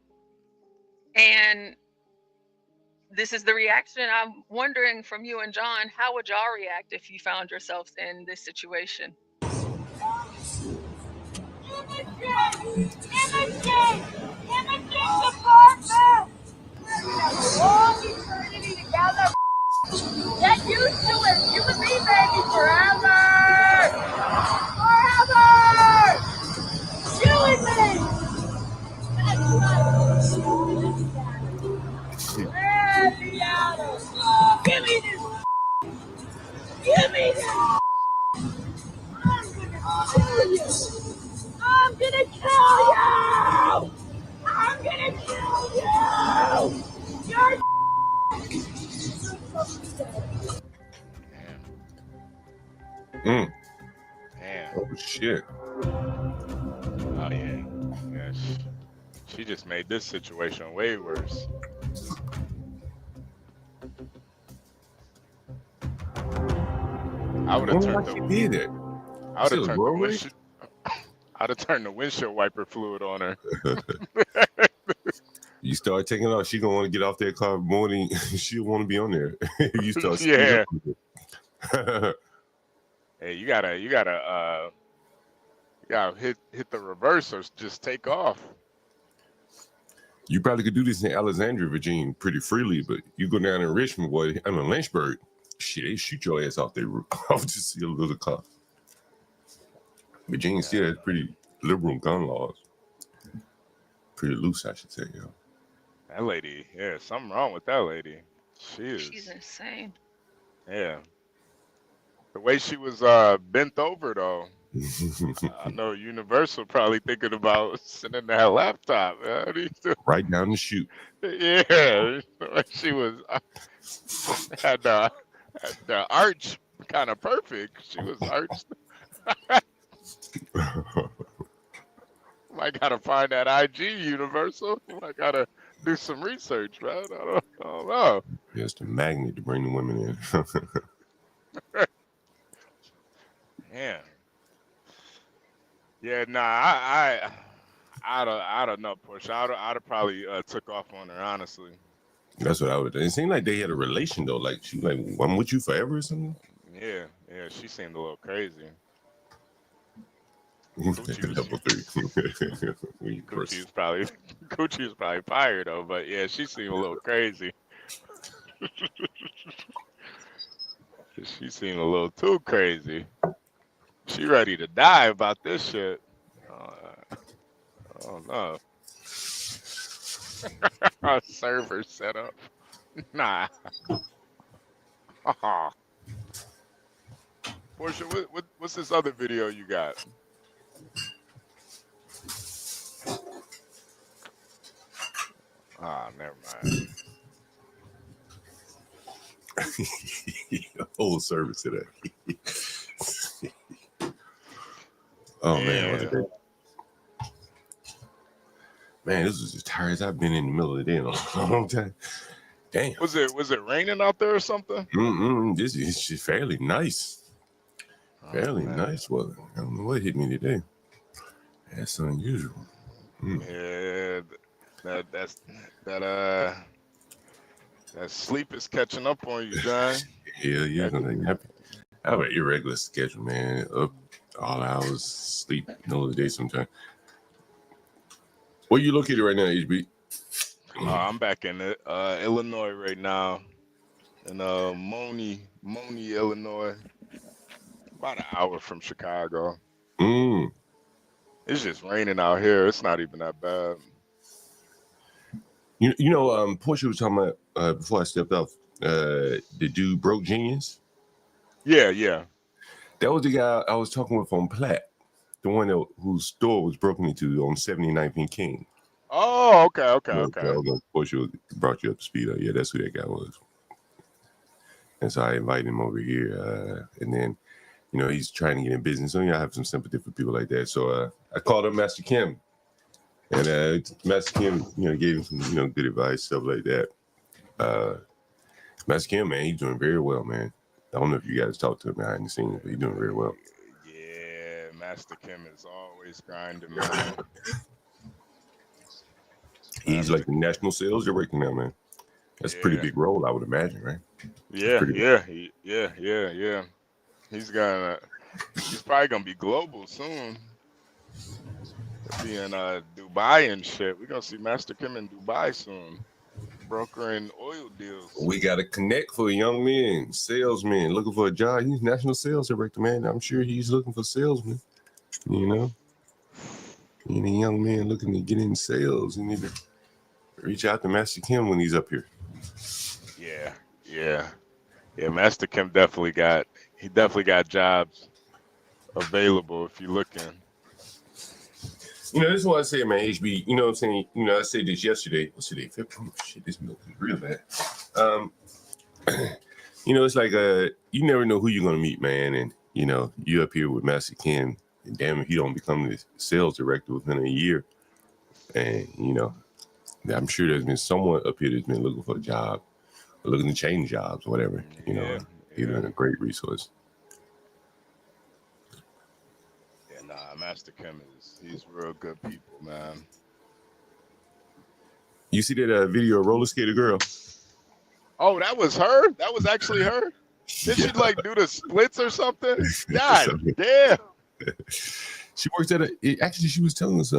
And this is the reaction. I'm wondering from you and John, how would y'all react if you found yourselves in this situation? Get used to it. You with me, baby, forever. You with me. Give me this. Give me this. I'm gonna kill you. I'm gonna kill you. You're Damn. Oh shit. Oh yeah. Yes. She just made this situation way worse. I would have turned the windshield wiper fluid on her. You start taking off, she gonna want to get off that car morning. She'll want to be on there. You start Hey, you gotta hit the reverse or just take off. You probably could do this in Alexandria, Virginia, pretty freely, but you go down in Richmond, boy, I mean Lynchburg, shit, they shoot your ass off their roof. I'll just see a little car. Virginia still has pretty liberal gun laws. Pretty loose, I should say, yo. That lady, yeah, something wrong with that lady. She's insane. Yeah. The way she was bent over though. I know Universal probably thinking about sending that laptop. Right down the chute. Yeah, she was had the arch kind of perfect. She was arched. Might gotta find that IG Universal. Might gotta do some research, man. I don't know. Yes, the magnet to bring the women in. Yeah. Yeah, nah, I'd have not pushed. I'd have probably took off on her, honestly. That's what I would do. It seemed like they had a relation though. Like she was like, I'm with you forever or something. Yeah, she seemed a little crazy. Gucci was probably fired though, but yeah, she seemed a little crazy. She seemed a little too crazy. She ready to die about this shit. Oh no. Our server set up. Nah. Portia, what's this other video you got? Ah, never mind. Whole service today. Oh man, what a day. Man, this was as tired as I've been in the middle of the day in a long time. Damn. Was it raining out there or something? This is just fairly nice. Fairly nice weather. I don't know what hit me today. That's unusual. Yeah, that sleep is catching up on you, John. Hell yeah, I have an irregular schedule, man. Up all hours, sleep middle of the day sometimes. Where you located right now, HB? I'm back in Illinois right now. in Moni, Illinois, about an hour from Chicago. It's just raining out here. It's not even that bad. You know, Portia was talking about before I stepped off. The dude Broke Genius. Yeah. That was the guy I was talking with on Platt, the one whose store was broken into on 79th and King. Oh, okay. Portia brought you up to speed. Yeah, that's who that guy was. And so I invited him over here, and then, you know, he's trying to get in business. So, I have some sympathy for people like that. So I called him Master Kim. And Master Kim, gave him some, good advice, stuff like that. Master Kim, man, he's doing very well, man. I don't know if you guys talked to him behind the scenes, but he's doing very well. Yeah, Master Kim is always grinding, man. He's like the national sales director now, man. That's a pretty big role, I would imagine, right? Yeah. He's probably gonna be global soon. He'll be in Dubai and shit. We're gonna see Master Kim in Dubai soon, brokering oil deals. We got to connect for young men, salesmen looking for a job. He's national sales director, man. I'm sure he's looking for salesmen. Any young man looking to get in sales, you need to reach out to Master Kim when he's up here. Yeah. Master Kim definitely got jobs available if you're looking. This is what I say, man, HB. You know what I'm saying? I said this yesterday. What's today? Oh, shit, this milk is real bad. It's like you never know who you're gonna meet, man. And you up here with Master Kim, and damn if he don't become the sales director within a year. And I'm sure there's been someone up here that's been looking for a job, or looking to change jobs, or whatever. He's been a great resource. Master Kim he's real good people, man. You see that video of roller skater girl? Oh, that was her? That was actually her? Did she do the splits or something? God damn. She works at actually she was telling us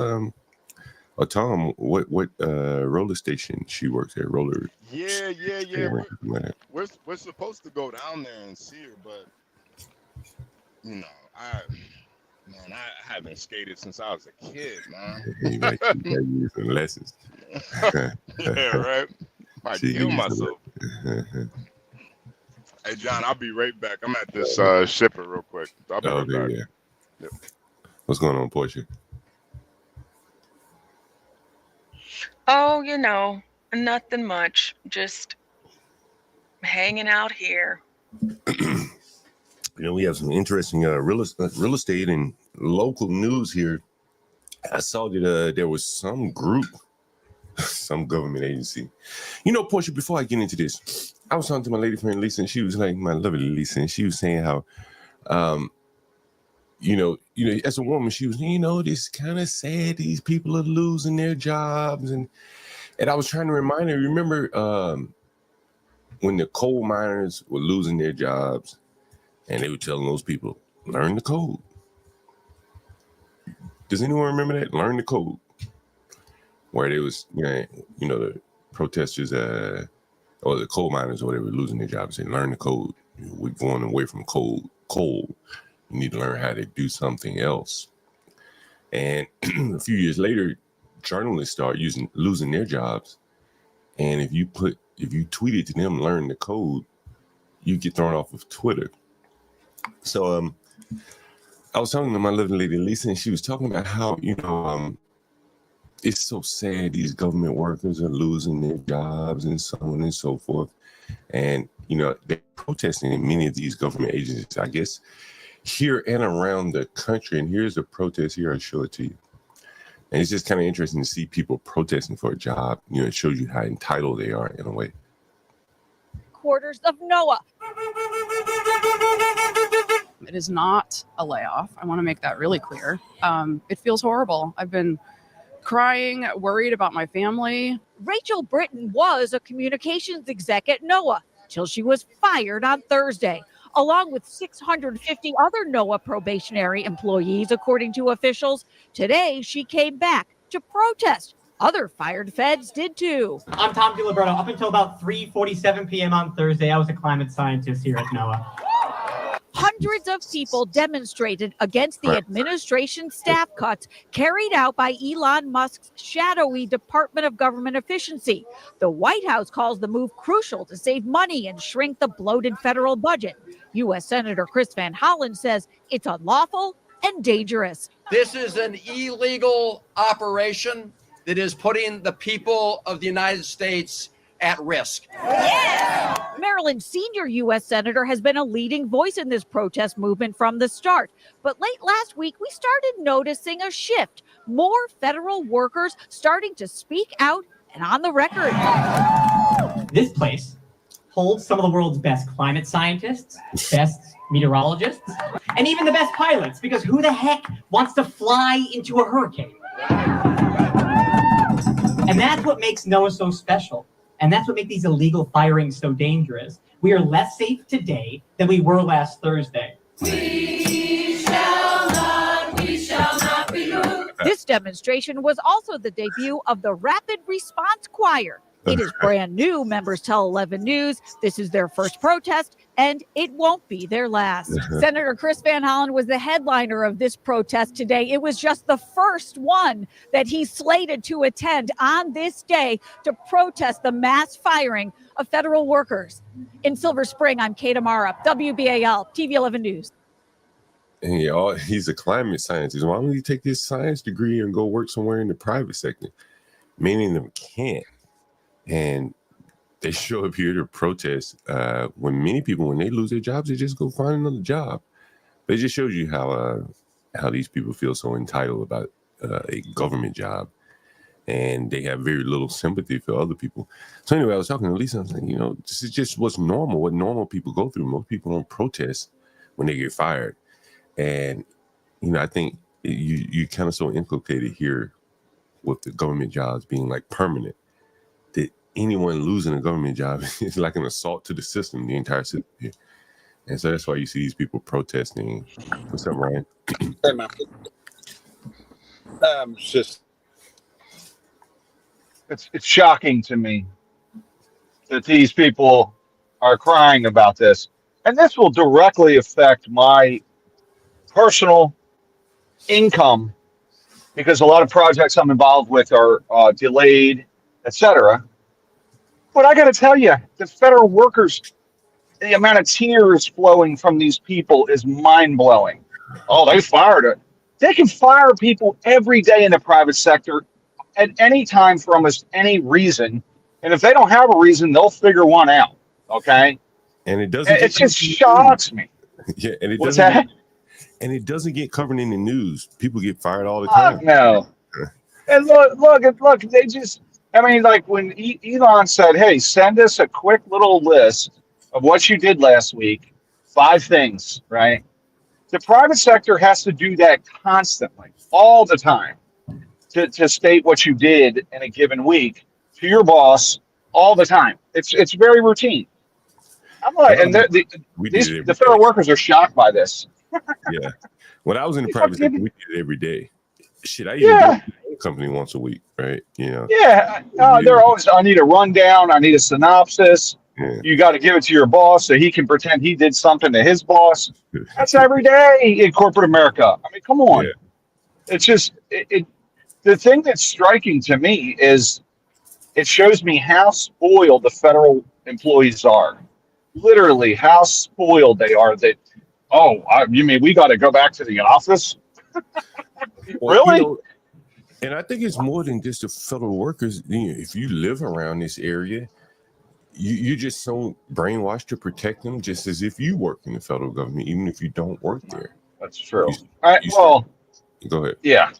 Tom what roller station she works at. Roller. Yeah. We're supposed to go down there and see her, but I haven't skated since I was a kid, man. You got to use some lessons. Yeah, right. Might kill myself. Hey, John, I'll be right back. I'm at this shipper real quick. I'll be right back. Yeah. Yep. What's going on, Portia? Oh, nothing much. Just hanging out here. We have some interesting real estate and local news here. I saw that there was some group, some government agency. Portia, before I get into this, I was talking to my lady friend Lisa, and she was like, my lovely Lisa, and she was saying how, as a woman, she was, this kind of sad. These people are losing their jobs, and I was trying to remind her. Remember when the coal miners were losing their jobs? And they were telling those people, learn the code. Does anyone remember that? Learn the code. Where they was, the protesters, or the coal miners or whatever, losing their jobs, saying, learn the code. We're going away from coal. You need to learn how to do something else. And a few years later, journalists start losing their jobs. And if you tweeted to them, learn the code, you get thrown off of Twitter. So I was talking to my lovely lady Lisa, and she was talking about how it's so sad these government workers are losing their jobs and so on and so forth. And they're protesting in many of these government agencies, I guess, here and around the country. And here's a protest here. I'll show it to you. And it's just kind of interesting to see people protesting for a job. It shows you how entitled they are in a way. Quarters of NOAA. It is not a layoff. I want to make that really clear. It feels horrible. I've been crying, worried about my family. Rachel Britton was a communications exec at NOAA till she was fired on Thursday, along with 650 other NOAA probationary employees, according to officials. Today, she came back to protest Other fired feds did too. I'm Tom DiLiberto. Up until about 3:47 p.m. on Thursday, I was a climate scientist here at NOAA. Hundreds of people demonstrated against the administration's staff cuts carried out by Elon Musk's shadowy Department of Government Efficiency. The White House calls the move crucial to save money and shrink the bloated federal budget. U.S. Senator Chris Van Hollen says it's unlawful and dangerous. This is an illegal operation that is putting the people of the United States at risk. Maryland's senior U.S. Senator has been a leading voice in this protest movement from the start. But late last week, we started noticing a shift. More federal workers starting to speak out and on the record. This place holds some of the world's best climate scientists, best meteorologists, and even the best pilots, because who the heck wants to fly into a hurricane? And that's what makes NOAA so special. And that's what makes these illegal firings so dangerous. We are less safe today than we were last Thursday. We shall not be moved. This demonstration was also the debut of the Rapid Response Choir. It is brand new, members tell 11 News. This is their first protest, and it won't be their last. Senator Chris Van Hollen was the headliner of this protest today. It was just the first one that he slated to attend on this day to protest the mass firing of federal workers. In Silver Spring, I'm Kate Amara, WBAL, TV 11 News. And he's a climate scientist. Why don't you take this science degree and go work somewhere in the private sector? Many of them can't. And they show up here to protest when many people, when they lose their jobs, they just go find another job. But it just shows you how these people feel so entitled about a government job. And they have very little sympathy for other people. So anyway, I was talking to Lisa. I'm saying, this is just what's normal, what normal people go through. Most people don't protest when they get fired. And, I think you kind of so inculcated here with the government jobs being like permanent. Anyone losing a government job is like an assault to the system, the entire system here. And so that's why you see these people protesting. What's up, Ryan? Hey, man. It's shocking to me that these people are crying about this. And this will directly affect my personal income because a lot of projects I'm involved with are delayed, etc. But I got to tell you, the federal workers, the amount of tears flowing from these people is mind-blowing. Oh, they fired it. They can fire people every day in the private sector at any time for almost any reason. And if they don't have a reason, they'll figure one out. Okay? And it doesn't. It just shocks me. Yeah, and it What's doesn't. that? And it doesn't get covered in the news. People get fired all the time. No. And look, they just. I mean, like when Elon said, hey, send us a quick little list of what you did last week, 5 things, right? The private sector has to do that constantly, all the time, to state what you did in a given week to your boss all the time. It's very routine. I'm like, and the federal workers are shocked by this. Yeah. When I was in the private sector, we did it every day. Shit, I even do the company once a week, right? Yeah. They're always, I need a rundown. I need a synopsis. Yeah. You got to give it to your boss so he can pretend he did something to his boss. That's every day in corporate America. I mean, come on. Yeah. It's just, the thing that's striking to me is it shows me how spoiled the federal employees are. Literally how spoiled they are that, you mean we got to go back to the office? Really? And I think it's more than just the federal workers. If you live around this area, you're just so brainwashed to protect them, just as if you work in the federal government, even if you don't work there. That's true. Go ahead. Yeah.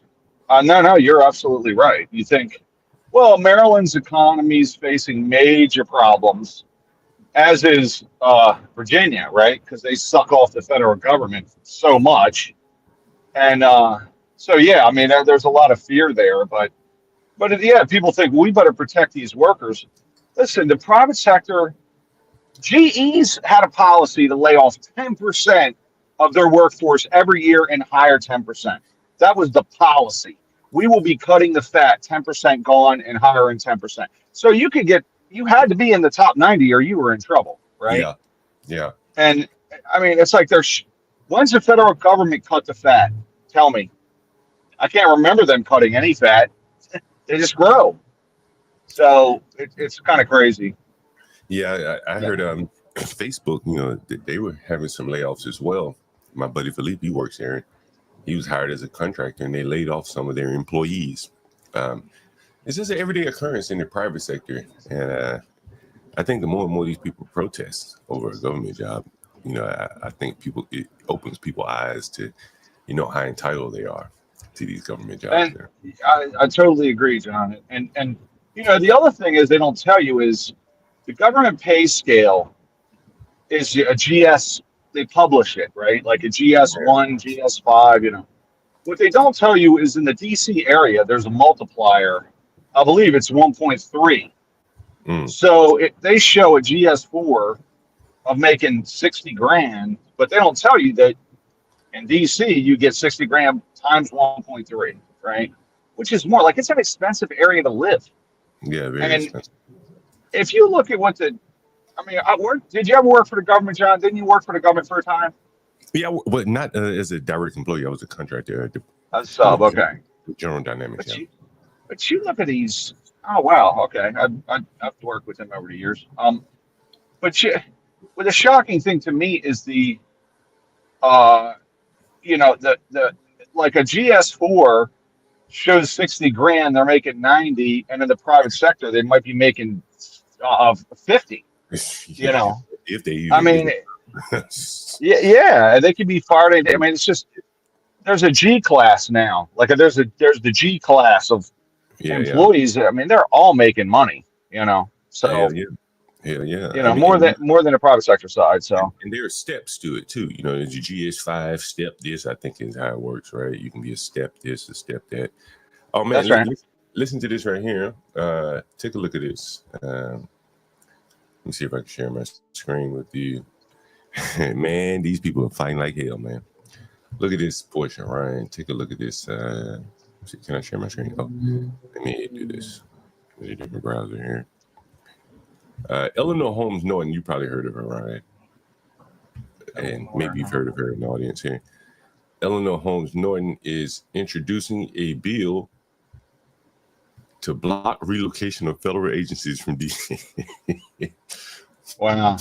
No, you're absolutely right. You think, well, Maryland's economy is facing major problems, as is Virginia, right? Because they suck off the federal government so much. And so, yeah, I mean, there's a lot of fear there. But yeah, people think we better protect these workers. Listen, the private sector, GE's had a policy to lay off 10% of their workforce every year and hire 10%. That was the policy. we will be cutting the fat, 10% gone and hiring 10%. So you had to be in the top 90 or you were in trouble, right? Yeah. And I mean, it's like when's the federal government cut the fat? Tell me. I can't remember them cutting any fat. They just grow. So it's kind of crazy. Yeah, I heard Facebook, they were having some layoffs as well. My buddy Philippe, he works there. He was hired as a contractor, and they laid off some of their employees. It's just an everyday occurrence in the private sector. And I think the more and more these people protest over a government job, I think it opens people's eyes to, how entitled they are to these government jobs. And I totally agree, John. And the other thing is they don't tell you is the government pay scale is a GS. They publish it, right? Like a GS1, GS5, What they don't tell you is in the DC area, there's a multiplier. I believe it's 1.3. So they show a GS4 of making 60 grand, but they don't tell you that in DC, you get 60 grand times 1.3, right? Which is more like it's an expensive area to live. Yeah, very expensive. If you look at did you ever work for the government, John? Didn't you work for the government for a time? Yeah, but not as a direct employee. I was a contractor. A sub, okay. General Dynamics. But you look at these. Oh wow, okay. I've worked with them over the years. But the shocking thing to me is the like a GS4 shows 60 grand, they're making 90, and in the private sector they might be making 50. If they, yeah, they could be fired. I mean, it's just there's a G class now. Like there's the G class of employees. I mean, they're all making money. So more than the private sector side. So and there are steps to it too. There's a GS5 step. This I think is how it works, right? You can be a step this, a step that. Oh man, that's right. Listen to this right here. Take a look at this. Let me see if I can share my screen with you. Man, these people are fighting like hell, man. Look at this portion, Ryan. Take a look at this. Can I share my screen? Oh, let me do this. There's a different browser here. Eleanor Holmes Norton, you probably heard of her, Ryan. And maybe you've heard of her in the audience here. Eleanor Holmes Norton is introducing a bill to block relocation of federal agencies from DC. Wow.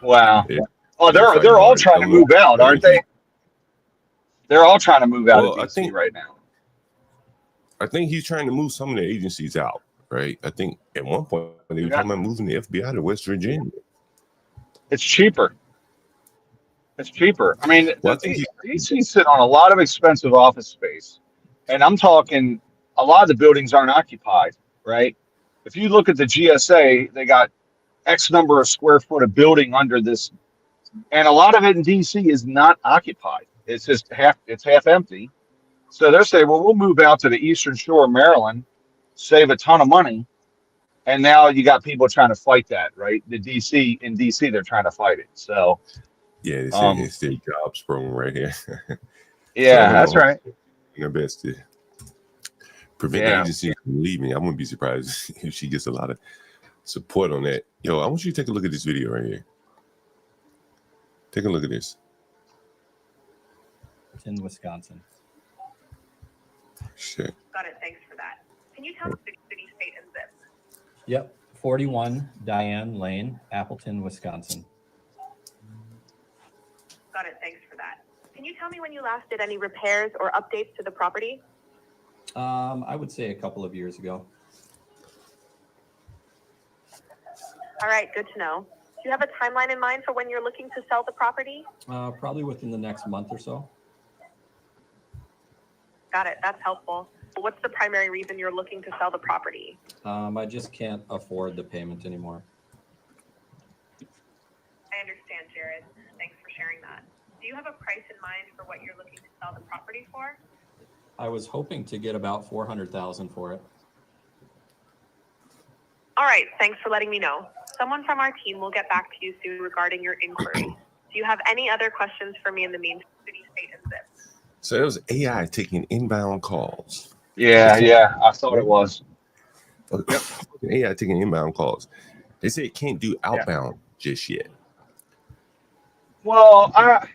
Wow. Yeah. Oh, they're all trying to move out, aren't they? They're all trying to move out of DC right now. I think he's trying to move some of the agencies out, right? I think at one point they were talking about moving the FBI to West Virginia. It's cheaper. I mean, DC's sitting on a lot of expensive office space. And I'm talking a lot of the buildings aren't occupied, right? If you look at the GSA, they got X number of square foot of building under this. And a lot of it in DC is not occupied. It's just half empty. So they're saying, well, we'll move out to the Eastern Shore of Maryland, save a ton of money. And now you got people trying to fight that, right? In DC, they're trying to fight it. So yeah, it's their jobs program right here. Yeah, that's right. Their best to prevent agencies from leaving. I wouldn't be surprised if she gets a lot of support on that. Yo, I want you to take a look at this video right here. Take a look at this. It's in Wisconsin. Shit. Got it. Thanks for that. Can you tell me the city, state, and zip? Yep. 41 Diane Lane, Appleton, Wisconsin. Got it. Thanks for that. Can you tell me when you last did any repairs or updates to the property? I would say a couple of years ago. All right. Good to know. Do you have a timeline in mind for when you're looking to sell the property? Probably within the next month or so. Got it. That's helpful. What's the primary reason you're looking to sell the property? I just can't afford the payment anymore. I understand, Jared. Thanks for sharing that. Do you have a price in mind for what you're looking to sell the property for? I was hoping to get about $400,000 for it. All right. Thanks for letting me know. Someone from our team will get back to you soon regarding your inquiry. Do you have any other questions for me in the meantime? City, state, and zip. So it was AI taking inbound calls. Yeah, I thought it was. AI taking inbound calls. They say it can't do outbound just yet. Well, I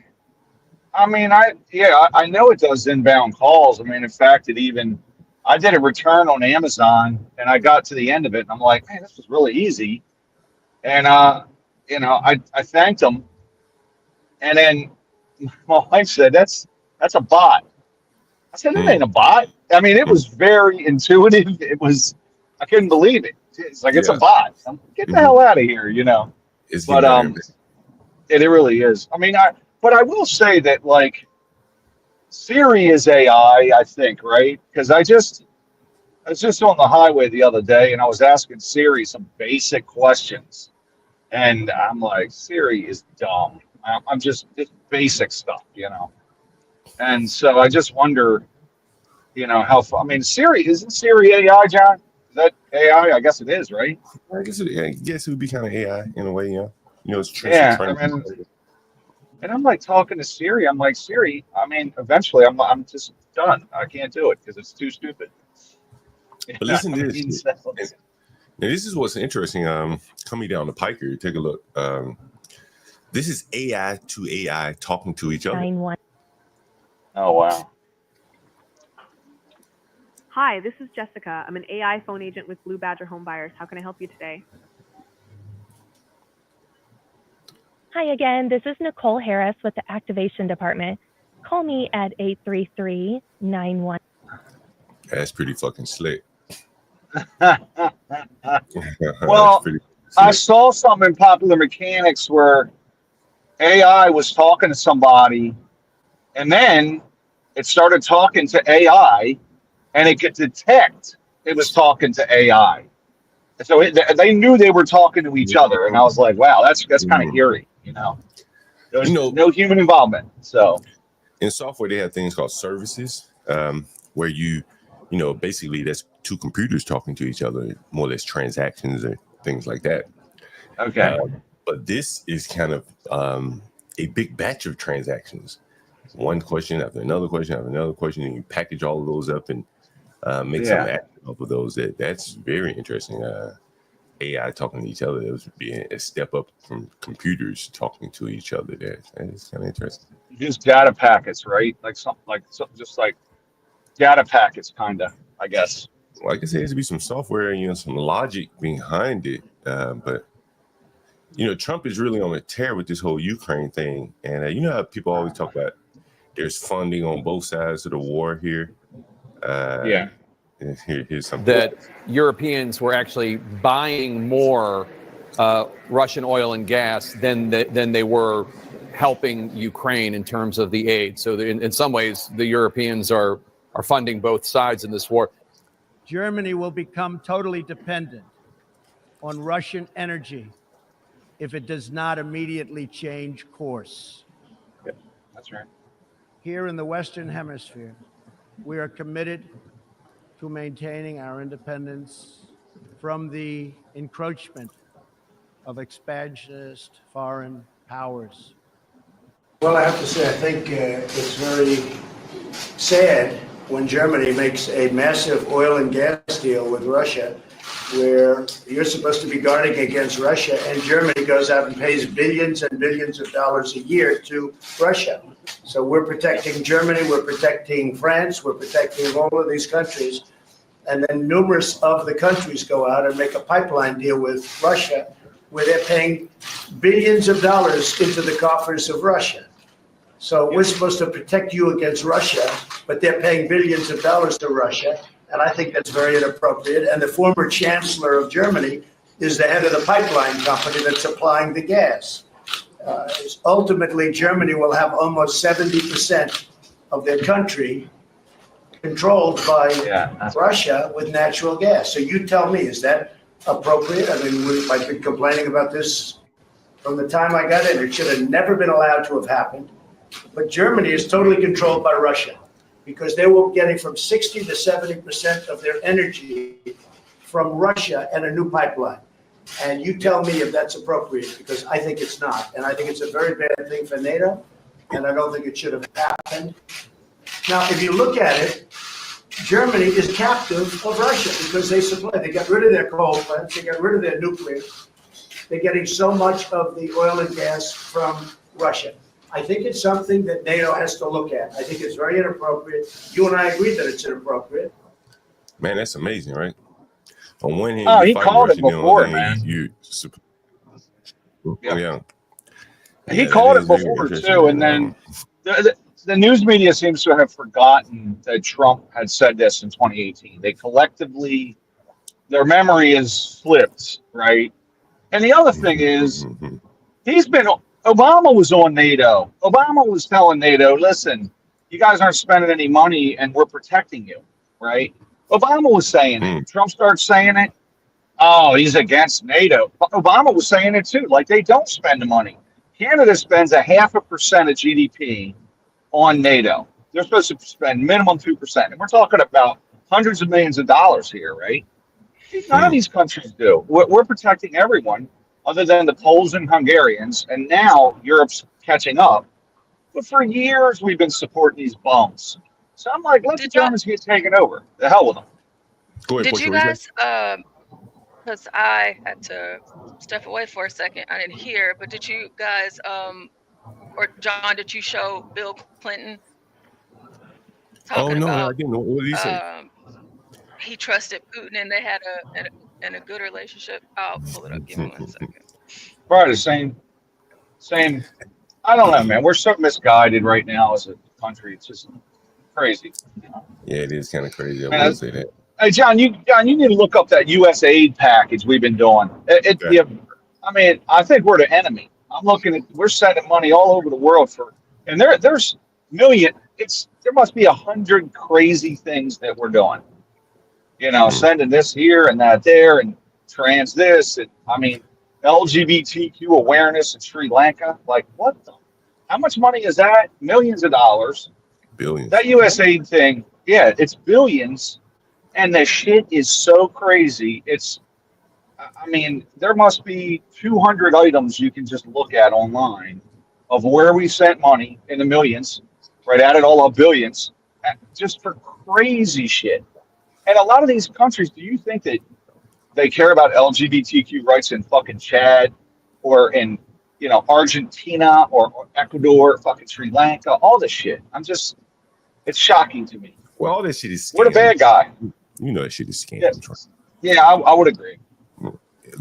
know it does inbound calls. I mean, in fact, I did a return on Amazon and I got to the end of it and I'm like, man, this was really easy. And I thanked them. And then my wife said, that's a bot. I said, that ain't a bot. I mean, it was very intuitive. I couldn't believe it. It's like, it's a bot. Get the hell out of here, It's But it really is. I mean, but I will say that, like, Siri is AI, I think, right? Because I was just on the highway the other day and I was asking Siri some basic questions. And I'm like, Siri is dumb. I'm just basic stuff, And so I just wonder, isn't Siri AI, John? Is that AI? I guess it is, right? I guess it would be kind of AI in a way, it's and I'm like talking to Siri. I'm like, Siri, I mean, eventually I'm just done. I can't do it because it's too stupid. But listen to this. Now, this is what's interesting. Coming down the pike here, take a look. This is AI to AI talking to each other. Oh, wow. Hi, this is Jessica. I'm an AI phone agent with Blue Badger Home Buyers. How can I help you today? Hi again, this is Nicole Harris with the Activation Department. Call me at 833-91. That's pretty fucking slick. Well, I saw something in Popular Mechanics where AI was talking to somebody and then it started talking to AI and it could detect it was talking to AI. So they knew they were talking to each other. And I was like, wow, that's kind of eerie, There's no human involvement. So in software, they have things called services where basically that's two computers talking to each other, more or less transactions or things like that. Okay. But this is kind of a big batch of transactions. One question after another question after another question, and you package all of those up and make some action up of those. That's very interesting. AI talking to each other. It was being a step up from computers talking to each other. That's kind of interesting. Just data packets, right? Like something just like data packets, kind of, I guess. Well, like I said, there has to be some software and some logic behind it. But Trump is really on a tear with this whole Ukraine thing, and you know how people always talk about there's funding on both sides of the war here. Here's something that Europeans were actually buying more Russian oil and gas than they were helping Ukraine in terms of the aid. So in some ways, the Europeans are funding both sides in this war. Germany will become totally dependent on Russian energy if it does not immediately change course. Yep, that's right. Here in the Western Hemisphere, we are committed to maintaining our independence from the encroachment of expansionist foreign powers. Well, I have to say, I think it's very sad when Germany makes a massive oil and gas deal with Russia, where you're supposed to be guarding against Russia, and Germany goes out and pays billions and billions of dollars a year to Russia. So we're protecting Germany, we're protecting France, we're protecting all of these countries. And then numerous of the countries go out and make a pipeline deal with Russia, where they're paying billions of dollars into the coffers of Russia. So we're supposed to protect you against Russia, but they're paying billions of dollars to Russia. And I think that's very inappropriate. And the former chancellor of Germany is the head of the pipeline company that's supplying the gas. Ultimately, Germany will have almost 70% of their country controlled by Russia with natural gas. So you tell me, is that appropriate? I mean, I've been complaining about this from the time I got in. It should have never been allowed to have happened. But Germany is totally controlled by Russia because they were getting from 60 to 70% of their energy from Russia and a new pipeline. And you tell me if that's appropriate, because I think it's not. And I think it's a very bad thing for NATO, and I don't think it should have happened. Now, if you look at it, Germany is captive of Russia because they supply. They got rid of their coal plants. They got rid of their nuclear. They're getting so much of the oil and gas from Russia. I think it's something that NATO has to look at. I think it's very inappropriate. You and I agree that it's inappropriate. Man, that's amazing, right? On one hand, Oh, you he fighting called it Russia, on the before, other hand, man. yeah. He That called is it very before interesting, too, and man. then the news media seems to have forgotten that Trump had said this in 2018. They collectively, their memory is slipped, right? And the other thing is, Obama was on NATO. Obama was telling NATO, listen, you guys aren't spending any money and we're protecting you, right? Obama was saying it. Trump starts saying it. Oh, he's against NATO. Obama was saying it too. Like, they don't spend the money. Canada spends 0.5% of GDP on NATO. They're supposed to spend minimum 2%. And we're talking about hundreds of millions of dollars here, right? None of these countries do. We're protecting everyone other than the Poles and Hungarians. And now Europe's catching up. But for years, we've been supporting these bums. So I'm like, let the Germans get taken over. The hell with them. Did you guys, because I had to step away for a second, I didn't hear, but did you guys, or John, did you show Bill Clinton talking no, I about, didn't know. What did he say? he trusted Putin and they had a good relationship? I'll pull it up. Give me 1 second. Probably the same. I don't know, man. We're so misguided right now as a country. It's just crazy. Yeah, it is kind of crazy. I Man, will say that. Hey, John, you need to look up that U.S. aid package we've been doing. I mean, I think we're the enemy. I'm looking at, we're sending money all over the world and there's million. There must be 100 crazy things that we're doing. You know, sending this here and that there, and trans this, and I mean, LGBTQ awareness in Sri Lanka. Like, what the? How much money is that? Millions of dollars. Billions. That U.S. aid thing, yeah, it's billions. And the shit is so crazy. I mean, there must be 200 items you can just look at online of where we sent money in the millions, right? Added all up billions, just for crazy shit. And a lot of these countries, do you think that they care about LGBTQ rights in fucking Chad or in, Argentina or Ecuador, fucking Sri Lanka, all this shit? It's shocking to me. Well, all this shit is scam. We're the bad guy. You know that shit is scam. Yeah, I would agree.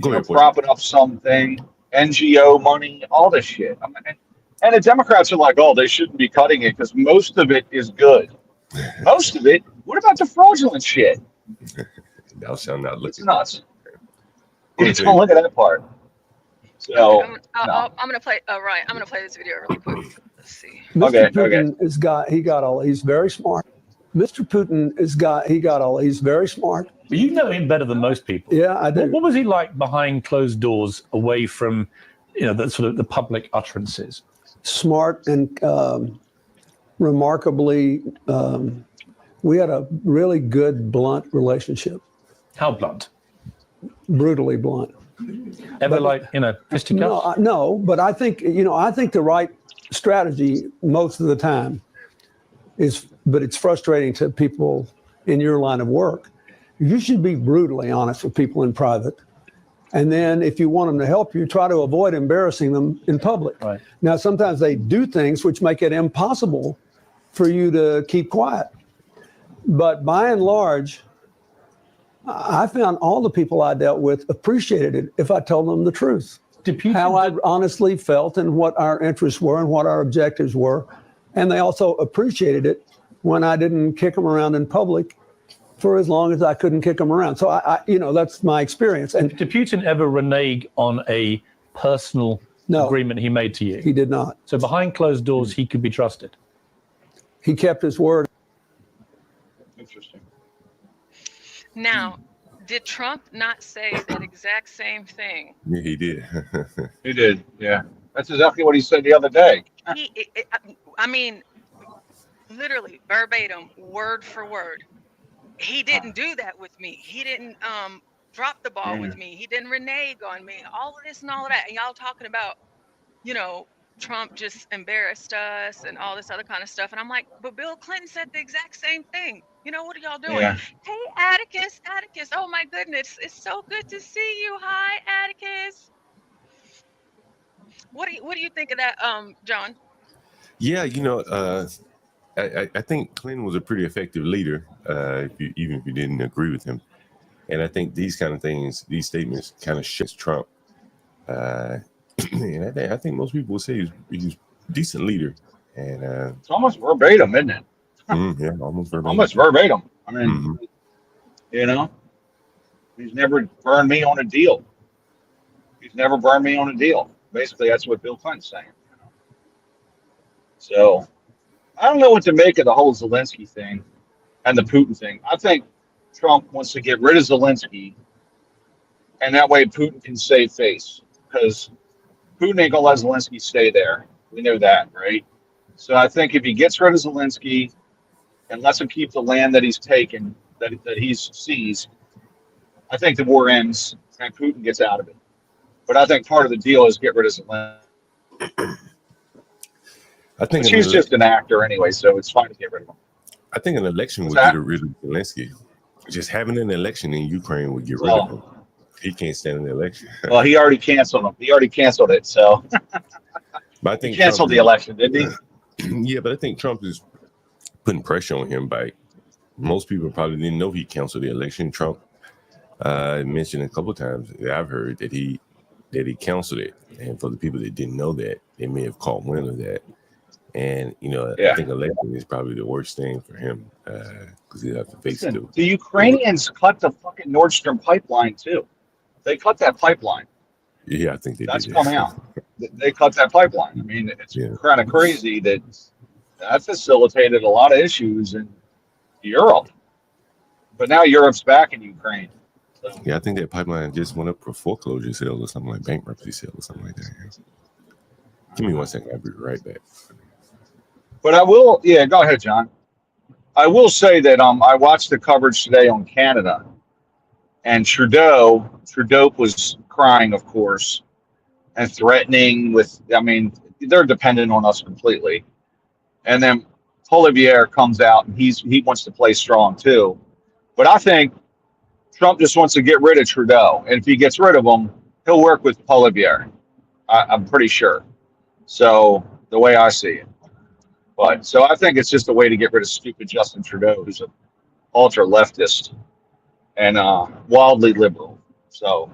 Go ahead, propping up something, NGO money, all this shit. And the Democrats are like, oh, they shouldn't be cutting it because most of it is good. Most of it? What about the fraudulent shit? Thou shalt not look. It's nuts. Don't look at that part. So I'm gonna play. Ryan, I'm gonna play this video really quick. Let's see. Mr. Putin he got all. He's very smart. Mr. Putin he's very smart. But you know him better than most people. Yeah, I do. What was he like behind closed doors, away from, the sort of the public utterances? Smart and remarkably, we had a really good, blunt relationship. How blunt? Brutally blunt. Ever fisticuffs? No, but I think the right strategy most of the time but it's frustrating to people in your line of work. You should be brutally honest with people in private. And then if you want them to help you, try to avoid embarrassing them in public. Right. Now, sometimes they do things which make it impossible for you to keep quiet. But by and large, I found all the people I dealt with appreciated it if I told them the truth. How I honestly felt and what our interests were and what our objectives were. And they also appreciated it when I didn't kick them around in public for as long as I couldn't kick them around. So I that's my experience. And did Putin ever renege on a personal agreement he made to you? He did not. So behind closed doors, he could be trusted. He kept his word. Interesting. Now, did Trump not say that exact same thing? Yeah, he did. He did. Yeah, that's exactly what he said the other day. I mean, literally verbatim, word for word. He didn't do that with me. He didn't drop the ball with me. He didn't renege on me. All of this and all of that. And y'all talking about, Trump just embarrassed us and all this other kind of stuff. And I'm like, but Bill Clinton said the exact same thing. You know, what are y'all doing? Yeah. Hey, Atticus, oh my goodness, it's so good to see you. Hi, Atticus. What do you think of that, John? Yeah, I think Clinton was a pretty effective leader, even if you didn't agree with him. And I think these kind of things, these statements, kind of shits Trump. And I think most people would say he's a decent leader. And it's almost verbatim, isn't it? Yeah, almost verbatim. Almost verbatim. I mean, you know, he's never burned me on a deal. He's never burned me on a deal. Basically, that's what Bill Clinton's saying. So I don't know what to make of the whole Zelensky thing and the Putin thing. I think Trump wants to get rid of Zelensky, and that way Putin can save face, because Putin ain't gonna let Zelensky stay there. We know that, right? So I think if he gets rid of Zelensky and lets him keep the land that he's taken, that he's seized, I think the war ends and Putin gets out of it. But I think part of the deal is get rid of Zelensky. I think he's just an actor anyway, so it's fine to get rid of him. I think an election would get rid of Zelensky. Just having an election in Ukraine would get rid of him. He can't stand an election. Well, he already canceled him. He already canceled it, so. But I think he canceled the election, didn't he? Yeah, but I think Trump is putting pressure on him. By most people probably didn't know he canceled the election. Trump mentioned a couple of times that I've heard that he canceled it, and for the people that didn't know that, they may have caught wind of that. And I think election is probably the worst thing for him because he has to face it. The Ukrainians cut the fucking Nord Stream pipeline too. They cut that pipeline. Yeah, I think they That's did. come out. They cut that pipeline. I mean, it's kind of crazy that facilitated a lot of issues in Europe. But now Europe's back in Ukraine. So. Yeah, I think that pipeline just went up for foreclosure sale or something, like bankruptcy sale or something like that. Give me 1 second. I'll be right back. But I will, go ahead, John. I will say that I watched the coverage today on Canada, and Trudeau was crying, of course, and threatening with, I mean, they're dependent on us completely. And then Poilievre comes out, and he wants to play strong too. But I think Trump just wants to get rid of Trudeau, and if he gets rid of him, he'll work with Poilievre. I'm pretty sure. So the way I see it. But so I think it's just a way to get rid of stupid Justin Trudeau, who's an ultra leftist and wildly liberal. So,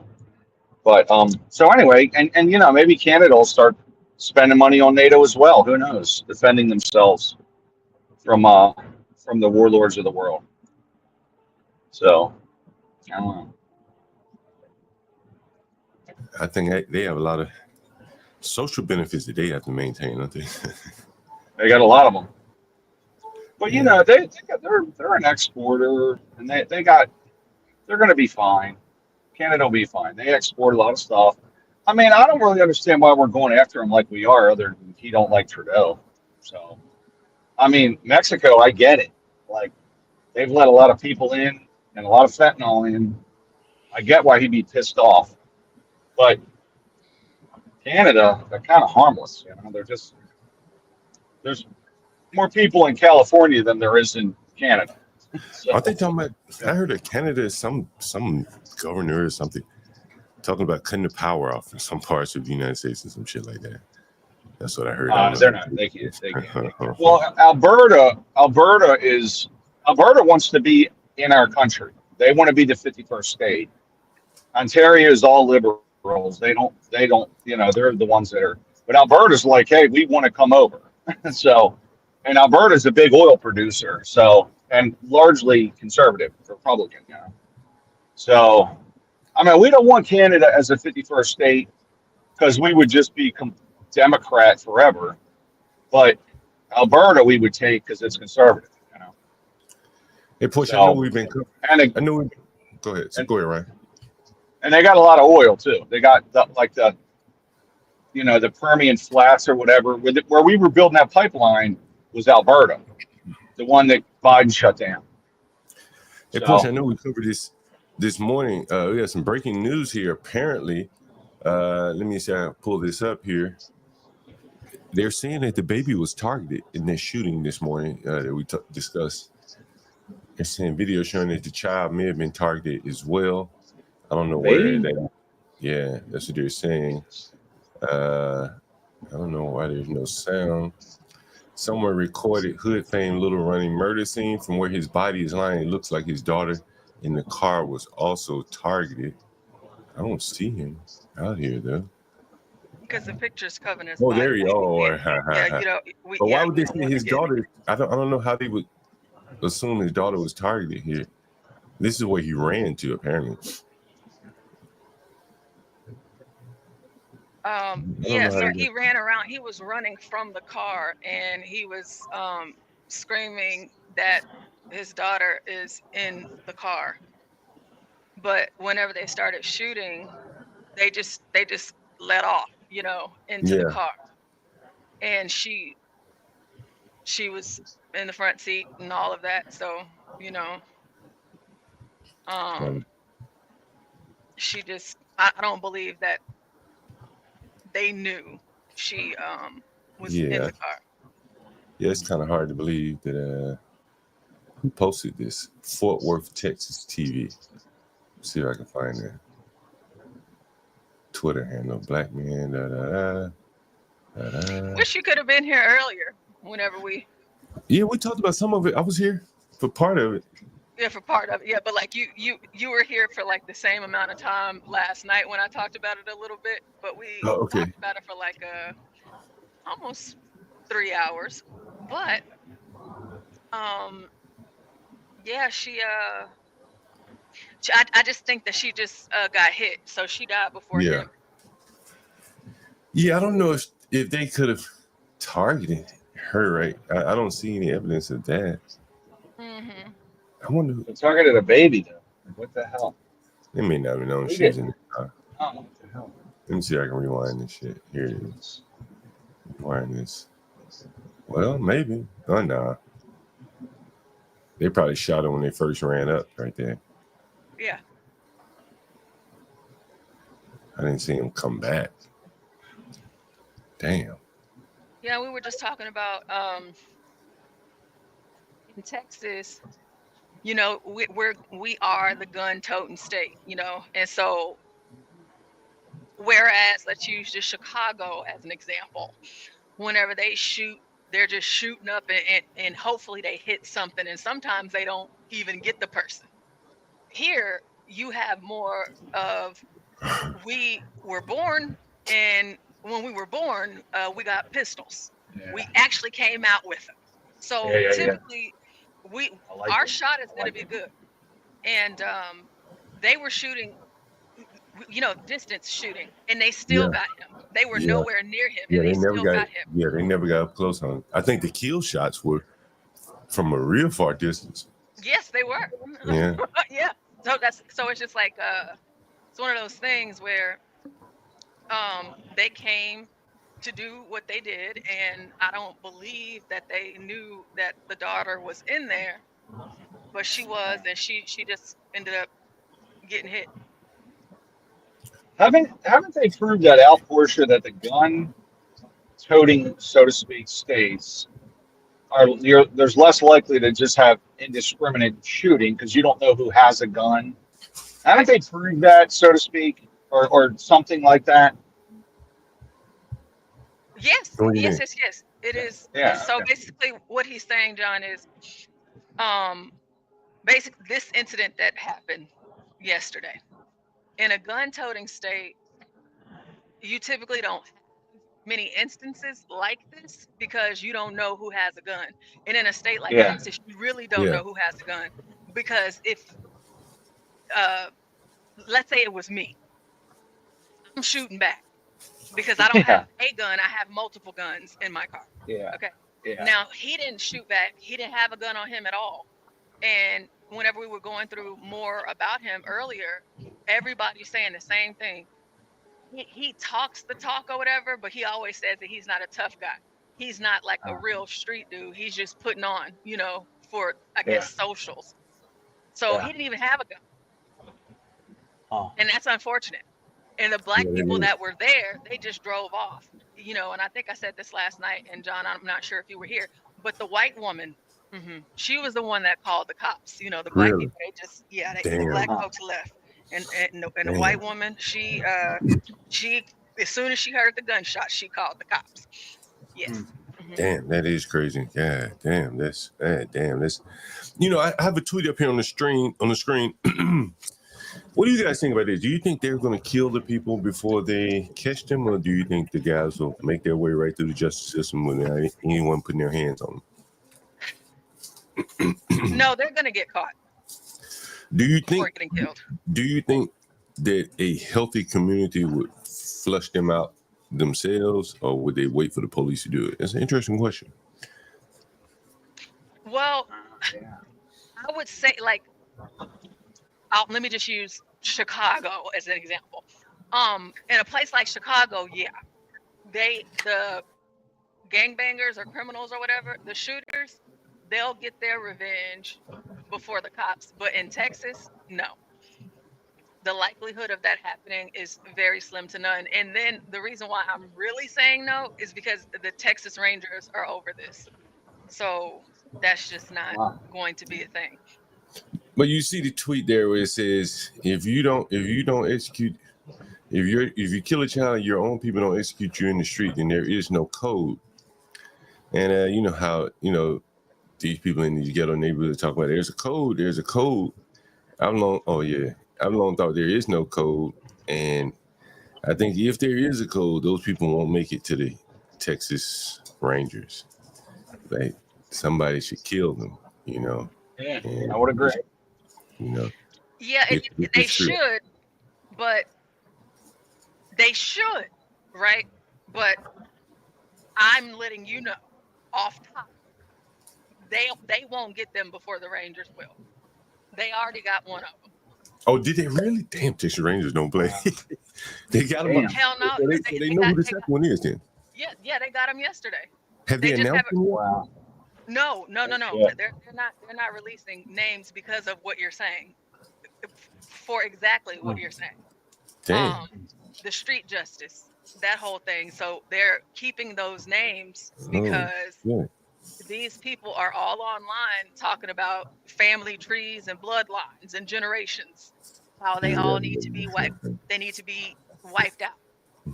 but so anyway, and maybe Canada will start spending money on NATO as well. Who knows? Defending themselves from the warlords of the world. So I don't know. I think they have a lot of social benefits that they have to maintain, don't they? They got a lot of them, but they're an exporter, and they're going to be fine. Canada will be fine. They export a lot of stuff. I mean, I don't really understand why we're going after him like we are, other than he don't like Trudeau. So, I mean, Mexico, I get it. Like, they've let a lot of people in and a lot of fentanyl in. I get why he'd be pissed off, but Canada, they're kind of harmless. They're just. There's more people in California than there is in Canada. So. Aren't they talking about? I heard that Canada is some governor or something talking about cutting the power off in some parts of the United States or some shit like that. That's what I heard. They're not. They can't. Well, Alberta wants to be in our country. They want to be the 51st state. Ontario is all liberals. They don't. They're the ones that are. But Alberta's like, hey, we want to come over. So, and Alberta's a big oil producer, so, and largely conservative, Republican, So, I mean, we don't want Canada as a 51st state because we would just be Democrat forever. But Alberta we would take because it's conservative, Hey, Push, so, I know we've been. Go ahead. Go ahead, Ryan. And they got a lot of oil too. They got the Permian Flats or whatever, where we were building that pipeline was Alberta, the one that Biden shut down. Hey, Push, I know we covered this morning. We have some breaking news here. Apparently, let me see. I'll pull this up here. They're saying that the baby was targeted in this shooting this morning that we discussed. They're saying video showing that the child may have been targeted as well. I don't know where that. Yeah, that's what they're saying. I don't know why there's no sound. Someone recorded Hood fame Little running murder scene from where his body is lying. It looks like his daughter in the car was also targeted. I don't see him out here though. Because the picture's covering his Oh, body. there you go. Yeah, you know. But why would they say his daughter? I don't know how they would assume his daughter was targeted here. This is where he ran to, apparently. Yeah, so he ran around. He was running from the car, and he was screaming that his daughter is in the car. But whenever they started shooting, they just let off, you know, into the car, and she was in the front seat and all of that. So, you know, she just I don't believe that they knew she was in the car. Yeah, it's kind of hard to believe that. Who posted this? Fort Worth, Texas TV. Let's see if I can find that Twitter handle. Black man. Wish you could have been here earlier. Whenever we. Yeah, we talked about some of it. I was here for part of it. Yeah, for part of it. Yeah, but like you were here for like the same amount of time last night when I talked about it a little bit, but we talked about it for like almost 3 hours. But yeah, I just think that she just got hit, so she died before him. Yeah, I don't know if they could have targeted her, right? I don't see any evidence of that. Mm-hmm. I wonder who targeted a baby though. What the hell? They may not have known she's in the car. Oh, what the hell? Let me see if I can rewind this shit. Here it is. Rewind this. Well, maybe. Oh, no. They probably shot him when they first ran up right there. Yeah. I didn't see him come back. Damn. Yeah, we were just talking about in Texas, you know, we are the gun-toting state, you know, and so whereas let's use just Chicago as an example, whenever they shoot, they're just shooting up and hopefully they hit something, and sometimes they don't even get the person. Here you have more of we were born, and when we were born, we got pistols. Yeah. We actually came out with them. So typically our shot is going to be good. And they were shooting, you know, distance shooting, and they still got him. They were nowhere near him, and they still got him. Yeah, they never got up close on him. I think the kill shots were from a real far distance. Yes, they were. Yeah. Yeah. So it's just like it's one of those things where they came to do what they did, and I don't believe that they knew that the daughter was in there, but she was, and she just ended up getting hit. Haven't they proved that out, Portia, that the gun toting, so to speak, states there's less likely to just have indiscriminate shooting because you don't know who has a gun? Haven't they proved that, so to speak, or something like that? Yes. It is. Yeah. So basically what he's saying, John, is basically this incident that happened yesterday. In a gun-toting state, you typically don't have many instances like this because you don't know who has a gun. And in a state like Texas, you really don't know who has a gun. Because if, let's say it was me, I'm shooting back because I don't have a gun. I have multiple guns in my car. Yeah. Okay. Yeah. Now, he didn't shoot back. He didn't have a gun on him at all. And whenever we were going through more about him earlier, everybody's saying the same thing. He talks the talk or whatever, but he always says that he's not a tough guy. He's not like a real street dude. He's just putting on, you know, for, I guess, socials. So he didn't even have a gun. Oh. And that's unfortunate. And the black people that were there, they just drove off. You know, and I think I said this last night, and John, I'm not sure if you were here, but the white woman, she was the one that called the cops. You know, the black Really? people, they just, the Damn. black folks left. And the Damn. white woman, she as soon as she heard the gunshot, she called the cops. Yes. Damn, that is crazy. God damn, that's you know, I have a tweet up here on the screen. What do you guys think about this? Do you think they're gonna kill the people before they catch them, or do you think the guys will make their way right through the justice system without anyone putting their hands on them? No, they're gonna get caught. Do you Before think getting killed. do you think that a healthy community would flush them out themselves, or would they wait for the police to do it? That's an interesting question. Well, I would say like, let me just use Chicago as an example. In a place like Chicago, the gangbangers or criminals or whatever, the shooters, they'll get their revenge before the cops. But in Texas, no. The likelihood of that happening is very slim to none. And then the reason why I'm really saying no is because the Texas Rangers are over this. So that's just not going to be a thing. But you see the tweet there where it says, if you kill a child, your own people don't execute you in the street, then there is no code. And you know how, you know, these people in these ghetto neighborhoods talk about there's a code. I've long thought there is no code. And I think if there is a code, those people won't make it to the Texas Rangers. Like, somebody should kill them, you know. Yeah, and I would agree. You know. Yeah, they should, but they should, right? But I'm letting you know off top, they won't get them before the Rangers will. They already got one of them. Oh, did they really? Damn, Texas Rangers don't play. They got them. Hell no. So they know who the second one is then. Yeah, they got them yesterday. Have they announced them? Wow. No. Yeah. They're not releasing names because of what you're saying. For exactly what you're saying. Damn. The street justice, that whole thing. So they're keeping those names because these people are all online talking about family trees and bloodlines and generations. How they all need to be wiped. They need to be wiped out.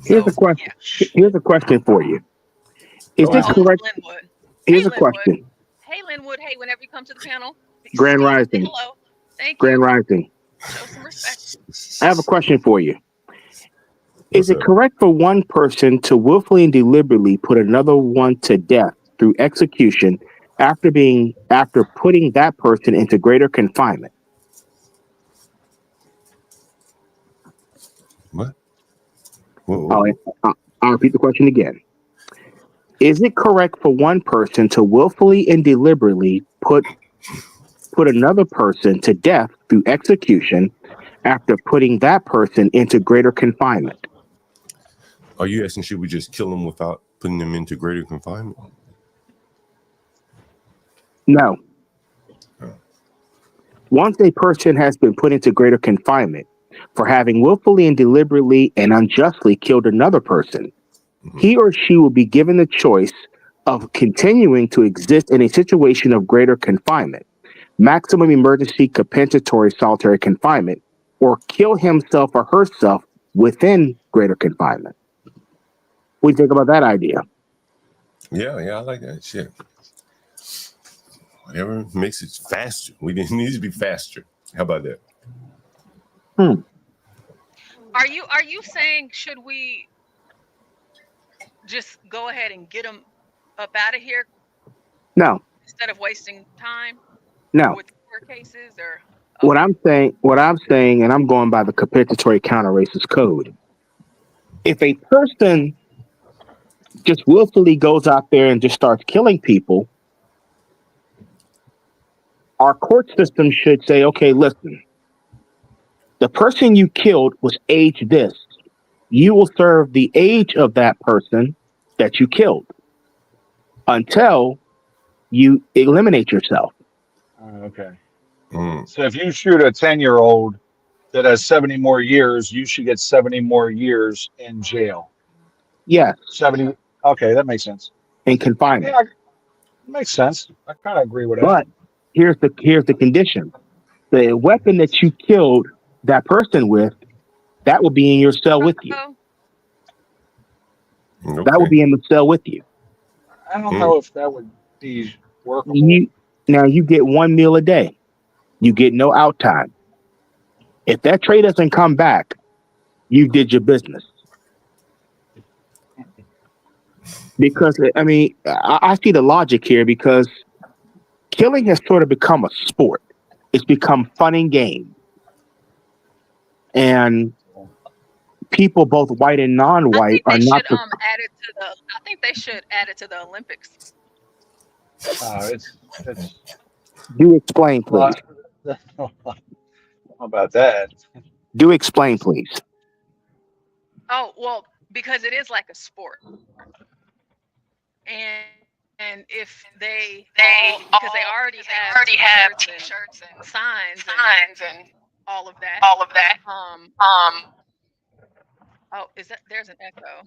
Here's a question. Yeah. Here's a question for you. Is this correct? Linwood. Here's a question. Hey, Linwood. Hey, whenever you come to the panel. Grand Rising. Hello. Thank Grand you. Rising. Show some respect. I have a question for you. Is it correct for one person to willfully and deliberately put another one to death through execution after putting that person into greater confinement? What? I'll repeat the question again. Is it correct for one person to willfully and deliberately put another person to death through execution after putting that person into greater confinement? Are you asking, should we just kill them without putting them into greater confinement? No. Once a person has been put into greater confinement for having willfully and deliberately and unjustly killed another person, he or she will be given the choice of continuing to exist in a situation of greater confinement, maximum emergency compensatory solitary confinement, or kill himself or herself within greater confinement. What do you think about that idea? Yeah, I like that shit. Whatever makes it faster. It needs to be faster. How about that? Are you saying should we just go ahead and get them up out of here? No. Instead of wasting time? No. With court cases or What I'm saying, and I'm going by the compensatory counter-racist code. If a person just willfully goes out there and just starts killing people, our court system should say, okay, listen, the person you killed was age this. You will serve the age of that person that you killed until you eliminate yourself. Okay. So if you shoot a 10-year-old that has 70 more years, you should get 70 more years in jail. Yes. 70. Okay, that makes sense. In confinement. Yeah, makes sense. I kind of agree with that. But here's the condition: the weapon that you killed that person with, that will be in your cell with you. Okay. That will be in the cell with you. I don't know if that would be workable. Now you get 1 meal a day. You get no out time. If that tray doesn't come back, you did your business. Because I mean, I see the logic here, because killing has sort of become a sport. It's become fun and game. And people, both white and non-white, are not. Add it to the. I think they should add it to the Olympics. It's Do explain, please. How about that? Do explain, please. Oh well, because it is like a sport, and if because they already have t-shirts and signs and all of that. Oh, there's an echo.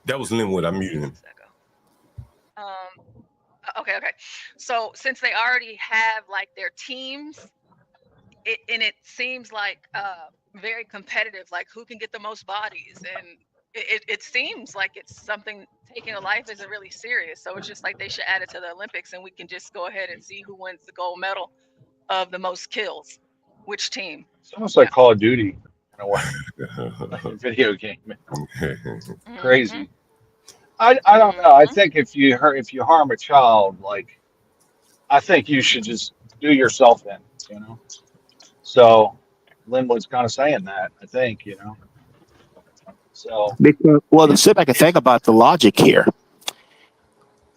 That was Linwood. I muted him. Okay. So since they already have like their teams, it seems like very competitive, like who can get the most bodies, and it seems like it's something, taking a life isn't really serious. So it's just like they should add it to the Olympics, and we can just go ahead and see who wins the gold medal of the most kills, which team. It's almost like Call of Duty in a way. Like a video game. Crazy. I don't know. I think if you harm a child, like, I think you should just do yourself in, you know. So Linwood's kind of saying that, I think, you know. So Well, to sit back and think about the logic here,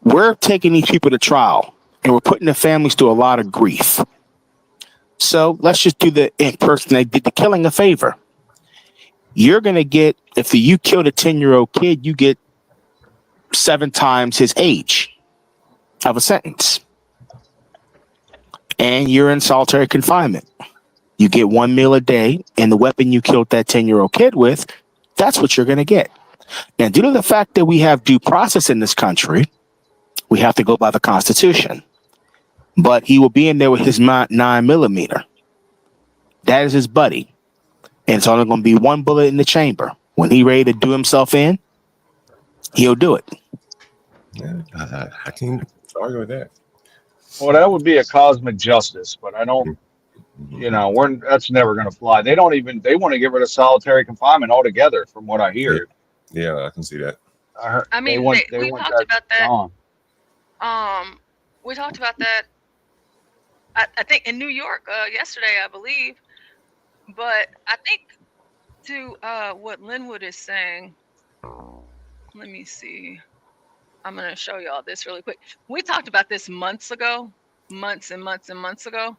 we're taking these people to trial and we're putting the families through a lot of grief. So let's just do the person that did the killing a favor. You're going to get, if you killed a 10-year-old kid, you get 7 times his age of a sentence. And you're in solitary confinement. You get 1 meal a day, and the weapon you killed that 10-year-old kid with, that's what you're going to get. Now, due to the fact that we have due process in this country, we have to go by the Constitution. But he will be in there with his 9mm. That is his buddy. And it's only going to be 1 bullet in the chamber. When he's ready to do himself in, he'll do it. Yeah, I can't argue with that. Well, that would be a cosmic justice, but I don't, you know, that's never going to fly. They want to get rid of solitary confinement altogether, from what I hear. Yeah, I can see that. I mean, we talked about that. We talked about that, I think, in New York yesterday, I believe. But I think to what Linwood is saying, let me see. I'm going to show y'all this really quick. We talked about this months ago, months and months ago.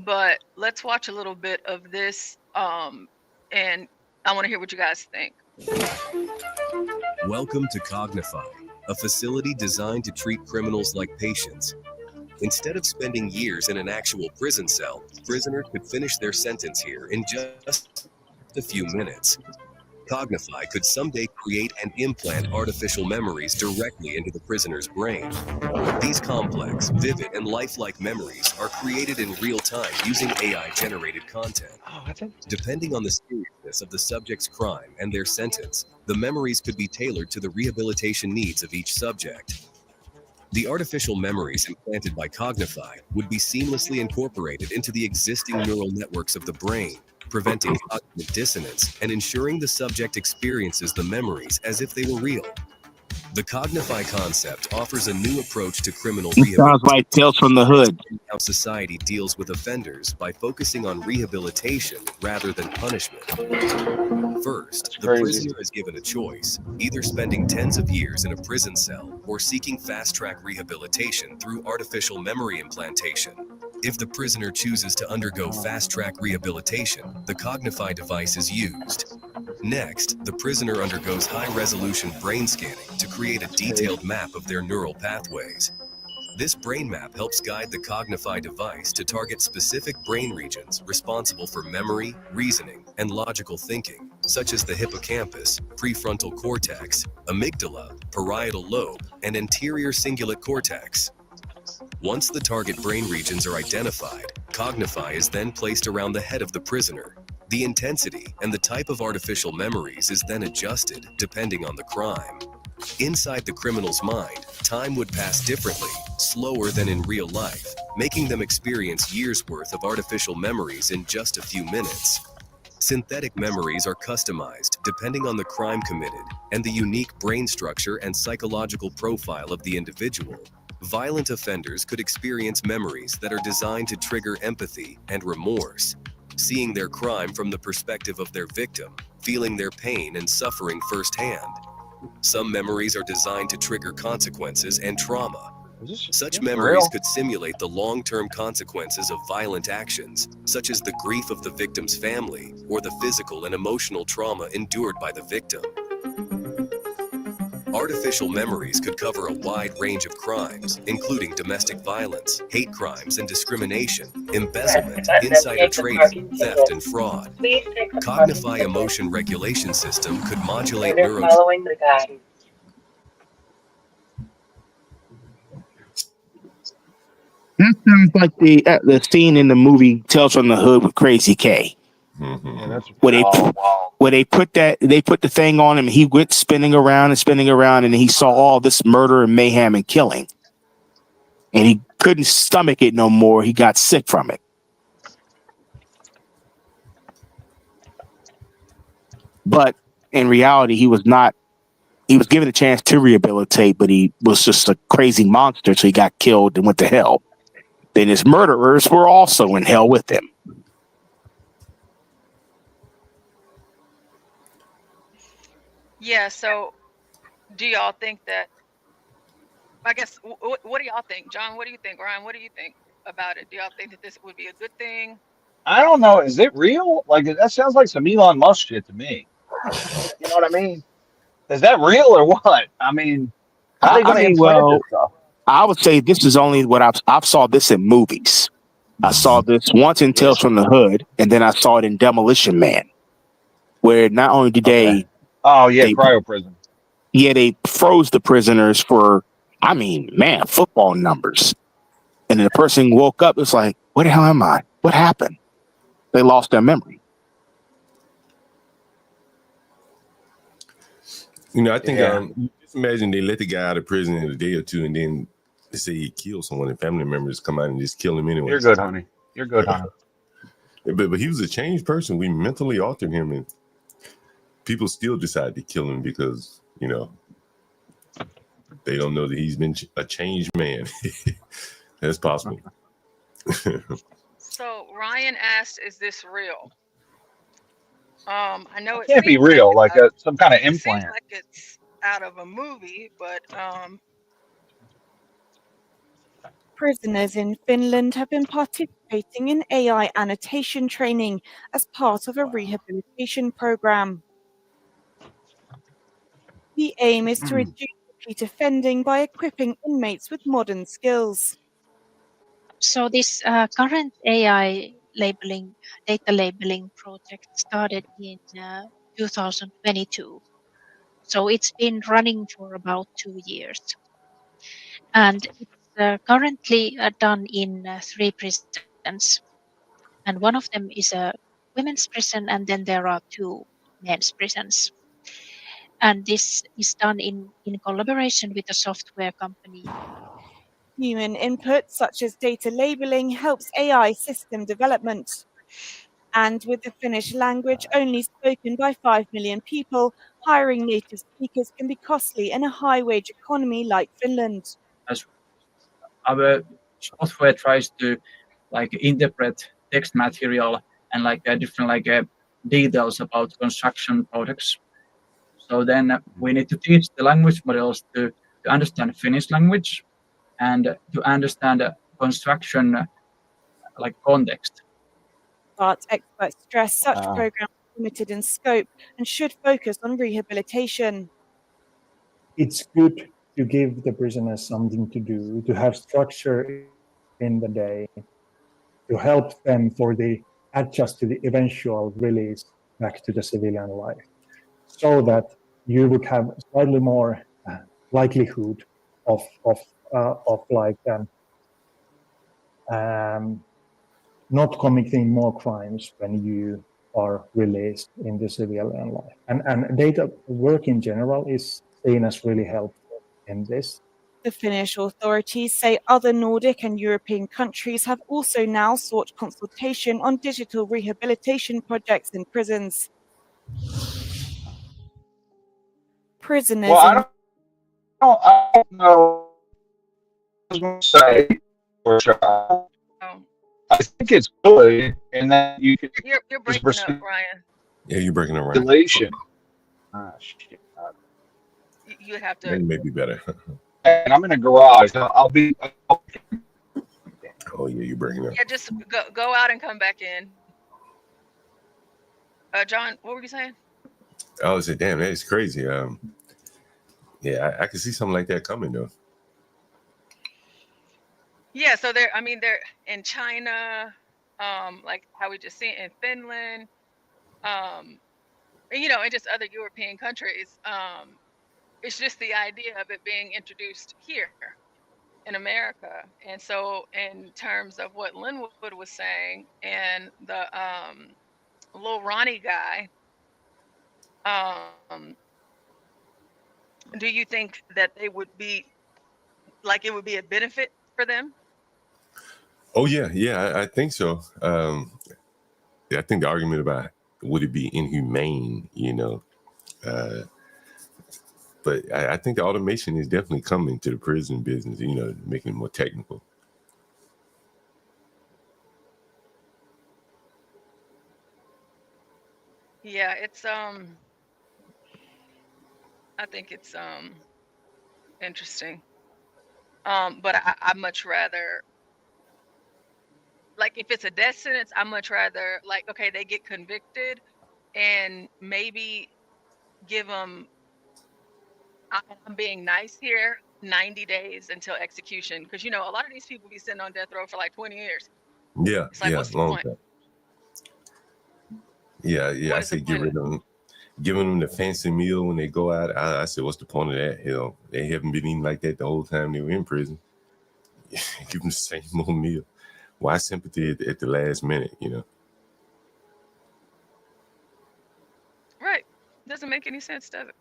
But let's watch a little bit of this, and I want to hear what you guys think. Welcome to Cognify, a facility designed to treat criminals like patients. Instead of spending years in an actual prison cell, prisoners could finish their sentence here in just a few minutes. Cognify could someday create and implant artificial memories directly into the prisoner's brain. These complex, vivid, and lifelike memories are created in real time using AI-generated content. Depending on the seriousness of the subject's crime and their sentence, the memories could be tailored to the rehabilitation needs of each subject. The artificial memories implanted by Cognify would be seamlessly incorporated into the existing neural networks of the brain, preventing cognitive dissonance and ensuring the subject experiences the memories as if they were real. The Cognify concept offers a new approach to criminal rehabilitation. Sounds like Tales from the Hood. How society deals with offenders by focusing on rehabilitation rather than punishment. First, the prisoner is given a choice, either spending tens of years in a prison cell or seeking fast-track rehabilitation through artificial memory implantation. If the prisoner chooses to undergo fast-track rehabilitation, the Cognify device is used. Next, the prisoner undergoes high-resolution brain scanning to create a detailed map of their neural pathways. This brain map helps guide the Cognify device to target specific brain regions responsible for memory, reasoning, and logical thinking, such as the hippocampus, prefrontal cortex, amygdala, parietal lobe, and anterior cingulate cortex. Once the target brain regions are identified, Cognify is then placed around the head of the prisoner. The intensity and the type of artificial memories is then adjusted depending on the crime. Inside the criminal's mind, time would pass differently, slower than in real life, making them experience years' worth of artificial memories in just a few minutes. Synthetic memories are customized depending on the crime committed and the unique brain structure and psychological profile of the individual. Violent offenders could experience memories that are designed to trigger empathy and remorse, seeing their crime from the perspective of their victim, feeling their pain and suffering firsthand. Some memories are designed to trigger consequences and trauma. Such memories could simulate the long-term consequences of violent actions, such as the grief of the victim's family or the physical and emotional trauma endured by the victim. Artificial memories could cover a wide range of crimes, including domestic violence, hate crimes and discrimination, embezzlement, insider trading, theft, and fraud. Cognify emotion regulation system could modulate following the guide. That sounds like the scene in the movie Tales from the Hood with Crazy K. Where they put the thing on him, he went spinning around, and he saw all this murder and mayhem and killing. And he couldn't stomach it no more. He got sick from it. But in reality, he was given a chance to rehabilitate, but he was just a crazy monster, so he got killed and went to hell. Then his murderers were also in hell with him. Yeah, so do y'all think that, I guess, what do y'all think? John, what do you think? Ryan, what do you think about it? Do y'all think that this would be a good thing? I don't know. Is it real? Like, that sounds like some Elon Musk shit to me. You know what I mean? Is that real or what? I mean, how are they going to implant this stuff? I would say this is only what I've saw this in movies. I saw this once in Tales from the Hood, and then I saw it in Demolition Man, where not only did they cryo prison. Yeah, they froze the prisoners for, football numbers. And then the person woke up, it's like, where the hell am I? What happened? They lost their memory. I think just imagine they let the guy out of prison in a day or two, and then they say he killed someone, and family members come out and just kill him anyway. You're good, honey. You're good, honey. But he was a changed person. We mentally altered him, and people still decide to kill him because, they don't know that he's been a changed man. That's possible. So Ryan asked, "Is this real?" I know it can't be real, like some kind of implant. Seems like it's out of a movie, but Prisoners in Finland have been participating in AI annotation training as part of a rehabilitation program. The aim is to reduce repeat offending by equipping inmates with modern skills. So this current AI data labeling project started in 2022. So it's been running for about 2 years. And it's currently done in 3 prisons. And one of them is a women's prison, and then there are 2 men's prisons. And this is done in collaboration with a software company. Human input, such as data labeling, helps AI system development. And with the Finnish language only spoken by 5 million people, hiring native speakers can be costly in a high-wage economy like Finland. As our software tries to interpret text material and different details about construction products. So then we need to teach the language models to understand Finnish language and to understand construction context. But experts stress such programs are limited in scope and should focus on rehabilitation. It's good to give the prisoners something to do, to have structure in the day, to help them for the adjust to the eventual release back to the civilian life, so that you would have slightly more likelihood of like not committing more crimes when you are released in the civilian life. And data work in general is seen as really helpful in this. The Finnish authorities say other Nordic and European countries have also now sought consultation on digital rehabilitation projects in prisons. Prisoners Well, in I don't know. I was going to say, for sure. I think it's good, and then you can You're breaking up, Brian. Yeah, you're breaking up right. regulation. Ah, shit. You would have to. Maybe may be better. And I'm in a garage. I'll be. Oh yeah, you're breaking up. Yeah, just go out and come back in. John, what were you saying? I was like, damn, that is crazy. Yeah, I can see something like that coming though. Yeah, so they're in China, like how we just seen in Finland, and just other European countries. It's just the idea of it being introduced here in America. And so in terms of what Linwood was saying and the Lil Ronnie guy, do you think that they would be like it would be a benefit for them? Oh yeah, I think so. I think the argument about would it be inhumane, but I think the automation is definitely coming to the prison business, making it more technical. Yeah, it's I think it's interesting. But I much rather, like, if it's a death sentence, I much rather, like, okay, they get convicted and maybe give them, I'm being nice here, 90 days until execution. Because, a lot of these people be sitting on death row for like 20 years. Yeah, It's like, what's the point? time. Yeah, I say giving them the fancy meal when they go out. I said, what's the point of that? Hell, they haven't been eating like that the whole time they were in prison. Give them the same old meal. Why sympathy at the last minute, Right. Doesn't make any sense, does it?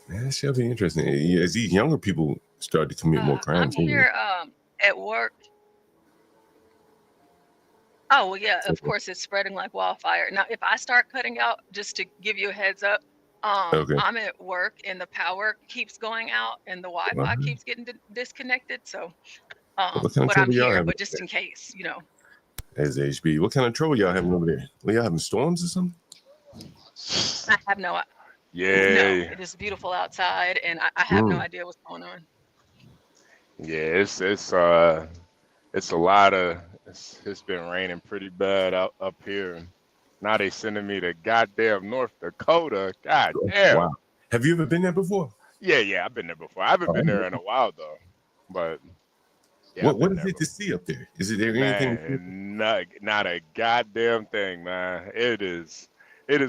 Man, that should be interesting. As these younger people start to commit more crimes. I'm here at work. Oh, well, yeah, of course it's spreading like wildfire. Now, if I start cutting out, just to give you a heads up, I'm at work and the power keeps going out and the Wi-Fi keeps getting disconnected. So, but I'm here, but just in case, As HB, what kind of trouble y'all having over there? Well, y'all having storms or something? I have no. Yeah. No, it is beautiful outside, and I have no idea what's going on. Yeah, it's a lot of. It's been raining pretty bad up here. Now they sending me to goddamn North Dakota. God damn. Wow. Have you ever been there before? Yeah, I've been there before. I haven't been there in a while though. But yeah, what is it to see up there? Is it there anything? Not a goddamn thing, man. It is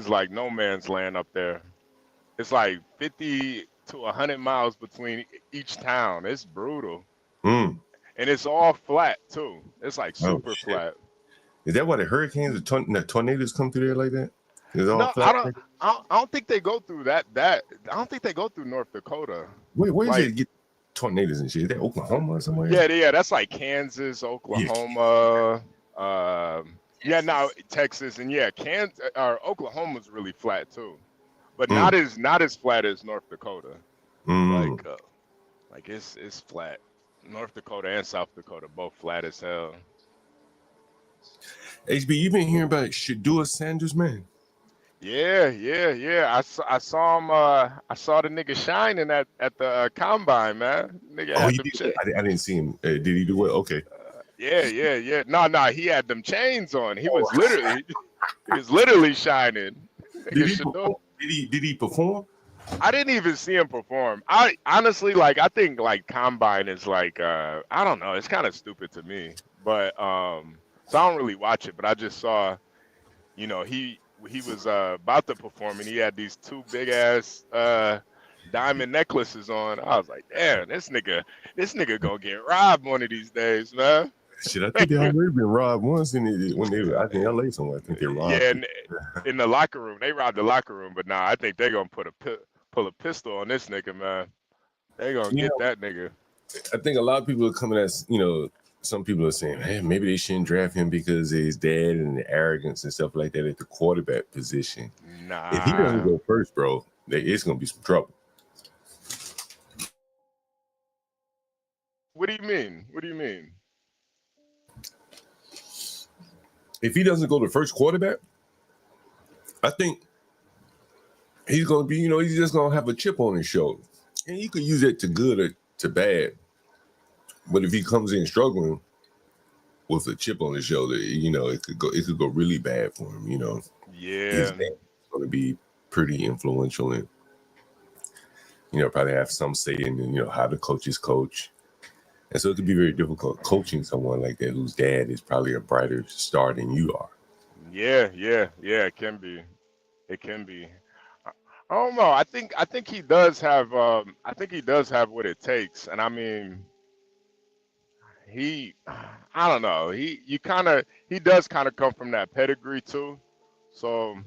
like no man's land up there. It's like 50 to 100 miles between each town. It's brutal. And it's all flat too. It's like super flat. Is that why the hurricanes or tornadoes come through there like that? It's all flat. I don't think they go through that. I don't think they go through North Dakota. Where is it get tornadoes and shit? Is that Oklahoma or somewhere? Yeah. That's like Kansas, Oklahoma. Texas, and Kansas or Oklahoma's really flat too, but not as flat as North Dakota. Like it's flat. North Dakota and South Dakota both flat as hell. HB, you been hearing about Shedeur Sanders, man? Yeah. I saw him. I saw the nigga shining at the combine, man. Nigga had them chains. I didn't see him. Did he do well? Okay. Yeah. No. He had them chains on. He was literally shining. Did he perform? I didn't even see him perform. I honestly I think Combine is I don't know, it's kind of stupid to me. But so I don't really watch it, but I just saw, he was about to perform and he had these two big ass diamond necklaces on. I was like, damn, this nigga gonna get robbed one of these days, man. Shit, I think they already been robbed once when they were out in LA somewhere. I think they robbed. Yeah, in the locker room. They robbed the locker room, but nah, I think they're gonna pull a pistol on this nigga, man. They gonna get that nigga. I think a lot of people are coming at, some people are saying, hey, maybe they shouldn't draft him because of his dad and the arrogance and stuff like that at the quarterback position. Nah. If he doesn't go first, bro, it's gonna be some trouble. What do you mean? What do you mean? If he doesn't go to first quarterback, I think he's going to be, he's just going to have a chip on his shoulder. And you could use it to good or to bad. But if he comes in struggling with a chip on his shoulder, it could go really bad for him, Yeah. His name is going to be pretty influential and, probably have some say in, how the coaches coach. And so it could be very difficult coaching someone like that whose dad is probably a brighter star than you are. Yeah, it can be. It can be. I don't know. I think he does have what it takes. And I mean, I don't know. He does kind of come from that pedigree too. So,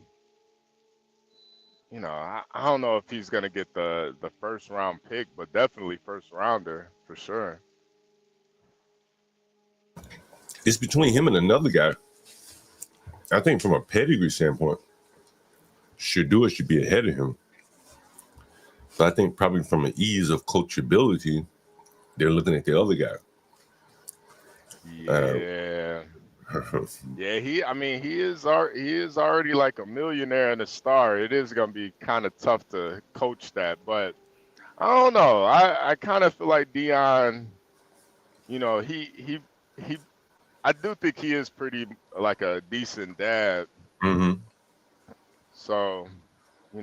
I don't know if he's gonna get the first round pick, but definitely first rounder for sure. It's between him and another guy. I think from a pedigree standpoint, Shadua should be ahead of him. But I think probably from an ease of coachability, they're looking at the other guy. Yeah. Yeah, he is already like a millionaire and a star. It is gonna be kind of tough to coach that, but I don't know. I kind of feel like Deion, he I do think he is pretty like a decent dad. Mm-hmm. So, I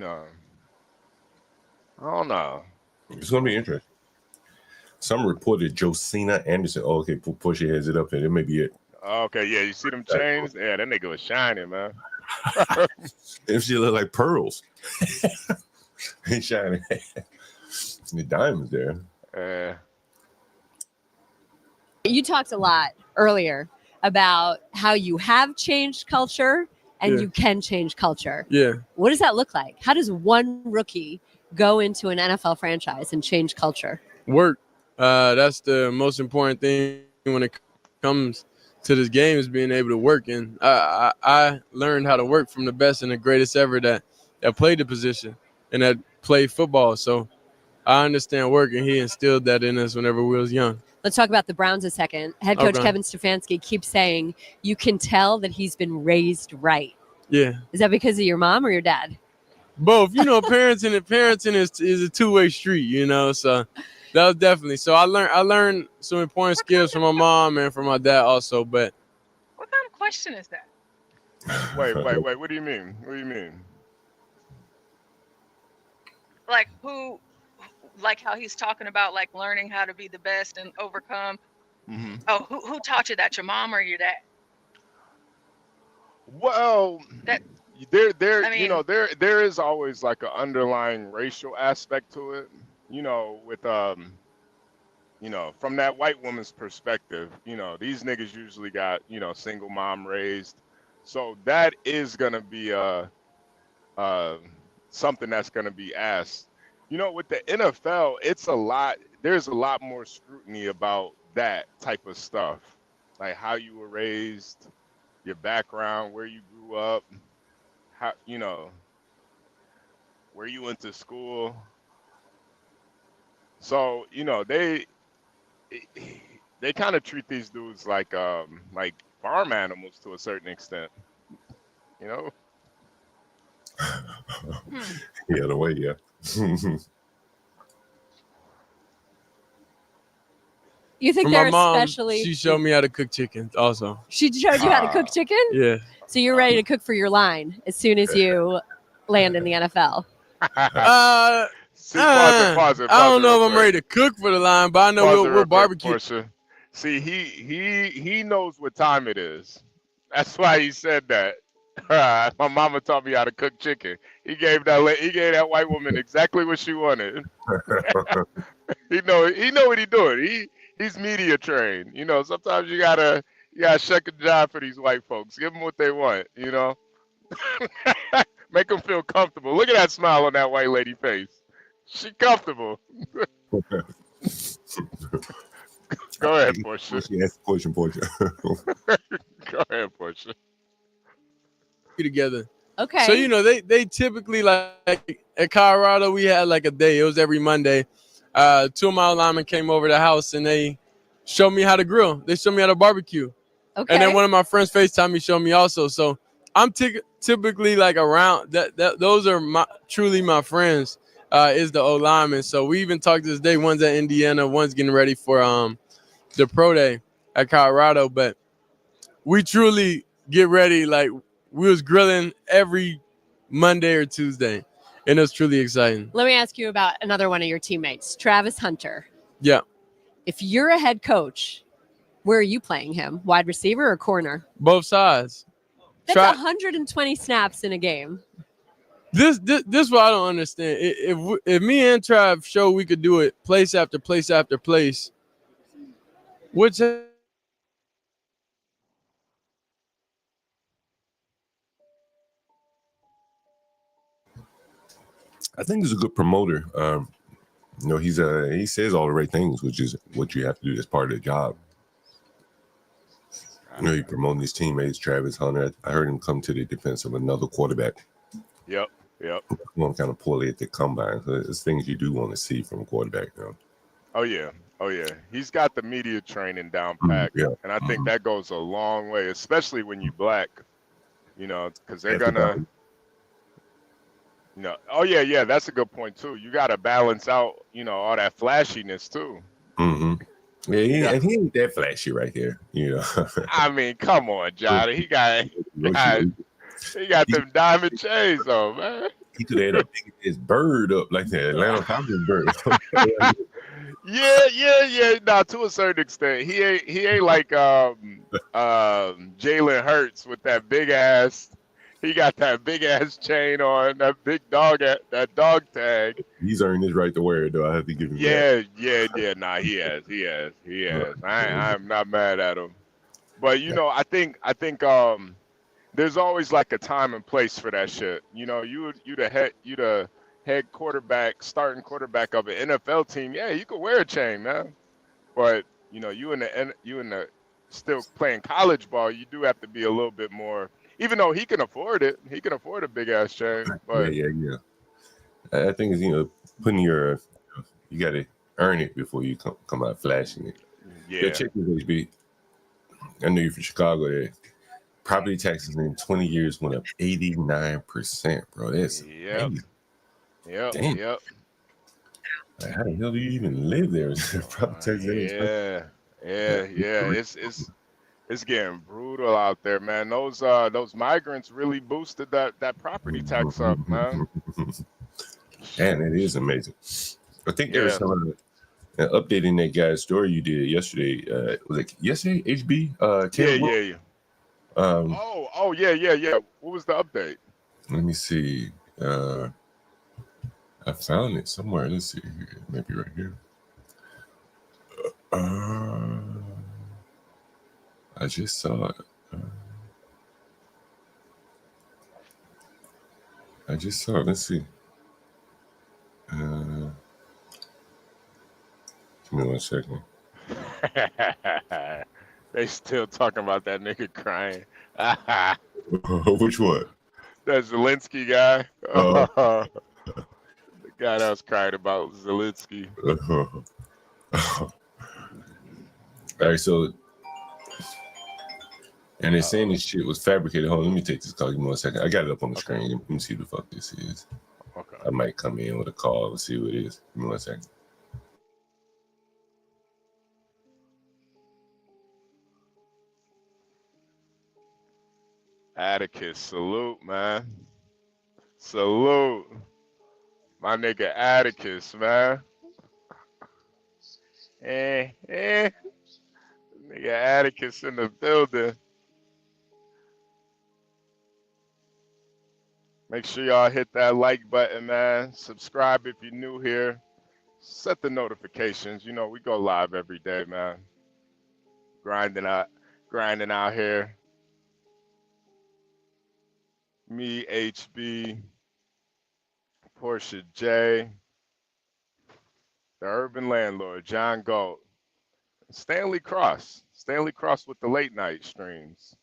don't know. It's gonna be interesting. Some reported Josina Anderson. Oh, okay, push your heads it up there. That may be it. Okay, yeah, you see them chains? Yeah, that nigga was shining, man. Them shit look like pearls. He's shining. The diamonds there. You talked a lot earlier about how you have changed culture and you can change culture. Yeah. What does that look like? How does one rookie go into an NFL franchise and change culture? Work. That's the most important thing when it comes to this game, is being able to work. And I learned how to work from the best and the greatest ever that played the position and that played football. So I understand work, and he instilled that in us whenever we was young. Let's talk about the Browns a second. Head coach Okay. Kevin Stefanski keeps saying you can tell that he's been raised right. Yeah. Is that because of your mom or your dad? Both. Parenting is a two-way street, so that was definitely. So I learned some important skills from my mom and from my dad also. But What kind of question is that? Wait. What do you mean? Like like how he's talking about like learning how to be the best and overcome. Mm-hmm. Oh, who taught you that? Your mom or your dad? Well, That there I mean- there is always like an underlying racial aspect to it, with from that white woman's perspective, these niggas usually got, single mom raised. So that is gonna be something that's gonna be asked. With the NFL, there's a lot more scrutiny about that type of stuff. Like how you were raised, your background, where you grew up, how, where you went to school. So, they kind of treat these dudes like farm animals to a certain extent. Yeah, the way, yeah. You think from they're my mom, especially? she showed me how to cook chicken also. She showed you how to cook chicken? Yeah. So you're ready to cook for your line as soon as you land in the NFL. See, pause it I don't know real if I'm quick. ready to cook for the line, but I know Pause it we'll real quick, barbecue. Portia. See, he knows what time it is. That's why he said that. My mama taught me how to cook chicken. He gave that white woman exactly what she wanted. He know what he doing. He's media trained. You know, sometimes you gotta shuck a job for these white folks. Give them what they want. You know, make them feel comfortable. Look at that smile on that white lady face. She comfortable. Go ahead, Portia. She asked the question, Portia. Go ahead, Portia. Together. Okay. So, you know, they typically, like at Colorado, we had like a day. It was every Monday. 2 of my linemen came over to the house and they showed me how to grill. They showed me how to barbecue. Okay. And then one of my friends FaceTime me, showed me also. So I'm typically like around that. Those are truly my friends. Is the O lineman. So we even talked this day. One's at Indiana. One's getting ready for the pro day at Colorado. But we truly get ready. Like we was grilling every Monday or Tuesday, and it was truly exciting. Let me ask you about another one of your teammates, Travis Hunter. Yeah, If you're a head coach, where are you playing him? Wide receiver or corner? both sides. That's 120 snaps in a game. This what I don't understand. If me and Trav show we could do it place after place after place, which I think he's a good promoter. You know, he says all the right things, which is what you have to do as part of the job. You know, he promoting his teammates, Travis Hunter. I heard him come to the defense of another quarterback. Yep. Performed kind of poorly at the combine. So it's things you do want to see from a quarterback, you know. Oh yeah. He's got the media training down pat, Yeah. and I think that goes a long way, especially when you black. You know, because they're gonna. You know, oh yeah, that's a good point too. You got to balance out, you know, all that flashiness too. Yeah, he ain't that flashy right here. You know. I mean, come on, Johnny. He got them diamond chains on, man. He could have had his bird up like that Atlanta Falcons bird. Yeah. Nah, to a certain extent, he ain't like Jalen Hurts with that big ass. He got that big ass chain on, that big dog tag. He's earned his right to wear it, though. I have to give him that. Yeah. Nah, he has. I'm not mad at him. But you know, I think there's always like a time and place for that shit. You know, you the head quarterback, starting quarterback of an NFL team. Yeah, you could wear a chain, man. But you know, you in the still playing college ball, you do have to be a little bit more. Even though he can afford it, he can afford a big ass chain. But yeah. I think it's, you know, you got to earn it before you come out flashing it. Yeah. Check this, HB. I know you're from Chicago. There, property taxes in 20 years went up 89%, bro. That's amazing. Yep. Like, how the hell do you even live there? Property taxes. Yeah. It's getting brutal out there, man. Those migrants really boosted that property tax up, man. And it is amazing. I think there was some updating that guy's story you did yesterday. Was it yesterday? HB? Yeah. Yeah. What was the update? Let me see. I found it somewhere. Let's see here. Maybe right here. I just saw it. Let's see. Give me 1 second. They still talking about that nigga crying. Which one? That Zelensky guy. The guy that was crying about Zelensky. All right, so, and they're saying this shit was fabricated. Hold on, let me take this call. Give me 1 second. I got it up on the screen. Let me see who the fuck this is. Okay. I might come in with a call and see who it is. Give me 1 second. Atticus, salute, man. Salute. My nigga Atticus, man. Nigga Atticus in the building. Make sure y'all hit that like button, man. Subscribe if you're new here. Set the notifications. You know, we go live every day, man. Grinding out here. Me, HB, Portia J, the Urban Landlord, John Galt, Stanley Cross. Stanley Cross with the late night streams.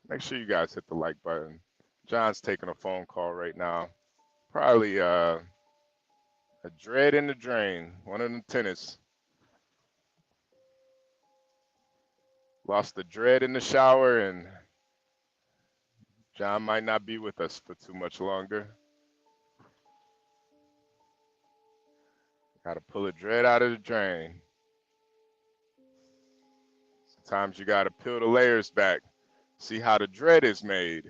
Make sure you guys hit the like button. John's taking a phone call right now. Probably a dread in the drain. One of them tennis. Lost the dread in the shower, and John might not be with us for too much longer. Gotta pull a dread out of the drain. Sometimes you gotta peel the layers back. See how the dread is made.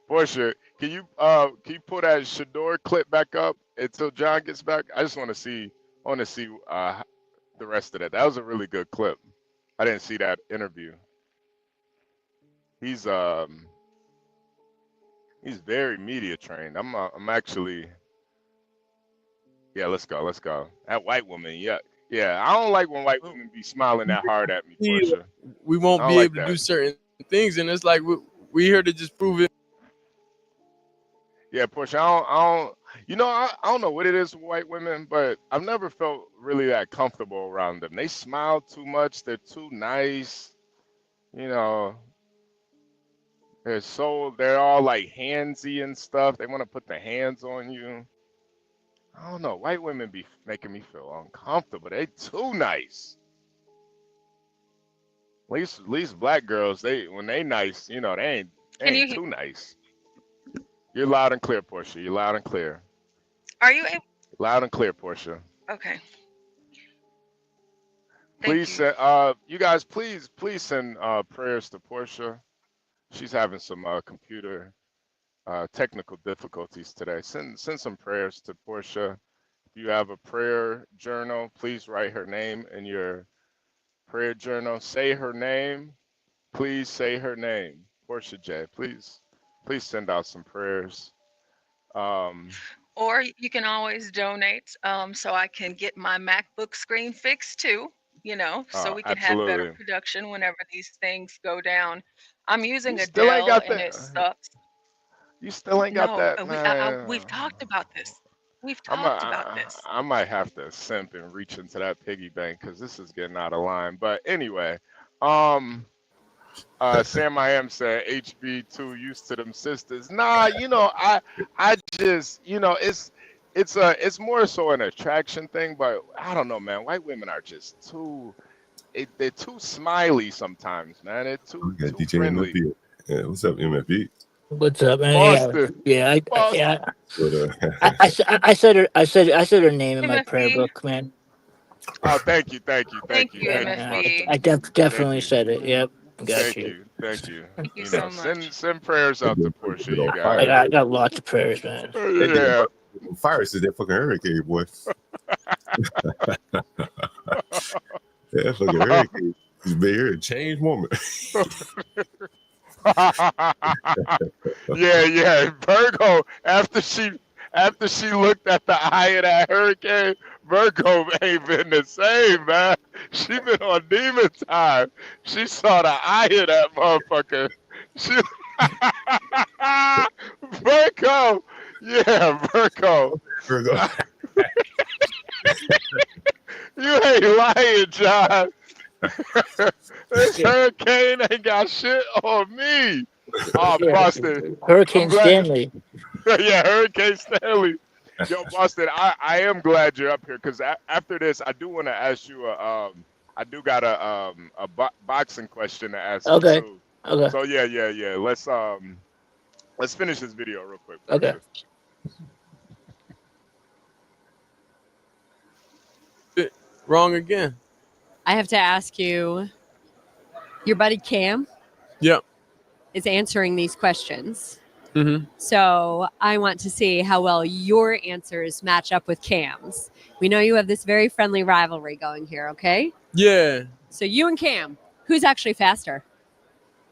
Portia, can you pull that Shador clip back up until John gets back? I just want to see the rest of that. That was a really good clip. I didn't see that interview. He's very media trained. I'm actually, yeah. Let's go. That white woman, yeah. I don't like when white women be smiling that hard at me, Portia. We won't be able to do certain things, and it's like we here to just prove it. Yeah, Portia, I don't know what it is with white women, but I've never felt really that comfortable around them. They smile too much. They're too nice. You know, they're all like handsy and stuff. They want to put their hands on you. I don't know. White women be making me feel uncomfortable. They too nice. At least black girls, when they nice, you know, they ain't too nice. You're loud and clear, Portia. You're loud and clear. Are you able? Loud and clear, Portia. Okay. Please send, you guys, please send prayers to Portia. She's having some computer technical difficulties today. Send some prayers to Portia. If you have a prayer journal, please write her name in your prayer journal. Say her name. Please say her name. Portia J. Please send out some prayers. Or you can always donate so I can get my MacBook screen fixed too, you know, so we can have better production whenever these things go down. I'm using a Dell and it sucks. You still ain't got that, man. We've talked about this. I might have to simp and reach into that piggy bank because this is getting out of line. But anyway, Sam I am said HB2 used to them sisters. Nah, you know, I just, you know, it's more so an attraction thing, but I don't know, man. White women are just they're too smiley sometimes, man. They're too friendly. MFP. Yeah, what's up, MFP? What's up, man? Boston. Yeah, I said her name in my prayer book, man. Oh, thank you. MFP. I definitely said it. Yep, Thank you. Thank you You so know, much. send prayers out to Portia. You I got lots of prayers, man. Yeah. Fire is that fucking hurricane, boy. That fucking hurricane has been here to change moment. yeah. Virgo, after she looked at the eye of that hurricane, Virgo ain't been the same, man. She been on demon time. She saw the eye of that motherfucker. Virgo. Yeah, Virgo. You ain't lying, John. This hurricane ain't got shit on me. Oh, Boston. Hurricane Stanley. Yeah, Hurricane Stanley. Yo, Boston, I am glad you're up here because after this, I do want to ask you I do got a boxing question to ask you too. Okay. So yeah. Let's finish this video real quick. Okay. Wrong again. I have to ask you, your buddy Cam? Yep. is answering these questions. Mm-hmm. So I want to see how well your answers match up with Cam's. We know you have this very friendly rivalry going here, okay? Yeah, So you and Cam, who's actually faster?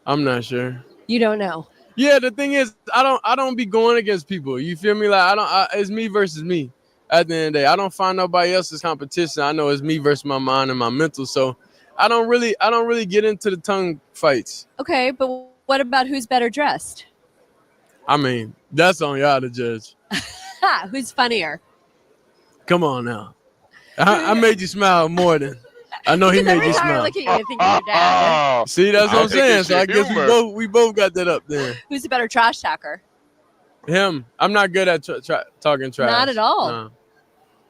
I'm not sure. You don't know. Yeah, the thing is, I don't be going against people. You feel me? Like it's me versus me. At the end of the day, I don't find nobody else's competition. I know it's me versus my mind and my mental. So I don't really get into the tongue fights. Okay, but what about who's better dressed? I mean, that's on y'all to judge. Who's funnier? Come on now. I made you smile more than I know he made you smile. Looking at you thinking your dad. See, that's what I'm saying. So I guess we both got that up there. Who's a better trash talker? Him. I'm not good at talking trash. Not at all. No.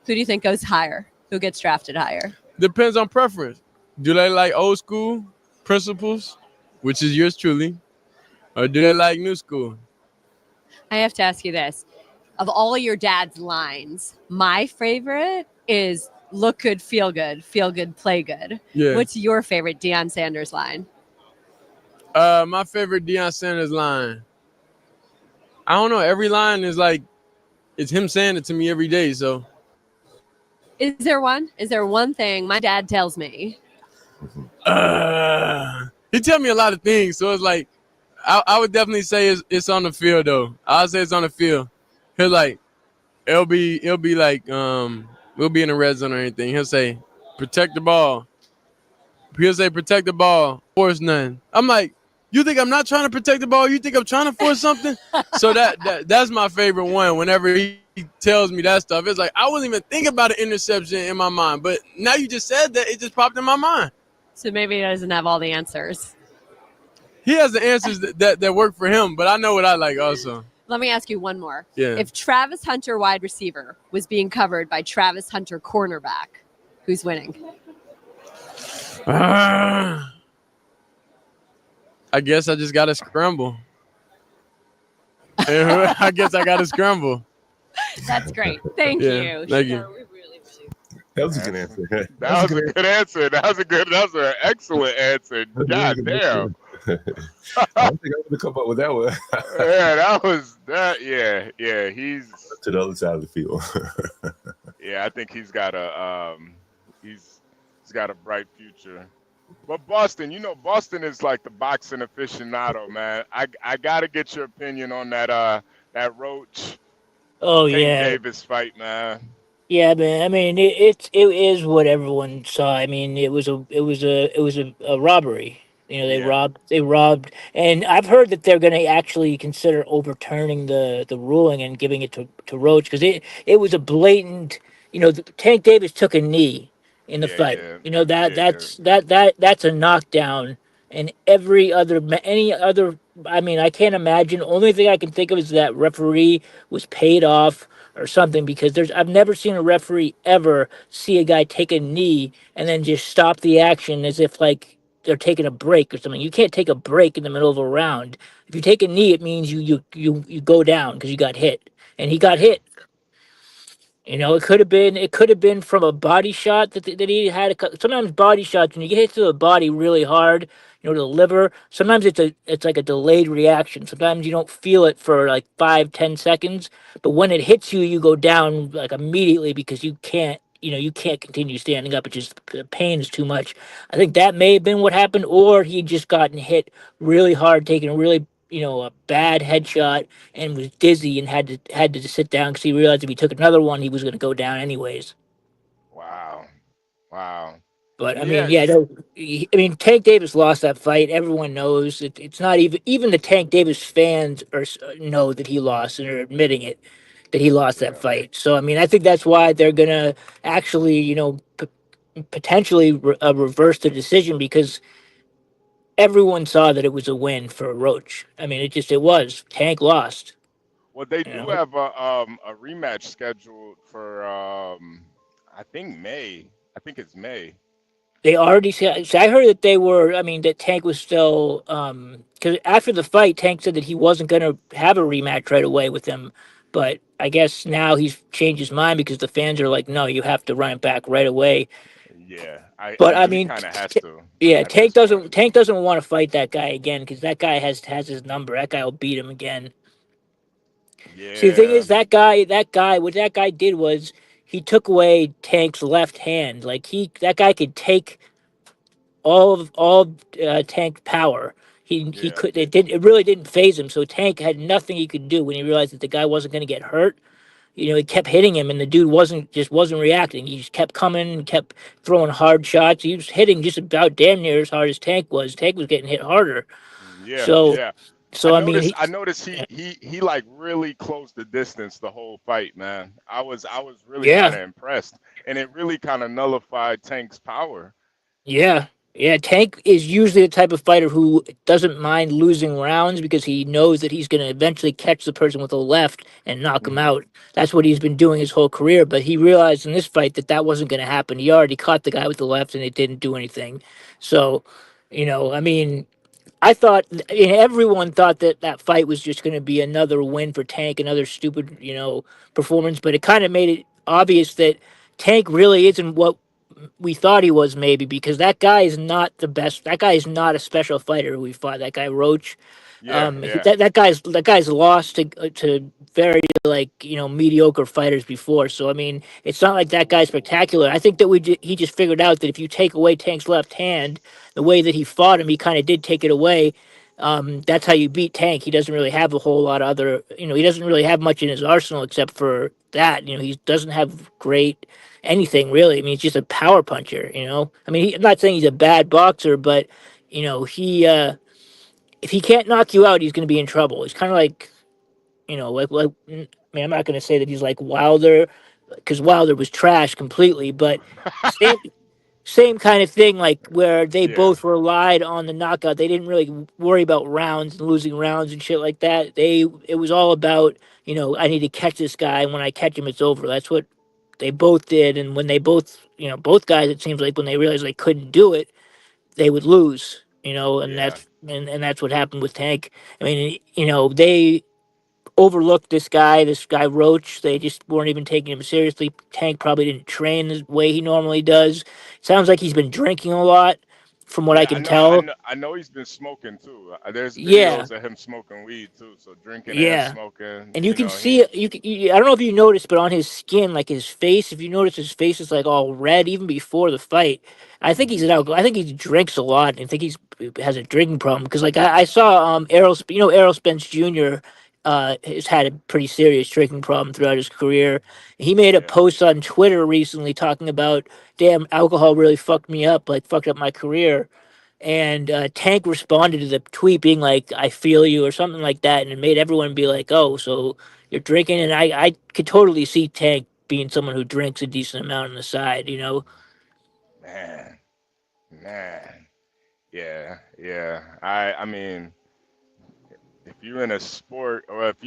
Who do you think goes higher? Who gets drafted higher? Depends on preference. Do they like old school principles, which is yours truly, or do they like new school? I have to ask you this. Of all your dad's lines, my favorite is look good, feel good, play good. Yeah. What's your favorite Deion Sanders line? My favorite Deion Sanders line. I don't know. Every line is like, it's him saying it to me every day. So. Is there one? Is there one thing my dad tells me? He tell me a lot of things. So it's like, I would definitely say it's on the field though. I'll say it's on the field. He'll like, it'll be like, we'll be in the red zone or anything. He'll say, protect the ball. He'll say, protect the ball, force none. I'm like, you think I'm not trying to protect the ball? You think I'm trying to force something? So that's my favorite one. Whenever he tells me that stuff, it's like, I wasn't even thinking about an interception in my mind. But now you just said that, it just popped in my mind. So maybe he doesn't have all the answers. He has the answers that work for him, but I know what I like also. Let me ask you one more. Yeah. If Travis Hunter, wide receiver, was being covered by Travis Hunter, cornerback, who's winning? I guess I just got to scramble. I guess I got to scramble. That's great. Thank you. Thank you. That was a good answer. That was a good answer. That was an excellent answer. God damn. I don't think I would have come up with that one. Yeah, that was that. Yeah. He's to the other side of the field. Yeah, I think he's got a bright future. But Boston, Boston is like the boxing aficionado, man. I gotta get your opinion on that Roach. Oh Tank yeah, Davis fight, man. yeah, man. I mean, it is what everyone saw. I mean, it was a robbery. They robbed, and I've heard that they're going to actually consider overturning the ruling and giving it to Roach because it was a blatant. Tank Davis took a knee in the fight. That's a knockdown, and any other. I mean, I can't imagine. Only thing I can think of is that referee was paid off or something because I've never seen a referee ever see a guy take a knee and then just stop the action as if like they're taking a break or something. You can't take a break in the middle of a round. If you take a knee, it means you go down because you got hit, and he got hit. It could have been from a body shot that he had. Sometimes body shots, when you get hit to the body really hard, to the liver, sometimes it's like a delayed reaction. Sometimes you don't feel it for like 5-10 seconds, but when it hits you, you go down like immediately because you can't continue standing up. It just, the pain is too much. I think that may have been what happened, or he just gotten hit really hard, taking a really a bad headshot and was dizzy and had to just sit down because he realized if he took another one, he was going to go down anyways. Wow. But I mean, Tank Davis lost that fight. Everyone knows it's not even the Tank Davis fans know that he lost and are admitting it, that he lost that fight. So I mean, I think that's why they're gonna actually potentially reverse the decision because everyone saw that it was a win for Roach. I mean, it was. Tank lost. Well, they do have a rematch scheduled for I think May. I think it's May. They already said. So I heard that they were. I mean, that Tank was still. Because after the fight, Tank said that he wasn't going to have a rematch right away with him. But I guess now he's changed his mind because the fans are like, no, you have to run it back right away. Yeah, But I He mean, kind of has to yeah, at this point. Tank doesn't want to fight that guy again because that guy has his number. That guy will beat him again. See, the thing Yeah, is, what that guy did was he took away Tank's left hand. Like that guy could take all Tank's power. He yeah, could. It really didn't phase him. So Tank had nothing he could do when he realized that the guy wasn't going to get hurt. He kept hitting him, and the dude wasn't reacting. He just kept coming and kept throwing hard shots. He was hitting just about damn near as hard as Tank was. Tank was getting hit harder. yeah, So, yeah. so I mean, I noticed he like really closed the distance the whole fight, man. I was really kind yeah, of impressed, and it really kind of nullified Tank's power. yeah, yeah. Tank is usually the type of fighter who doesn't mind losing rounds because he knows that he's going to eventually catch the person with the left and knock him Hmm. out. That's what he's been doing his whole career. But he realized in this fight that wasn't going to happen. He already caught the guy with the left, and it didn't do anything. So, I mean, everyone thought that fight was just going to be another win for Tank, another stupid, performance. But it kind of made it obvious that Tank really isn't what we thought he was, maybe, because that guy is not the best. That guy is not a special fighter who we fought. That guy Roach, Yeah, yeah, that guy's lost to very mediocre fighters before. So I mean, it's not like that guy's spectacular. I think that he just figured out that if you take away Tank's left hand, the way that he fought him, he kind of did take it away. That's how you beat Tank. He doesn't really have a whole lot of other. He doesn't really have much in his arsenal except for that. He doesn't have great anything really. I mean, he's just a power puncher. I mean, I'm not saying he's a bad boxer, but he if he can't knock you out, he's going to be in trouble. He's kind of like I mean, I'm not going to say that he's like Wilder because Wilder was trash completely, but same kind of thing, like where they yeah, both relied on the knockout. They didn't really worry about rounds and losing rounds and shit like that. It was all about, I need to catch this guy, and when I catch him, it's over. That's what they both did. And when they both, both guys, it seems like when they realized they couldn't do it, they would lose. And yeah. that's what happened with Tank. I mean, they overlooked this guy Roach. They just weren't even taking him seriously. Tank probably didn't train the way he normally does. Sounds like he's been drinking a lot, from what I Yeah, can tell. I know he's been smoking too. There's Yeah, videos of him smoking weed too, so drinking and yeah. smoking. And you can see it. I don't know if you noticed, but on his skin, like his face, if you notice, his face is like all red even before the fight. I think he's Mhm. an alcohol. I think he drinks a lot. I think he has a drinking problem because, like, I saw Errol, Errol Spence Jr. Has had a pretty serious drinking problem throughout his career. He made a Yeah, post on Twitter recently talking about, "Damn, alcohol really fucked me up. Like, fucked up my career." And Tank responded to the tweet being like, "I feel you," or something like that, and it made everyone be like, "Oh, so you're drinking?" And I could totally see Tank being someone who drinks a decent amount on the side. man, man. Yeah, yeah. I mean, if you're in a sport, or if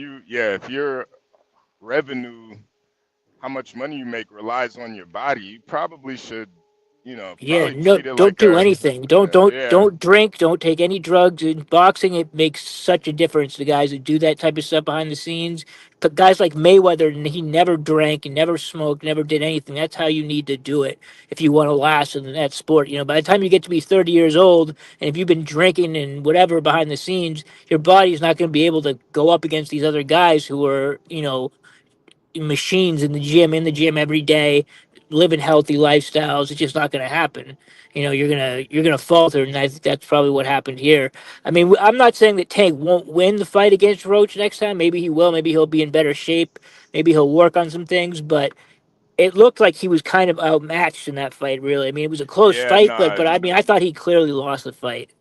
your revenue, how much money you make relies on your body, you probably should, Yeah, probably no, treat it don't like do a, anything. Don't yeah, don't drink. Don't take any drugs. In boxing, it makes such a difference to guys who do that type of stuff behind the scenes. But guys like Mayweather, he never drank, and never smoked, never did anything. That's how you need to do it if you want to last in that sport. By the time you get to be 30 years old, and if you've been drinking and whatever behind the scenes, your body's not going to be able to go up against these other guys who are, machines in the gym every day, living healthy lifestyles. It's just not going to happen. You're gonna falter, and I think that's probably what happened here. I mean, I'm not saying that Tank won't win the fight against Roach next time. Maybe he will. Maybe he'll be in better shape. Maybe he'll work on some things. But it looked like he was kind of outmatched in that fight. Really, I mean, it was a close yeah, fight, but nah, I mean, I thought he clearly lost the fight.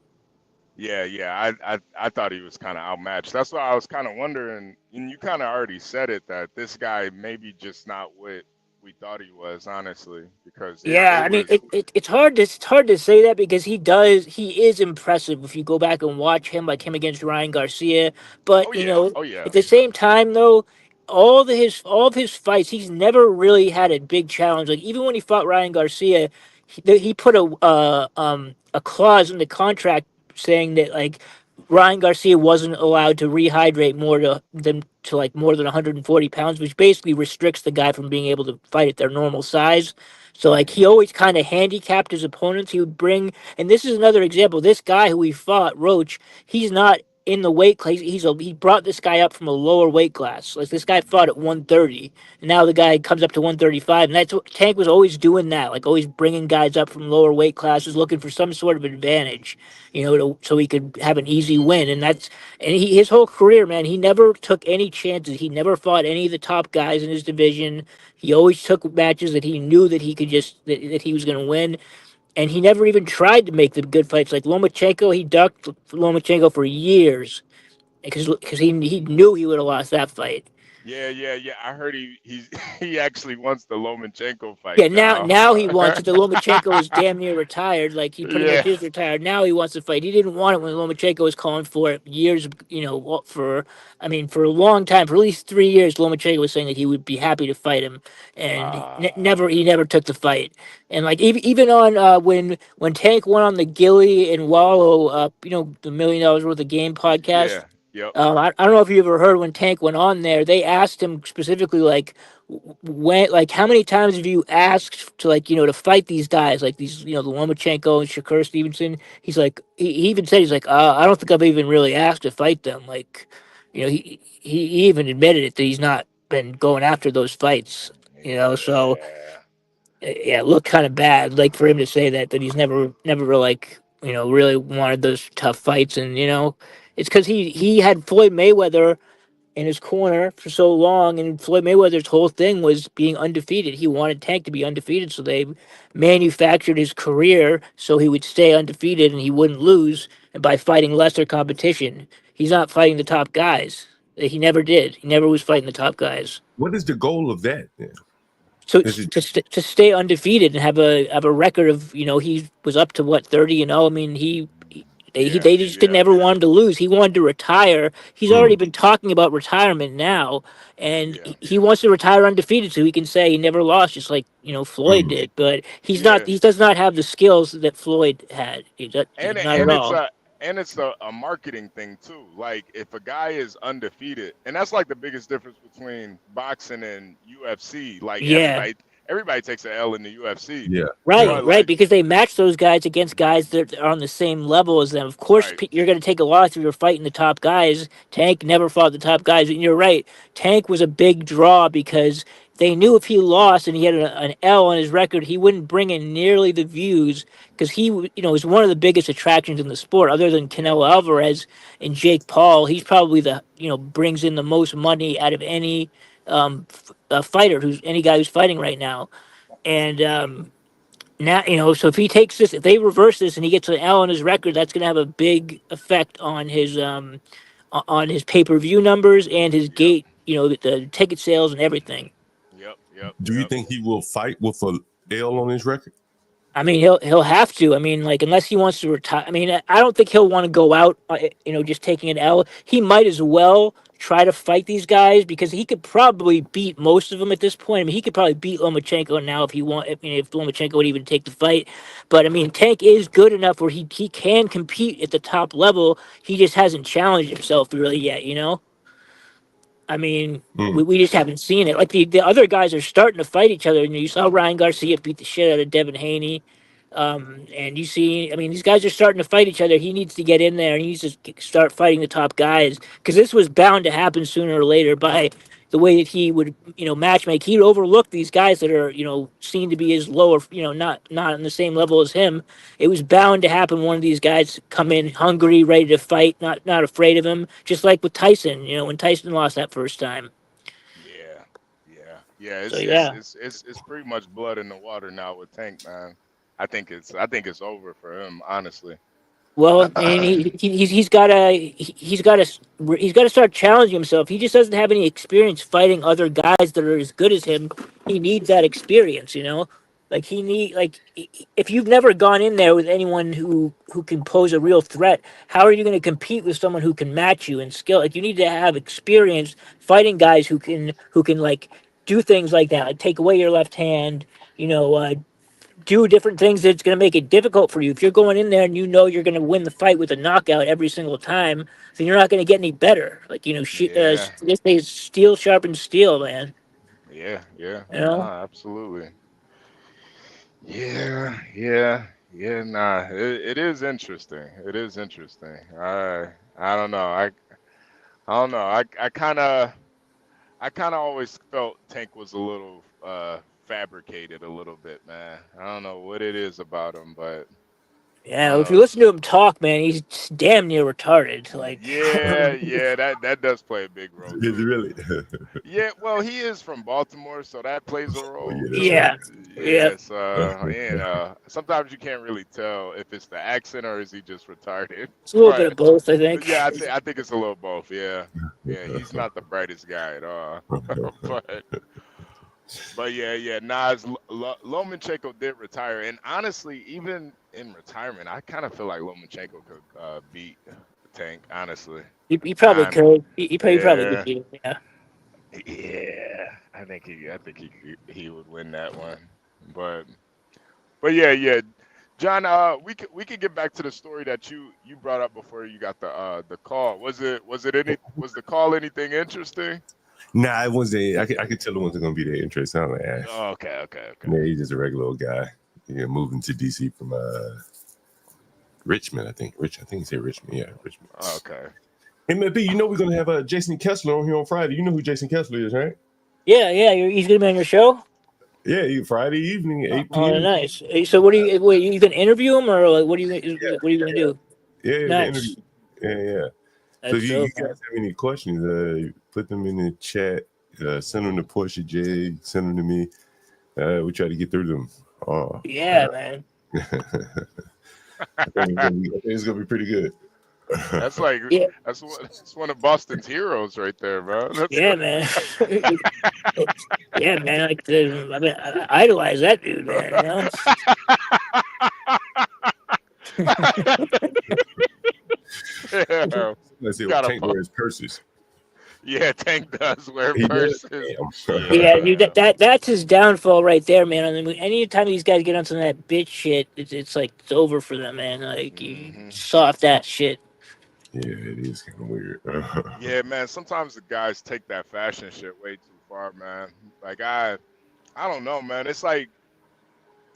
yeah, yeah. I thought he was kind of outmatched. That's why I was kind of wondering, and you kind of already said it, that this guy maybe just not what we thought he was, honestly, because Yeah, it I mean, was. it's hard to say that because he is impressive if you go back and watch him against Ryan Garcia. But Oh yeah, oh yeah. at the same time though, all of his fights, he's never really had a big challenge. Like even when he fought Ryan Garcia, he put a clause in the contract saying that like Ryan Garcia wasn't allowed to rehydrate more than 140 pounds, which basically restricts the guy from being able to fight at their normal size. So like he always kind of handicapped his opponents. He would bring, and this is another example. This guy who he fought, Roach, he's not in the weight class. He brought this guy up from a lower weight class. Like this guy fought at 130, and now the guy comes up to 135, and that's what Tank was always doing. That like always bringing guys up from lower weight classes, looking for some sort of advantage, so he could have an easy win. And his whole career, man, he never took any chances. He never fought any of the top guys in his division. He always took matches that he knew that that he was going to win. And he never even tried to make the good fights. Like Lomachenko, he ducked Lomachenko for years because he knew he would have lost that fight. Yeah. I heard he actually wants the Lomachenko fight Yeah, now. now he wants it. The Lomachenko is damn near retired. Like he pretty much Yeah. is retired. Now he wants to fight. He didn't want it when Lomachenko was calling for it years. For a long time, for at least 3 years, Lomachenko was saying that he would be happy to fight him, and he never took the fight. And like even on when Tank went on the Gilly and Wallow, the $1 million worth of game podcast. Yep. I don't know if you ever heard when Tank went on there. They asked him specifically, like, how many times have you asked to to fight these guys, like these, the Lomachenko and Shakur Stevenson? He's like, he even said, he's like, I don't think I've even really asked to fight them. Like, he even admitted it that he's not been going after those fights. So yeah, it looked kind of bad, like for him to say that he's never really wanted those tough fights, and it's because he had Floyd Mayweather in his corner for so long, and Floyd Mayweather's whole thing was being undefeated. He wanted Tank to be undefeated, so they manufactured his career so he would stay undefeated and he wouldn't lose, and by fighting lesser competition. He's not fighting the top guys. He never did. He never was fighting the top guys. What is the goal of that? So to stay undefeated and have a record of, he was up to what, 30-0. I mean, they just didn't ever want him to lose. He wanted to retire. He's already been talking about retirement now, and he wants to retire undefeated so he can say he never lost, just like Floyd did. But he's not. He does not have the skills that Floyd had. Not at all. And it's a marketing thing too. Like if a guy is undefeated, and that's like the biggest difference between boxing and UFC. Like everybody takes an L in the UFC. Yeah. Right, because they match those guys against guys that are on the same level as them. Of course, you're going to take a loss if you're fighting the top guys. Tank never fought the top guys, and you're right. Tank was a big draw because they knew if he lost and he had an L on his record, he wouldn't bring in nearly the views because he, was one of the biggest attractions in the sport, other than Canelo Alvarez and Jake Paul. He's probably brings in the most money out of any fighter any guy who's fighting right now. And now, so if he takes this, if they reverse this and he gets an L on his record, that's going to have a big effect on his pay-per-view numbers and his gate, the ticket sales and everything. Do you think he will fight with a L on his record? I mean, he'll have to. I mean, like, unless he wants to retire. I mean, I don't think he'll want to go out, just taking an L. He might as well try to fight these guys because he could probably beat most of them at this point. I mean, he could probably beat Lomachenko now if Lomachenko would even take the fight. But I mean, Tank is good enough where he can compete at the top level. He just hasn't challenged himself really yet. I mean, we just haven't seen it. Like the other guys are starting to fight each other. You saw Ryan Garcia beat the shit out of Devin Haney. And you see, I mean, these guys are starting to fight each other. He needs to get in there and he needs to start fighting the top guys because this was bound to happen sooner or later by the way that he would, matchmake. He'd overlook these guys that are, seen to be his lower, not on the same level as him. It was bound to happen. One of these guys come in hungry, ready to fight, not afraid of him. Just like with Tyson, when Tyson lost that first time. Yeah. It's pretty much blood in the water now with Tank, man. I think it's over for him, honestly. Well, and he's got to start challenging himself. He just doesn't have any experience fighting other guys that are as good as him. He needs that experience, Like if you've never gone in there with anyone who can pose a real threat, how are you going to compete with someone who can match you in skill? Like you need to have experience fighting guys who can like do things like that, like take away your left hand, do different things that's going to make it difficult for you. If you're going in there and you know you're going to win the fight with a knockout every single time, then you're not going to get any better. Like, you know, Yeah. this is steel sharpens steel, man. Yeah. Yeah. You know? Nah, absolutely. Yeah. Nah, it is interesting. It is interesting. I don't know. I don't know. I kind of always felt Tank was a little fabricated a little bit, man. I don't know what it is about him, but I Yeah, don't if you know. listen to him talk, man, he's damn near retarded. Like, Yeah, that does play a big role Is it too. really? Yeah, well, he is from Baltimore, so that plays a Oh role yeah, that's too. yeah, right. yeah, Yes, sometimes you can't really tell if it's the accent or is he just retarded. it's a little bit But of both, I think. yeah, I think it's a little both. Yeah, he's not the brightest guy at all. But yeah, Nas Lomachenko did retire, and honestly, even in retirement, I kind of feel like Lomachenko could beat Tank. Honestly, He probably kind could. He probably could yeah, beat him. Yeah. yeah. I think he would win that one. But yeah. John, we could get back to the story that you brought up before you got the call. Was the call anything interesting? Nah, it wasn't. I could tell it wasn't gonna be that interesting. I'm like, Oh, okay. yeah, he's just a regular old guy. Yeah, moving to DC from Richmond, I think. I think he said Richmond. Yeah, Richmond. Okay. Hey, man, B, you know we're gonna have Jason Kessler on here on Friday. You know who Jason Kessler is, right? Yeah, he's gonna be on your show. Yeah, Friday evening, 8 Oh, p.m. nice. So, what do you? Wait, you gonna interview him, or like, what are you gonna do? Yeah, the interview. Nice. Yeah. So That's if you dope, guys have any questions, put them in the chat. Send them to Portia J. Send them to me. We try to get through them. Yeah, man. I think it's gonna be pretty good. That's like Yeah. that's one of Boston's heroes right there, bro. That's Yeah, man. Yeah, man. Like, I idolize that dude, man. You know? Yeah. Let's see Gotta what Tank wears purses. Yeah, Tank does wear He does? purses. Yeah, dude, that's his downfall right there, man. I mean, anytime these guys get on some of that bitch shit, it's like it's over for them, man. Like you soft that shit. Yeah, it is kind of weird. Yeah, man. Sometimes the guys take that fashion shit way too far, man. Like I don't know, man. It's like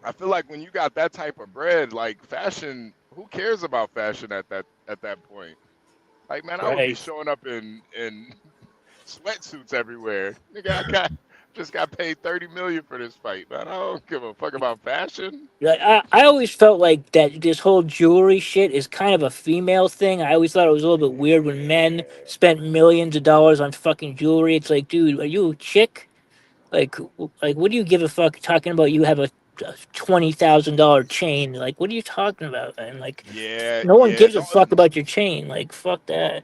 I feel like when you got that type of bread, like fashion, who cares about fashion at that point? Like, man, I would be Right. showing up in sweatsuits everywhere. Nigga, just got paid $30 million for this fight, man. I don't give a fuck about fashion. Like, I always felt like that this whole jewelry shit is kind of a female thing. I always thought it was a little bit weird when men spent millions of dollars on fucking jewelry. It's like, dude, are you a chick? Like, what do you give a fuck talking about? You have a $20,000 chain. Like, what are you talking about, man? Like, Yeah, no one gives a don't fuck about your chain. Like, fuck that.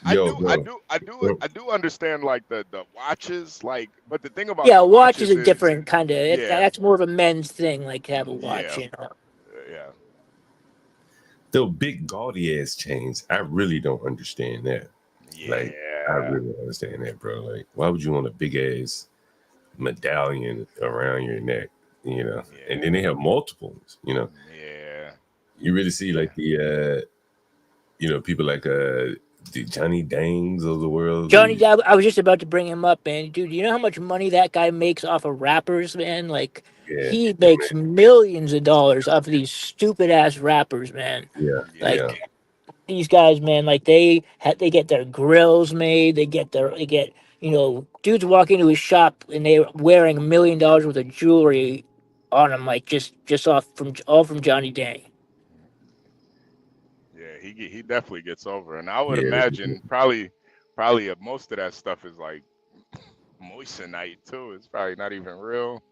I do understand like the watches, like, but the thing about Yeah, the a watch is watches a is different kind of. yeah, That's more of a men's thing. Like to have a watch, yeah, you know. yeah. Those big gaudy ass chains, I really don't understand that. Like, I really don't understand that, bro. Like, why would you want a big ass medallion around your neck? You know, and then they have multiples. You know, you really see like the people like the Johnny Dangs of the world. Johnny, I was just about to bring him up, man. Dude, you know how much money that guy makes off of rappers, man? Like, he makes millions of dollars off of these stupid ass rappers, man. Yeah, like these guys, man. Like they get their grills made. They get dudes walk into his shop and they're wearing $1 million worth of jewelry on them, like just all from Johnny Dang. Yeah, he definitely gets over, and I would Yeah. imagine probably most of that stuff is like moissanite too. It's probably not even real.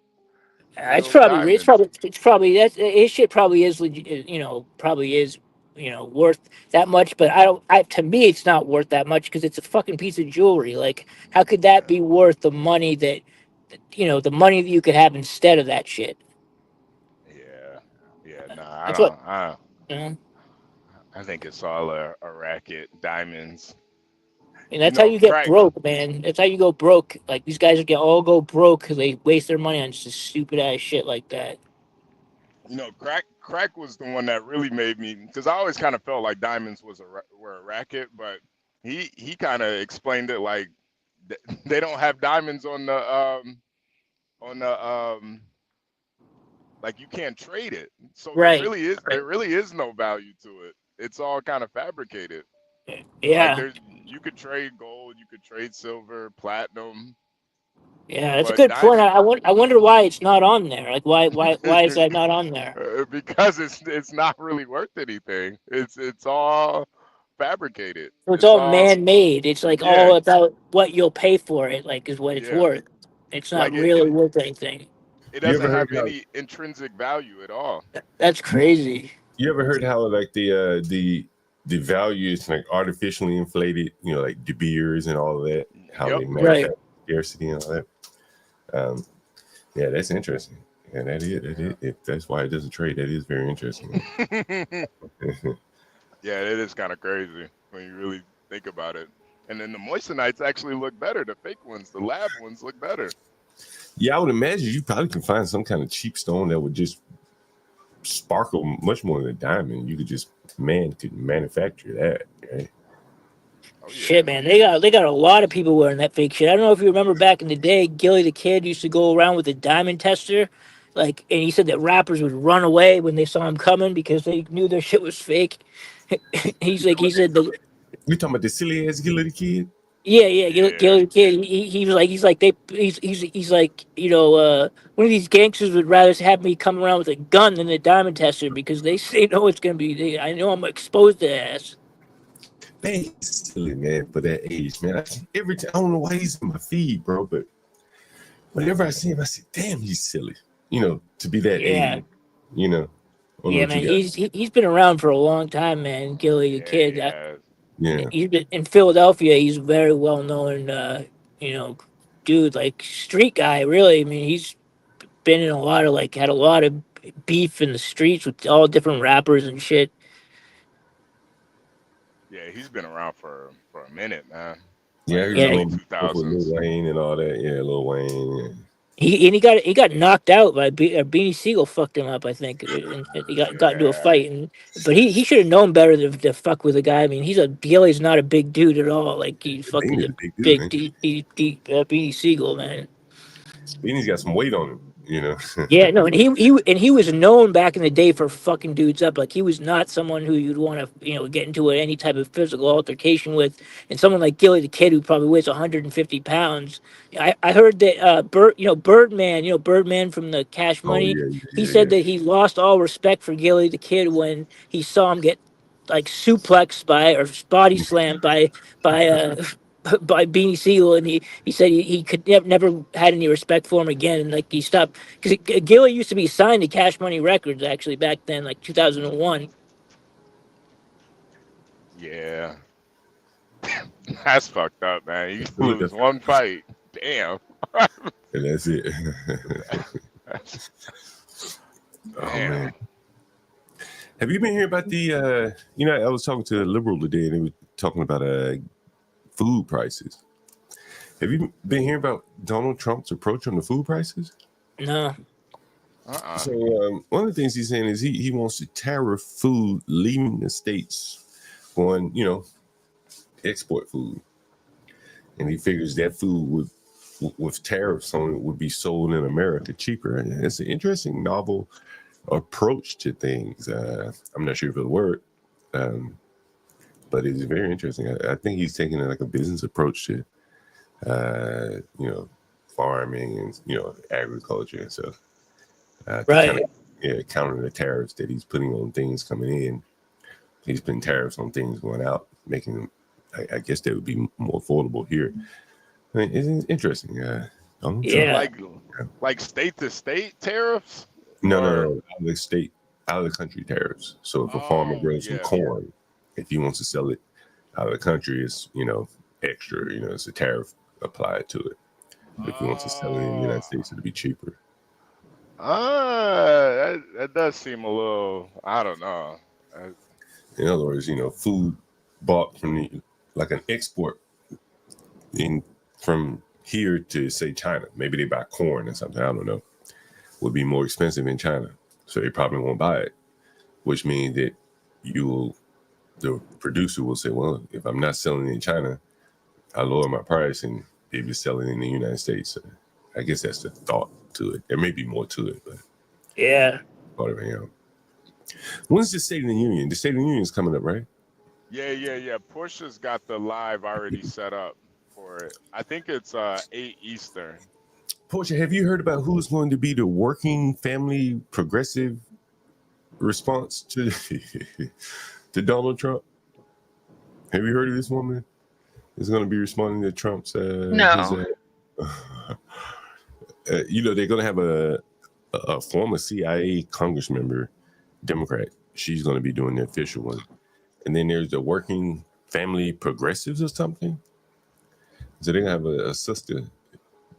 It's Real probably diamonds. that's his shit probably is worth that much, but to me it's not worth that much because it's a fucking piece of jewelry. Like how could that be worth the money that the money that you could have instead of that shit? Yeah. Nah, That's what I think it's all a racket. Diamonds. and that's how you get broke, man. That's how you go broke. Like these guys all go broke because they waste their money on just stupid ass shit like that. You know, crack was the one that really made me, because I always kind of felt like diamonds were a racket, but he kind of explained it like they don't have diamonds on the like you can't trade it, so Right. there really is no value to it. It's all kind of fabricated. Like Yeah. you could trade gold, you could trade silver, platinum, Yeah, that's a but good point. diamond I wonder why it's not on there. Like, why is that not on there? because it's not really worth anything. It's all fabricated. So it's It's all all man-made. It's like yeah, all about what you'll pay for it. Like, is what it's yeah. worth. It's not Like really worth anything. it You doesn't ever heard have how any intrinsic value at all. That's crazy. you ever heard how like the value is like artificially inflated, you know, like De Beers and all of that, how Yep. they Right. manufacture scarcity and all that. Yeah, that's interesting. And that's why it doesn't trade. That is very interesting. Yeah, it is kind of crazy when you really think about it. And then the moistenites actually look better. The fake ones, the lab ones, look better. Yeah, I would imagine you probably can find some kind of cheap stone that would just sparkle much more than a diamond. You could just manufacture that, right? Shit, man, they got a lot of people wearing that fake shit. I don't know if you remember back in the day, Gilly the Kid used to go around with a diamond tester, like, and he said that rappers would run away when they saw him coming because they knew their shit was fake. He said the You talking about the silly ass Gilly the Kid? yeah, Gilly the Kid. He's like, you know, one of these gangsters would rather have me come around with a gun than a diamond tester because they know it's gonna be. I know I'm exposed to ass. Man, he's silly, man, for that age, man. Every time, I don't know why he's in my feed, bro, but whenever I see him, I say, damn, he's silly. You know, to be that Yeah. age, you know. I don't know Yeah, what man, you got. he's been around for a long time, man. Gilly the Kid. Yeah. He's been in Philadelphia. He's a very well known, you know, dude, like street guy. Really, I mean, he's been in a lot of had a lot of beef in the streets with all different rappers and shit. Yeah, he's been around for a minute, man. Yeah, Like he was early going with Lil 2000s. Wayne and all that. Yeah, Lil Wayne. Yeah. He got knocked out by Beanie Siegel fucked him up, I think. And he got into a fight, but he should have known better to fuck with a guy. I mean, Gilly's not a big dude at all. Like he's fucking Beanie's a a big dude, big man. deep Beanie Siegel, man. Beanie's got some weight on him, you know. Yeah, no, and he was known back in the day for fucking dudes up. Like he was not someone who you'd want to get into any type of physical altercation with. And someone like Gilly the Kid, who probably weighs 150 pounds. I heard that Birdman from the Cash Oh Money. yeah, He said that he lost all respect for Gilly the Kid when he saw him get like suplexed or body slammed by by Beanie Siegel, and he said he could never had any respect for him again, and like he stopped because Gilly used to be signed to Cash Money Records actually back then, like 2001. Yeah. That's fucked up, man. You Look, lose one fight. Damn. And that's it. Oh man. Have you been hearing about the I was talking to a liberal today and they were talking about food prices. Have you been hearing about Donald Trump's approach on the food prices? No. So one of the things he's saying is he wants to tariff food leaving the states on, export food. And he figures that food with tariffs on it would be sold in America cheaper. And it's an interesting, novel approach to things. I'm not sure if it'll work, but it's very interesting. I think he's taking like a business approach to, farming and, agriculture and stuff. Right. Counter the tariffs that he's putting on things coming in. He's putting tariffs on things going out, making them, I guess they would be more affordable here. I mean, it's interesting. Like state to state tariffs? No. Out of the country tariffs. So if a farmer grows some corn, if he wants to sell it out of the country, it's, extra, it's a tariff applied to it. But if he wants to sell it in the United States, it'll be cheaper. That does seem a little, I don't know. In other words, food bought from like an export from here to say China. Maybe they buy corn or something. I don't know. Would be more expensive in China. so they probably won't buy it, which means that the producer will say, well, if I'm not selling it in China, I lower my price and maybe sell it in the United States. So I guess that's the thought to it. There may be more to it, but yeah. Whatever. When's the State of the Union? The State of the Union is coming up, right? Yeah. Portia's got the live already set up for it. I think it's 8 Eastern. Portia, have you heard about who's going to be the working family progressive response to to Donald Trump? Have you heard of this woman? Is going to be responding to Trump's No. They're going to have a former CIA Congress member, Democrat. She's going to be doing the official one. And then there's the working family progressives or something. So they're going to have a sister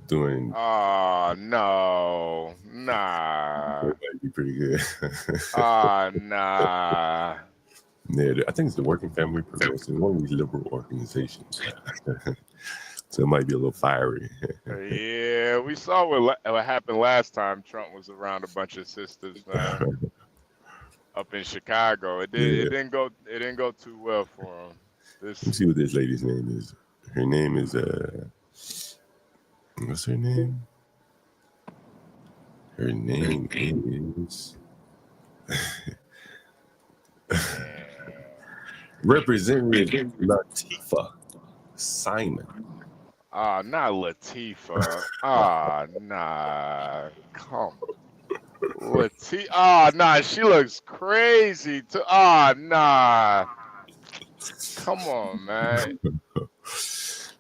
doing. Oh, no. Nah. That might be pretty good. Oh, nah. Yeah, I think it's the Working Family Progressive, one of these liberal organizations. So it might be a little fiery. Yeah, we saw what happened last time Trump was around a bunch of sisters, man. Up in Chicago. It didn't go too well for him. Let's see what this lady's name is. Her name is what's her name? Her name is Representative Latifah Simon. Ah, not Latifah. Ah, nah. Come on. Ah, nah. She looks crazy. Ah, nah. Come on, man.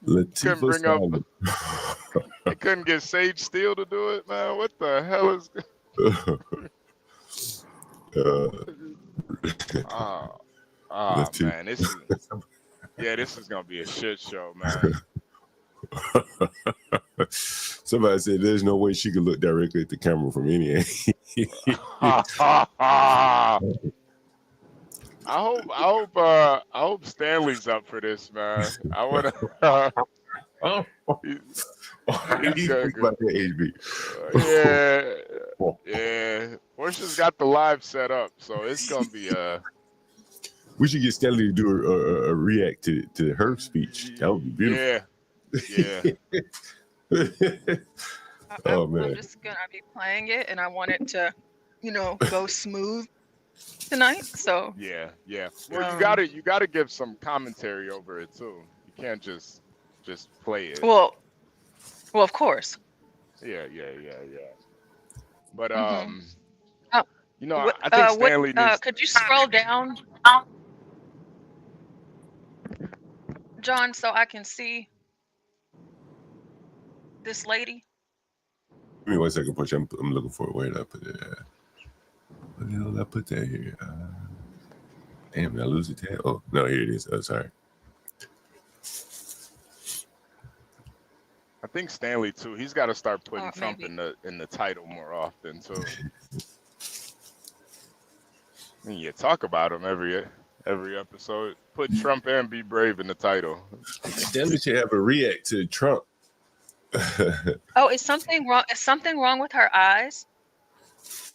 Latifah Simon. They couldn't get Sage Steele to do it, man. What the hell is? Man, this is gonna be a shit show, man. Somebody said there's no way she could look directly at the camera from any angle. I hope Stanley's up for this, man. I wanna. He's about that HB. Yeah. Portia's got the live set up, so it's gonna be We should get Stanley to do a react to her speech. That would be beautiful. Yeah. I'm just gonna be playing it, and I want it to, go smooth tonight. So yeah. Well, you gotta give some commentary over it too. You can't just play it. Well, of course. Yeah. But I think Stanley needs. Could you scroll down, John, so I can see this lady? Give me 1 second, Push. I'm looking for it. Where did I put it at? What the hell did I put that here? Damn, did I lose the tab? Oh, no, here it is. Oh, sorry. I think Stanley too. He's got to start putting Trump in the title more often too. You talk about him every episode. Put Trump and Be Brave in the title. Stanley should have a react to Trump. Oh, is something wrong? Is something wrong with her eyes?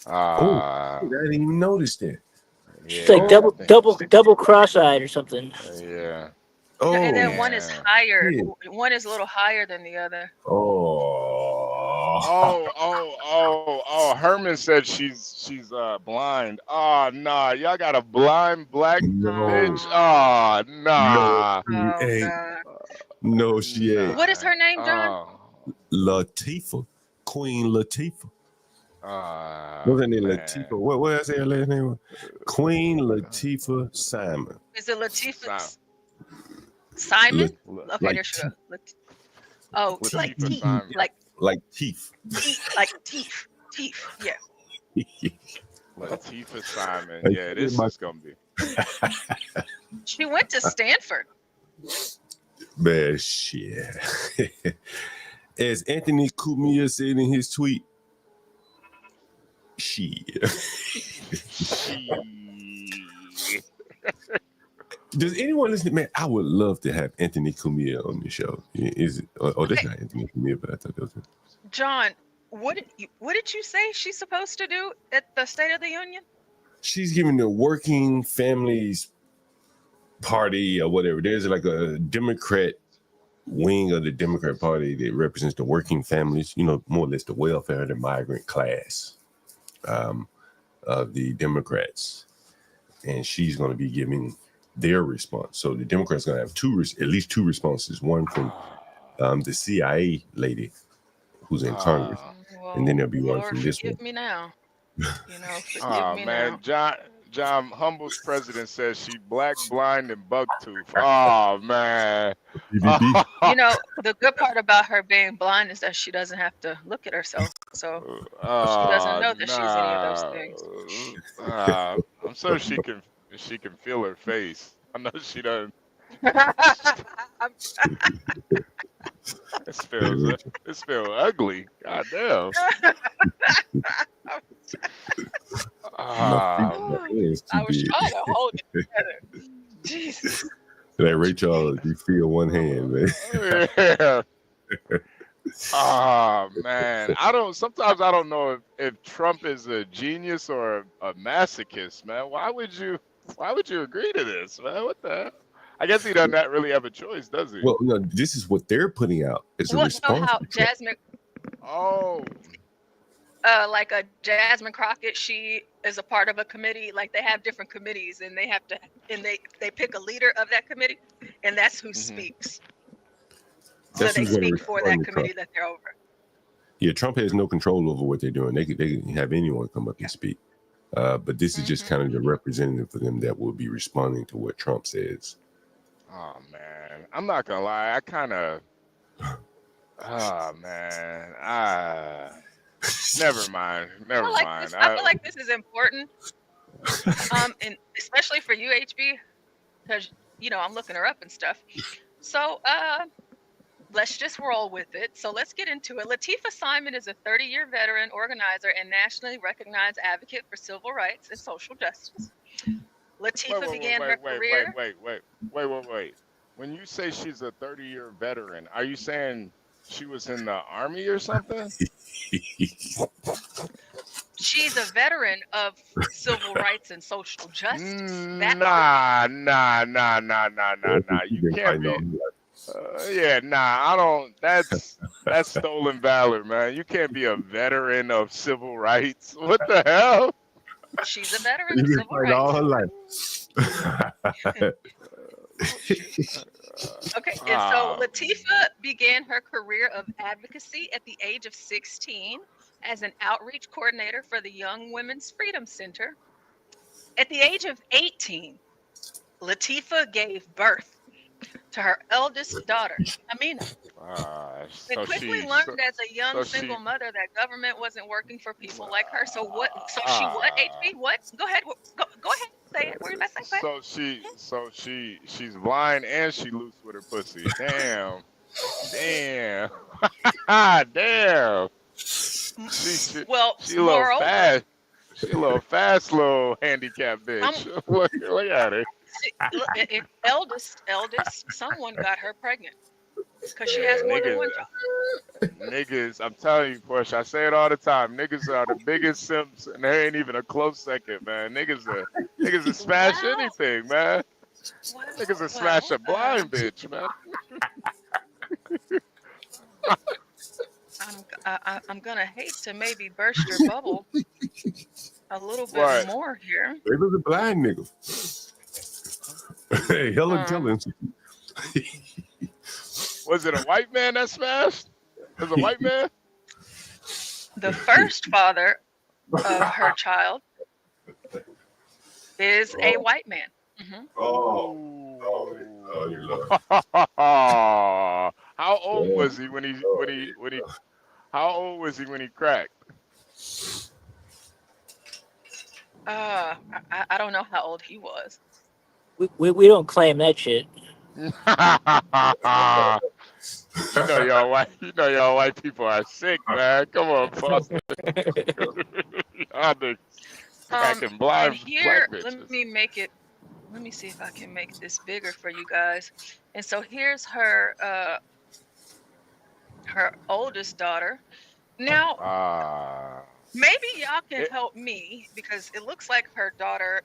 I didn't even notice that. She's like double cross-eyed or something. Yeah. Oh, and then one is higher. Yeah. One is a little higher than the other. Oh! Herman said she's blind. Oh, nah, y'all got a blind black bitch. Oh, nah. No, she ain't. What is her name, John? Latifah, Queen Latifah. What's her name? Latifah. What did I say her last name was? Queen Latifah Simon. Is it Latifah Simon? Okay, there she goes. Oh, like teeth. Like teeth. Like teeth. Teeth, yeah. Latifah Simon. Yeah, this is going to be. She went to Stanford. Man, shit. As Anthony Cumia said in his tweet, Does anyone listen? Man, I would love to have Anthony Cumia on the show. Is it? Oh, that's not Anthony Cumia, but I thought that was him. John, What did you say she's supposed to do at the State of the Union? She's giving the working families party or whatever. There's like a Democrat wing of the Democrat Party that represents the working families, you know, more or less the welfare of the migrant class of the Democrats. And she's going to be giving their response. So the Democrats are going to have at least two responses. One from the CIA lady who's in Congress, and then there'll be one Lord, from this forgive one. me now. You know, forgive Oh me man, now. John Humble's president says she black, blind, and bucktooth. Oh man. BBB. You know, the good part about her being blind is that she doesn't have to look at herself. So she doesn't know that she's any of those things. I'm sure she can feel her face. I know she doesn't. It feels ugly. God damn. My hands too I was big. trying to hold it together. Jesus. Like Ray Charles, you feel one hand, man. Yeah. Oh man, sometimes I don't know if Trump is a genius or a masochist, man. Why would you agree to this, man? What the hell? I guess he doesn't really have a choice, does he? Well, no, this is what they're putting out as a Well, response. know how Jasmine, like a Jasmine Crockett, she is a part of a committee. Like they have different committees, and they pick a leader of that committee, and that's who speaks. So That's they who's gonna speak for respond that to committee Trump. that they're over. Yeah, Trump has no control over what they're doing. They can have anyone come up and speak. But this is just kind of the representative for them that will be responding to what Trump says. Oh man, I'm not gonna lie. I kind of. Oh man, never mind. I feel like this is important, and especially for you, HB, because you know I'm looking her up and stuff. So let's just roll with it. So let's get into it. Latifah Simon is a 30-year veteran, organizer, and nationally recognized advocate for civil rights and social justice. Latifah began her career. Wait. When you say she's a 30-year veteran, are you saying she was in the army or something? She's a veteran of civil rights and social justice. Nah. You can't be. I don't. That's stolen valor, man. You can't be a veteran of civil rights. What the hell? She's a veteran of civil rights. All her life. Okay, and so Latifah began her career of advocacy at the age of 16 as an outreach coordinator for the Young Women's Freedom Center. At the age of 18, Latifah gave birth to her eldest daughter, Amina. And quickly learned as a young single mother that government wasn't working for people like her. So what? So she what? HB? What? Go ahead. Go ahead. Say it. What did I say? So she's blind and she loose with her pussy. Damn. Damn. She a little fast. She a little fast, little handicapped bitch. Look at her. Eldest, someone got her pregnant because she has more than one job. Niggas, I'm telling you, Portia, I say it all the time. Niggas are the biggest simps, and there ain't even a close second, man. Niggas will smash anything, man. Niggas will smash a blind bitch, man. I'm gonna hate to maybe burst your bubble a little bit more here. They was a blind nigga. Hey, Helen Keller. Was it a white man that smashed? Was it a white man? The first father of her child is a white man. How old was he when he? How old was he when he cracked? I don't know how old he was. We don't claim that shit. You know y'all white people are sick, man. Come on, folks. Y'all the cracking blind here, black bitches. Let me see if I can make this bigger for you guys. And so here's her oldest daughter. Now, maybe y'all can help me because it looks like her daughter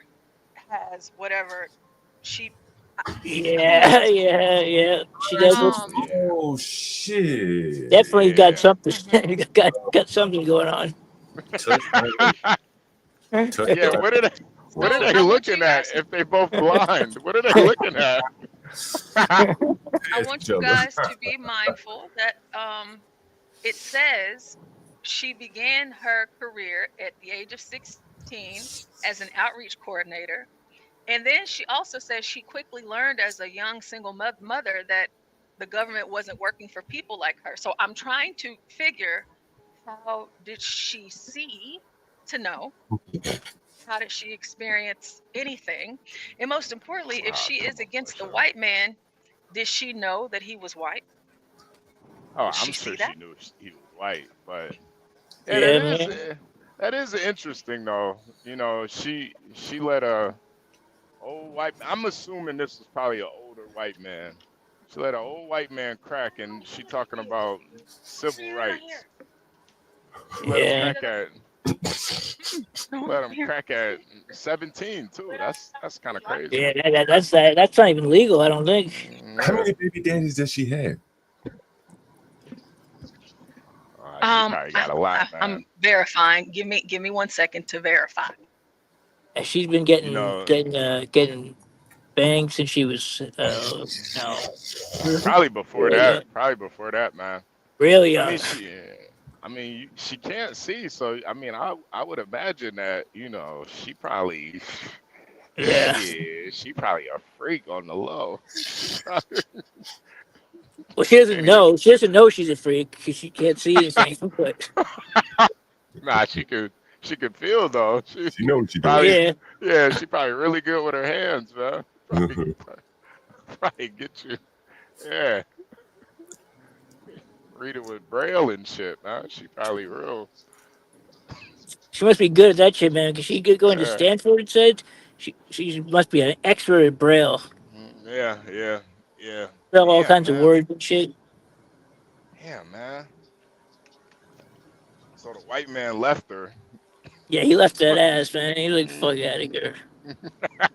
has whatever she. Yeah, yeah. She does look Oh shit! definitely got something Mm-hmm. got something going on. Yeah, what are they I want looking you at guys. if they both blind? What are they looking at? I want you guys to be mindful that it says she began her career at the age of 16 as an outreach coordinator. And then she also says she quickly learned as a young single mother that the government wasn't working for people like her. So I'm trying to figure, how did she see to know? How did she experience anything? And most importantly, if she is against the white man, did she know that he was white? Oh, Did I'm she sure see she that? knew he was white, but yeah, Yeah, man. that is interesting though. You know, she let a old white. I'm assuming this was probably an older white man. She let an old white man crack, and she talking about civil rights. She let him Yeah. crack at. Let him crack at 17 too. That's kind of crazy. Yeah, that's not even legal, I don't think. How many baby daddies does she have? She probably got a lot, man. I'm verifying. Give me 1 second to verify. And she's been You know, getting banged since she was no. probably before Really young. that. Probably before that, man. Really I young. mean, she can't see, so I mean, I would imagine that she probably Yeah. she probably a freak on the low. Well, she doesn't know. She doesn't know she's a freak because she can't see anything. But Nah, she could feel though. She She know what she doing. probably yeah. she probably really good with her hands, man. Probably get you. Yeah. Read it with Braille and shit, man. She probably real. She must be good at that shit, man. Because she could go into Yeah. Stanford. It said she must be an expert at Braille. Yeah. Spell all Damn, kinds of man. words and shit. Damn, man. So the white man left her. Yeah, he left that ass, man. He like, fuck out of here.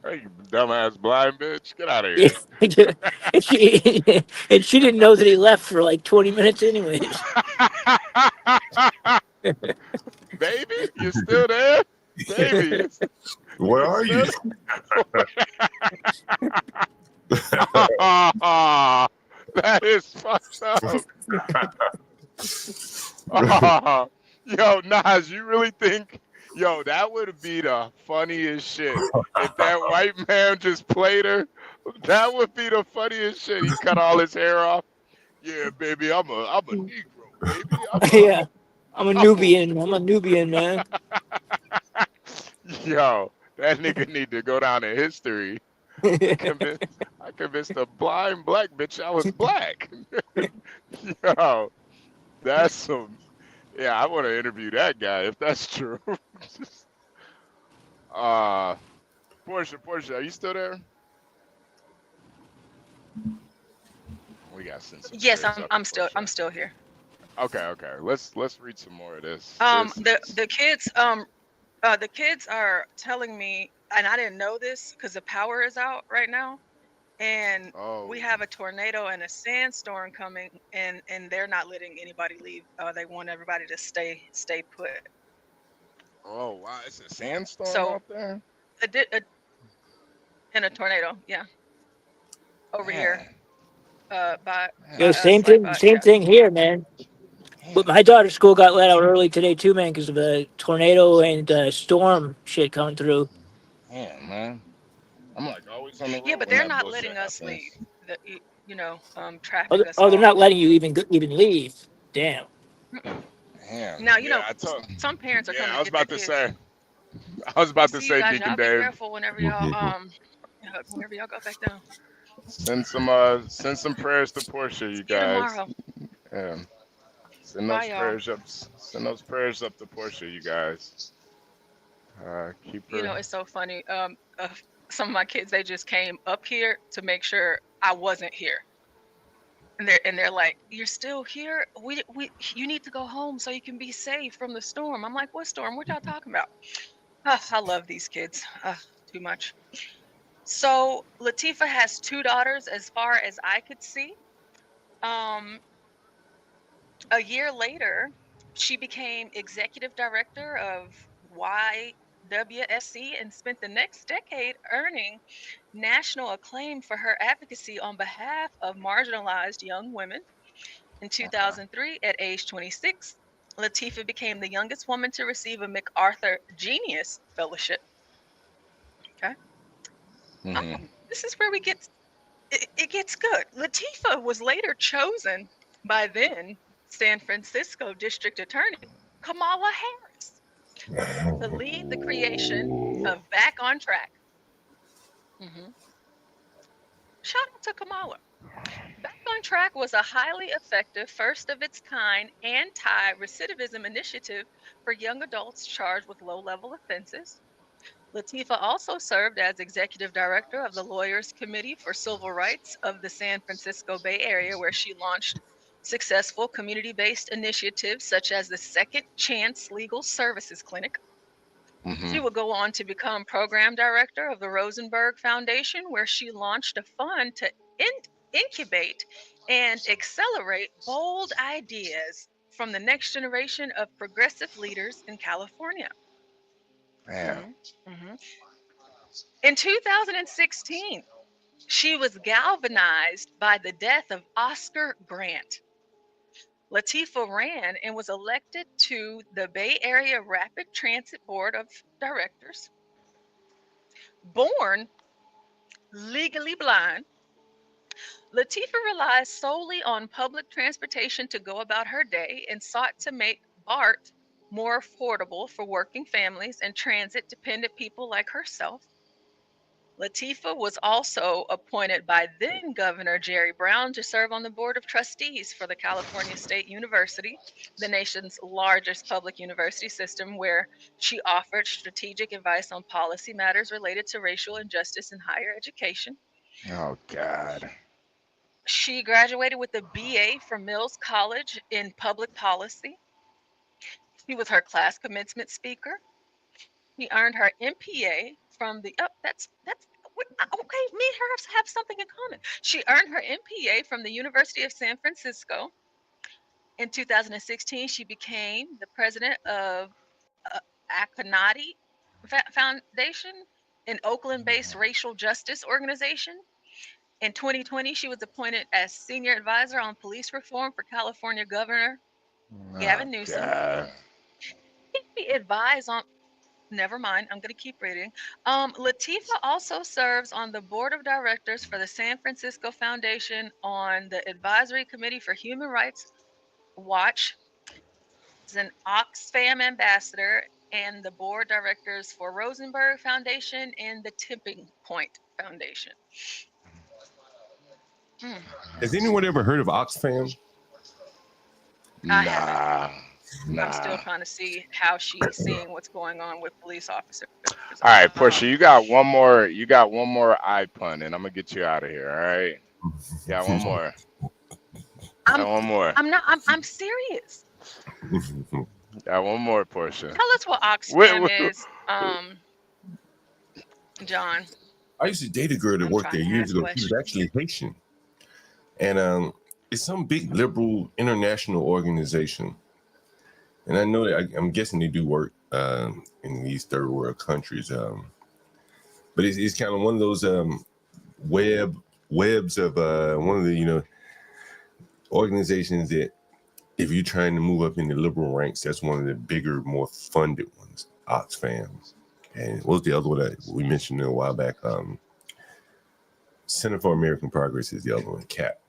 You dumbass blind bitch. Get out of Yeah, here. and she didn't know that he left for like 20 minutes, anyways. Baby, you still there? Baby, Where are you? That is fucked up. Yo, Nas, you really think? Yo, that would be the funniest shit. If that white man just played her, that would be the funniest shit. He cut all his hair off. Yeah, baby, I'm a Negro, baby. Yeah, I'm a Nubian. I'm a Nubian, man. Yo, that nigga need to go down in history. I convinced a blind black bitch I was black. Yo, that's some. Yeah, I want to interview that guy if that's true. Portia, are you still there? We got to send some. Yes, prayers up I'm to still Portia. here. Okay. Let's read some more of this. The kids are telling me, and I didn't know this because the power is out right now, and we have a tornado and a sandstorm coming, and they're not letting anybody leave. They want everybody to stay put. Oh wow, it's a sandstorm So out there. And a tornado, yeah, over here. By Same us, like thing. Same thing here, man. But my daughter's school got let out early today too, man, because of a tornado and storm shit coming through. Damn, man. I'm like always on the road. Yeah, but when they're that not bullshit letting us happens. leave. Tracking us They're all. not letting you even leave. Damn. Damn. Now some parents are coming I to was get their about to kids. say. I was about to See you say, guys. Deacon Y'all be Dave. careful whenever y'all go back down. Send some prayers to Portia, you See you guys. tomorrow. Yeah. Send Bye, those y'all. prayers up. Send those prayers up to Portia, you guys. Keep her. It's so funny. Some of my kids, they just came up here to make sure I wasn't here. And they're like, "You're still here? You need to go home so you can be safe from the storm." I'm like, "What storm? What y'all talking about?" I love these kids. Too much. So Latifah has 2 daughters, as far as I could see. A year later, she became executive director of YWSC and spent the next decade earning national acclaim for her advocacy on behalf of marginalized young women. In 2003, at age 26, Latifah became the youngest woman to receive a MacArthur Genius Fellowship. Okay. This is where it gets good. Latifah was later chosen by then San Francisco District Attorney Kamala Harris to lead the creation of Back on Track. Shout out to Kamala. Back on Track was a highly effective, first of its kind anti-recidivism initiative for young adults charged with low-level offenses. Latifah also served as executive director of the Lawyers Committee for Civil Rights of the San Francisco Bay Area, where she launched successful community-based initiatives such as the Second Chance Legal Services Clinic. She would go on to become program director of the Rosenberg Foundation, where she launched a fund to incubate and accelerate bold ideas from the next generation of progressive leaders in California. Man. In 2016, she was galvanized by the death of Oscar Grant. Latifah ran and was elected to the Bay Area Rapid Transit Board of Directors. Born legally blind, Latifah relies solely on public transportation to go about her day and sought to make BART more affordable for working families and transit-dependent people like herself. Latifah was also appointed by then Governor Jerry Brown to serve on the Board of Trustees for the California State University, the nation's largest public university system, where she offered strategic advice on policy matters related to racial injustice in higher education. Oh, God. She graduated with a BA from Mills College in public policy. She was her class commencement speaker. She earned her MPA from the, okay, me and her have something in common. She earned her MPA from the University of San Francisco. In 2016, she became the president of Akonadi Foundation, an Oakland-based racial justice organization. In 2020, she was appointed as senior advisor on police reform for California Governor Gavin Newsom. She advised on, never mind, I'm going to keep reading. Latifah also serves on the board of directors for the San Francisco Foundation on the advisory committee for Human Rights Watch. She's an Oxfam ambassador and the board directors for Rosenberg Foundation and the Tipping Point Foundation. Has anyone ever heard of Oxfam? I haven't. I'm still trying to see how she's seeing what's going on with police officers. All right, Portia, you got one more. You got one more eye pun, and I'm gonna get you out of here. All right. You got one more. One more. I'm serious. Got one more, Portia. Tell us what Oxfam is, John. I used to date a girl that worked there years ago. She was actually Haitian, and it's some big liberal international organization. And I know that I'm guessing they do work in these third world countries, but it's kind of one of those webs of one of the organizations that if you're trying to move up in the liberal ranks, that's one of the bigger, more funded ones, Oxfam. And what was the other one that we mentioned a while back? Center for American Progress is the other one, CAP.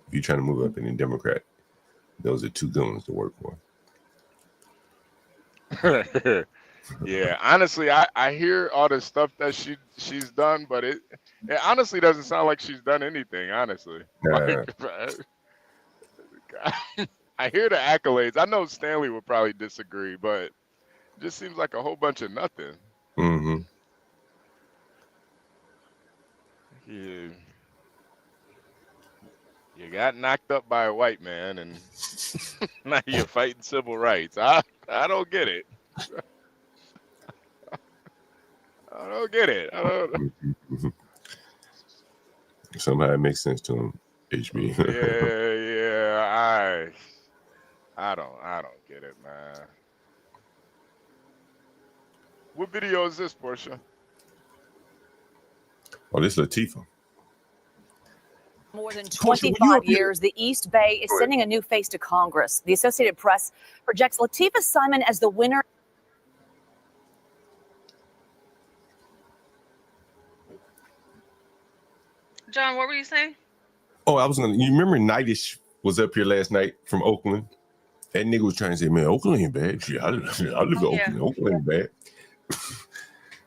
If you're trying to move up in the Democrat, those are two good ones to work for. Yeah, honestly, I hear all the stuff that she's done, but it honestly doesn't sound like she's done anything, honestly. I hear the accolades. I know Stanley would probably disagree, but it just seems like a whole bunch of nothing. Yeah. You got knocked up by a white man, and now you're fighting civil rights. I don't get it. I don't get it. I don't. Somehow it makes sense to him. HB. Yeah. I don't get it, man. What video is this, Portia? Oh, this is Latifah. More than 25 years, the East Bay is sending a new face to Congress. The Associated Press projects Latifah Simon as the winner. John, what were you saying? Oh, you remember Nightish was up here last night from Oakland? That nigga was trying to say, man, Oakland ain't bad. Shit, I live in Oakland. Oakland ain't bad.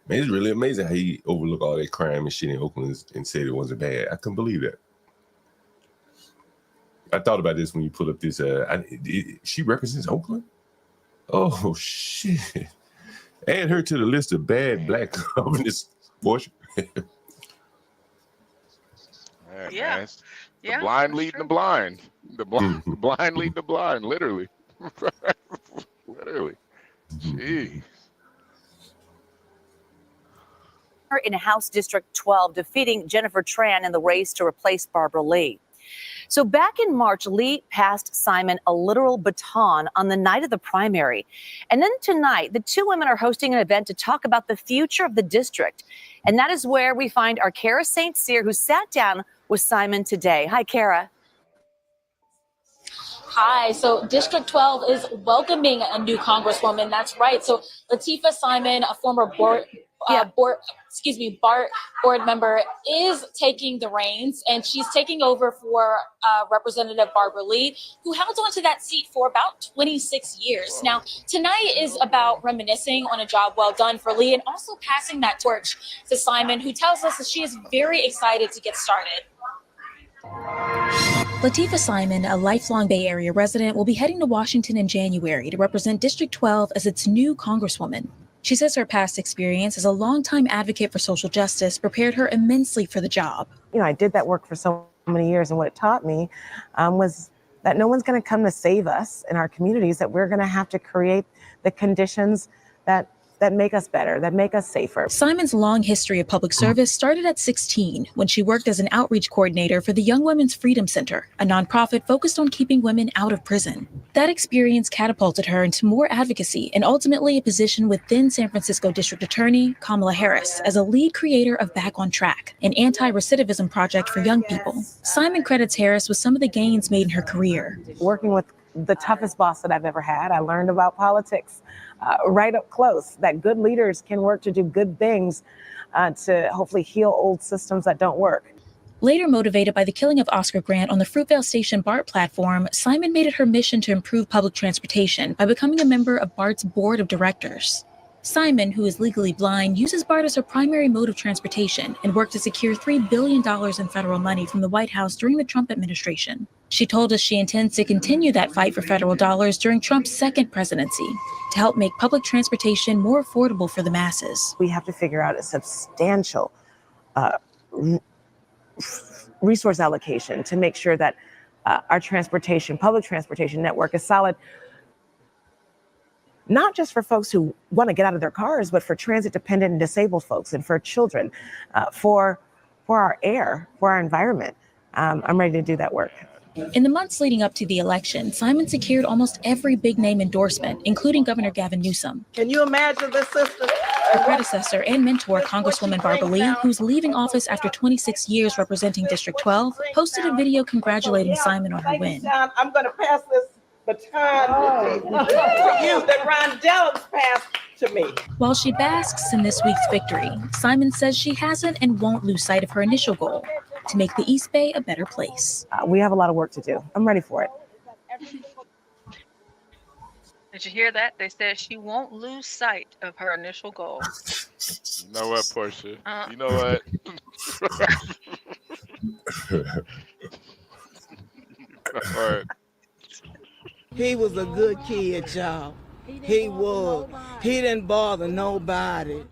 Man, it's really amazing how he overlooked all that crime and shit in Oakland and said it wasn't bad. I couldn't believe that. I thought about this when you put up this. She represents Oakland? Oh, shit. Add her to the list of bad black governors, Portia. Man, the blind leading the blind. The blind leading the blind, literally. Literally. Jeez. In House District 12, defeating Jennifer Tran in the race to replace Barbara Lee. So back in March, Lee passed Simon a literal baton on the night of the primary. And then tonight, the two women are hosting an event to talk about the future of the district. And that is where we find our Kara St. Cyr, who sat down with Simon today. Hi, Kara. Hi, so District 12 is welcoming a new congresswoman. That's right. So Latifah Simon, a former BART board member, is taking the reins, and she's taking over for Representative Barbara Lee, who held onto that seat for about 26 years. Now, tonight is about reminiscing on a job well done for Lee and also passing that torch to Simon, who tells us that she is very excited to get started. Latifah Simon, a lifelong Bay Area resident, will be heading to Washington in January to represent District 12 as its new congresswoman. She says her past experience as a longtime advocate for social justice prepared her immensely for the job. You know, I did that work for so many years, and what it taught me was that no one's going to come to save us in our communities, that we're going to have to create the conditions that make us better, that make us safer. Simon's long history of public service started at 16 when she worked as an outreach coordinator for the Young Women's Freedom Center, a nonprofit focused on keeping women out of prison. That experience catapulted her into more advocacy and ultimately a position with then San Francisco District Attorney Kamala Harris as a lead creator of Back on Track, an anti-recidivism project for young people. Simon credits Harris with some of the gains made in her career. Working with the toughest boss that I've ever had, I learned about politics right up close, that good leaders can work to do good things to hopefully heal old systems that don't work. Later motivated by the killing of Oscar Grant on the Fruitvale Station BART platform, Simon made it her mission to improve public transportation by becoming a member of BART's board of directors. Simon, who is legally blind, uses BART as her primary mode of transportation and worked to secure $3 billion in federal money from the White House during the Trump administration. She told us she intends to continue that fight for federal dollars during Trump's second presidency to help make public transportation more affordable for the masses. We have to figure out a substantial resource allocation to make sure that our public transportation network is solid, not just for folks who want to get out of their cars, but for transit-dependent and disabled folks and for children, for our air, for our environment. I'm ready to do that work. In the months leading up to the election, Simon secured almost every big-name endorsement, including Governor Gavin Newsom. Can you imagine this, sister? Her predecessor and mentor, Congresswoman Barbara Lee, who's leaving office after 26 years representing District 12, posted a video congratulating Simon on her win. I'm going to pass this baton to you that Ron Dellums passed to me. While she basks in this week's victory, Simon says she hasn't and won't lose sight of her initial goal, to make the East Bay a better place. We have a lot of work to do. I'm ready for it. Did you hear that? They said she won't lose sight of her initial goal. You know what, Portia? You know what? All right. He was a good kid, y'all. He was. He didn't bother nobody.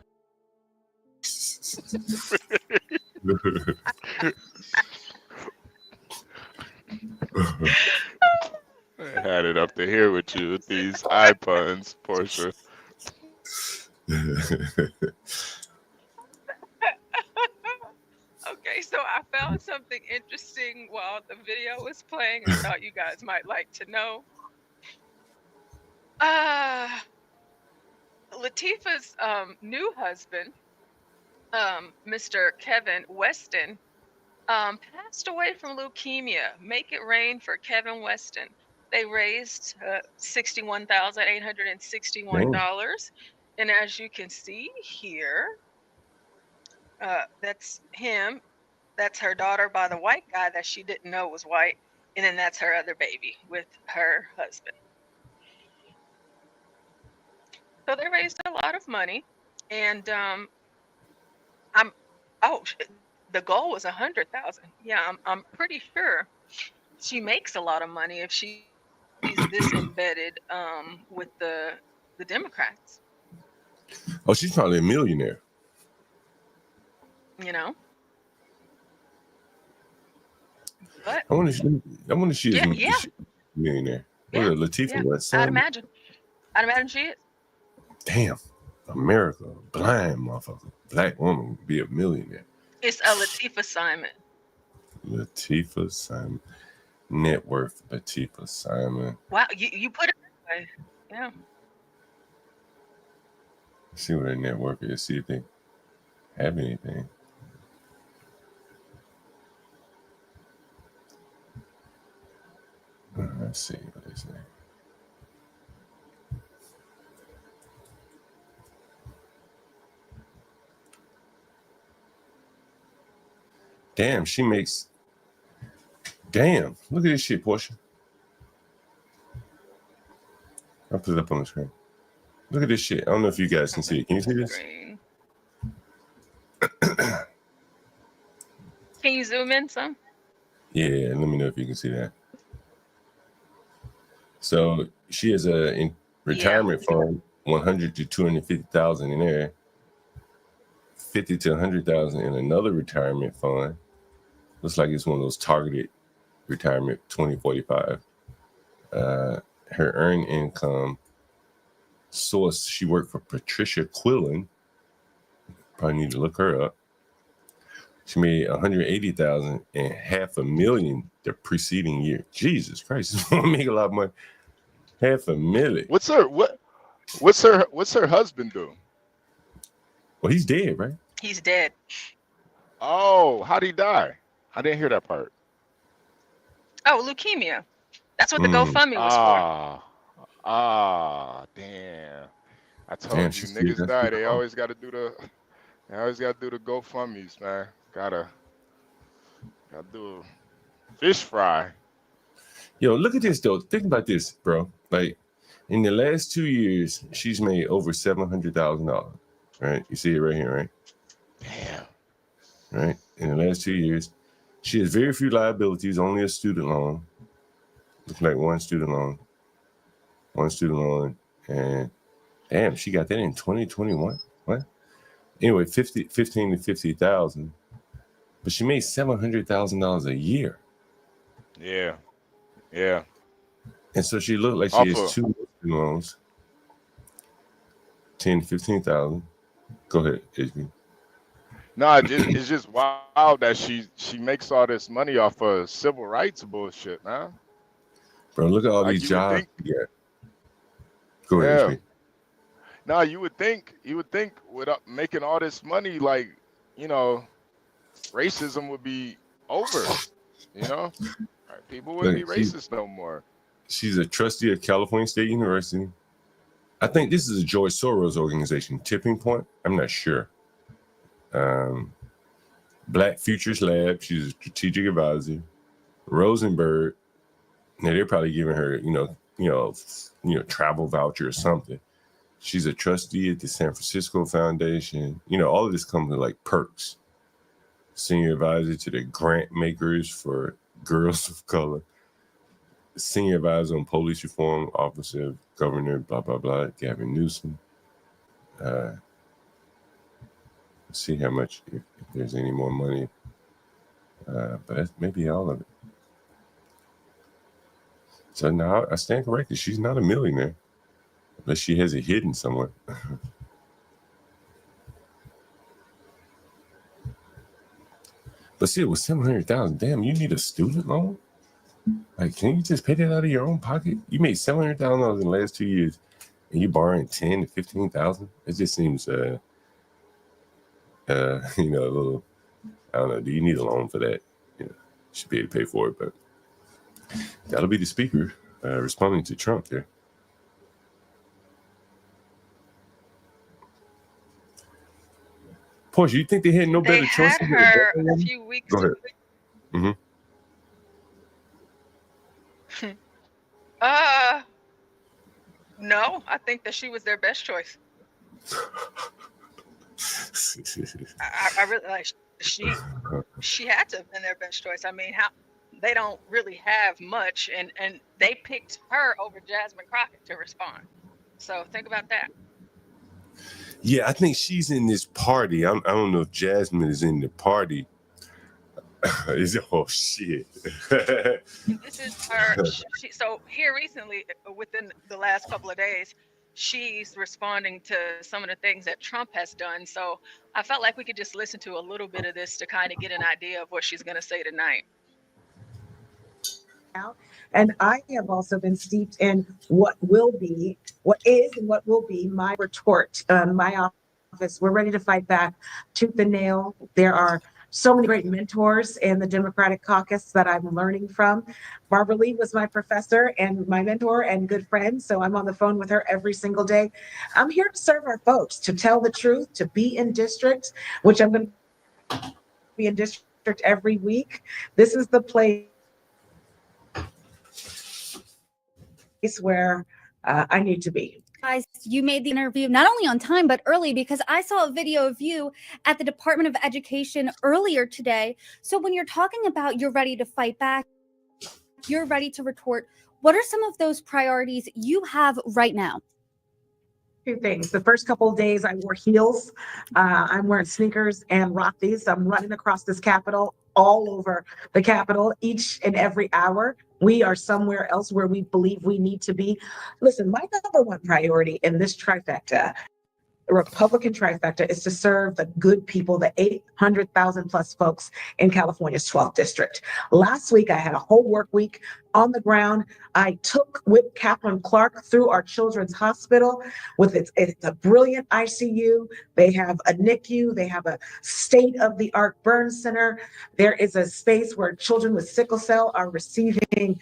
sit up to here with you with these eye puns, Portia. Okay, so I found something interesting while the video was playing. I thought you guys might like to know. Latifah's new husband, Mr. Kevin Weston, passed away from leukemia. Make it rain for Kevin Weston. They raised $61,861. And as you can see here, that's him. That's her daughter by the white guy that she didn't know was white. And then that's her other baby with her husband. So they raised a lot of money. And the goal was 100,000. Yeah, I'm pretty sure she makes a lot of money if she's this embedded with the Democrats. Oh, she's probably a millionaire. You know. But I wonder if she is yeah. a millionaire. Yeah, What, Latifah? yeah. What? I'd Sam? imagine she is. Damn, America, blind motherfucker, black woman be a millionaire. It's a Latifah Simon. Latifah Simon, net worth. Latifah Simon. Wow, you put it that way. Yeah. See what her net worth is. See if they have anything. Let's see what they say. Damn, she makes. Damn, look at this shit, Portia. I'll put it up on the screen. Look at this shit. I don't know if you guys can see it. Can you see this? Can you zoom in some? Yeah, let me know if you can see that. So she has a retirement fund, 100 to 250,000 in there, 50 to 100,000 in another retirement fund. Looks like it's one of those targeted retirement 2045. Her earned income source, she worked for Patricia Quillen. Probably need to look her up. She made 180,000 and $500,000 the preceding year. Jesus Christ, this woman make a lot of money. $500,000. What's her husband do? Well, he's dead, right? He's dead. Oh, how'd he die? I didn't hear that part. Oh, leukemia. That's what the GoFundMe was for. Damn. I told you niggas die. They always gotta do the GoFundMes, man. Gotta do a fish fry. Yo, look at this though. Think about this, bro. Like in the last 2 years, she's made over $700,000. Right? You see it right here, right? Damn. Right? In the last 2 years, she has very few liabilities, only a student loan. Looks like one student loan, and damn, she got that in 2021. What? Anyway, 15 to 50,000, but she made $700,000 a year. Yeah. And so she looked like she has two loans, 10 to 15,000. Go ahead, HB. No, it's just wild that she makes all this money off of civil rights bullshit, man. Bro, look at all these jobs. Go ahead, HB. No, you would think with making all this money, like, you know, racism would be over. You know, people wouldn't be racist no more. She's a trustee of California State University. I think this is a George Soros organization, Tipping Point. I'm not sure. Black Futures Lab. She's a strategic advisor. Rosenberg. Now they're probably giving her, travel voucher or something. She's a trustee at the San Francisco Foundation. You know, all of this comes with like perks. Senior advisor to the grant makers for girls of color. Senior advisor on police reform, office of governor, blah, blah, blah, Gavin Newsom. Let's see how much, if there's any more money. But that's maybe all of it. So now I stand corrected. She's not a millionaire unless she has it hidden somewhere. But see, it was $700,000. Damn, you need a student loan? Like, can you just pay that out of your own pocket? You made $700,000 in the last 2 years, and you borrowing 10 to 15,000. It just seems, you know, a little. I don't know. Do you need a loan for that? You know, you should be able to pay for it. But that'll be the speaker responding to Trump there. Portia, you think they had no They better choice? had her a few weeks. Go ahead. Mm-hmm. No, I think that she was their best choice. I really like she had to have been their best choice. I mean, how they don't really have much, and they picked her over Jasmine Crockett to respond. So think about that. Yeah, I think she's in this party. I don't know if Jasmine is in the party. Oh shit! This is her. So here recently, within the last couple of days, she's responding to some of the things that Trump has done. So I felt like we could just listen to a little bit of this to kind of get an idea of what she's going to say tonight. And I have also been steeped in what is and what will be my retort. My office, we're ready to fight back tooth and nail. There are so many great mentors in the Democratic caucus that I'm learning from. Barbara Lee was my professor and my mentor and good friend, so I'm on the phone with her every single day. I'm here to serve our folks, to tell the truth, to be in district, which I'm going to be in district every week. This is the place where I need to be. Guys, you made the interview not only on time, but early, because I saw a video of you at the Department of Education earlier today. So when you're talking about you're ready to fight back, you're ready to retort, what are some of those priorities you have right now? Two things. The first couple of days I wore heels. I'm wearing sneakers and Rothy's. I'm running across this Capitol, all over the Capitol, each and every hour. We are somewhere else where we believe we need to be. Listen, my number one priority in this trifecta, the Republican trifecta, is to serve the good people, the 800,000 plus folks in California's 12th district. Last week, I had a whole work week on the ground. I took Whip Kaplan Clark through our children's hospital with it's a brilliant ICU. They have a NICU. They have a state-of-the-art burn center. There is a space where children with sickle cell are receiving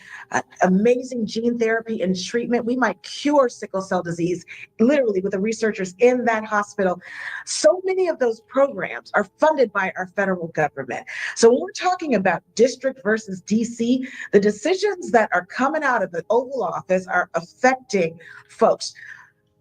amazing gene therapy and treatment. We might cure sickle cell disease literally with the researchers in that hospital. So many of those programs are funded by our federal government. So when we're talking about district versus DC, the decisions that are coming out of the Oval Office are affecting folks.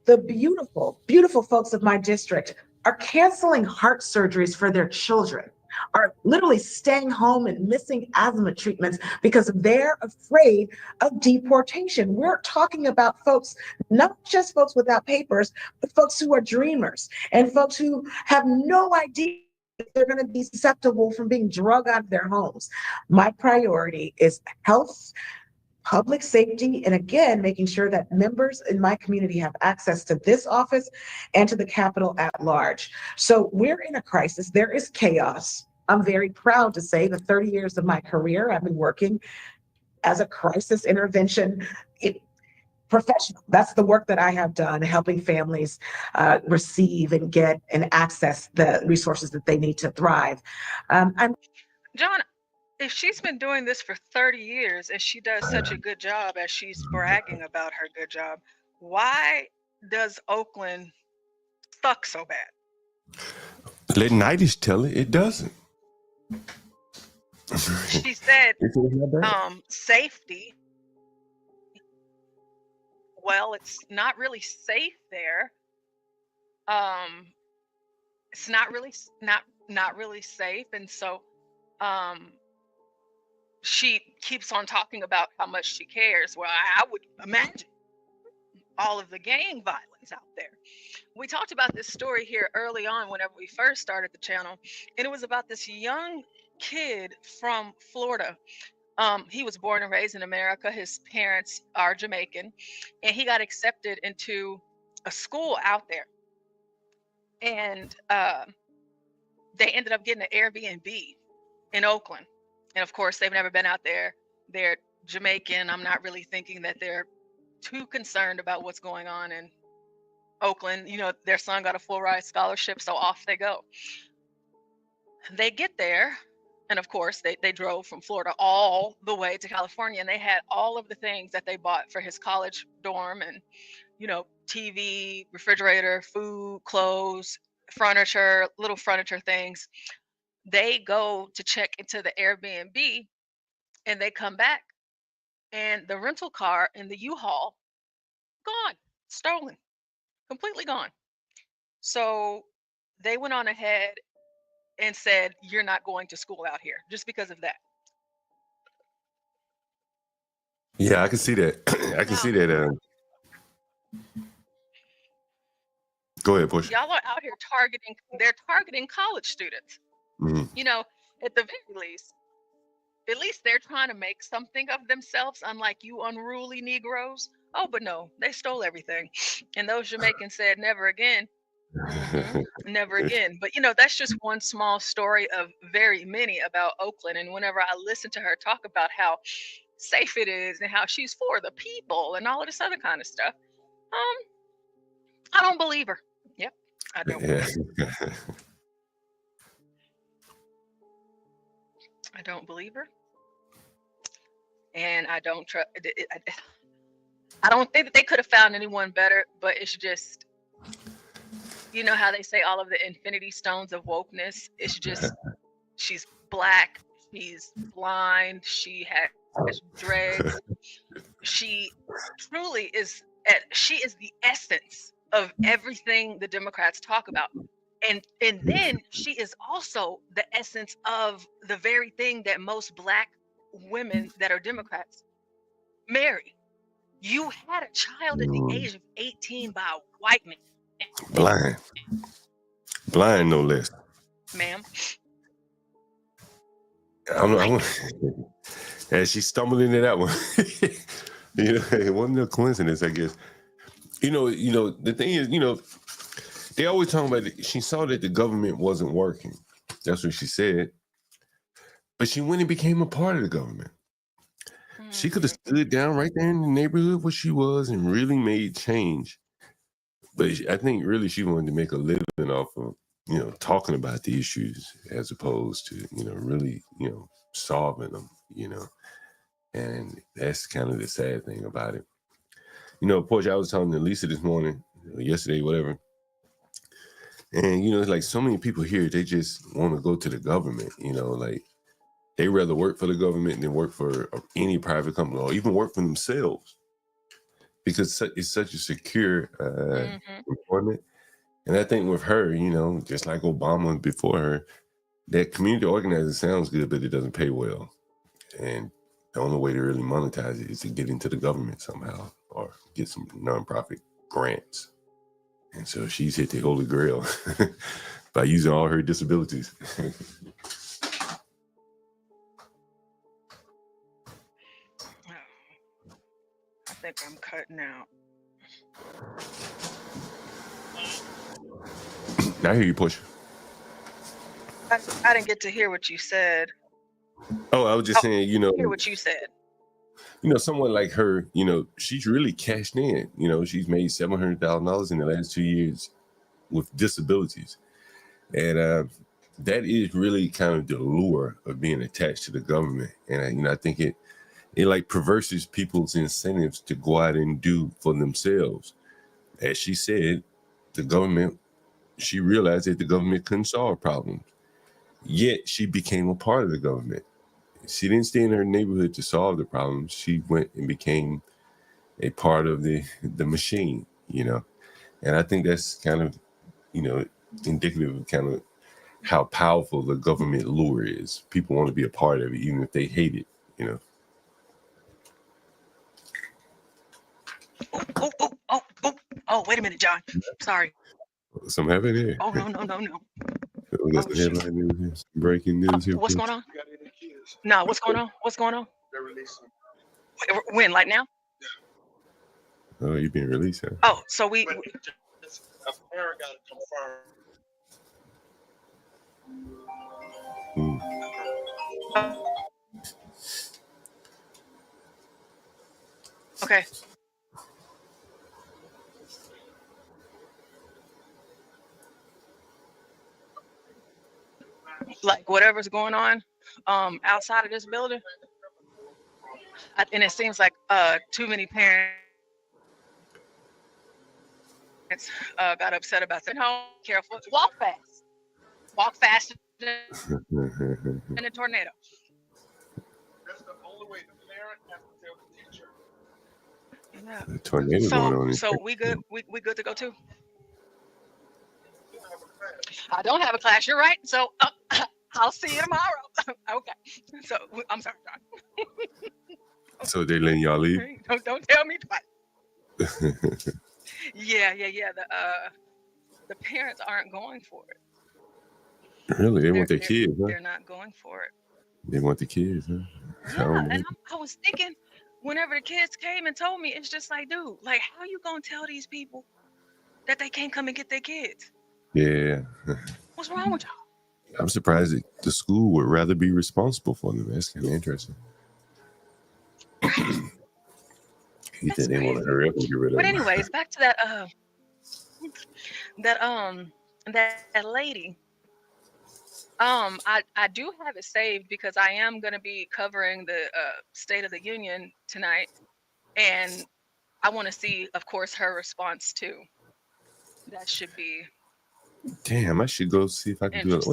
The beautiful, beautiful folks of my district are canceling heart surgeries for their children, are literally staying home and missing asthma treatments because they're afraid of deportation. We're talking about folks, not just folks without papers, but folks who are dreamers and folks who have no idea if they're going to be susceptible from being drugged out of their homes. My priority is health, public safety, and again, making sure that members in my community have access to this office and to the Capitol at large. So we're in a crisis. There is chaos. I'm very proud to say that 30 years of my career, I've been working as a crisis intervention professional. That's the work that I have done, helping families receive and get and access the resources that they need to thrive. John, if she's been doing this for 30 years and she does such a good job as she's bragging about her good job, why does Oakland suck so bad? Let Nightish tell it. It doesn't. She said safety. Well, it's not really safe there. It's not really safe, and so she keeps on talking about how much she cares. Well, I would imagine all of the gang violence out there. We talked about this story here early on whenever we first started the channel, and it was about this young kid from Florida. He was born and raised in America. His parents are Jamaican, and he got accepted into a school out there. And they ended up getting an Airbnb in Oakland. And of course, they've never been out there. They're Jamaican. I'm not really thinking that they're too concerned about what's going on in Oakland. You know, their son got a full ride scholarship, so off they go. They get there, and of course, they drove from Florida all the way to California, and they had all of the things that they bought for his college dorm, and, you know, TV, refrigerator, food, clothes, furniture, little furniture things. They go to check into the Airbnb, and they come back, and the rental car and the U-Haul gone, stolen, completely gone. So they went on ahead and said, you're not going to school out here, just because of that. Yeah, I can see that. I can see that. Go ahead, Push. Y'all are out here they're targeting college students. You know, at the very least, at least they're trying to make something of themselves, unlike you unruly Negroes. Oh, but no, they stole everything. And those Jamaicans said, never again. Never again. But, you know, that's just one small story of very many about Oakland. And whenever I listen to her talk about how safe it is and how she's for the people and all of this other kind of stuff, I don't believe her. Yep, I don't believe her. I don't believe her. And I don't trust. I don't think that they could have found anyone better, but it's just, you know how they say all of the infinity stones of wokeness? It's just, she's black, she's blind, she has dreads. She truly is, she is the essence of everything the Democrats talk about. And then she is also the essence of the very thing that most black women that are Democrats marry. You had a child at the age of 18 by a white man. Blind no less. Ma'am. And she stumbled into that one. You know, it wasn't a coincidence, I guess. You know, the thing is, you know, they always talk about it. She saw that the government wasn't working. That's what she said. But she went and became a part of the government. She could have stood down right there in the neighborhood where she was and really made change. But I think really she wanted to make a living off of, you know, talking about the issues as opposed to, you know, really, you know, solving them, you know. And that's kind of the sad thing about it. You know, Portia, I was talking to Lisa this morning, yesterday, whatever. And, you know, it's like so many people here, they just want to go to the government, you know, like they rather work for the government than work for any private company or even work for themselves because it's such a secure employment. And I think with her, you know, just like Obama before her, that community organizing sounds good, but it doesn't pay well. And the only way to really monetize it is to get into the government somehow or get some nonprofit grants. And so she's hit the holy grail by using all her disabilities. I think I'm cutting out. I hear you, Push. I didn't get to hear what you said. Oh, I was just saying, you know, hear what you said. You know, someone like her, you know, she's really cashed in. You know, she's made $700,000 in the last 2 years with disabilities. And that is really kind of the allure of being attached to the government. And, you know, I think it like perverses people's incentives to go out and do for themselves. As she said, the government, she realized that the government couldn't solve problems. Yet she became a part of the government. She didn't stay in her neighborhood to solve the problems. She went and became a part of the machine, you know. And I think that's kind of, you know, indicative of kind of how powerful the government lure is. People want to be a part of it, even if they hate it, you know. Oh, wait a minute, John. Sorry. Something happened here. Oh, no. We got some headline news here, some breaking news here. What's going on? No, what's going on? What's going on? When? Like now? Oh, you being released, huh? Oh, so we okay. Like whatever's going on outside of this building. And it seems like too many parents got upset about that. No, careful. Walk fast. Walk faster than a tornado. That's the only way the parent has to tell the teacher. Yeah. The tornado going on. So we good. We good to go too. I don't have a class. You're right. So I'll see you tomorrow. Okay. So I'm sorry, John. So they letting y'all leave? Don't tell me twice. Yeah. The parents aren't going for it. Really? They want their kids, huh? They're not going for it. They want the kids, huh? Yeah, and I was thinking, whenever the kids came and told me, it's just like, dude, like, how you gonna tell these people that they can't come and get their kids? Yeah. What's wrong with y'all? I'm surprised that the school would rather be responsible for them. That's kind of interesting. You think they want to hurry up and get rid of But them? anyways, back to that lady. I do have it saved because I am going to be covering the State of the Union tonight, and I want to see, of course, her response too. That should be. Damn, I should go see if I can do it.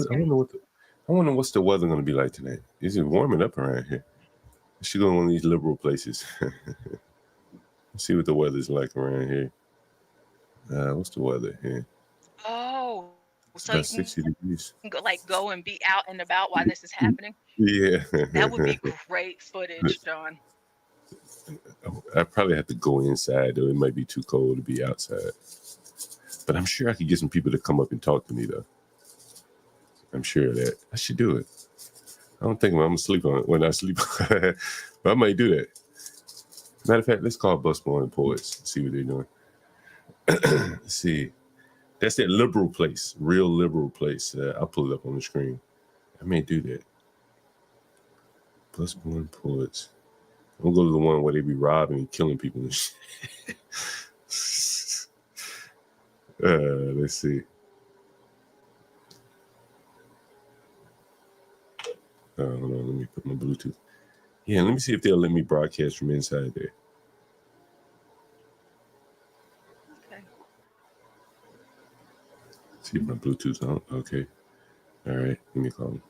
I wonder what's the weather going to be like tonight. Is it warming up around here? I should go to one of these liberal places. See what the weather's like around here. What's the weather here? Oh, It's so about you 60 degrees. can go and be out and about while this is happening. Yeah. That would be great footage, John. I probably have to go inside, though. It might be too cold to be outside. But I'm sure I could get some people to come up and talk to me, though. I'm sure of that. I should do it. I don't think I'm going to sleep on it when I sleep. But I might do that. Matter of fact, let's call Busboy and Poets and see what they're doing. Let's see. That's that liberal place, real liberal place. I'll pull it up on the screen. I may do that. Busboy and Poets. I'm going to go to the one where they be robbing and killing people and shit. Let's see. Hold on, let me put my Bluetooth. Yeah, let me see if they'll let me broadcast from inside there. Okay. See if my Bluetooth's on. Okay. All right, let me call them.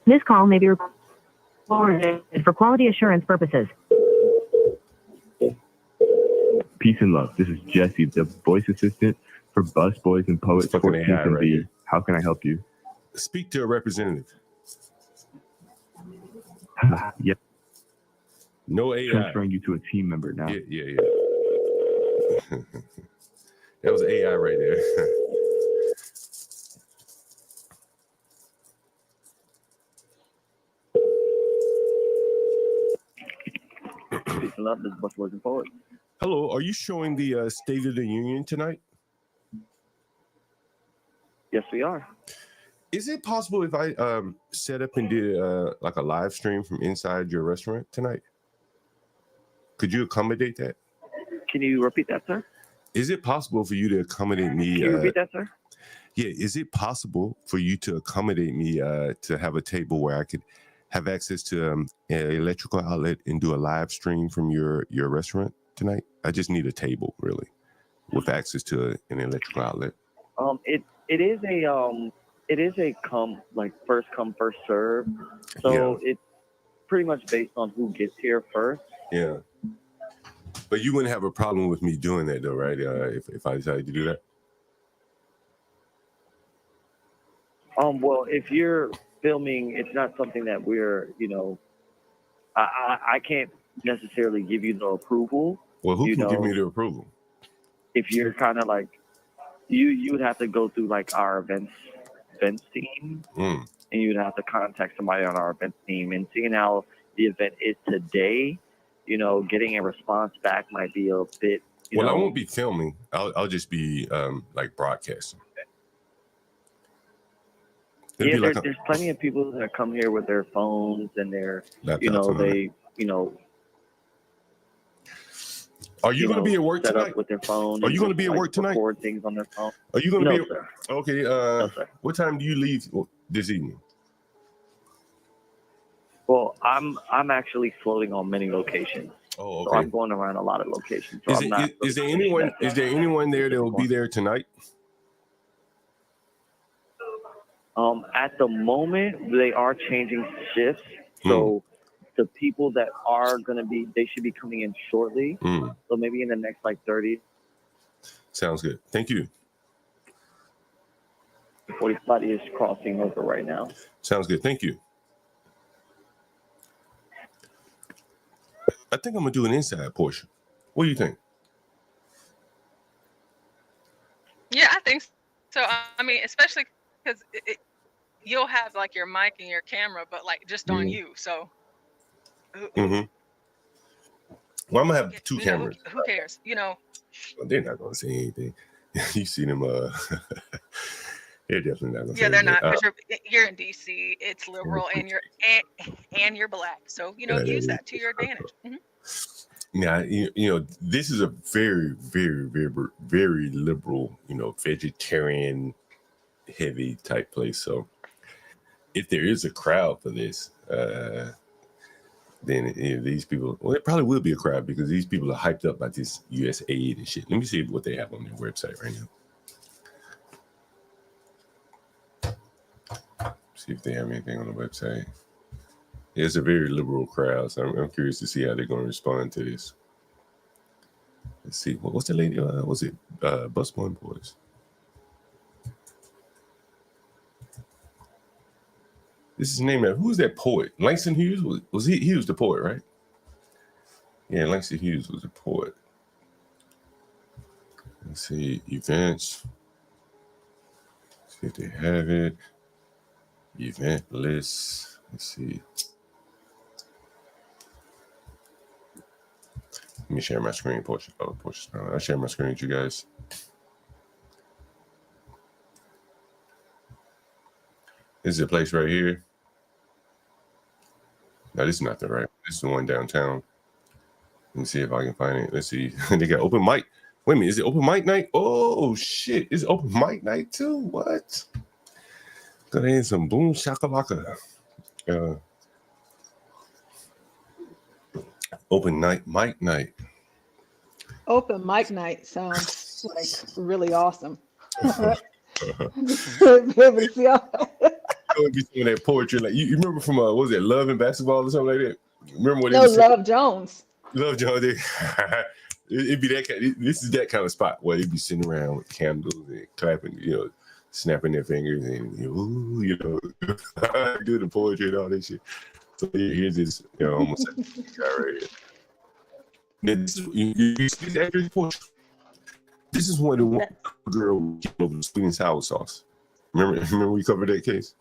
This call may be recorded for quality assurance purposes. Peace and love. This is Jesse, the voice assistant for Busboys and Poets Fucking 14th AI and right B. here. How can I help you? Speak to a representative. Yep. No AI. Transferring you to a team member now. Yeah. That was AI right there. Peace and love. This is Busboys and Poets. Hello, are you showing the State of the Union tonight? Yes, we are. Is it possible if I set up and did like a live stream from inside your restaurant tonight? Could you accommodate that? Can you repeat that, sir? Is it possible for you to accommodate me? Can you repeat that, sir? Yeah, is it possible for you to accommodate me to have a table where I could have access to an electrical outlet and do a live stream from your restaurant tonight? I just need a table, really, with access to an electrical outlet. It is a first come first serve. So It's pretty much based on who gets here first. Yeah. But you wouldn't have a problem with me doing that, though, right? If I decided to do that. Well, if you're filming, it's not something that we're, I can't necessarily give you the approval. Well, who can give me the approval? If you're kind of like, you would have to go through like our events events team, Mm. and you'd have to contact somebody on our events team. And seeing how the event is today, you know, getting a response back might be a bit. Well, I won't be filming. I'll just be like broadcasting. It'd Yeah, be like there's plenty of people that come here with their phones and their, Laptops you know, and all that. Are you going to be at work set tonight? up with their phone. Are and you going to just, be at like, work tonight? Record things on their phone. Are you going to No, be? sir. Okay. sir. What time do you leave this evening? Well, I'm actually floating on many locations. Oh, So okay. I'm going around a lot of locations. So I'm not. Is there anyone? Is there anyone there that will be there tonight? At the moment, they are changing shifts. So the people that are going to be, they should be coming in shortly. So maybe in the next like 30. Sounds good. Thank you. 45 is crossing over right now. Sounds good. Thank you. I think I'm gonna do an inside portion. What do you think? Yeah, I think so. I mean, especially because you'll have like your mic and your camera, but like just on you. So, Mm-hmm. Well, I'm gonna have two you know, cameras. who cares? You know. Well, they're not gonna say anything. You see them? They're definitely not gonna say Yeah, they're anything. not because you're in DC. It's liberal, and you're black. So you know, use that to your advantage. Mm-hmm. Now, you know, this is a very, very, very, very liberal, you know, vegetarian heavy type place. So if there is a crowd for this, then these people, well, it probably will be a crowd because these people are hyped up by this US aid and shit. Let me see what they have on their website right now. See if they have anything on the website. Yeah, it's a very liberal crowd, so I'm curious to see how they're going to respond to this. Let's see. What's the lady? Was it Busboy Boys? This is named after, who's that poet? Langston Hughes? Was he? He was the poet, right? Yeah, Langston Hughes was a poet. Let's see. Events. See if they have it. Event list. Let's see. Let me share my screen, Portia. Oh, Portia. I'll share my screen with you guys. This is a place right here. No, this is not the right. This is the one downtown. Let me see if I can find it. Let's see. They got open mic. Wait a minute. Is it open mic night? Oh, shit. It's open mic night, too. What? Got in some boom shakalaka. Open night, mic night. Open mic night sounds like really awesome. It would be some of that poetry. Like you remember from what was it, Love and Basketball or something like that? Remember what it was? Love Jones. Love Jones. It'd be that kind. This is that kind of spot where they'd be sitting around with candles and clapping, you know, snapping their fingers and ooh, you know, do the poetry and all that shit. So here's this, you know, almost guy right here. Now, this is you see this actor's portrait. This is when the one girl came over with sweet and sour sauce. Remember we covered that case?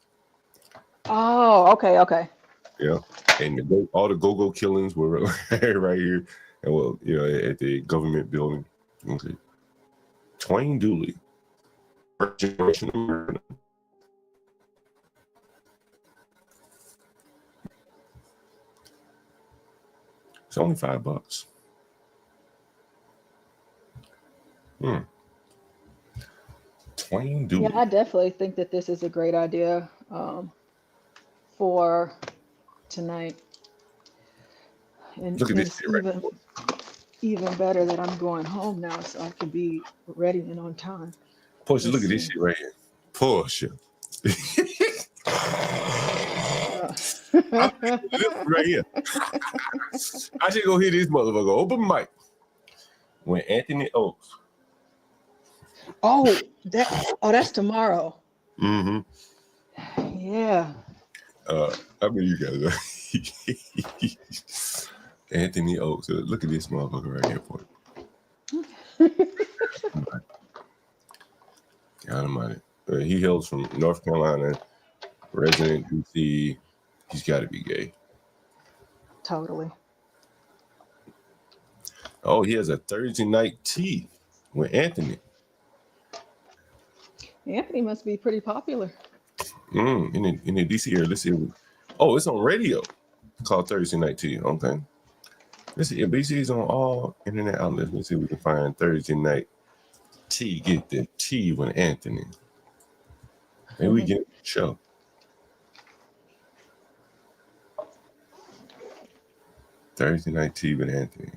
Oh, okay. Yeah, and all the go-go killings were right here, and well, you know, at the government building. Okay, Twain Dooley, first generation American. It's only $5. Twain Dooley. Yeah, I definitely think that this is a great idea for tonight. And Look at this it's shit right here. even better that I'm going home now so I can be ready and on time. Portia, look at this shit right here. Portia. Right here. I should go hear this motherfucker open mic when Anthony Oaks. Oh, that's tomorrow. Mm-hmm. Yeah. I mean, you guys are Anthony Oaks. Look at this motherfucker right here, for God Almighty. He hails from North Carolina, resident DC. He's got to be gay. Totally. Oh, he has a Thursday night tea with Anthony. Anthony must be pretty popular. In the DC area. Let's see. Oh, it's on radio. Called Thursday Night Tea. Okay. Let's see. BC is on all internet outlets. Let's see if we can find Thursday Night Tea. Get the tea with Anthony. Maybe we get the show. Thursday Night Tea with Anthony.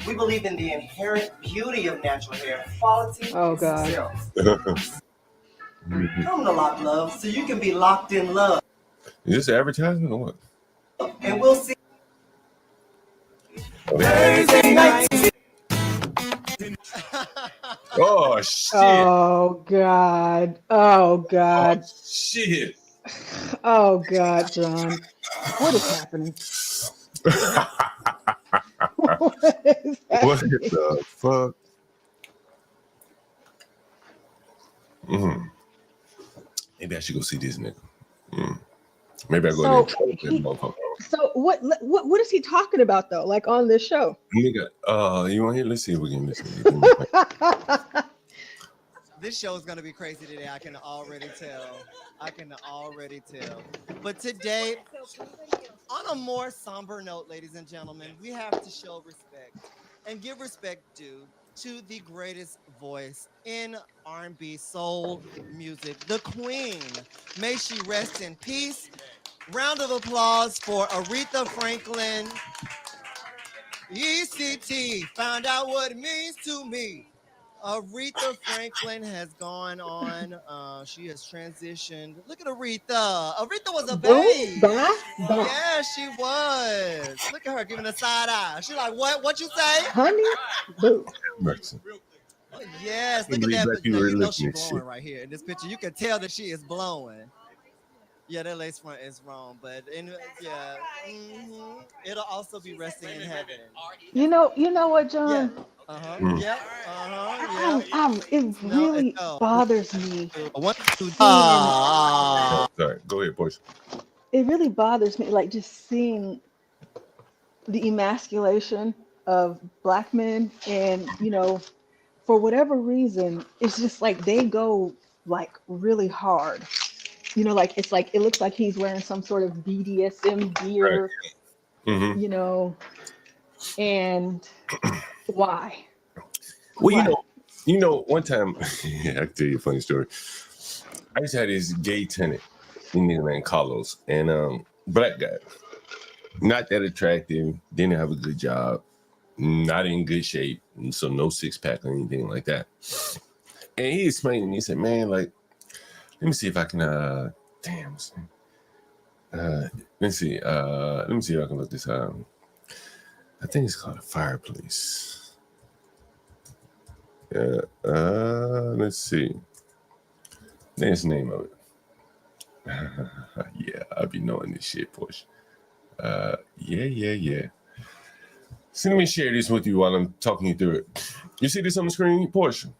We believe in the inherent beauty of natural hair. Quality Oh, is God. itself. Come to Lock Love so you can be locked in love. Is this advertisement or what? And we'll see. Thursday night. Oh shit! Oh God! Oh God! Shit! Oh God, John! What is happening? What is What happening? the fuck? Maybe I should go see this nigga. Maybe I go there and troll that motherfucker. So what is he talking about though? Like on this show? Nigga, you want to hear? Let's see if we can listen. This show is going to be crazy today. I can already tell. But today, on a more somber note, ladies and gentlemen, we have to show respect and give respect due to the greatest voice in R&B soul music, the Queen. May she rest in peace. Round of applause for Aretha Franklin. ECT found out what it means to me. Aretha Franklin has gone on. She has transitioned. Look at Aretha. Aretha was a babe. Yeah, she was. Look at her giving a side eye. She's like, what you say? Honey, boo. Yes, look at that. But you know she's glowing right here in this picture. You can tell that she is glowing. Yeah, that lace front is wrong, but it'll also be resting in heaven. You know what, John? Yeah. It really bothers me. Sorry, go ahead, boys. It really bothers me, like just seeing the emasculation of Black men, and for whatever reason, it's just like they go like really hard. Like it's like it looks like he's wearing some sort of BDSM gear, Right. And why? Well, one time, I can tell you a funny story. I used to have this gay tenant, named Carlos, and Black guy, not that attractive, didn't have a good job, not in good shape, so no six pack or anything like that. And he explained to me, he said, "Man, like, let me see if I can, let me see if I can look this up. I think it's called a fireplace. Let's see. That's the name of it. Yeah, I be knowing this shit, Porsche. Yeah. So let me share this with you while I'm talking you through it. You see this on the screen, Porsche?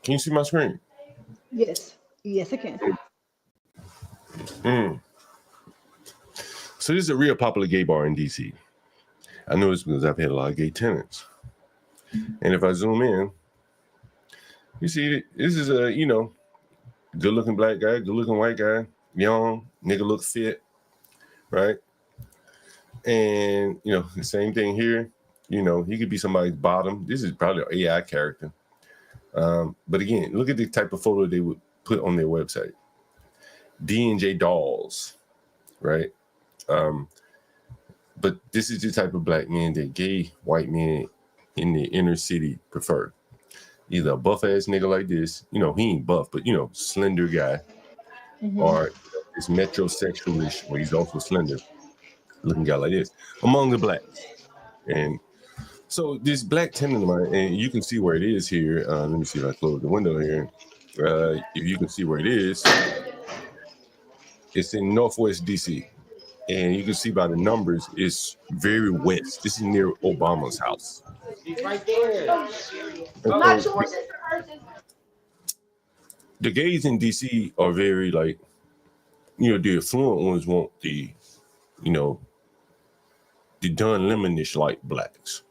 Can you see my screen? Yes, I can. So this is a real popular gay bar in DC. I know this because I've had a lot of gay tenants. And if I zoom in, you see this is a, good-looking Black guy, good-looking white guy, young, nigga look fit, right? And, the same thing here. He could be somebody's bottom. This is probably an AI character. But again, look at the type of photo they would put on their website. D&J dolls, right? But this is the type of Black men that gay white men in the inner city prefer. Either a buff ass nigga like this, he ain't buff, but slender guy, or this metrosexualish, where he's also slender looking guy like this, among the Blacks. And so this Black tenant of mine, and you can see where it is here. Let me see if I close the window here. If you can see where it is, it's in Northwest DC. And you can see by the numbers, it's very west. This is near Obama's house. Right there. And so the gays in DC are very like, the affluent ones want the, the Don Lemonish like blacks,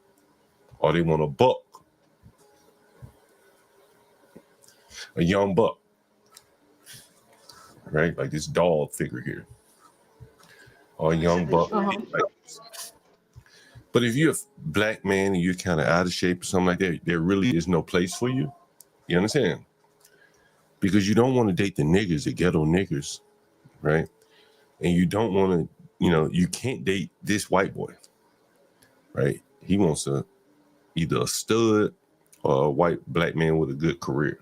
or they want a buck, a young buck, right? Like this dog figure here, or a young buck. Like, but if you're a black man and you're kind of out of shape or something like that, there really is no place for you. You understand? Because you don't want to date the niggers, the ghetto niggers, right? And you don't want to, you can't date this white boy, right? He wants either a stud or a white black man with a good career.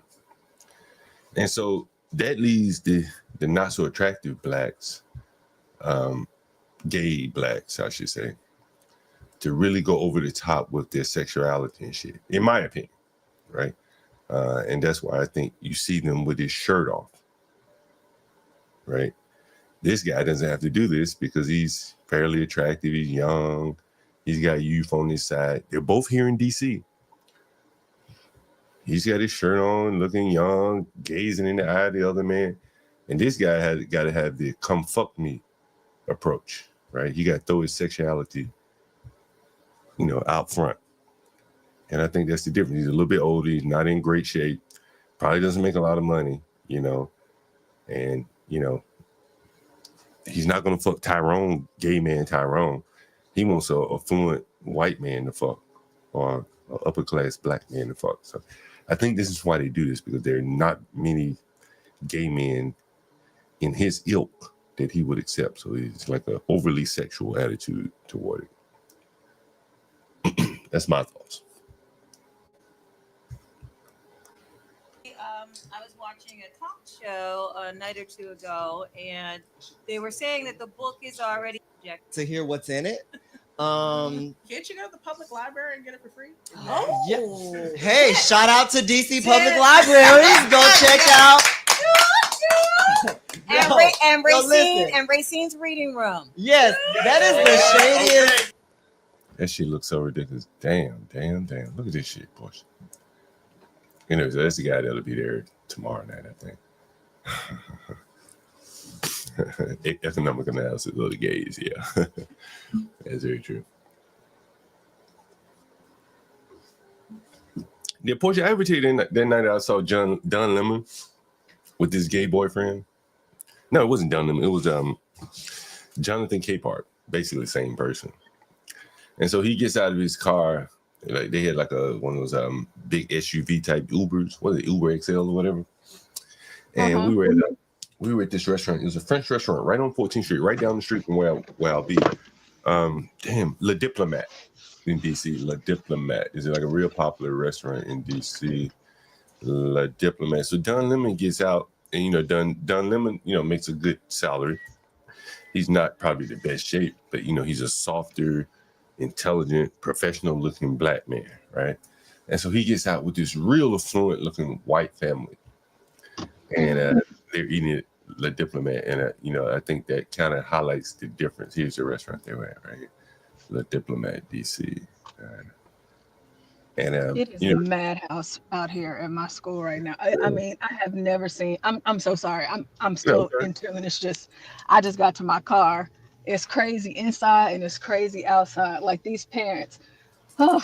And so that leaves the not so attractive blacks, gay blacks, I should say, to really go over the top with their sexuality and shit, in my opinion, right? And that's why I think you see them with his shirt off, right? This guy doesn't have to do this because he's fairly attractive, he's young, he's got youth on his side. They're both here in DC. He's got his shirt on, looking young, gazing in the eye of the other man. And this guy has got to have the come fuck me approach, right? He got to throw his sexuality, out front. And I think that's the difference. He's a little bit older. He's not in great shape. Probably doesn't make a lot of money, and, he's not going to fuck Tyrone, gay man Tyrone. He wants a affluent white man to fuck, or an upper class black man to fuck. So I think this is why they do this, because there are not many gay men in his ilk that he would accept. So it's like an overly sexual attitude toward it. That's my thoughts. I was watching a talk show a night or two ago, and they were saying that the book is already to hear what's in it. Can't you go to the public library and get it for free? Yeah. Hey, shout out to DC Public Libraries. Go check out. And Racine's reading room. Yes, that is the shadiest. That shit looks so ridiculous. Damn. Look at this shit, boy. So that's the guy that'll be there tomorrow night, I think. Economic analysis of the gays, yeah. That's very true. Yeah, Portia, I ever tell you that night I saw Don Lemon with his gay boyfriend? No, it wasn't Don Lemon. It was Jonathan Capehart, basically the same person. And so he gets out of his car. Like they had like one of those big SUV type Ubers, what is it, Uber XL or whatever. And we were at this restaurant. It was a French restaurant right on 14th Street, right down the street from where I'll be. Le Diplomat in DC. Le Diplomat is like a real popular restaurant in DC. Le Diplomat. So Don Lemon gets out, and Don Lemon, makes a good salary. He's not probably the best shape, but he's a softer, intelligent, professional looking black man, right? And so he gets out with this real affluent looking white family, and they're eating at Le Diplomat, and I think that kind of highlights the difference. Here's the restaurant they were at, right? Le Diplomat, DC. And it is a madhouse out here at my school right now. I mean, I have never seen. I'm so sorry. I'm still into it. It's just I just got to my car. It's crazy inside and it's crazy outside. Like these parents, I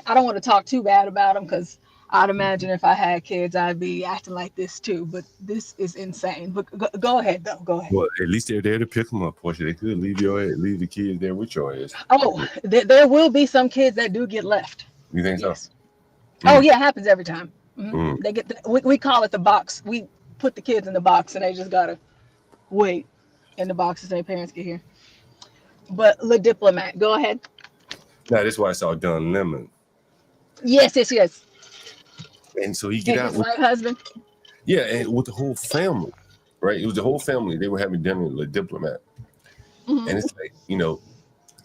don't want to talk too bad about them, because I'd imagine if I had kids, I'd be acting like this too. But this is insane. But go ahead, though. Go ahead. Well, at least they're there to pick them up, Portia. They could leave the kids there with your ass. Oh, there will be some kids that do get left. You think so? Oh yeah, it happens every time. They get we call it the box. We put the kids in the box and they just gotta wait in the box until their parents get here. But Le Diplomat, go ahead. Now that's why I saw Don Lemon. Yes. And so he get out with husband. Yeah, and with the whole family, right? It was the whole family. They were having dinner at Le Diplomat. And it's like,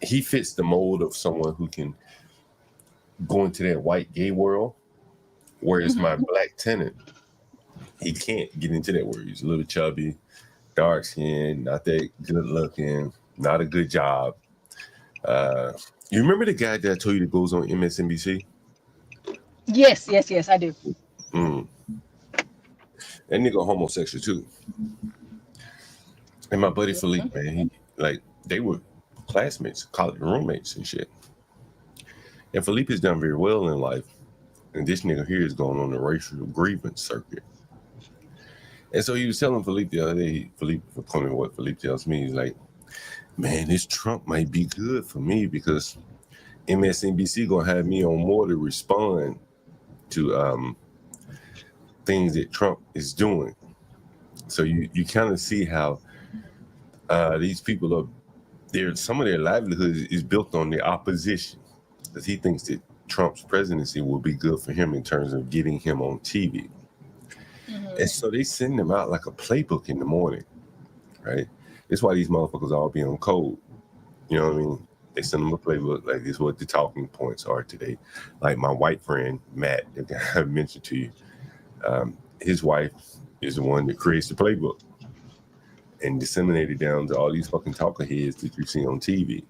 he fits the mold of someone who can go into that white gay world, whereas my black tenant, he can't get into that world. He's a little chubby, dark skinned, not that good looking, not a good job. You remember the guy that I told you that goes on MSNBC? Yes, I do. Mm. That nigga homosexual too. And my buddy Philippe, man, they were classmates, college roommates and shit. And Philippe has done very well in life. And this nigga here is going on the racial grievance circuit. And so he was telling Philippe the other day, according to what Philippe tells me, he's like, man, this Trump might be good for me because MSNBC gonna have me on more to respond to things that Trump is doing. So you kind of see how these people are, some of their livelihood is built on the opposition, because he thinks that Trump's presidency will be good for him in terms of getting him on TV. And so they send them out like a playbook in the morning, right? That's why these motherfuckers all be on code. You know what I mean? They send them a playbook, like this is what the talking points are today. Like my white friend, Matt, the guy I mentioned to you, his wife is the one that creates the playbook and disseminate it down to all these fucking talker heads that you see on TV,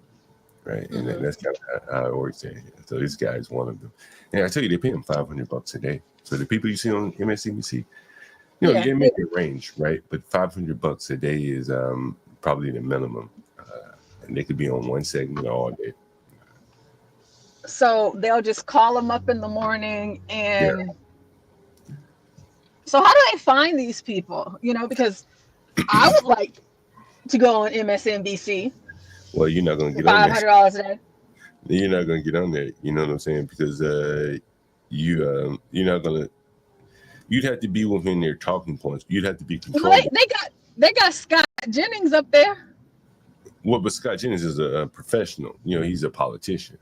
right? And that's kind of how it works there. So this guy is one of them. And I tell you, they pay him $500 a day. So the people you see on MSNBC, you know, they make it range, right? But $500 a day is probably the minimum. And they could be on one segment all day. So they'll just call them up in the morning and so how do they find these people? You know, because I would like to go on MSNBC. Well, you're not going to get on there. $500 a day. You're not going to get on there. You know what I'm saying? Because you're not going to. You'd have to be within their talking points. You'd have to be controlled. They got Scott Jennings up there. Well, but Scott Jennings is a professional. You know, he's a politician.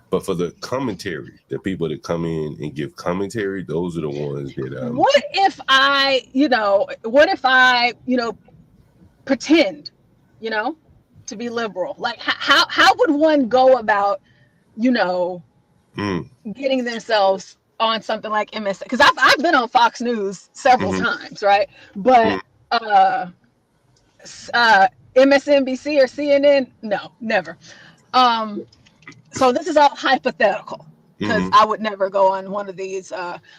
But for the commentary, the people that come in and give commentary, those are the ones that. What if I pretend, to be liberal? Like, how would one go about, getting themselves on something like MS? Because I've been on Fox News several times, right? But MSNBC or CNN, no, never. So this is all hypothetical because I would never go on one of these.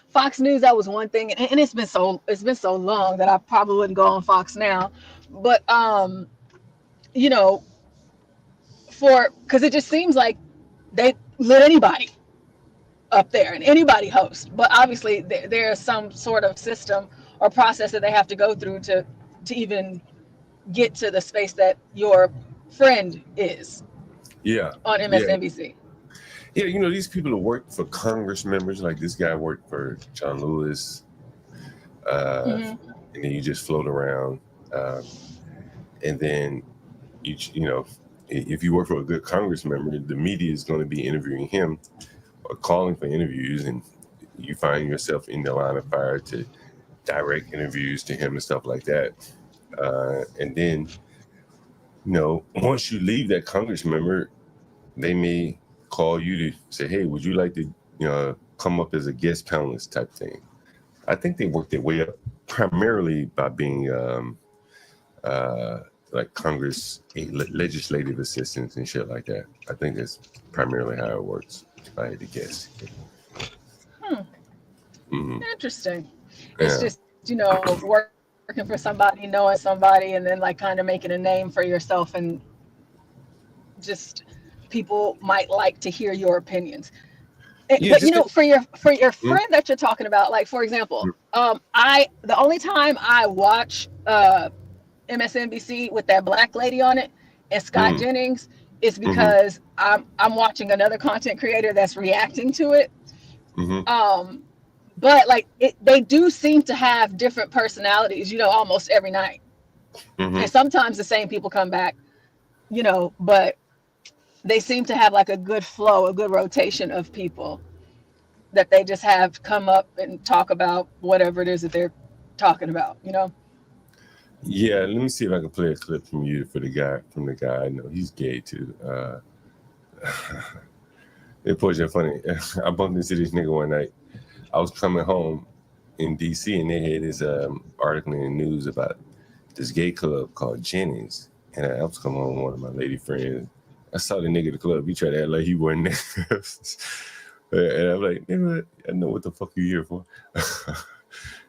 Fox News, that was one thing, and it's been so long that I probably wouldn't go on Fox now. But because it just seems like they let anybody up there and anybody host. But obviously there's some sort of system or process that they have to go through to even get to the space that your friend is. Yeah. On MSNBC. Yeah, these people who work for Congress members, like this guy worked for John Lewis, and then you just float around, and then if you work for a good Congress member, the media is going to be interviewing him or calling for interviews, and you find yourself in the line of fire to direct interviews to him and stuff like that, and then. Once you leave that Congress member, they may call you to say, hey, would you like to, come up as a guest panelist type thing? I think they work their way up primarily by being like Congress legislative assistants and shit like that. I think that's primarily how it works, if I had to guess. Interesting. It's just, working for somebody, knowing somebody, and then like kind of making a name for yourself, and just people might like to hear your opinions. But for your friend that you're talking about, like for example, the only time I watch MSNBC with that black lady on it and Scott Jennings is because I'm watching another content creator that's reacting to it. But like they do seem to have different personalities, almost every night. And sometimes the same people come back, but they seem to have like a good flow, a good rotation of people that they just have come up and talk about whatever it is that they're talking about, Yeah, let me see if I can play a clip from the guy I know. He's gay too. It was just funny. I bumped into this nigga one night. I was coming home in DC and they had this article in the news about this gay club called Jennings. And I was coming home with one of my lady friends. I saw the nigga at the club. He tried to act like he wasn't there. And I'm like, nigga, I know what the fuck you here for.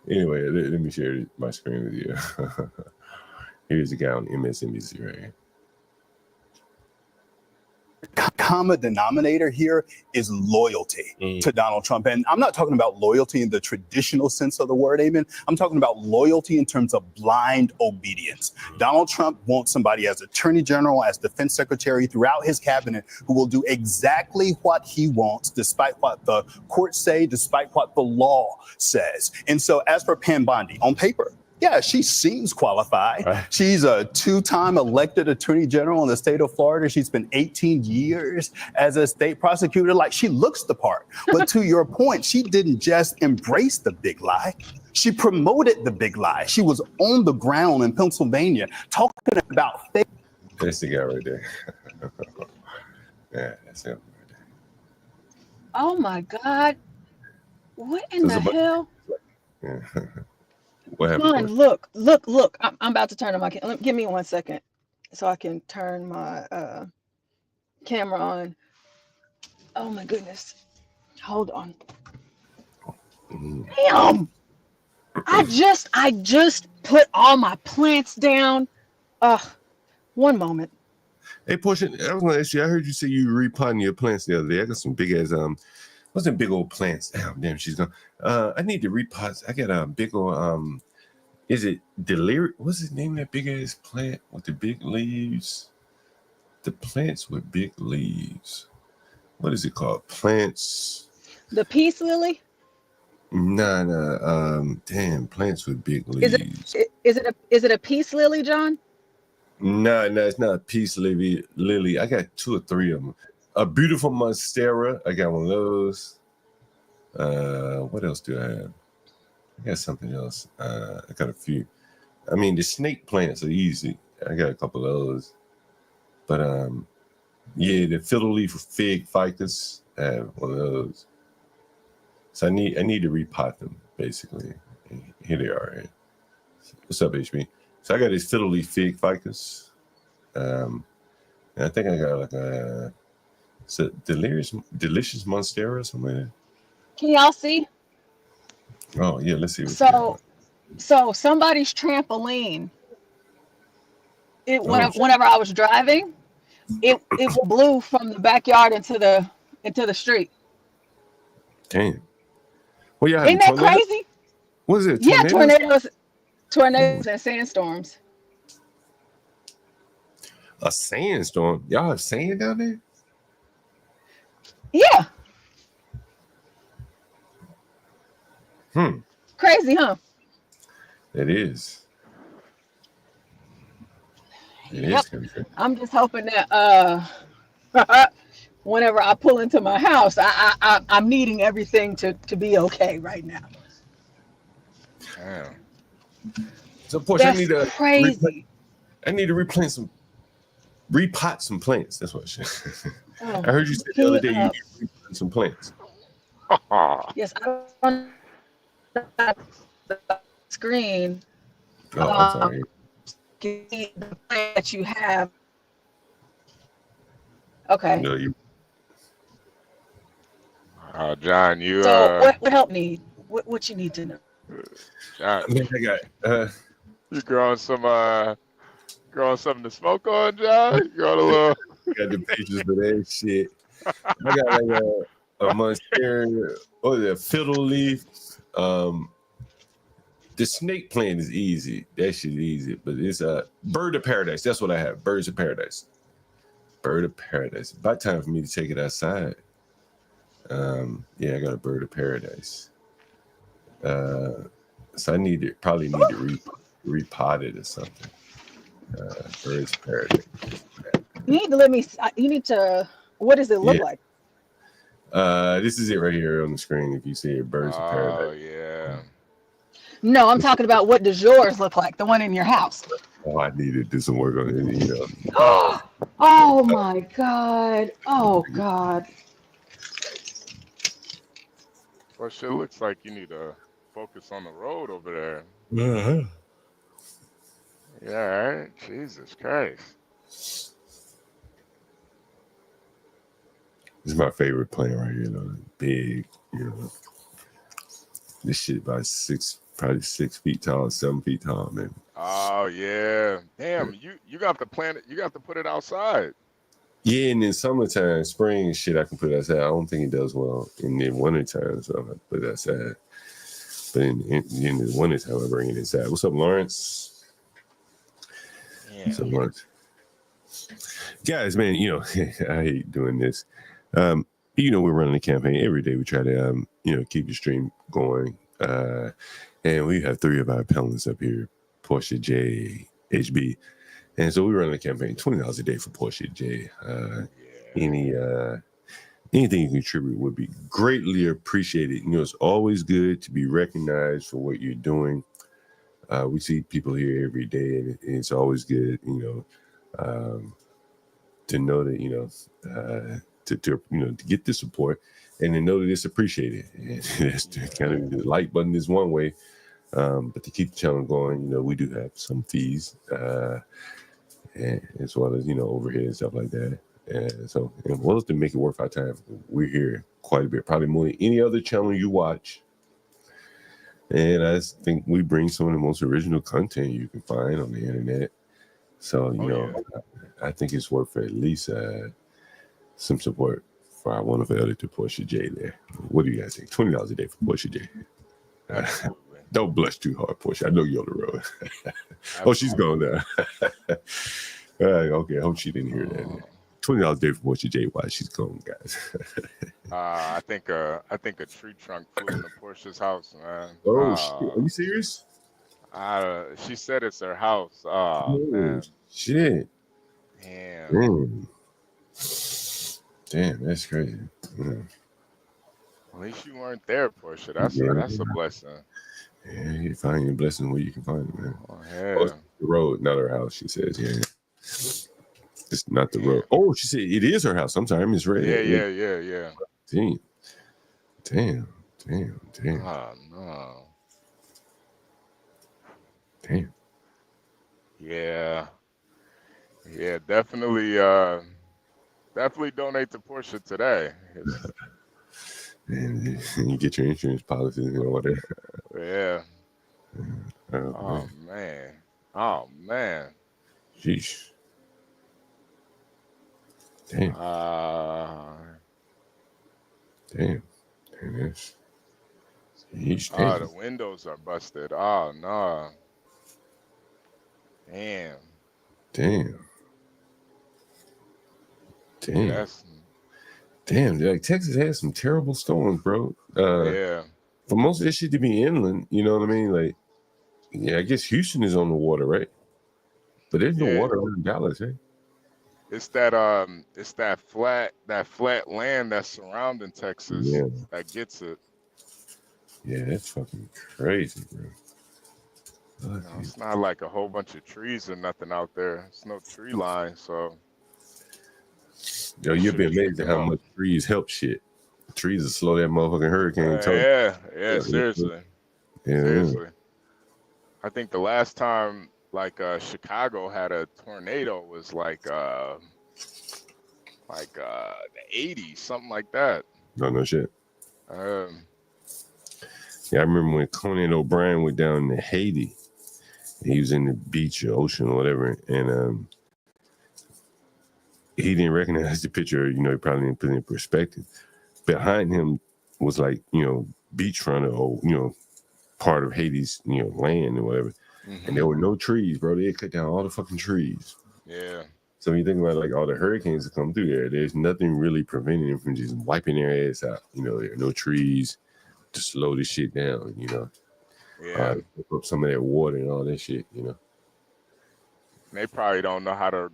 Anyway, let me share my screen with you. Here's a guy on MSNBC right here. Common denominator here is loyalty to Donald Trump. And I'm not talking about loyalty in the traditional sense of the word, amen. I'm talking about loyalty in terms of blind obedience. Donald Trump wants somebody as attorney general, as defense secretary, throughout his cabinet, who will do exactly what he wants, despite what the courts say, despite what the law says. And so as for Pam Bondi, on paper, yeah, she seems qualified. Right. She's a 2-time elected attorney general in the state of Florida. She spent 18 years as a state prosecutor. Like, she looks the part. But to your point, she didn't just embrace the big lie. She promoted the big lie. She was on the ground in Pennsylvania talking about fake. That's the guy right there. Yeah, that's him. Oh my God. What in the hell? Yeah. What happened? Come on, look. I'm about to turn on my camera. Give me 1 second so I can turn my camera on. Oh my goodness. Hold on. Damn. I just put all my plants down. One moment. Hey, Portia, I was gonna ask you, I heard you say you were repotting your plants the other day. I got some big ass wasn't big old plants. Damn, she's gone. I need to repot. I got a big old is it delirium? What's the name of that big ass plant with the big leaves? The plants with big leaves. What is it called? Plants. The peace lily? Nah. Damn, plants with big leaves. Is it a peace lily, John? No, it's not a peace lily. I got 2 or 3 of them. A beautiful monstera. I got one of those. What else do I have? I got something else. I got a few. I mean, the snake plants are easy. I got a couple of those. But yeah, the fiddle leaf fig ficus. I have one of those. So I need to repot them basically. Here they are. Right? What's up, HB? So I got this fiddle leaf fig ficus. And I think I got like a delicious monstera or something like that. Can y'all see? Oh yeah, let's see. So somebody's trampoline. Whenever I was driving, it blew from the backyard into the street. Damn. Well, yeah. Isn't that crazy? What is it? Yeah, tornadoes and sandstorms. A sandstorm? Y'all have sand down there? Yeah. Crazy, huh? It is. Yep. I'm just hoping that whenever I pull into my house, I'm needing everything to be okay right now. Damn. So, Portia, That's crazy. I need to repot some plants. That's what Oh, I heard you say the other day. You need to replant some plants. Yes, I don't the screen. Oh, I'm sorry. The plant that you have. Okay. No, you. John, you. So what help need? What you need to know? John, I got. You growing something to smoke on, John? You growing a little. Got the patience for that shit. I got like a monstera or the fiddle leaf. The snake plant is easy. That shit is easy, but it's a bird of paradise. That's what I have. Birds of paradise. Bird of paradise. About time for me to take it outside. Yeah, I got a bird of paradise. So I probably need to repot it or something. Birds of paradise. You need to let me. You need to. What does it look like? This is it right here on the screen. If you see it, birds of paradise. Oh yeah. No, I'm talking about what does yours look like? The one in your house. Oh, I need to do some work on it. Oh my God. Oh God. Well, shit looks like you need to focus on the road over there. Yeah, all right. Jesus Christ. This is my favorite plant right here, though. Big, you know. This shit about probably 6 feet tall, 7 feet tall, man. Oh yeah. Damn, you got to plant it. You got to put it outside. Yeah, and in summertime, spring shit, I can put it outside. I don't think it does well in the wintertime, so I have to put it outside. But in the wintertime, I bring it inside. What's up, Lawrence? Yeah. What's up, Lawrence? Guys, man, you know, I hate doing this. You know, we're running a campaign every day. We try to, you know, keep the stream going. And we have 3 of our panelists up here, Portia J, HB. And so we run a campaign, $20 a day for Portia J. Anything you contribute would be greatly appreciated. You know, it's always good to be recognized for what you're doing. We see people here every day, and it's always good, you know, to know that, you know, to you know, to get the support and to know that it's appreciated. And that's kind of the like button is one way, but to keep the channel going, you know, we do have some fees, and as well as, you know, overhead and stuff like that. And so, and well, to make it worth our time, we're here quite a bit, probably more than any other channel you watch. And I think we bring some of the most original content you can find on the internet. So, you know, I think it's worth at least some support for our wonderful editor, Portia J there. What do you guys think? $20 a day for Portia J. Don't blush too hard, Portia. I know you're on the road. Oh, she's gone now. Okay, I hope she didn't hear that. $20 a day for Portia J while she's gone, guys. I think a tree trunk flew into Portia's house, man. Oh, shit. Are you serious? She said it's her house. Oh, man. Shit. Damn. Damn, that's crazy. Yeah. At least you weren't there, Portia. That's a blessing. Yeah, you find your blessing where you can find it, man. Oh, yeah. Oh, it's the road, not her house, she says. Yeah. It's not the road. Oh, she said it is her house. I'm sorry, I misread. Yeah. Damn. Oh, no. Damn. Yeah, definitely donate to Portia today. And you get your insurance policies and whatever. Yeah. Oh, man. Sheesh. Damn. Damn. That's... the windows are busted. Oh, no. Damn. Damn, like Texas has some terrible storms, bro. Yeah. For most of this shit to be inland, you know what I mean? Like, yeah, I guess Houston is on the water, right? But there's no water around Dallas, eh? It's that flat land that's surrounding Texas that gets it. Yeah, that's fucking crazy, bro. No, it's not like a whole bunch of trees or nothing out there. It's no tree line, so. Yo, you'd be amazed at how much trees help shit. Trees will slow that motherfucking hurricane. Seriously. Seriously. I think the last time like Chicago had a tornado was like the 80s, something like that. No shit. Yeah, I remember when Conan O'Brien went down to Haiti. He was in the beach or ocean or whatever, and he didn't recognize the picture. You know, he probably didn't put it in perspective. Behind him was like, you know, beachfront or, you know, part of Haiti's, you know, land or whatever. Mm-hmm. And there were no trees, bro. They had cut down all the fucking trees. Yeah. So when you think about like all the hurricanes that come through there, there's nothing really preventing them from just wiping their ass out. You know, there are no trees to slow this shit down, you know. Yeah. Up some of that water and all that shit, you know. They probably don't know how to,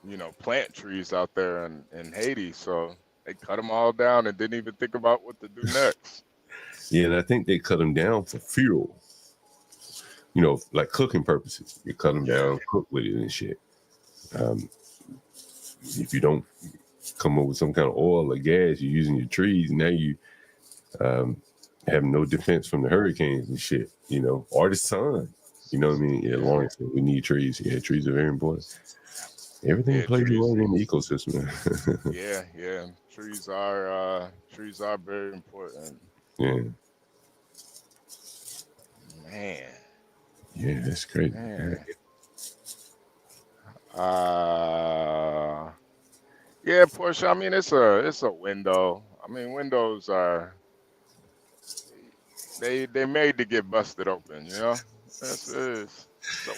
you know, plant trees out there in Haiti, so they cut them all down and didn't even think about what to do next. Yeah, and I think they cut them down for fuel. You know, like cooking purposes. You cut them down, cook with it and shit. If you don't come up with some kind of oil or gas, you're using your trees, now you have no defense from the hurricanes and shit, you know, or the sun. You know what I mean? Yeah, Lawrence said we need trees. Yeah, trees are very important. Everything Yeah, plays a trees. role in the ecosystem. Yeah. Trees are very important. Yeah. Man. Yeah, that's crazy. Man. Yeah, Portia. I mean, it's a window. I mean, windows are they made to get busted open. You know, it's a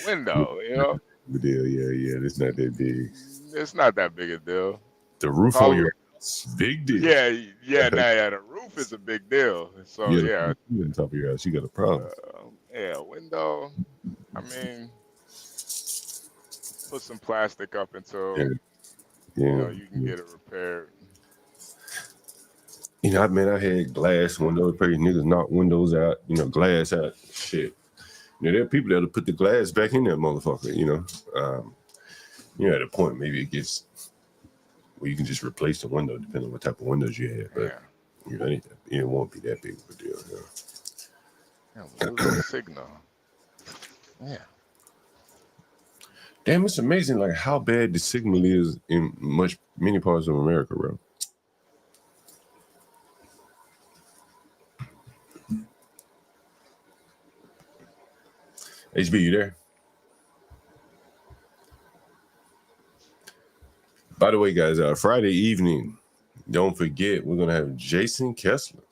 window. You know, Deal. Yeah. It's not that big. it's not that big a deal. The roof on your house, big deal. Yeah. The roof is a big deal. So yeah, you on top of your house, you got a problem. window. I mean, put some plastic up until you can get it repaired. You know, I had glass windows. Pretty niggas knock windows out. You know, glass out. Shit. You know, there are people that'll put the glass back in that motherfucker. You know, at a point maybe it gets where you can just replace the window depending on what type of windows you have. But it won't be that big of a deal. We'll lose the signal. Yeah. Damn, it's amazing like how bad the signal is in many parts of America, bro. HB, you there? By the way, guys, Friday evening, don't forget, we're going to have Jason Kessler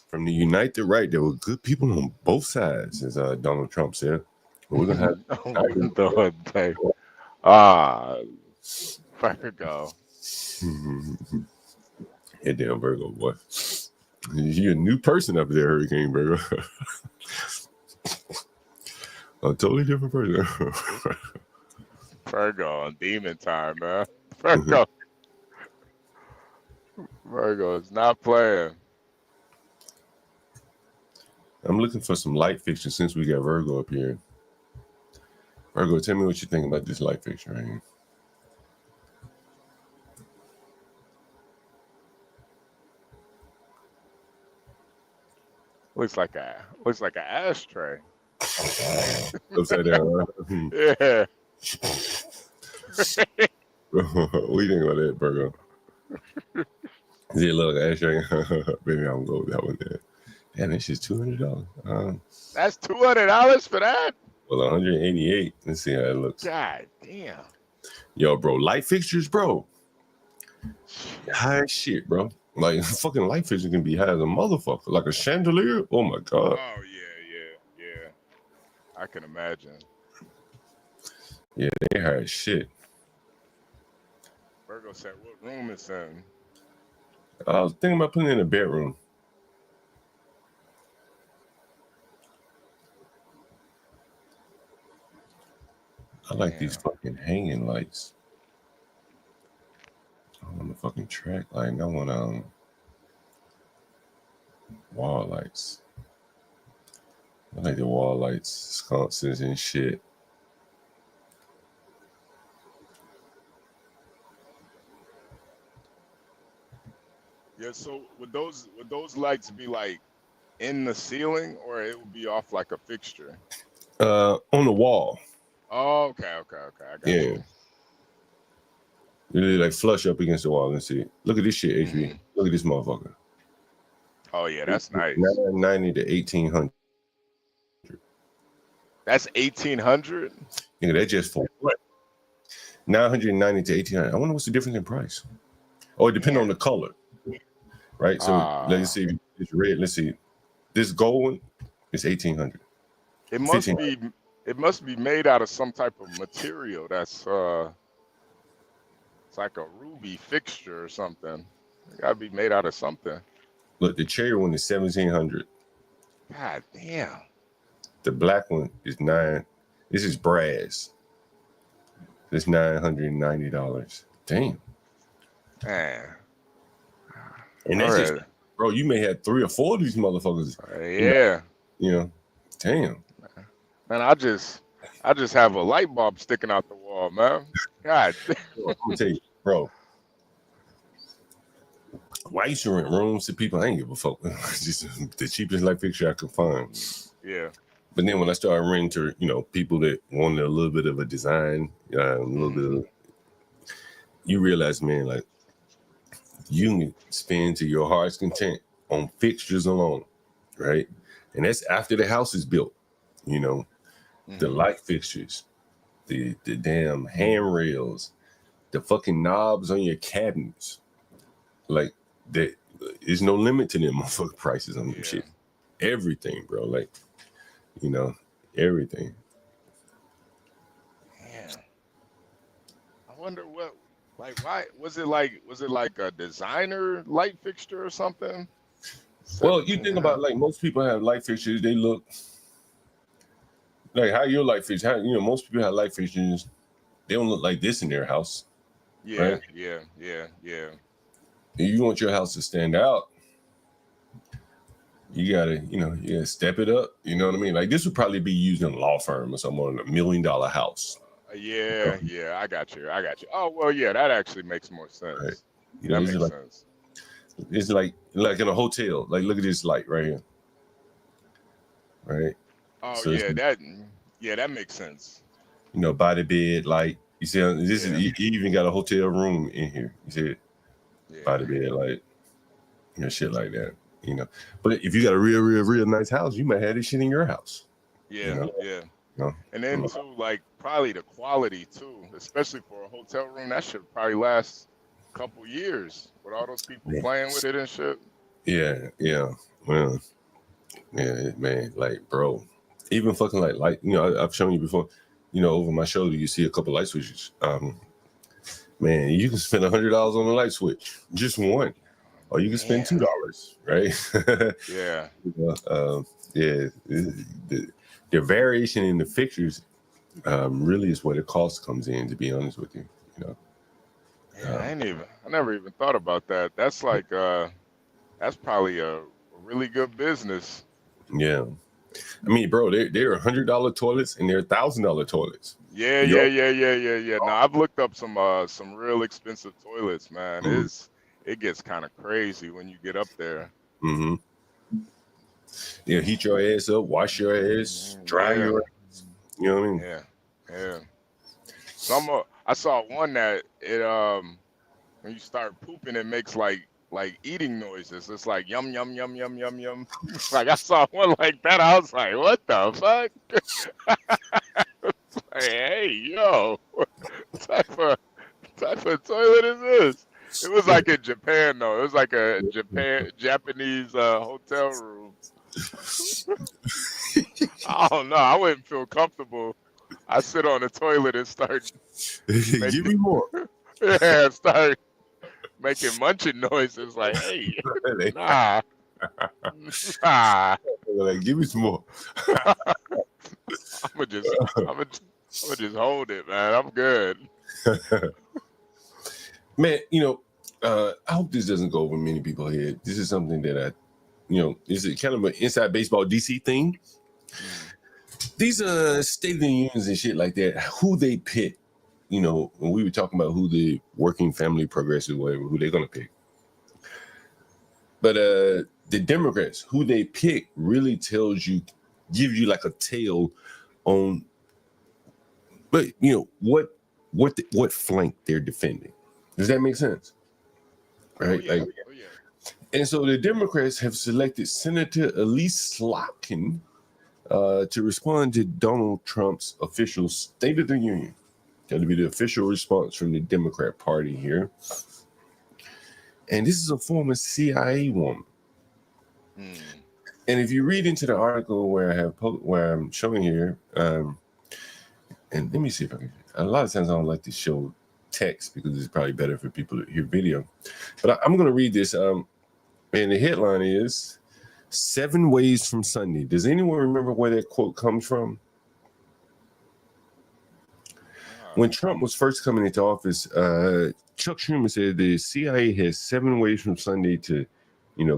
from the Unite the Right. There were good people on both sides, as Donald Trump said. But we're going to have... Virgo. Yeah, damn Virgo, boy. You're a new person up there, Hurricane Virgo. A totally different person. Virgo on demon time, man. Virgo is not playing. I'm looking for some light fixture since we got Virgo up here. Virgo, tell me what you think about this light fixture right here. Looks like an ashtray. Upside down, right? Yeah. What do you think about that, Virgo? Does it look like an ashtray? Maybe I'm gonna go with that one there. Damn, this is $200. That's $200 for that? Well, $188. Let's see how it looks. God damn. Yo, bro, light fixtures, bro. High as shit, bro. Like fucking light fixture can be high as a motherfucker. Like a chandelier. Oh my god. Oh yeah. I can imagine. Yeah, they high as shit. Virgo said, "What room is in?" I was thinking about putting it in a bedroom. I like these fucking hanging lights. I want a fucking track light. I want wall lights. I like the wall lights, sconces and shit. Yeah, so would those lights be like in the ceiling, or it would be off like a fixture? On the wall. Oh, okay. I got you. Really like flush up against the wall and see. Look at this shit, HB. Look at this motherfucker. Oh yeah, that's nice. $990 to $1,800. That's $1,800. Yeah, that's just for what? $990 to $1,800. I wonder what's the difference in price. Oh, it depends on the color, right? So let's see. It's red. Let's see. This gold one is $1,800. It must be made out of some type of material that's it's like a ruby fixture or something. It gotta be made out of something. Look, the cherry one is $1,700. God damn. The black one is $900. This is brass. It's $990. Damn. Man. And that's just, bro, you may have 3 or 4 of these motherfuckers. Yeah. You know, damn. Man, I just have a light bulb sticking out the wall, man. God. I'm gonna tell you, bro. Why you should rent rooms to people? I ain't give a fuck. Just the cheapest light fixture I could find. Yeah. But then when I started running to, people that wanted a little bit of a design, a little bit of, you realize, man, like you can spend to your heart's content on fixtures alone, right? And that's after the house is built, the light fixtures, the damn handrails, the fucking knobs on your cabinets. Like, there's no limit to them motherfucking prices on them shit. Everything, bro. Like, everything. Man, I wonder why was it like a designer light fixture or something? Well, you think about, like, most people have light fixtures, they look like how your light fixture, most people have light fixtures, they don't look like this in their house. Yeah, right? yeah. If you want your house to stand out, you gotta, step it up. You know what I mean? Like, this would probably be used in a law firm or something on $1 million house. Yeah, I got you. Oh, well, yeah, that actually makes more sense. Right. That makes sense. It's like in a hotel. Like, look at this light right here. Right. Oh, So yeah, that makes sense. By the bed light. You see, this is you even got a hotel room in here. You see it? By the bed light. Shit like that. But if you got a real nice house, you might have this shit in your house. Yeah. And then too, like, probably the quality too, especially for a hotel room, that should probably last a couple years with all those people playing with it and shit. Yeah. Well, yeah, man, like, bro, even fucking like, I've shown you before, over my shoulder, you see a couple light switches. Man, you can spend $100 on a light switch, just one, or you can spend $2, right? Yeah. The variation in the fixtures really is where the cost comes in, to be honest with you. I never even thought about that. That's like that's probably a really good business. Yeah. I mean, bro, they're $100 toilets and they're $1,000 toilets. Yeah. No, I've looked up some real expensive toilets, man. It gets kind of crazy when you get up there. Mm-hmm. Yeah, heat your ass up, wash your ass, dry your ass. You know what I mean? Yeah. So I saw one that it when you start pooping, it makes like eating noises. It's like yum yum yum yum yum yum. Like, I saw one like that. I was like, what the fuck? Like, hey, yo, what type of toilet is this? It was like in Japan though. It was like a Japanese hotel room. I don't know. I wouldn't feel comfortable. I sit on the toilet and start give me more. Yeah, start making munching noises like, hey, nah. Like, give me some more. I'm gonna just hold it, man. I'm good. Man, I hope this doesn't go over many people's head. This is something that is it kind of an inside baseball DC thing? These State of the Unions and shit like that, who they pick, when we were talking about who the working family progressive, whatever, who they're gonna pick. But the Democrats, who they pick, really gives you like a tale on, but what flank they're defending. Does that make sense? Right? Oh, yeah. And so the Democrats have selected Senator Elise Slotkin to respond to Donald Trump's official State of the Union. That'll be the official response from the Democrat Party here. And this is a former CIA woman. And if you read into the article where I'm showing here, and let me see if I can. A lot of times I don't like to show text because it's probably better for people to hear video. But I'm going to read this. And the headline is 7 Ways from Sunday. Does anyone remember where that quote comes from? When Trump was first coming into office, Chuck Schumer said the CIA has 7 ways from Sunday to,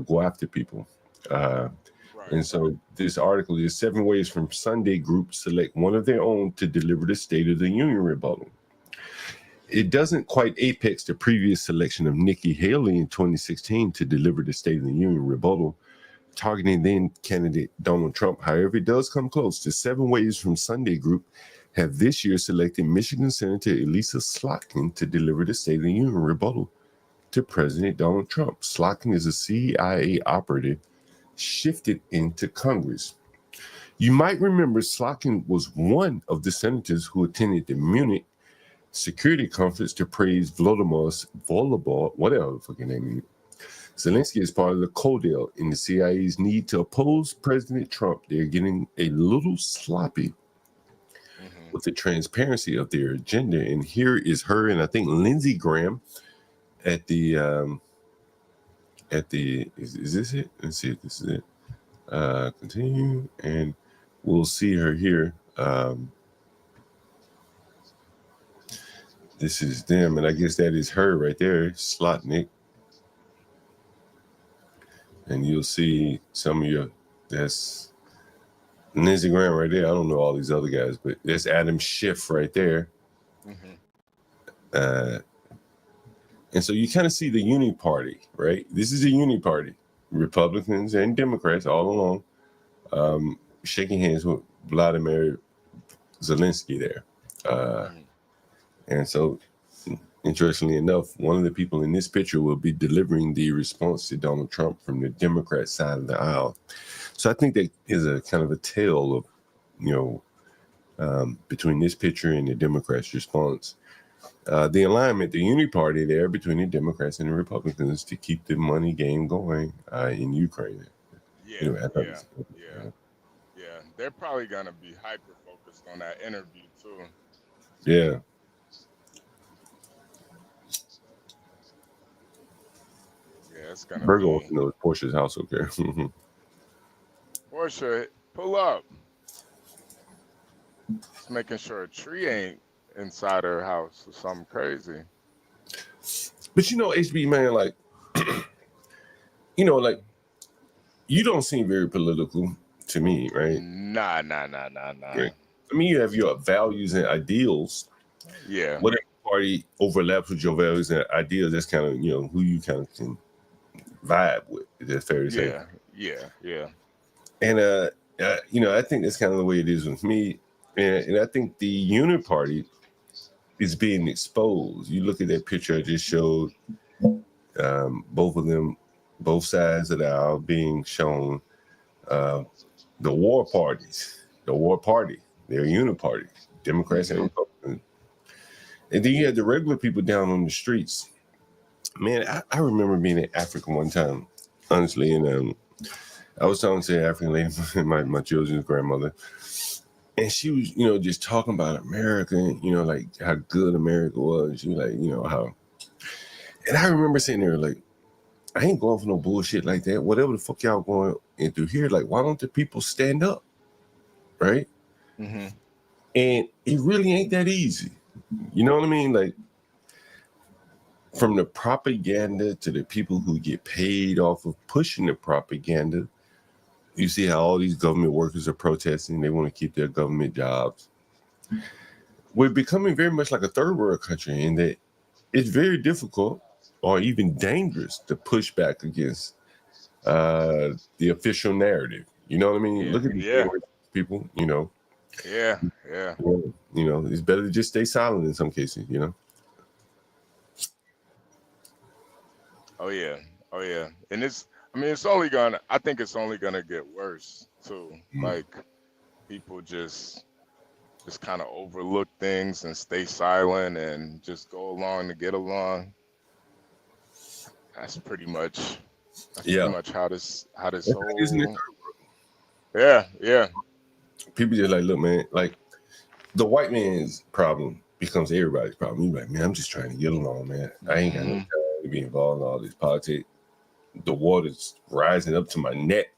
go after people. And so this article is 7 ways from Sunday groups select one of their own to deliver the State of the Union rebuttal. It doesn't quite apex the previous selection of Nikki Haley in 2016 to deliver the State of the Union rebuttal targeting then candidate Donald Trump. However, it does come close. The 7 Ways from Sunday group have this year selected Michigan Senator Elisa Slotkin to deliver the State of the Union rebuttal to President Donald Trump. Slotkin is a CIA operative shifted into Congress. You might remember Slotkin was one of the senators who attended the Munich Security Conference to praise Volodymyr, whatever the fucking name is. Zelensky is part of the CODEL in the CIA's need to oppose President Trump. They're getting a little sloppy with the transparency of their agenda. And here is her and I think Lindsey Graham at the is this it? Let's see if this is it. Continue, and we'll see her here. This is them, and I guess that is her right there, Slotnick. And you'll see some of your, that's Lindsey Graham right there. I don't know all these other guys, but there's Adam Schiff right there. And so you kind of see the uni party, right? This is a uni party, Republicans and Democrats all along, shaking hands with Vladimir Zelensky there. And so, interestingly enough, one of the people in this picture will be delivering the response to Donald Trump from the Democrat side of the aisle. So I think that is a kind of a tale of, between this picture and the Democrats' response. The alignment, the unity party there between the Democrats and the Republicans to keep the money game going in Ukraine. Yeah, they're probably gonna be hyper focused on that interview too. Yeah. Yeah, it's gonna Virgo be. wants to know if Portia's house okay. Portia, pull up. Just making sure a tree ain't inside her house or something crazy. But HB, man, like, like, you don't seem very political to me, right? Nah. Right. I mean, you have your values and ideals. Yeah. Whatever party overlaps with your values and ideals, that's kind of, who you kind of can vibe with. Is that fair to say? Yeah. And, I think that's kind of the way it is with me. And I think the Unity Party is being exposed. You look at that picture I just showed, both of them, both sides of the aisle being shown, the war parties, their Unity Party, Democrats and Republicans. And then you had the regular people down on the streets. Man, I remember being in Africa one time, honestly, and I was talking to an African lady, my children's grandmother, and she was, just talking about America and, like how good America was. She was like, how. And I remember sitting there like, I ain't going for no bullshit like that. Whatever the fuck y'all going into here, like, why don't the people stand up? Right? Mm-hmm. And it really ain't that easy. You know what I mean? Like, from the propaganda to the people who get paid off of pushing the propaganda, you see how all these government workers are protesting. They want to keep their government jobs. We're becoming very much like a third world country in that it's very difficult or even dangerous to push back against the official narrative. You know what I mean? Look at these people, Yeah. It's better to just stay silent in some cases, Oh yeah. And I think it's only gonna get worse too. Like, people just kind of overlook things and stay silent and just go along to get along. That's pretty much how this whole. Yeah. People just like, look, man, like the white man's problem becomes everybody's problem. You're like, man, I'm just trying to get along, man. I ain't got no time to be involved in all this politics. The water's rising up to my neck.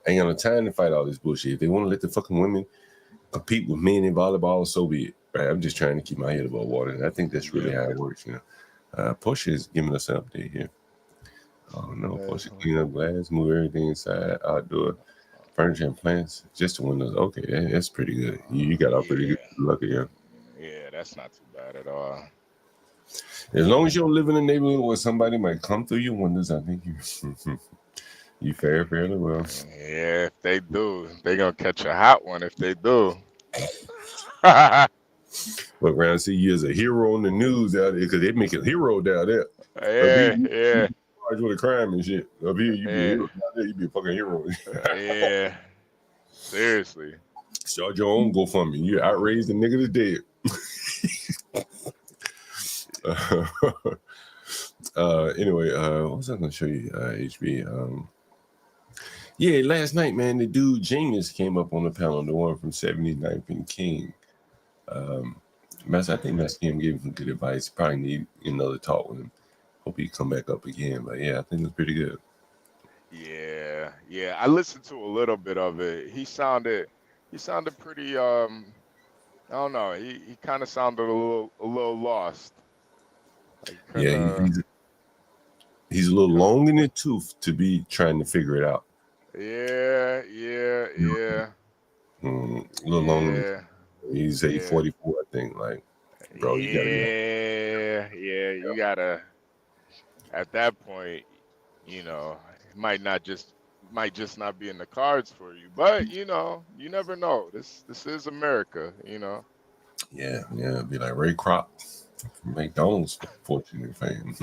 I ain't got no time to fight all this bullshit. If they want to let the fucking women compete with men in volleyball, so be it. Right? I'm just trying to keep my head above water. And I think that's really how it works, Portia is giving us an update here. Oh no, Portia clean up glass, move everything inside, outdoor furniture and plants, just the windows. Okay, that's pretty good. You got off pretty good. Lucky, Yeah, that's not too bad at all. As long as you don't live in a neighborhood where somebody might come through your windows, I think You fare fairly well. Yeah, if they do, they gonna catch a hot one if they do. Look around, see you as a hero on the news out there because they make a hero down there. Yeah. Charged with a crime and shit. Up here, you be a hero. Down there, you be a fucking hero. Yeah. Seriously. Start your own GoFundMe. You outraged the nigga that's dead. Anyway, what was I gonna show you? HB. Yeah, last night, man, the dude Genius came up on the panel, the one from 79th and King. I think Master Kim gave him some good advice. Probably need another talk with him. Hope he come back up again. But yeah, I think it's pretty good. Yeah. I listened to a little bit of it. He sounded pretty I don't know. He kind of sounded a little lost. Like, yeah, he's a little long in the tooth to be trying to figure it out. Yeah. A little longer. He's 844, I think. Like, bro, you gotta. Yeah. You gotta. At that point, it might just not be in the cards for you. But you never know. This is America. Yeah. Be like Ray Kroc, McDonald's fortunate fan.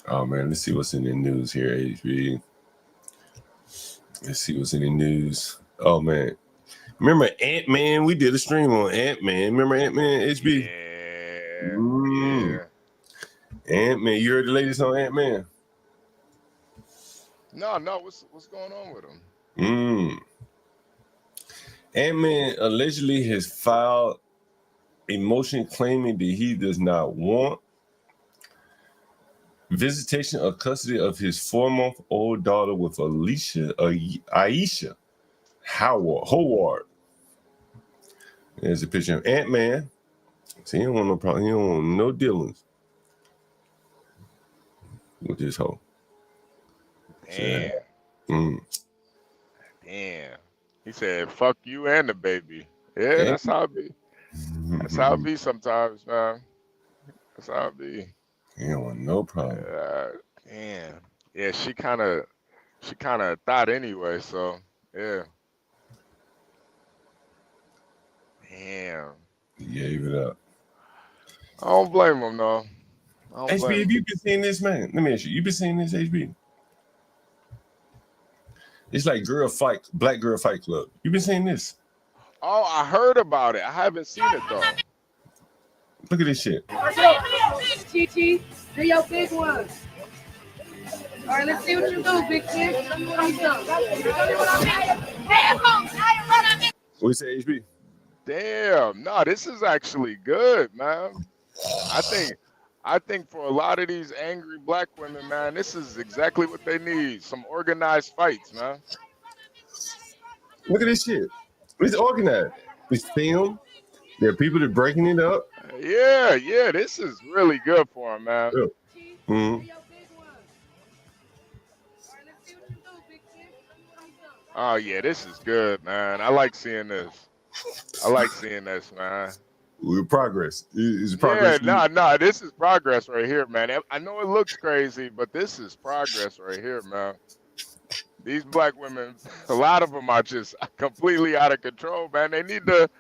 Oh man, let's see what's in the news here, HB. Let's see what's in the news. Oh man. Remember Ant-Man? We did a stream on Ant-Man. Remember Ant-Man, HB? Yeah. Ant-Man. You heard the latest on Ant-Man? No. What's going on with him? Ant-Man allegedly has filed a motion claiming that he does not want visitation or custody of his 4-month-old daughter with Aisha Howard. There's a picture of Ant-Man. See, he don't want no problem. He don't want no dealings with this hoe. Damn. Damn. He said, "Fuck you and the baby." Yeah, that's how it be. That's how it be sometimes, man. That's how it be. He don't want no problem. Damn. Yeah, she kind of thought anyway. So yeah. Damn. He gave it up. I don't blame him, though. HB, have you been seeing this, man? Let me ask you. You been seeing this, HB? It's like Black Girl Fight Club. You been seeing this? Oh, I heard about it. I haven't seen it though. Look at this shit. TT, do your big ones. All right, let's see what you do, big kid. What you say, HB? Damn, no, this is actually good, man. I think for a lot of these angry black women, man, this is exactly what they need. Some organized fights, man. Look at this shit. It's organized. It's filmed. There are people that are breaking it up. Yeah, this is really good for them, man. Yeah. Oh, yeah, this is good, man. I like seeing this. Man. We're progress. It's progress. Yeah, no, this is progress right here, man. I know it looks crazy, but this is progress right here, man. These black women, a lot of them are just completely out of control, man. They need to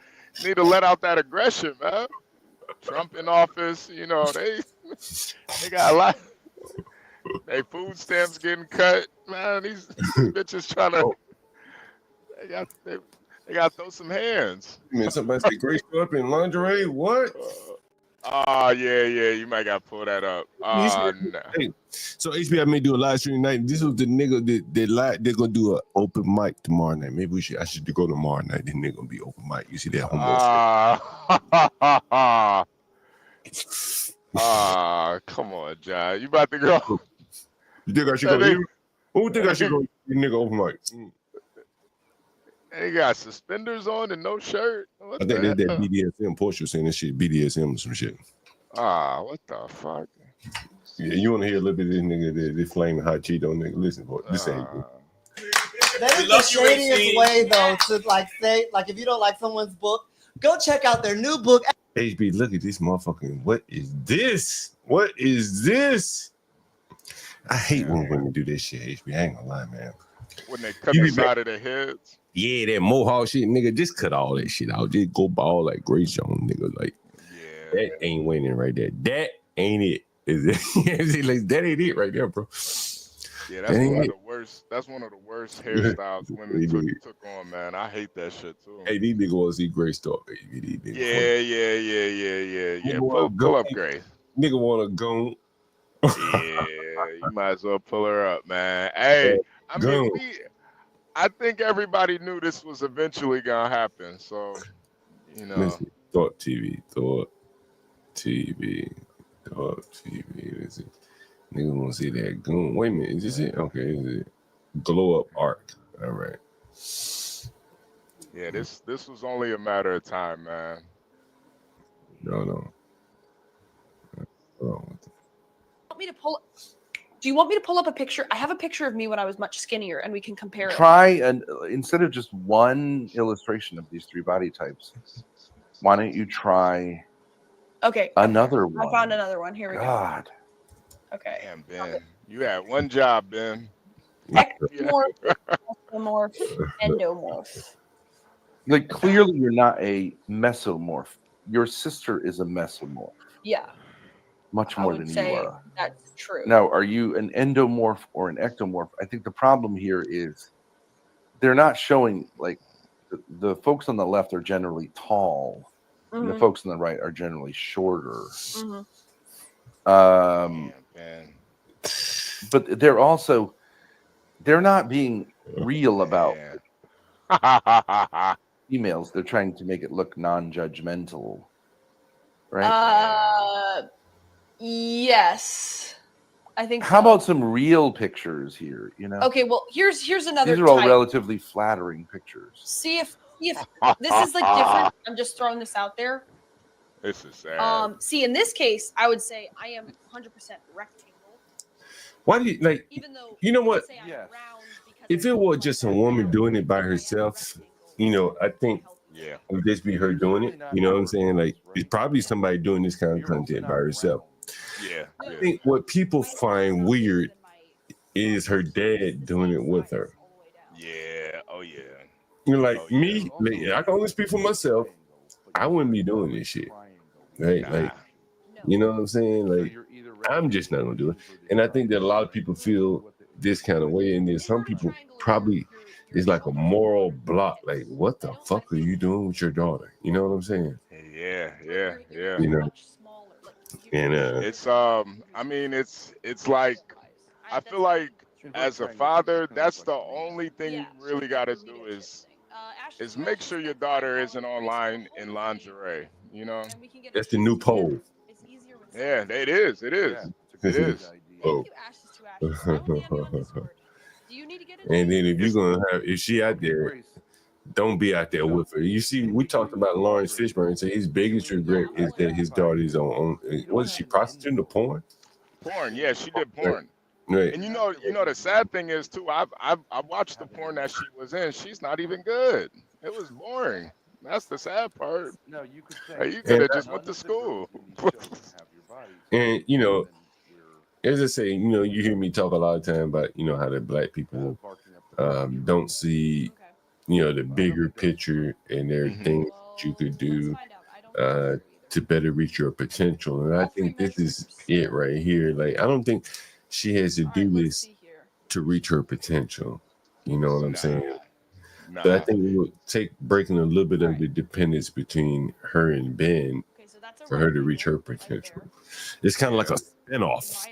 let out that aggression, man. Trump in office, they got a lot. They food stamps getting cut, man. These bitches trying to. They got to throw some hands. You mean somebody say Grace up in lingerie? What? Yeah. You might got to pull that up. No. Hey, so HB, I may do a live stream tonight. This was the nigga that they're gonna do an open mic tomorrow night. Maybe I should go tomorrow night. Then they're gonna be open mic. You see that homo? Come on, John. You about to go? You think I should go? Who think I should go? Nigga open mic. They got suspenders on and no shirt. I think that's that BDSM Portia saying this shit, BDSM or some shit. What the fuck? Yeah, you want to hear a little bit of this nigga, this flaming hot Cheeto nigga? Listen, boy, this ain't good. That is the shadiest way, though, to say, if you don't like someone's book, go check out their new book. HB, look at this motherfucking. What is this? I hate when women do this shit, HB. I ain't gonna lie, man. When they cut the side of their heads. Yeah, that mohawk shit, nigga. Just cut all that shit out. Just go bald like Grace Jones, nigga. Like, that ain't winning right there. That ain't it. Is it? Like, that ain't it right there, bro. Yeah, that's one of the worst. That's one of the worst hairstyles women took on, man. I hate that shit too. Hey, these niggas want to see Grace talk, baby. Yeah. Pull up Grace. Nigga want to go. Yeah, you might as well pull her up, man. Hey, I mean, I think everybody knew this was eventually gonna happen. So, you know. Listen, Thought TV. Listen. Nigga want to see that goon. Wait a minute, is this it? Okay, is it glow up arc? All right. Yeah, this was only a matter of time, man. No. Want me to pull? Do you want me to pull up a picture? I have a picture of me when I was much skinnier, and we can compare it. Try and instead of just one illustration of these three body types, why don't you try? Okay. Another one. I found another one. Here we go. Okay. Damn, Ben. You had one job, Ben. Ectomorph, mesomorph, endomorph. Like, clearly you're not a mesomorph. Your sister is a mesomorph. Yeah. Much I more would than you say are. that's true. Now, are you an endomorph or an ectomorph? I think the problem here is they're not showing, like, the folks on the left are generally tall, and the Mhm. folks on the right are generally shorter. Mhm. But they're not being real about emails. They're trying to make it look non-judgmental, right? Yes. I think How about some real pictures here? You know. Okay, well, here's another These are all type. relatively flattering pictures. See if this is like different. I'm just throwing this out there. This is sad. See, in this case, I would say I am 100% rectangle. Why do you like? You know what? If it was just a woman doing it by herself, you know, I think it would just be her doing it. You know what I'm saying? Like, it's probably somebody doing this kind of content by herself. Yeah. I think what people find weird is her dad doing it with her. Yeah. Oh yeah. You know, like me, like, I can only speak for myself. I wouldn't be doing this shit. Right? Like, you know what I'm saying? Like, I'm just not gonna do it. And I think that a lot of people feel this kind of way, and then some people probably it's like a moral block. Like, what the fuck are you doing with your daughter? You know what I'm saying? Yeah. You know. And it's I mean, it's like I feel like as a father, that's the only thing you really got to do is make sure your daughter isn't online in lingerie. You know. That's the new poll. Yeah, it is. It is. It is. Oh. And then if she out there, don't be out there with her. You see, we talked about Lawrence Fishburne, and say his biggest regret is that his daughter is on was she prostituting or porn? Porn, yeah, she did porn. Right. And you know the sad thing is too, I watched the porn that she was in. She's not even good. It was boring. That's the sad part. No, you could say you could have just went to school. And you know, as I say, you know, you hear me talk a lot of time about, you know, how the black people don't see, you know, the bigger picture and everything that you could do to better reach your potential. And I think this is it right here. Like, I don't think she has to do this to reach her potential. You know what I'm saying? But I think it would take breaking a little bit of the dependence between her and Ben for her to reach her potential. It's kind of like a spinoff.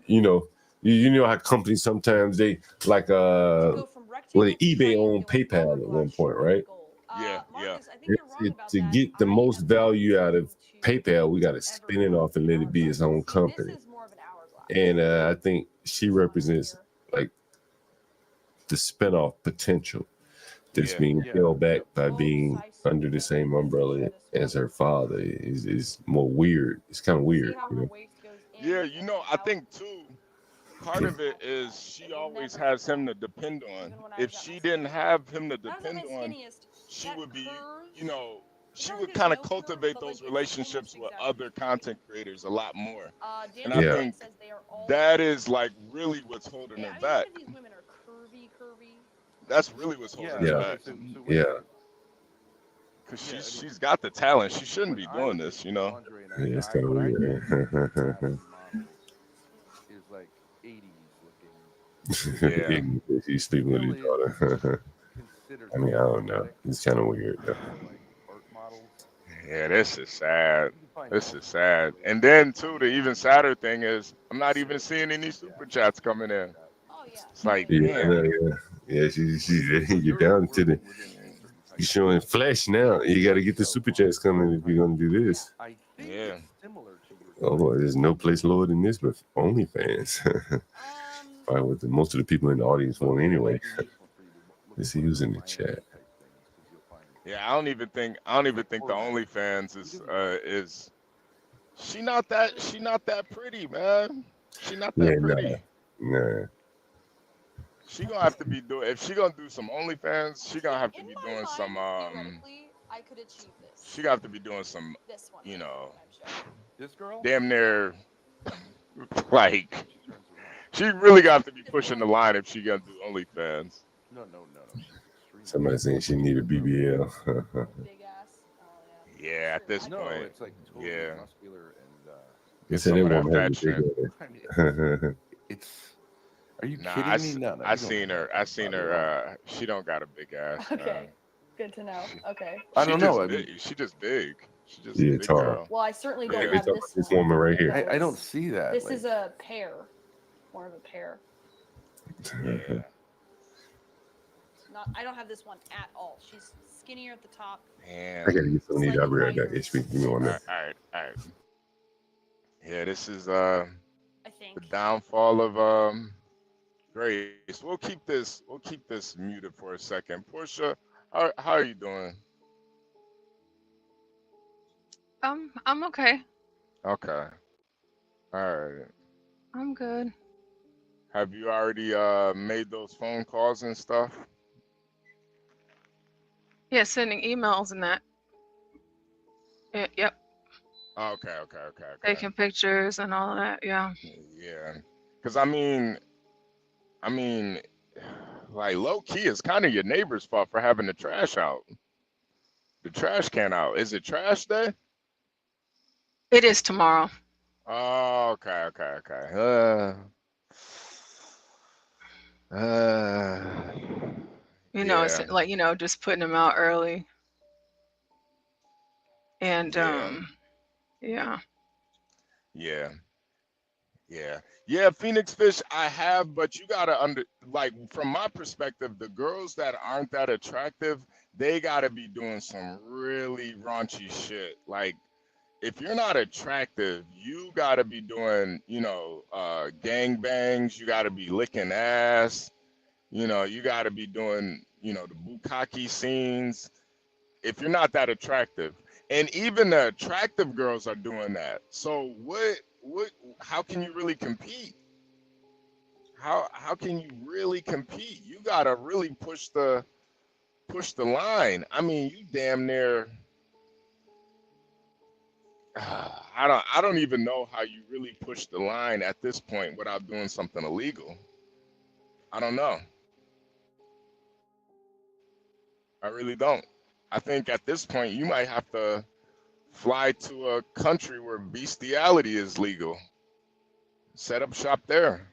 You know, you know how companies sometimes they like eBay owned PayPal at one point, right? Yeah. To get the most value out of PayPal, we got to spin it off and let it be its own company. And I think she represents like the spinoff potential that's being held back by being under the same umbrella as her father is more weird. It's kind of weird, you know? Yeah, you know, I think too, part of it is she always has him to depend on. If she didn't have him to depend on, she would be, you know, she would kind of cultivate those relationships with other content creators a lot more. And I think that is like really what's holding her back. These women are curvy. That's really what's holding her Yeah. back. Yeah. Because she's got the talent. She shouldn't be doing this, you know. Yeah, it's kind of weird. Is like 80s Yeah. He's sleeping with his daughter. I mean, I don't know. It's kind of weird though. Yeah, this is sad. This is sad. And then too, the even sadder thing is I'm not even seeing any super chats coming in. It's like, Yeah, I know, damn. yeah. She's you're down to the. You're showing flesh now. You got to get the super chats coming if you're gonna do this. Yeah. Oh, boy, there's no place lower than this, but OnlyFans. Probably what most of the people in the audience want anyway. Let's see who's in the chat. Yeah, I don't even think the OnlyFans is she not that pretty, man. She not that pretty. Nah. She gonna have to be doing if she gonna do some OnlyFans, she gonna have to be doing some I could achieve this. she gonna have to be doing some This one. you know This girl? damn near like she really got to be pushing the line if she gonna do OnlyFans. No. Somebody saying she need a BBL. Yeah, at this point. It's like totally yeah. muscular and They It's said some they of that won't have fat a big it's. Are you Nah, kidding me? No, I seen her. She don't got a big ass. Okay. Good to know. Okay. I don't know. She just big. She just Yeah, a big tall. girl. Well, I certainly Yeah, don't they have talk this about this one. woman right here. I don't see that. This like- is a pair. More of a pair. Yeah. I don't have this one at all. She's skinnier at the top. Man. I gotta get some of these. I'll be right back. HB, give me 1 minute. All right. Yeah, this is I think the downfall of Grace. We'll keep this muted for a second. Portia, how are you doing? I'm okay. Okay. All right. I'm good. Have you already made those phone calls and stuff? Yeah, sending emails and that. Yep. Okay. Taking pictures and all that. Yeah. Yeah. Because I mean, like low key, it's kind of your neighbor's fault for having the trash out. The trash can out. Is it trash day? It is tomorrow. Oh, okay. You know, it's Yeah. like, just putting them out early. And yeah. Yeah, Phoenix Fish I have, but you gotta like from my perspective, the girls that aren't that attractive, they gotta be doing some really raunchy shit. Like if you're not attractive, you gotta be doing, gang bangs, you gotta be licking ass, you gotta be doing, the bukkake scenes. If you're not that attractive. And even the attractive girls are doing that. So how can you really compete? How can you really compete? You gotta really push the line. I mean, you damn near I don't even know how you really push the line at this point without doing something illegal. I don't know. I really don't. I think at this point you might have to fly to a country where bestiality is legal. Set up shop there.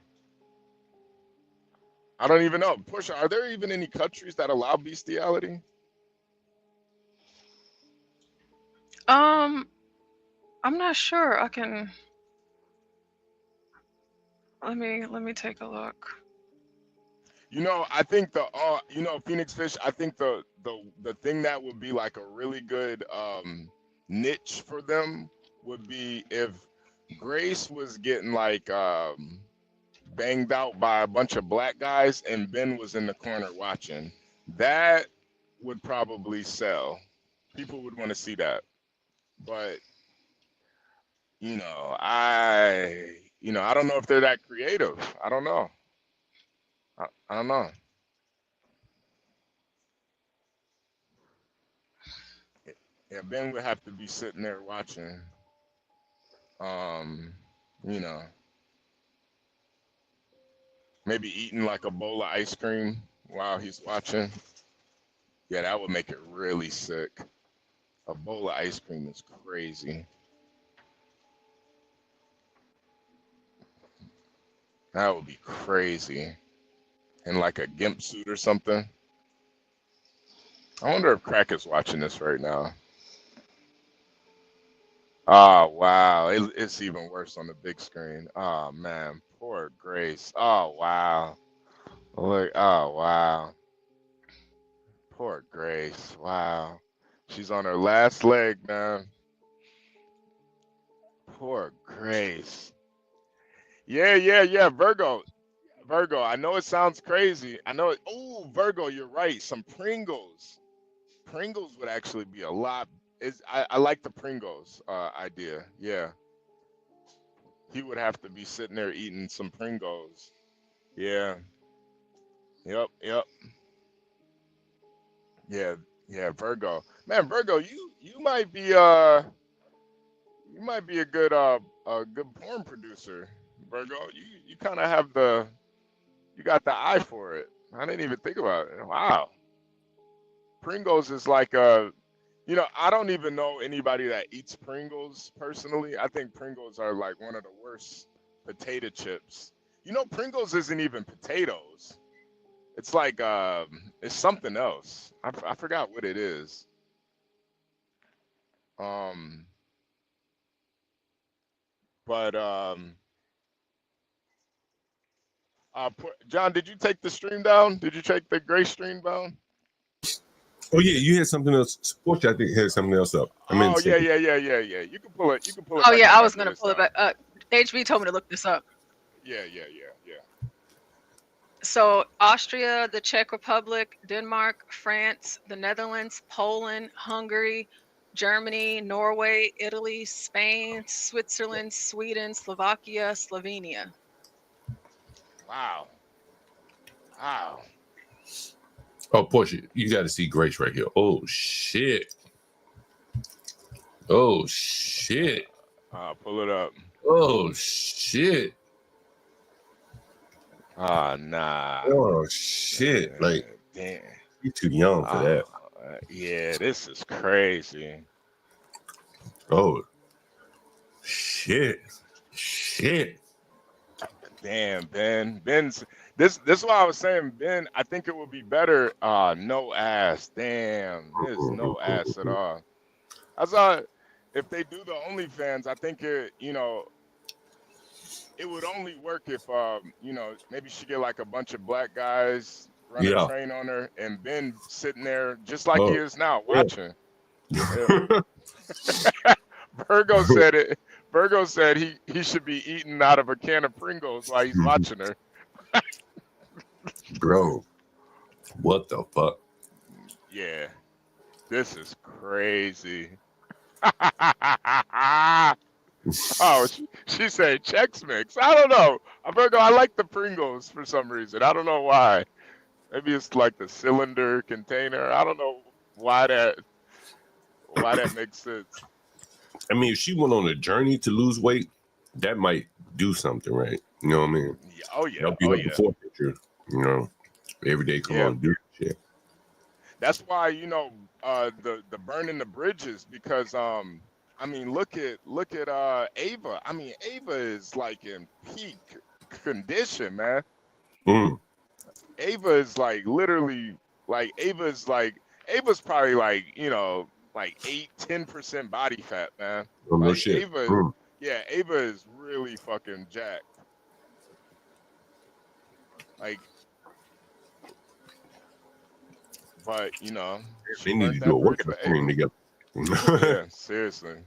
I don't even know. Portia, are there even any countries that allow bestiality? I'm not sure. I can let me take a look. I think Phoenix Fish, I think the thing that would be like a really good niche for them would be if Grace was getting like banged out by a bunch of black guys and Ben was in the corner watching. That would probably sell. People would want to see that. But I don't know if they're that creative. I don't know. I don't know. Yeah, Ben would have to be sitting there watching. You know. Maybe eating like a bowl of ice cream while he's watching. Yeah, that would make it really sick. A bowl of ice cream is crazy. That would be crazy. In like a gimp suit or something. I wonder if Crack is watching this right now. Oh, wow. It's even worse on the big screen. Oh, man. Poor Grace. Oh, wow. Look. Oh, wow. Poor Grace. Wow. She's on her last leg, man. Poor Grace. Yeah. Virgo. I know it sounds crazy. I know it. Oh, Virgo, you're right. Some Pringles. Pringles would actually be a lot. I like the Pringles idea. Yeah. He would have to be sitting there eating some Pringles. Yeah. Yep. Yeah, Virgo. Man, Virgo, you might be a good porn producer, Virgo. You kind of have you got the eye for it. I didn't even think about it. Wow. Pringles is like I don't even know anybody that eats Pringles personally. I think Pringles are like one of the worst potato chips. Pringles isn't even potatoes. It's like it's something else. I forgot what it is. But John, did you take the stream down? Did you take the gray stream down? Oh yeah, you had something else. Sports, I think, had something else up. Oh yeah. You can pull it. You can pull it. Oh back yeah, up I was after gonna this pull it time. back up. HB told me to look this up. Yeah. So Austria, the Czech Republic, Denmark, France, the Netherlands, Poland, Hungary, Germany, Norway, Italy, Spain, Switzerland, Sweden, Slovakia, Slovenia. Wow. Oh, Portia, you got to see Grace right here. Oh shit. Pull it up. Oh shit. Nah. Oh shit. Like, damn. You too young for that. Yeah, this is crazy. Oh shit. Damn, Ben. This is why I was saying, Ben, I think it would be better no ass. Damn, there's no ass at all. I saw if they do the OnlyFans, I think it would only work if maybe she get like a bunch of black guys run a train on her and Ben sitting there just like he is now watching. Yeah. Virgo said it. Virgo said he should be eating out of a can of Pringles while he's watching her. Bro, what the fuck? Yeah, this is crazy. Oh, she said Chex Mix. I don't know. Virgo, I like the Pringles for some reason. I don't know why. Maybe it's like the cylinder container. I don't know why that makes sense. I mean, if she went on a journey to lose weight, that might do something, right? You know what I mean? Yeah. Oh yeah. Help you before picture. Every day come on, do shit. That's why the burning the bridges, because I mean look at Ava. I mean Ava is like in peak condition, man. Ava is like literally like Ava's probably like 8-10% body fat, man. Oh, no like shit. Ava, yeah, Ava is really fucking jacked. Like, but they need to do a workout stream together. Yeah, seriously.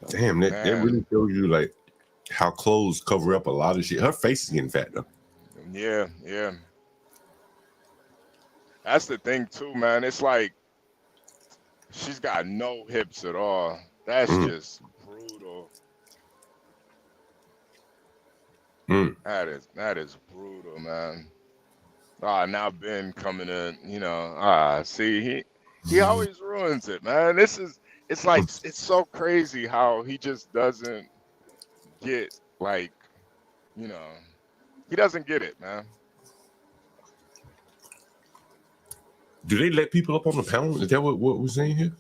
Damn, that really shows you like how clothes cover up a lot of shit. Her face is getting fat though. Yeah. That's the thing too, man. It's like she's got no hips at all. That's just brutal. That is brutal, man. Now Ben coming in, see he always ruins it, man. It's so crazy how he just doesn't get Like, he doesn't get it, man. Do they let people up on the panel? Is that what we're saying here?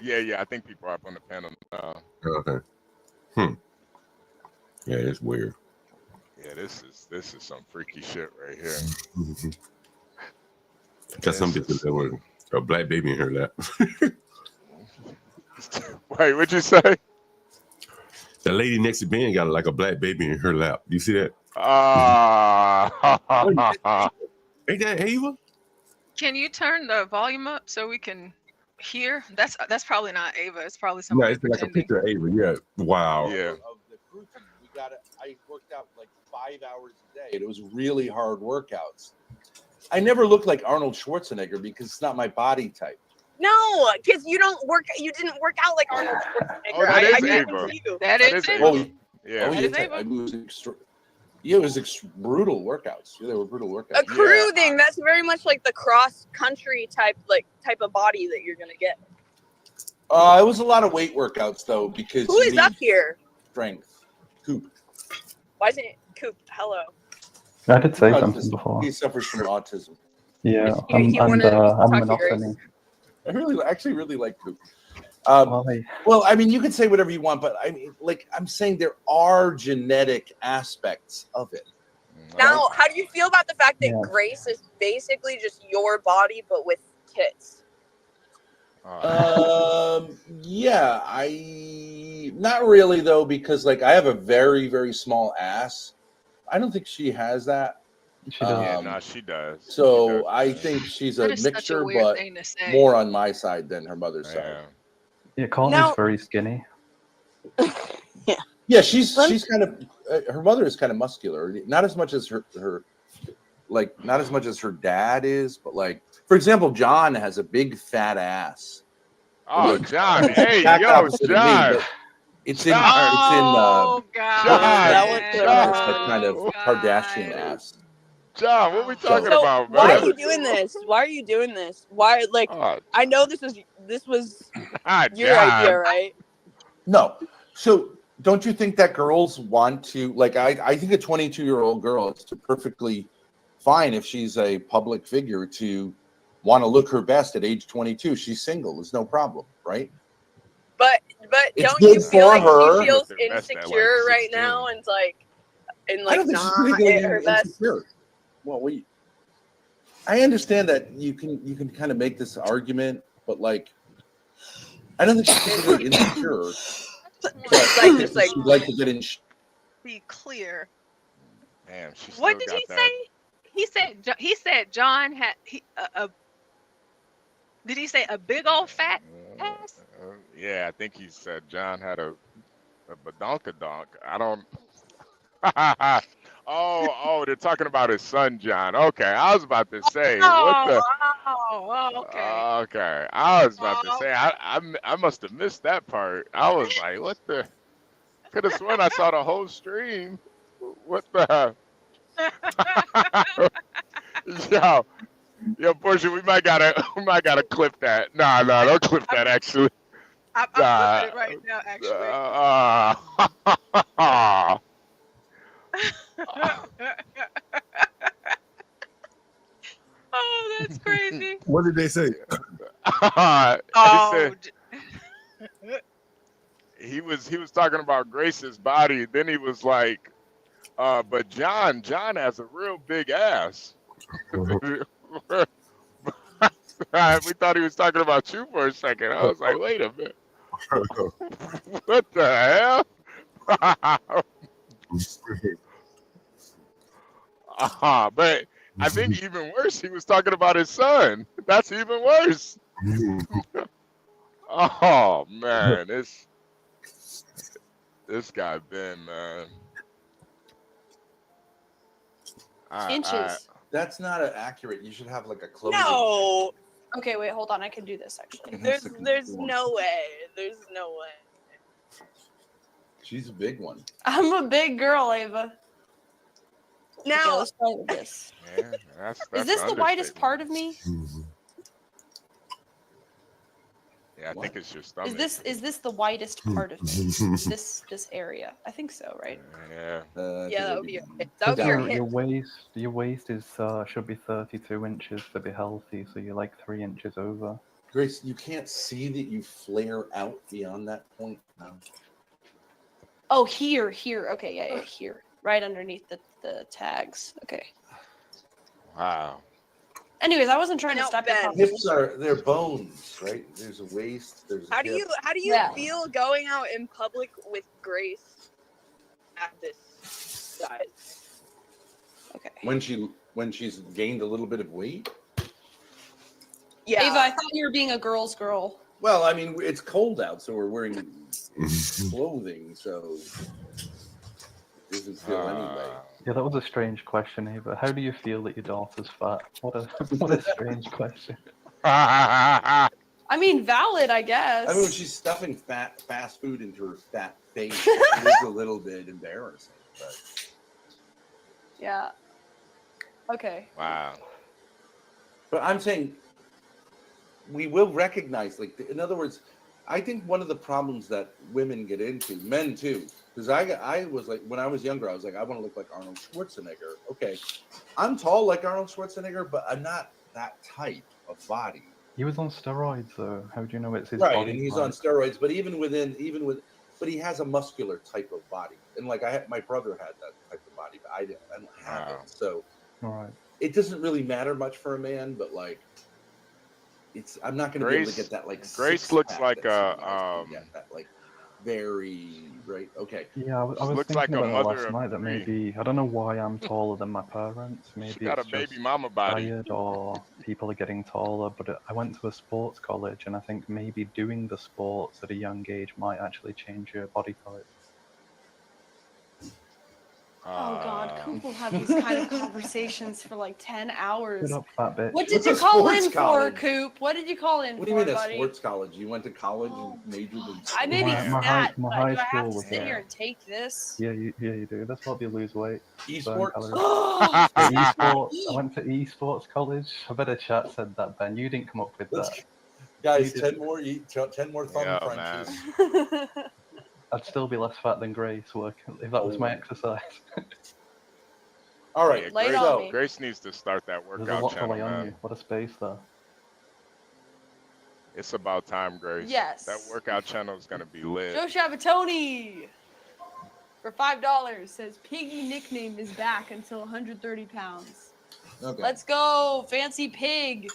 Yeah, I think people are up on the panel now. Okay. Yeah, it's weird. Yeah, this is some freaky shit right here. Got some bitch that with a black baby in her lap. Wait, what'd you say? The lady next to Ben got like a black baby in her lap. Do you see that? Ain't that Ava? Can you turn the volume up so we can hear? That's probably not Ava. It's probably No, somebody it's like a pretending. picture of Ava. Yeah. Wow. Yeah. Of the crew team, I worked out like 5 hours a day, and it was really hard workouts. I never looked like Arnold Schwarzenegger because it's not my body type. No, because you didn't work out like Arnold Schwarzenegger. Oh, that is I Ava. guarantee you. That is Ava. Oh, Yeah. That is Ava. It was brutal workouts. Yeah, they were brutal workouts. A crew thing, that's very much like the cross country type of body that you're gonna get. It was a lot of weight workouts though because Who is up here? Strength. Coop. Why isn't it Coop? Hello. I did say something before. He suffers from autism. Yeah, You I'm wanna talk to monotony. I actually really like Coop. Well, I mean, you can say whatever you want, but I mean, like I'm saying, there are genetic aspects of it. Now, how do you feel about the fact that Grace is basically just your body but with tits? Yeah, not really though, because like I have a very, very small ass. I don't think she has that. She does. Yeah, no, she does. So I think she's a That is such a mixture, weird but thing to say. more on my side than her mother's side. Yeah, Courtney's very skinny. Yeah, she's kind of her mother is kind of muscular, not as much as her not as much as her dad is, but like for example, John has a big fat ass. Oh, John! Hey, Exact yo, opposite of me, John! but it's in God! that kind of Kardashian ass. John, what are we talking So about, why man? are you doing this? Why are you doing this? Why like I know this was your John. idea, right? No. So don't you think that girls want to like I think a 22-year-old girl is perfectly fine if she's a public figure to want to look her best at age 22. She's single, there's no problem, right? But It's don't you good feel for like her. she feels Look their best at, insecure like, right now and I like don't think she's not particularly at her best? insecure. Well, I understand that you can kind of make this argument, but like I don't think she's particularly insecure. She'd like to get in. Be clear. Damn, she still What did got he that. say? He said John had did he say a big old fat ass? Yeah, I think he said John had a badonkadonk. I don't. oh, they're talking about his son, John. Okay, I was about to say what the. Okay, I was about to say I must have missed that part. I was like, what the? Could have sworn I saw the whole stream. What the? Yo, Portia, we might gotta clip that. No, don't clip that. Actually, I'm clipping it right now. Actually. Oh, that's crazy. What did they say? He was talking about Grace's body. Then he was like, but John has a real big ass. We thought he was talking about you for a second. I was like, wait a minute. What the hell? But I think even worse, he was talking about his son. That's even worse. Oh man, this guy Ben, man. Inches. That's not accurate. You should have like a close. No. Okay, wait, hold on. I can do this actually. There's no way. There's no way. She's a big one. I'm a big girl, Ava. Now, okay, let's start with this. Yeah, that's is this the whitest part of me? Yeah, Yeah, I think it's your stomach. Is this the widest part of me? This area? I think so, right? Yeah. Yeah, that would be Your waist is should be 32 inches to be healthy, so you're like 3 inches over. Grace, you can't see that you flare out beyond that point now. Oh, here. Okay, yeah, here, right underneath the tags. Okay. Wow. Anyways, I wasn't trying to stop your Hips conversation. they're bones, right? There's a waist. There's a How do hip. you feel going out in public with Grace at this size? Okay. When she's gained a little bit of weight. Yeah. Ava, I thought you were being a girl's girl. Well, I mean, it's cold out, so we're wearing clothing, so it doesn't feel anyway. Yeah, that was a strange question, Ava. How do you feel that your daughter's fat? What a strange question. I mean, valid, I guess. I mean, when she's stuffing fast food into her fat face, it is a little bit embarrassing. But Yeah. Okay. Wow. But I'm saying we will recognize, like, in other words, I think one of the problems that women get into, men too, because I was like, when I was younger, I was like, I want to look like Arnold Schwarzenegger. Okay, I'm tall like Arnold Schwarzenegger, but I'm not that type of body. He was on steroids, though. How do you know it's his Right, body and he's type? on steroids, but but he has a muscular type of body, and like my brother had that type of body, but I don't have it, so All right. it doesn't really matter much for a man, but like. I'm not going to be able to get that like. Grace looks like that like very right. Okay. Yeah, I was looks thinking like a about that mother last of night. That three. maybe I don't know why I'm taller than my parents. Maybe got it's a baby just mama body. diet or people are getting taller. But I went to a sports college, and I think maybe doing the sports at a young age might actually change your body type. Oh God, Coop will have these kind of conversations for like 10 hours. Shut up, fat bitch. What did What's you a call sports in college? for, Coop? What did you call in What for, do you mean a buddy? sports college? You went to college and majored in. I may be My fat, high but do I have school to was sit here and take this? Yeah, you do. That's help you lose weight. burn Esports? calories. Yeah, esports. I went to esports college. I bet a chat said that, Ben. You didn't come up with that. Guys, You 10 more thumb Yeah, crunches. I'd still be less fat than Grace working if that was my exercise. All right, Yeah, Lay it Grace, on me. Grace needs to start that There's a workout lot to channel, lay on man. you. What a space there. It's about time, Grace. Yes. That workout channel is gonna be lit. Joe Shabatoni for $5 says Piggy nickname is back until 130 pounds. Okay. Let's go, Fancy Pig.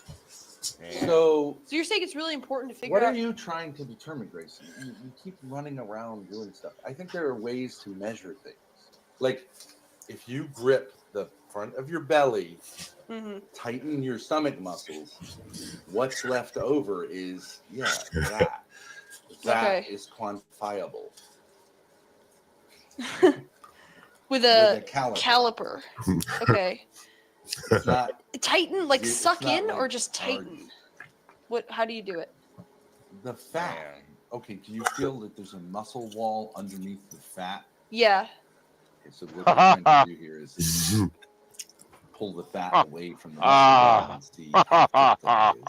So So you're saying it's really important to figure what out. are you trying to determine, Grace? You keep running around doing stuff. I think there are ways to measure things. Like if you grip the front of your belly, tighten your stomach muscles, what's left over is that. That is quantifiable. With a caliper. caliper. Okay. It's not Tighten, like it's suck not in, like or just tighten? What? How do you do it? the fat. Okay, do you feel that there's a muscle wall underneath the fat? Yeah. Okay, so what we're trying to do here is pull the fat away from the muscle wall and see how thick that is.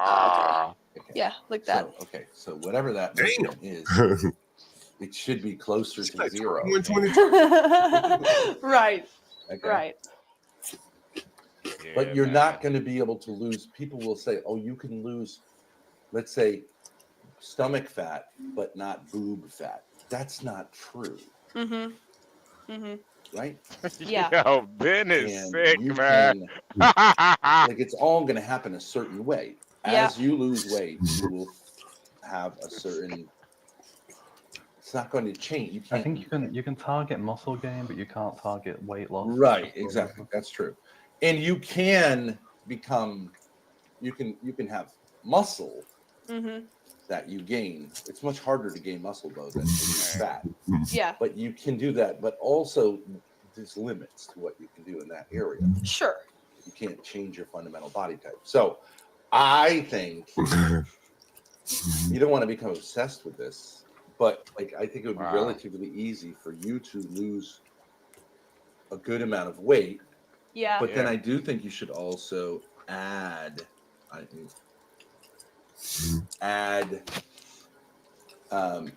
Okay. Yeah, like that. So, okay, so whatever that measurement is, it should be closer to zero. Right. Okay. Right. But you're not going to be able to lose. People will say, "Oh, you can lose, let's say, stomach fat, but not boob fat." That's not true, right? Yeah. Yo, Ben is And sick, you man. like it's all going to happen a certain way. Yeah. As you lose weight, you will have a certain. It's not going to change. You can't. I think you can target muscle gain, but you can't target weight loss. Right, exactly. That's true. And you can become, you can have muscle that you gain. It's much harder to gain muscle though than to lose fat. Yeah. But you can do that. But also, there's limits to what you can do in that area. Sure. You can't change your fundamental body type. So, I think you don't want to become obsessed with this. But like, I think it would be relatively easy for you to lose a good amount of weight. Yeah. But then I do think you should also add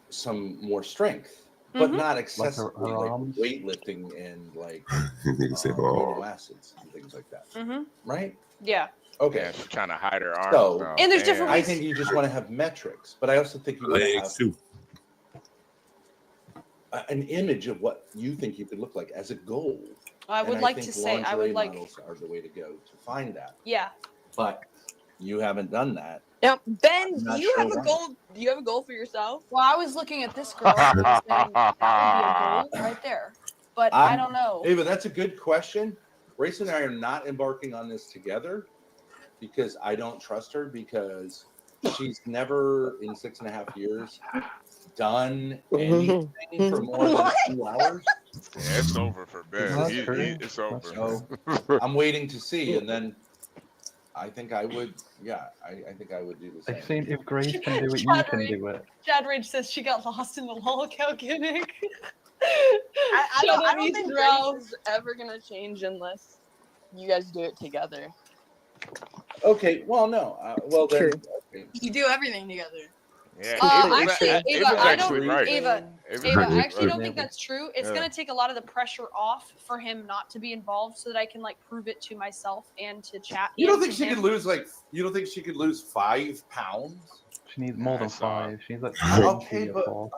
some more strength, but Mhm. not Like excessively, her like arms. weightlifting and like Nigga said, amino acids and things like that. Mm-hmm. Right? Yeah. Okay. Yeah, she's trying to hide her arms So, now. And there's different I ways. think you just want to have metrics, but I also think you want to have legs too. an image of what you think you could look like as a goal. I would And like think to say I would lingerie like. models are the way to go to find that. Yeah. But you haven't done that. Now, Ben, I'm do not you sure have a why. goal? Do you have a goal for yourself? Well, I was looking at this girl and I was saying that would be a goal right there. But I don't know. Ava, that's a good question. Grace and I are not embarking on this together because I don't trust her because she's never in 6.5 years done anything for more than a few hours. Yeah, it's over for Ben. That's true. It's over. So I'm waiting to see, and then I think I would. Yeah, I think I would do the same. I've seen if Grace can do it, you can do it. Chad Ridge says she got lost in the lolcow gimmick. I don't East think row. Grace is ever gonna change unless you guys do it together. Okay. Well, no. Well, then. Okay. You do everything together. Yeah, Actually, Ava, I don't. right. Ava, Ava's Ava, I actually actually don't right. think that's true. It's Yeah. gonna take a lot of the pressure off for him not to be involved, so that I can like prove it to myself and to chat. You don't and think to she him. could lose like? You don't think she could lose 5 pounds? She needs more than 5. She needs like Okay, 20 or but 40.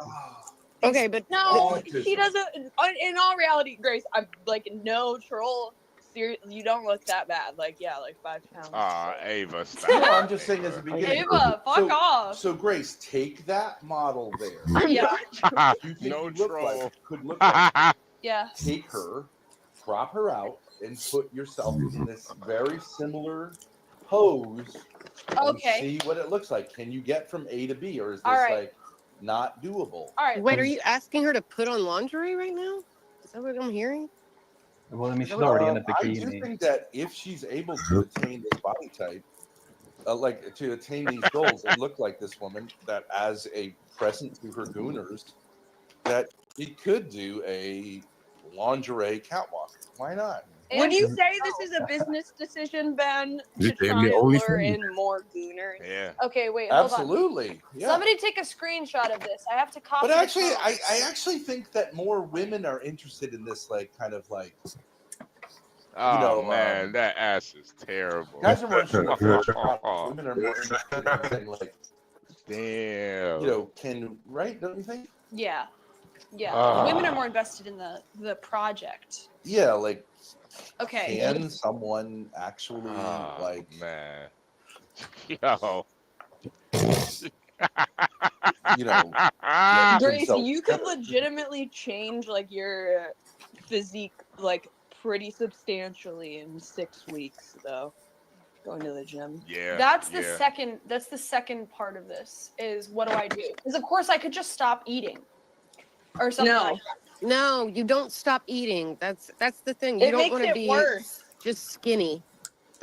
Okay, but no, Autism. she doesn't. In all reality, Grace, I'm like no troll. You don't look that bad. Like, yeah, like 5 pounds. Ava, stop. No, I'm just saying as a beginning. Ava, fuck off. So Grace, take that model there. Yeah. You think No you look troll. like, could look like Yeah. take her, crop her out, and put yourself in this very similar pose. Okay. And see what it looks like. Can you get from A to B, or is this All right. like not doable? All right. Wait, are you asking her to put on lingerie right now? Is that what I'm hearing? Well, I mean, she's already in a I do bikini. think that if she's able to attain this body type, like to attain these goals and look like this woman, that as a present to her gooners, that she could do a lingerie catwalk. Why not? Would you say this is a business decision, Ben, You to gave try me and only lure thing. in more gooners? Yeah. Okay, wait, hold on. Absolutely. Yeah. Somebody take a screenshot of this. I have to copy. But the actually, comments. I actually think that more women are interested in this, like kind of like. Oh man, that ass is terrible. Guys are more interested in women are more interested in saying like, damn. you know, right? Don't you think? Yeah. Yeah. Ah. Women are more invested in the project. Yeah, like. Okay. Can someone actually like? Man. Yo. You know, Grace, you could legitimately change like your physique like pretty substantially in 6 weeks, though. Going to the gym. Yeah. That's the second. That's the second part of this. Is what do I do? Because of course I could just stop eating, or something. No. Like that. No, you don't stop eating. That's the thing. You It don't makes want to it be worse. just skinny.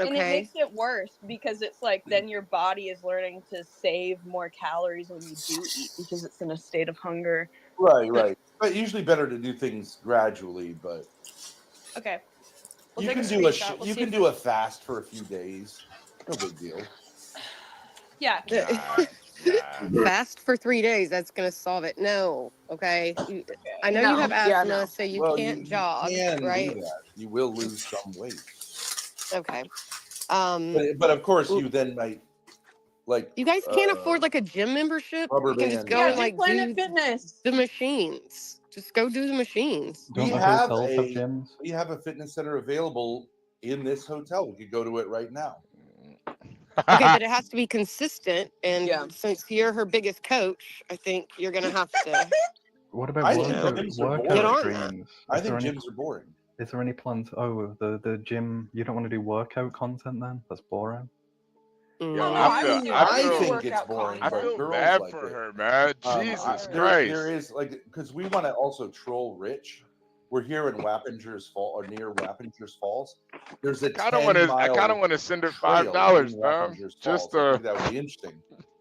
Okay. And it makes it worse because it's like then your body is learning to save more calories when you do eat because it's in a state of hunger. Right. But usually better to do things gradually. But Okay. We'll you take can do screenshot. We'll you see can if do a fast for a few days. No big deal. Yeah. Fast for 3 days. That's gonna solve it. No. Okay. I know you have asthma, so you Well, can't jog, can do right? that. You will lose some weight. Okay. But of course, you then might like. You guys can't afford like a gym membership. rubber You can just band. go Yeah, and do like Planet do Fitness. the machines. Just go do the machines. We have a fitness center available in this hotel. We could go to it right now. Okay, but it has to be consistent. And since you're her biggest coach, I think you're gonna have to. What about I think workout, gyms are workout boring. streams? I Is think there any- gyms are boring. Is there any plans? Oh, the gym. You don't want to do workout content then? That's boring. Yo, I feel, think it's boring. I but feel girls bad like for it. her, man. Jesus there Christ. is like because we want to also troll Rich. We're here in Wappingers Fall or near Wappingers Falls. There's a I kind of want to send her $5, man. Just that would be interesting.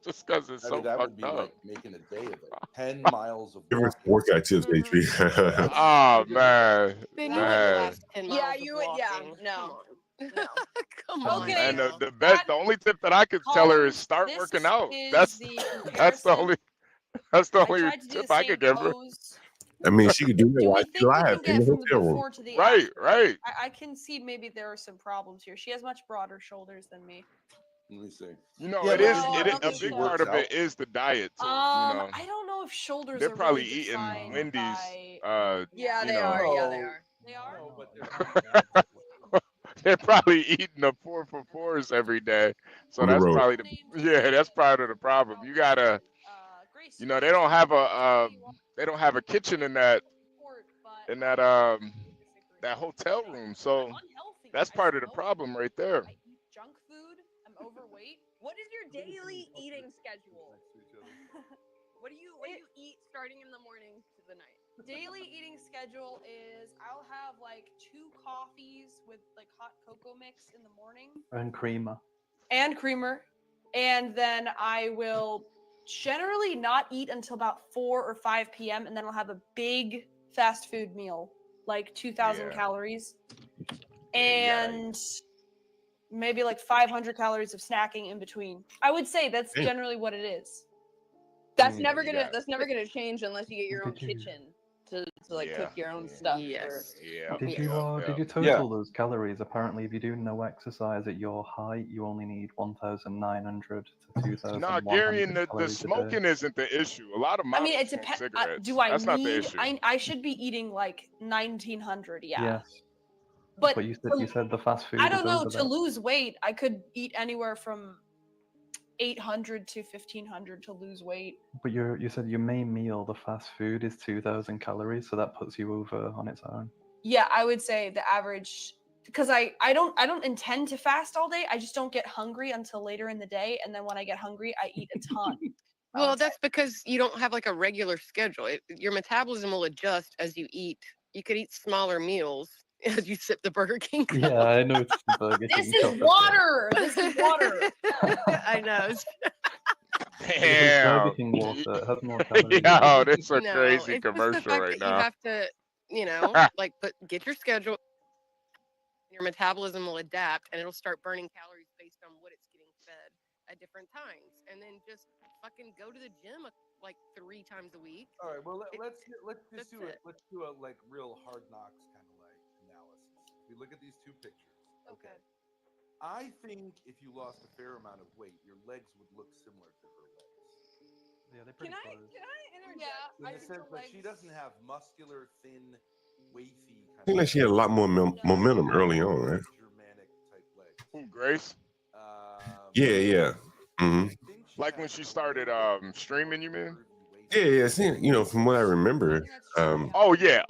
Just because it's so that would fucked be up. like making a day of it. 10 miles of Give her workout tips, HB. Oh man. Ben, man. you wouldn't last 10 miles Yeah, of you would. Yeah, walking. no. Come on. Okay. And the only tip that I could tell her is start working out. That's the only. That's the I only tried to do tip the I same could give her. pose. I mean, she could do that Do while we she think we live can in get the from the hotel room. before to the Right, after? right. I can see maybe there are some problems here. She has much broader shoulders than me. Let me see. You know, Yeah, it but is. did you It think a that she big part works of it out? is the diet too. You know, I don't know if shoulders they're are probably really eating defined Wendy's. by. Yeah, You they know, are. Yeah, they No, are. They are. no, but they're they're probably eating the 4 for 4s every day. So On the that's road. probably that's part of the problem. You gotta, you know, they don't have a kitchen in that hotel room. So that's part of the problem right there. I eat junk food. I'm overweight. What is your daily eating schedule? What do you eat starting in the morning to the night? Daily eating schedule is I'll have like 2 coffees with like hot cocoa mix in the morning And creamer. and creamer, and then I will generally not eat until about 4 or 5 p.m. and then I'll have a big fast food meal, like 2,000 Yeah. calories, Yeah, and maybe like 500 calories of snacking in between. I would say that's Damn. generally what it is. That's Mm. never gonna Yeah. that's never gonna change unless you get your own Did you kitchen to like Yeah. cook your own stuff. Yes. Yeah. did Yeah. you Yeah. total Yeah. those calories? Apparently, if you do no exercise at your height, you only need 1,900 to Nah, Gary, 2,100 and the calories a day. smoking isn't the issue. A lot of I mean, models it smoke depends. cigarettes. Do I That's not the need? issue. I should be eating like 1,900. Yeah. Yes, But but you said the fast food I is don't know. over To that. lose weight, I could eat anywhere from 800 to 1,500 to lose weight. But you said your main meal, the fast food, is 2,000 calories, so that puts you over on its own. Yeah, I would say the average, because I don't intend to fast all day. I just don't get hungry until later in the day, and then when I get hungry, I eat a ton. Well, that's because you don't have like a regular schedule. Your metabolism will adjust as you eat. You could eat smaller meals as you sip the Burger King. Yeah, I know it's the Burger This King is chocolate. water. This is water. I know. Burger Damn. King water. It has more calories. Yo, this is a No, crazy it's just the commercial fact right that you now. have to, like get your schedule. Your metabolism will adapt, and it'll start burning calories based on what it's getting fed at different times, and then just fucking go to the gym like 3 times a week. All right. Well, let's that's do it. let's do a like real hard knocks kind of like analysis. We look at these two pictures. Okay. I think if you lost a fair amount of weight, your legs would look similar to her legs. Yeah, they're pretty close. Can I interject? In the sense that she doesn't have muscular, thin, wavy I think like she had a lot more momentum early on, right? Germanic type legs. Who, Grace? Yeah, yeah. Mm-hmm. Like when she started streaming, you mean? Yeah. See, from what I remember, Oh yeah.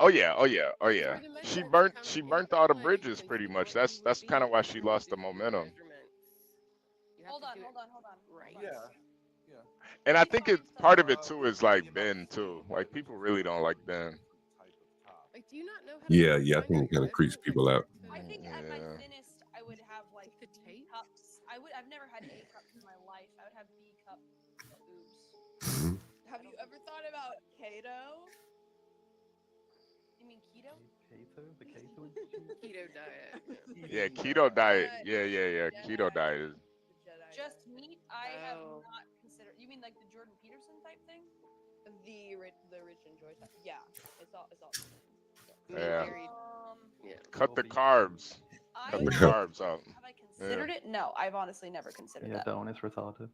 She burnt all the bridges pretty much. That's kind of why she lost the momentum. Hold on. Yeah. Yeah. And I think part of it too is like Ben too. Like people really don't like Ben. Like, do you not know how yeah. I think it kind of creeps people out. I think at my thinnest, I would have like B cups. I've never had A cups in my life. I would have B cup boobs. Have you ever thought about keto? You mean keto? Keto? The keto? Keto diet. Yeah, keto diet. Yeah. Keto diet is. Just meat? I have not considered. You mean like the Jordan Peterson type thing? The rich and joy type. Yeah, it's all. Yeah. Yeah. Cut the carbs. Cut the carbs out. Have I considered it? No, I've honestly never considered Yeah, that. Dawn is retarded.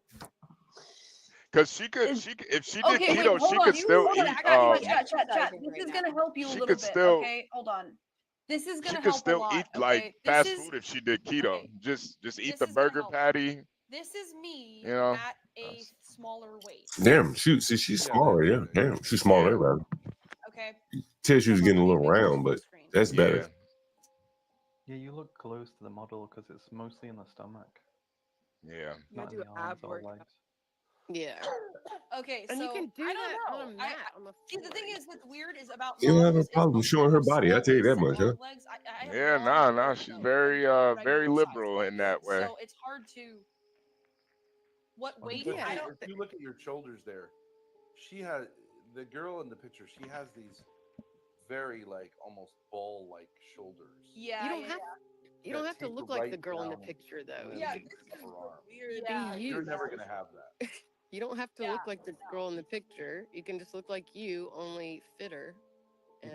Cause if she did Okay, keto, wait, hold she on. could still Hold on, eat. I got you. Chat. This is gonna help you a She little could bit. still- Okay, hold on. This is She gonna could help a still lot. eat Okay, like this fast is food if she did keto. Just eat This the is gonna burger help. patty. This is me You know. at a smaller weight. Damn, shoot, see, she's smaller. Yeah, damn, she's smaller. Rather. Okay. Tell she was getting a little round, but that's better. Yeah, you look close to the model because it's mostly in the stomach. Yeah. You Not gotta in do the ab arms or work. legs. Yeah. Okay, And so you can do I that don't know. on a mat on the See, the thing is, what's weird is about You don't have a moms is problem most showing men her have body. I small tell you that waists and much, huh? long legs. I have Yeah, long nah. legs, She's though, very regular very size liberal legs. in that way. So it's hard to. What weight? But I don't. if you look at your shoulders there, she has the girl in the picture. She has these very like almost ball-like shoulders. Yeah. You don't have to look like the girl in the picture though. Yeah, This is weird. Yeah, You're never gonna have that. You don't have to look like the girl in the picture. You can just look like you, only fitter.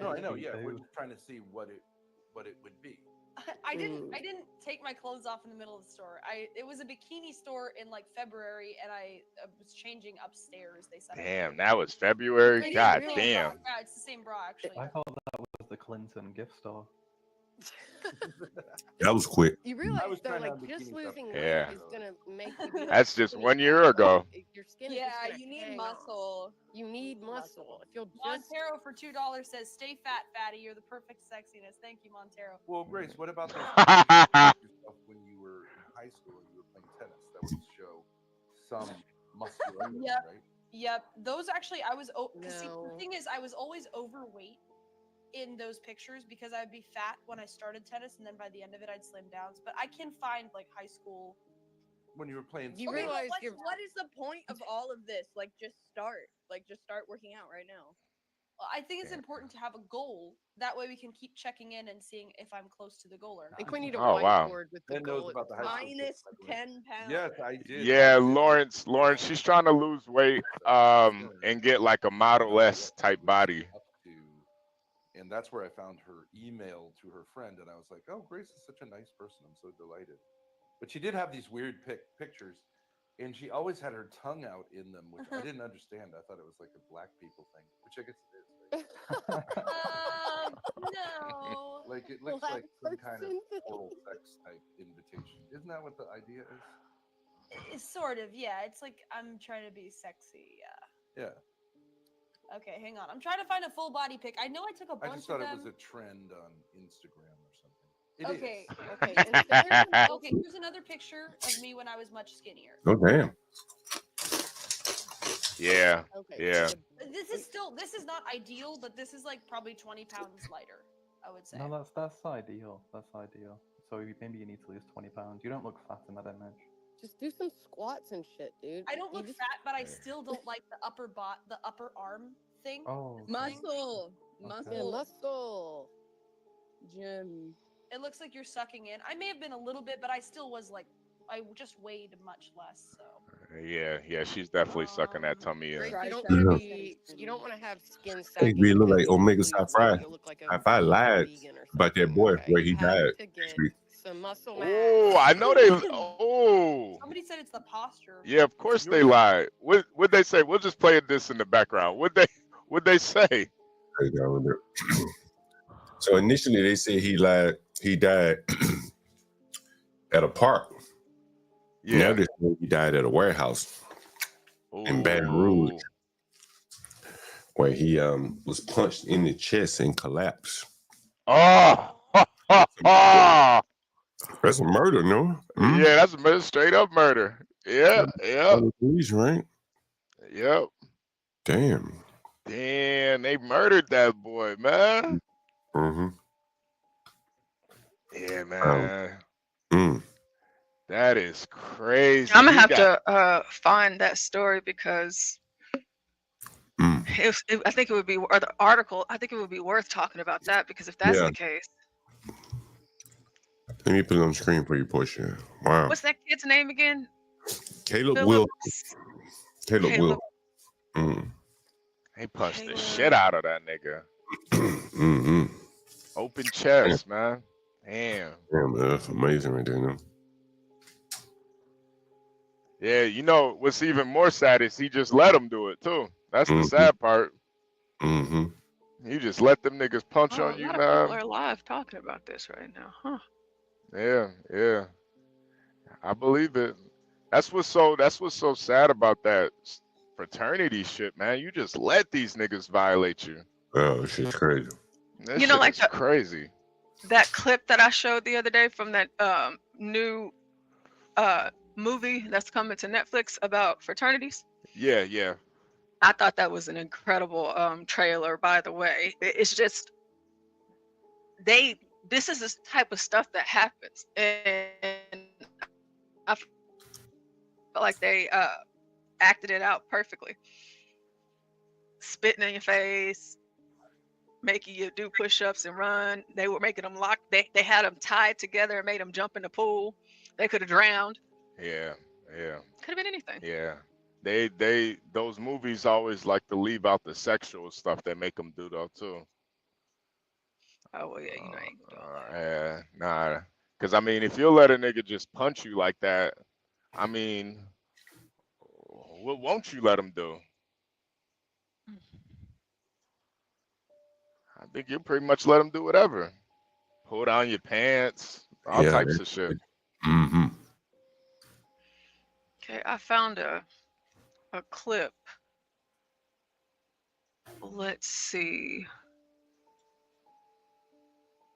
No, I And- know. Yeah, we're just trying to see what it would be. I didn't take my clothes off in the middle of the store. It was a bikini store in like February, and I was changing upstairs. They said. Damn, that was February. God damn. Yeah, it's the same bra actually. I thought that was the Clinton gift store. That was quick. You realize though, like just losing Yeah. weight is gonna make you be That's just skinny 1 year forever. ago. Your skin is Yeah, just gonna you need hang on. muscle. You need muscle. If you'll just Montero for $2 says, "Stay fat, fatty. You're the perfect sexiness." Thank you, Montero. Well, Grace, what about those pictures of yourself when you were in high school and you were playing tennis? That would show some muscularity, Yep. right? Yep. Those actually, I was. See, No. the thing is, I was always overweight in those pictures because I'd be fat when I started tennis, and then by the end of it, I'd slim down. But I can find like high school. When you were playing You sports. realize What is the point of all of this? Like, just start. Like, just start working out right now. I think it's important to have a goal. That way, we can keep checking in and seeing if I'm close to the goal or not. I think we need a Oh, wow. whiteboard with the Ben knows goal. about the high school Minus kids, by the way. 10 pounds. Yes, I did. Yeah, Lawrence, she's trying to lose weight and get like a Model S type body. And that's where I found her email to her friend, and I was like, "Oh, Grace is such a nice person. I'm so delighted." But she did have these weird pictures, and she always had her tongue out in them, which I didn't understand. I thought it was like a black people thing, which I guess it is. Right? No. Like it looks Black like some kind of person. oral sex type invitation. Isn't that what the idea is? It's sort of, yeah. It's like I'm trying to be sexy. Yeah. Yeah. Okay, hang on. I'm trying to find a full body pic. I know I took a bunch I just thought of it them. was a trend on Instagram or something. Okay. Is. Okay, here's another picture of me when I was much skinnier. Oh damn. Yeah. Yeah. This is not ideal, but this is like probably 20 pounds lighter, I would say. No, that's ideal. That's ideal. So maybe you need to lose 20 pounds. You don't look fat in that image. Just do some squats and shit, dude. I don't look fat, but I still don't like the upper arm thing. Oh. Muscle. Okay. Yeah, muscle. Gym. It looks like you're sucking in. I may have been a little bit, but I still was like, I just weighed much less. So. Yeah, she's definitely sucking that tummy in. Grace, you don't want to have skin Hey, sagging. we look like Omega's physically, high five. you look like a High five lied vegan or about that boy where he died. to get some muscle mass. Oh, I know they. Oh. Somebody said it's the posture. Yeah, of course they lied. What they say? We'll just play this in the background. What they say? So initially they said he died at a park. Yeah. Now they say he died at a warehouse in Baton Rouge, where he was punched in the chest and collapsed. Oh. That's a murder, no? Yeah, that's a murder, straight up murder. Yeah. Police, right? Yep. Damn. Damn, they murdered that boy, man. Mm-hmm. Yeah, man. Mm. That is crazy. I'm gonna have to find that story because I think it would be, or the article. I think it would be worth talking about that because if that's Yeah. the case, Let me put it on the screen for you, Portia. Wow. what's that kid's name again? Caleb Philip- Will. Caleb Caleb. Will. Mm. They punched the shit out of that nigga. Mm-hmm. Open chest, man. Damn. Yeah, man, that's amazing right there, no? Yeah, you know what's even more sad is he just let him do it too. That's the Mhm. sad part. Mm-hmm. You just let them niggas punch Oh, on a you, lot of people man. are live talking about this right now, huh? Yeah. I believe it. That's what's so sad about that fraternity shit, man. You just let these niggas violate you. Oh, shit's crazy. That You know, shit like is crazy. That clip that I showed the other day from that new movie that's coming to Netflix about fraternities. Yeah. I thought that was an incredible trailer, by the way. It's just this is the type of stuff that happens, and I feel like they acted it out perfectly. Spitting in your face, making you do push-ups and run. They were making them lock. They had them tied together and made them jump in the pool. They could have drowned. Yeah. Could have been anything. Yeah. those movies always like to leave out the sexual stuff they make them do though too. Oh well, yeah, you know, I ain't doing that. Yeah, nah. Cause I mean, if you'll let a nigga just punch you like that, I mean, what won't you let him do? I think you pretty much let him do whatever. Pull down your pants, all Yeah. types of shit. Mm-hmm. Okay, I found a clip. Let's see.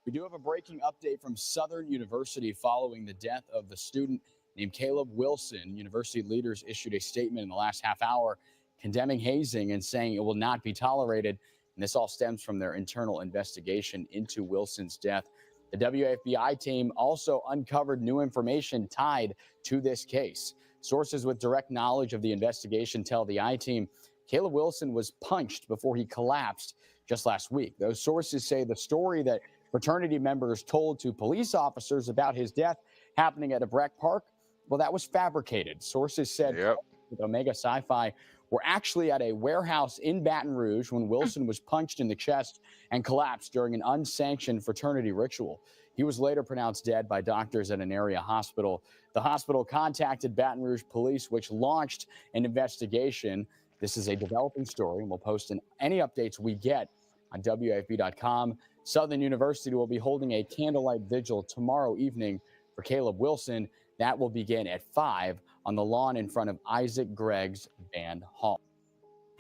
We do have a breaking update from Southern University following the death of the student named Caleb Wilson. University leaders issued a statement in the last half hour condemning hazing and saying it will not be tolerated. And this all stems from their internal investigation into Wilson's death. The WFBI team also uncovered new information tied to this case. Sources with direct knowledge of the investigation tell the I-team Caleb Wilson was punched before he collapsed just last week. Those sources say the story that fraternity members told to police officers about his death happening at a Breck Park, well, that was fabricated. Sources said with Omega Sci-Fi were actually at a warehouse in Baton Rouge when Wilson was punched in the chest and collapsed during an unsanctioned fraternity ritual. He was later pronounced dead by doctors at an area hospital. The hospital contacted Baton Rouge police, which launched an investigation. This is a developing story, and we'll post any updates we get on WFB.com. Southern University will be holding a candlelight vigil tomorrow evening for Caleb Wilson. That will begin at 5 on the lawn in front of Isaac Gregg's Band Hall.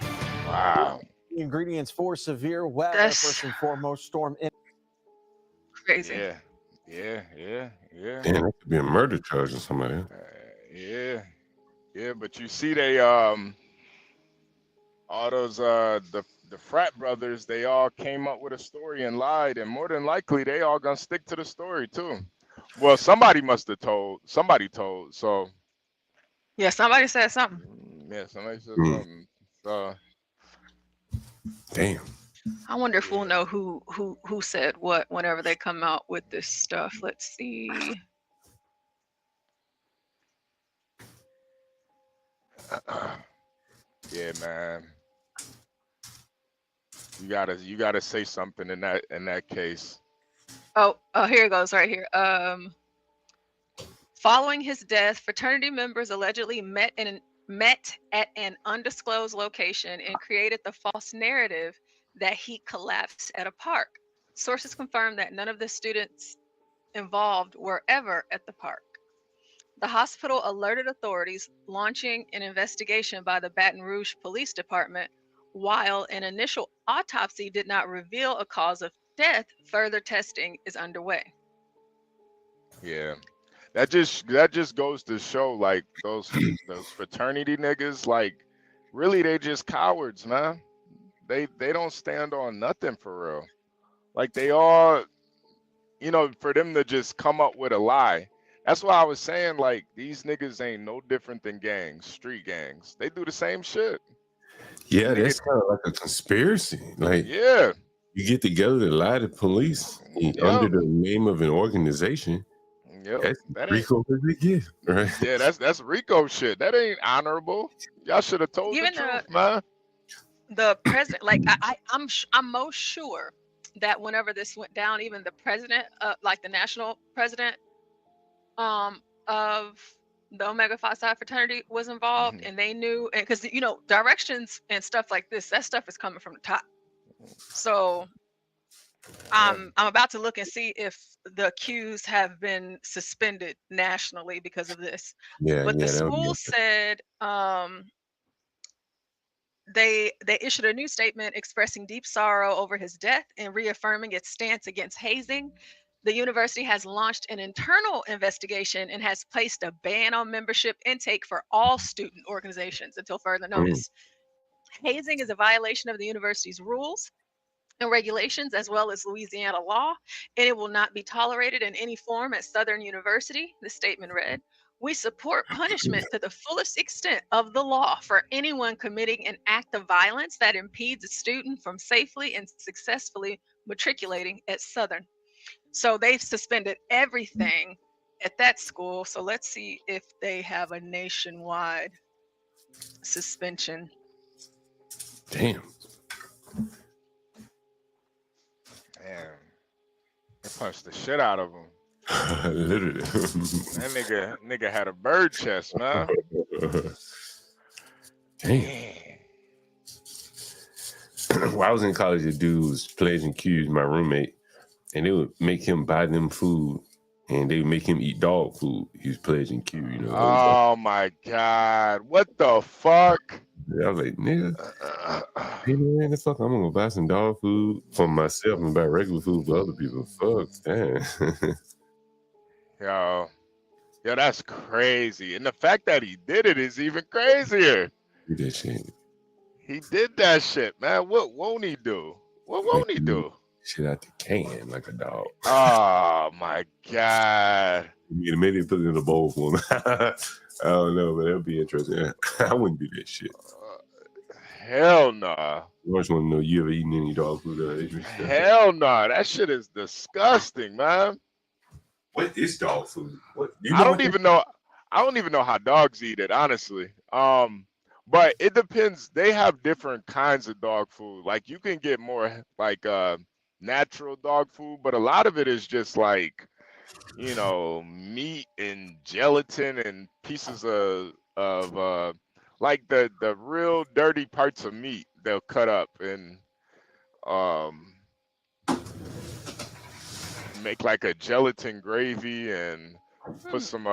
Wow. The ingredients for severe weather, first and foremost, storm in. Crazy. Yeah. Damn, that could be a murder charge or somebody. Yeah, but you see they all those the frat brothers, they all came up with a story and lied, and more than likely they all gonna stick to the story too. Well, somebody told, so Yeah, somebody said something. yeah, somebody said something. So damn. I wonder if we'll know who said what whenever they come out with this stuff. Let's see. yeah, man. You gotta say something in that case. Oh, here it goes right here. Following his death, fraternity members allegedly met at an undisclosed location and created the false narrative that he collapsed at a park. Sources confirm that none of the students involved were ever at the park. The hospital alerted authorities, launching an investigation by the Baton Rouge Police Department. While an initial autopsy did not reveal a cause of death, further testing is underway. Yeah. That just goes to show, like, those fraternity niggas, like, really they just cowards, man. They don't stand on nothing for real. Like, they all, for them to just come up with a lie. That's why I was saying, like, these niggas ain't no different than gangs, street gangs. They do the same shit. Yeah, that's kind of like a conspiracy. Like, yeah, you get together to lie to police under the name of an organization. Yep. That's Rico as they get, right? Yeah, that's Rico shit. That ain't honorable. Y'all should have told Even the truth, man. The president, like I'm most sure that whenever this went down, even the president, like the national president, of the Omega Phi Psi fraternity was involved, and they knew, and because directions and stuff like this, that stuff is coming from the top. So I'm about to look and see if the accused have been suspended nationally because of this. But the school said they issued a new statement expressing deep sorrow over his death and reaffirming its stance against hazing. The university has launched an internal investigation and has placed a ban on membership intake for all student organizations until further notice. Hazing is a violation of the university's rules and regulations, as well as Louisiana law, and it will not be tolerated in any form at Southern University, the statement read. We support punishment to the fullest extent of the law for anyone committing an act of violence that impedes a student from safely and successfully matriculating at Southern. So they've suspended everything at that school. So let's see if they have a nationwide suspension. Damn. Damn. They punched the shit out of him. Literally. That nigga had a bird chest, man. Damn. When I was in college, a dude was pledging Q's, my roommate, and they would make him buy them food, and they would make him eat dog food. He was pledging Q, you know. Oh my God. What the fuck? I was like, nigga, hey man, the fuck, I'm gonna buy some dog food for myself and buy regular food for other people. Fuck, damn. Yo, that's crazy. And the fact that he did it is even crazier. He did shit. He did that shit, man. What won't he do? What won't he do? Shit out the can like a dog. Oh my God. Maybe put it in a bowl for him. I don't know, but that'd be interesting. I wouldn't do that shit. Hell nah. I just want to know, you ever eaten any dog food? Hell nah. That shit is disgusting, man. What is dog food? What? I don't even know how dogs eat it, honestly. But it depends. They have different kinds of dog food. Like you can get more like natural dog food, but a lot of it is just like, you know, meat and gelatin and pieces of like the real dirty parts of meat they'll cut up and make like a gelatin gravy and put some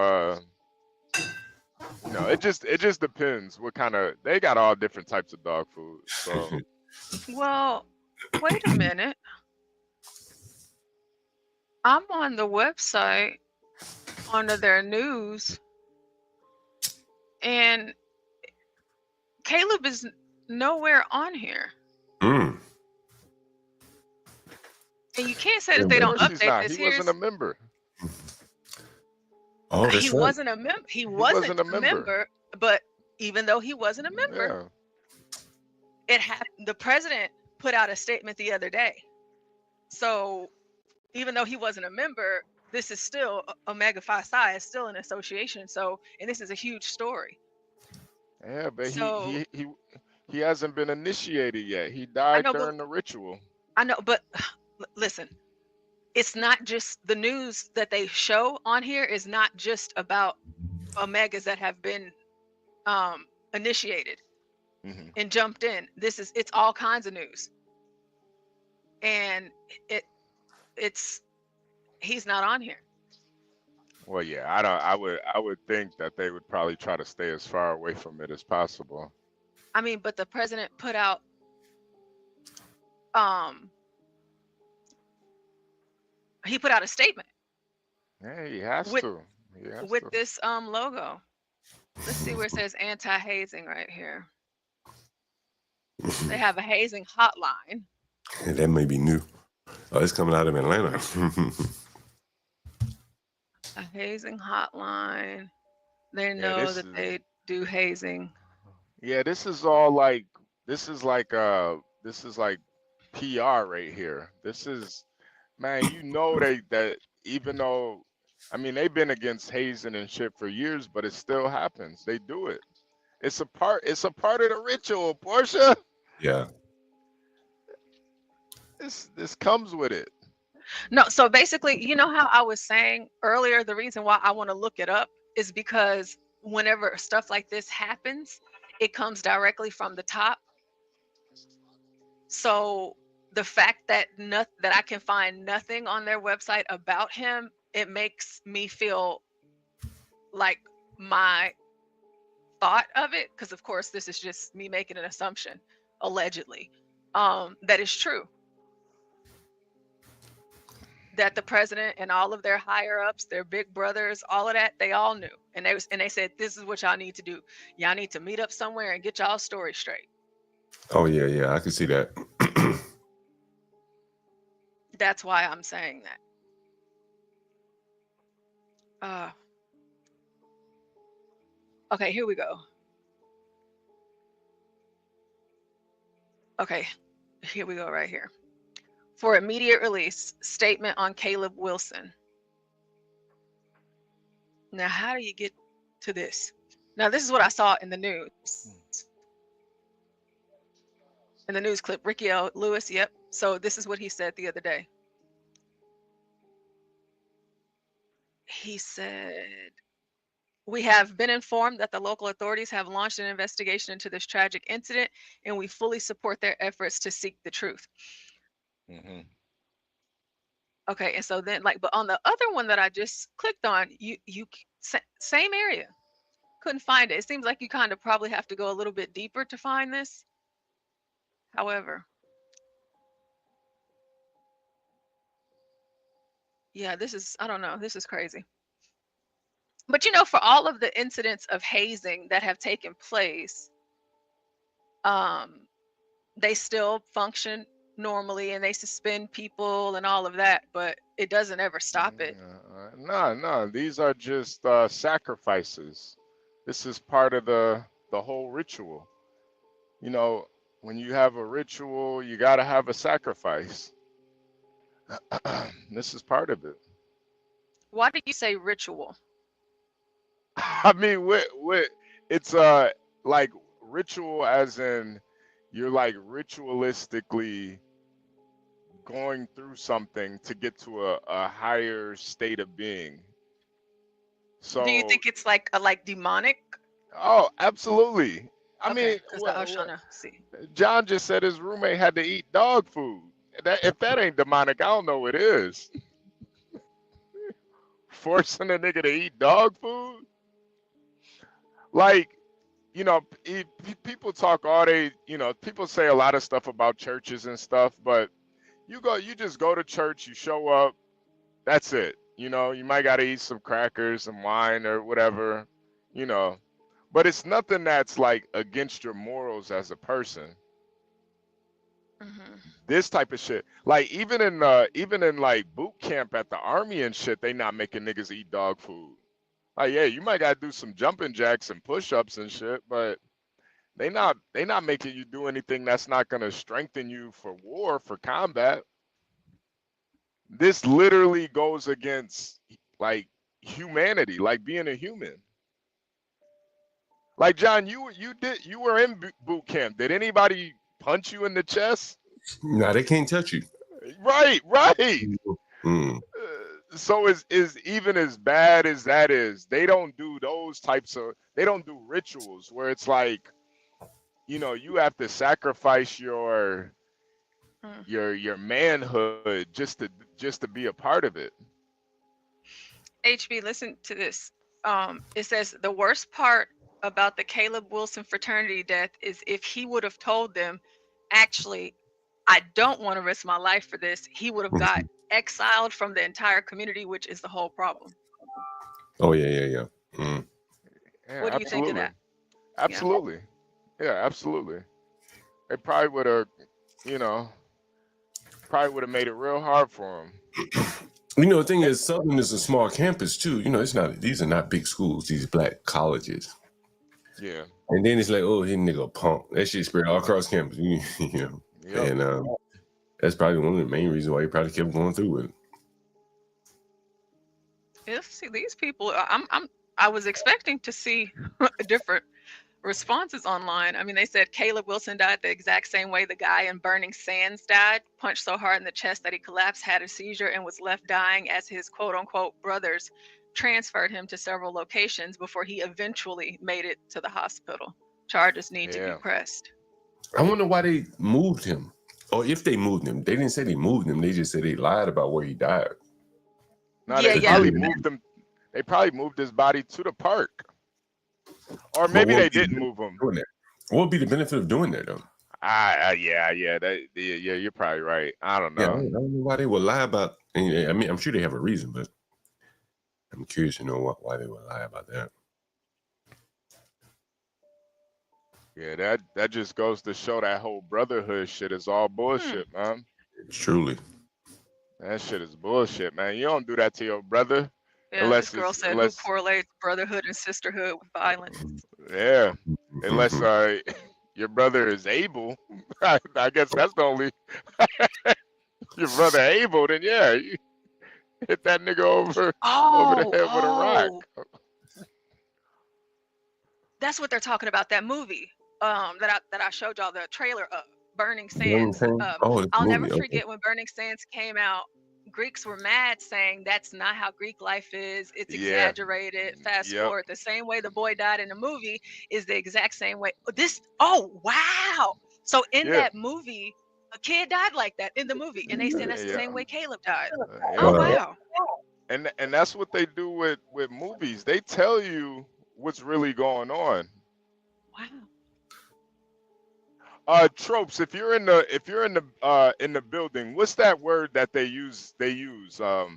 you know, it just depends what kind of, they got all different types of dog food. So Well, wait a minute. I'm on the website under their news, and Caleb is nowhere on here. Mm. And you can't say that they don't update this. He wasn't a member. Oh, that's He right. wasn't a member. He wasn't a member. But even though he wasn't a member, it happened. The president put out a statement the other day. So even though he wasn't a member, this is still Omega Phi Psi is still an association. So, and this is a huge story. Yeah, but So, he hasn't been initiated yet. He died during the ritual. I know, but listen, it's not just the news that they show on here is not just about Omegas that have been initiated and jumped in. It's all kinds of news. And he's not on here. Well, yeah, I would think that they would probably try to stay as far away from it as possible. I mean, but the president put out he put out a statement. Yeah, he has to. With this logo. Let's see where it says anti-hazing right here. They have a hazing hotline. Yeah, that may be new. Oh, it's coming out of Atlanta. A hazing hotline. They know that they do hazing. Yeah, this is all like this is like PR right here. This is, man, you know, that even though, I mean, they've been against hazing and shit for years, but it still happens. They do it. It's a part of the ritual, Portia. Yeah. This comes with it. No, so basically, you know how I was saying earlier, the reason why I want to look it up is because whenever stuff like this happens, it comes directly from the top. So the fact that I can find nothing on their website about him, it makes me feel like my thought of it, because of course this is just me making an assumption, allegedly, that is true. That the president and all of their higher ups, their big brothers, all of that, they all knew. And they said, this is what y'all need to do. Y'all need to meet up somewhere and get y'all story straight. Oh, yeah, I can see that. That's why I'm saying that. Okay, here we go. Okay, here we go right here. For immediate release, statement on Caleb Wilson. Now, how do you get to this? Now, this is what I saw in the news. In the news clip, Ricky L. Lewis, yep. So this is what he said the other day. He said, we have been informed that the local authorities have launched an investigation into this tragic incident, and we fully support their efforts to seek the truth. Mm-hmm. Okay, and so then, like, but on the other one that I just clicked on, same area, couldn't find it. It seems like you kind of probably have to go a little bit deeper to find this. However, yeah, this is, I don't know, this is crazy. But you know, for all of the incidents of hazing that have taken place, they still function normally and they suspend people and all of that, but it doesn't ever stop it. No, these are just sacrifices. This is part of the whole ritual. You know, when you have a ritual, you got to have a sacrifice. This is part of it. Why did you say ritual? I mean, it's like ritual as in you're like ritualistically going through something to get to a higher state of being. So do you think it's like demonic? Oh, absolutely. I Okay, mean, because I was trying to see. John just said his roommate had to eat dog food. If that ain't demonic, I don't know what is. Forcing a nigga to eat dog food? Like, you know, people talk all day, you know, people say a lot of stuff about churches and stuff, but you just go to church, you show up, that's it. You know, you might got to eat some crackers and wine or whatever, you know. But it's nothing that's like against your morals as a person. Mm-hmm. This type of shit, like even in like boot camp at the army and shit, they not making niggas eat dog food. Like, yeah, you might gotta do some jumping jacks and push-ups and shit, but they not making you do anything that's not gonna strengthen you for war, for combat. This literally goes against like humanity, like being a human. Like John, you were in boot camp. Did anybody punch you in the chest? No, they can't touch you. Right. Mm. So is even as bad as that is, they don't do those types of, they don't do rituals where it's like, you know, you have to sacrifice your manhood just to be a part of it. HB, listen to this. It says the worst part about the Caleb Wilson fraternity death is if he would have told them, actually, I don't want to risk my life for this, he would have got exiled from the entire community, which is the whole problem. Oh yeah. Mm. Yeah, what do you think of that? Absolutely. Yeah, absolutely. They probably would have, you know, made it real hard for him. You know, the thing is, Southern is a small campus too. You know, these are not big schools, these black colleges. Yeah. And then it's like, oh, he nigga a punk. That shit spread all across campus, you know. Yep. And that's probably one of the main reasons why he probably kept going through with it. Yeah, see, these people, I was expecting to see different responses online. I mean, they said Caleb Wilson died the exact same way the guy in Burning Sands died, punched so hard in the chest that he collapsed, had a seizure, and was left dying as his quote-unquote brothers transferred him to several locations before he eventually made it to the hospital. Charges need to be pressed. I wonder why they moved him. Or if they moved him. They didn't say they moved him. They just said they lied about where he died. No, they probably moved him. They probably moved his body to the park. Or maybe they didn't move him. What would be the benefit of doing that, though? Yeah, you're probably right. I don't know. Yeah, I don't know why they would lie about. I mean, I'm sure they have a reason, but I'm curious to know why they would lie about that. Yeah, that just goes to show that whole brotherhood shit is all bullshit, man. Truly. That shit is bullshit, man. You don't do that to your brother. Yeah, this girl said, who correlates brotherhood and sisterhood with violence? Yeah, unless your brother is able. I guess that's the only. Your brother able, then yeah, you hit that nigga over the head with a rock. That's what they're talking about. That movie that I showed y'all the trailer of, Burning Burning Sands. Sands? Oh, it's a I'll never movie. Okay. forget when Burning Sands came out. Greeks were mad, saying that's not how Greek life is. It's Yeah. exaggerated. Fast Yep. forward, the same way the boy died in the movie is the exact same way. Oh wow! So in Yeah. that movie, a kid died like that in the movie, and they said that's the Yeah. same way Caleb died. Yeah. Oh wow! And that's what they do with movies. They tell you what's really going on. Wow. Tropes. If you're in the building, what's that word that they use? I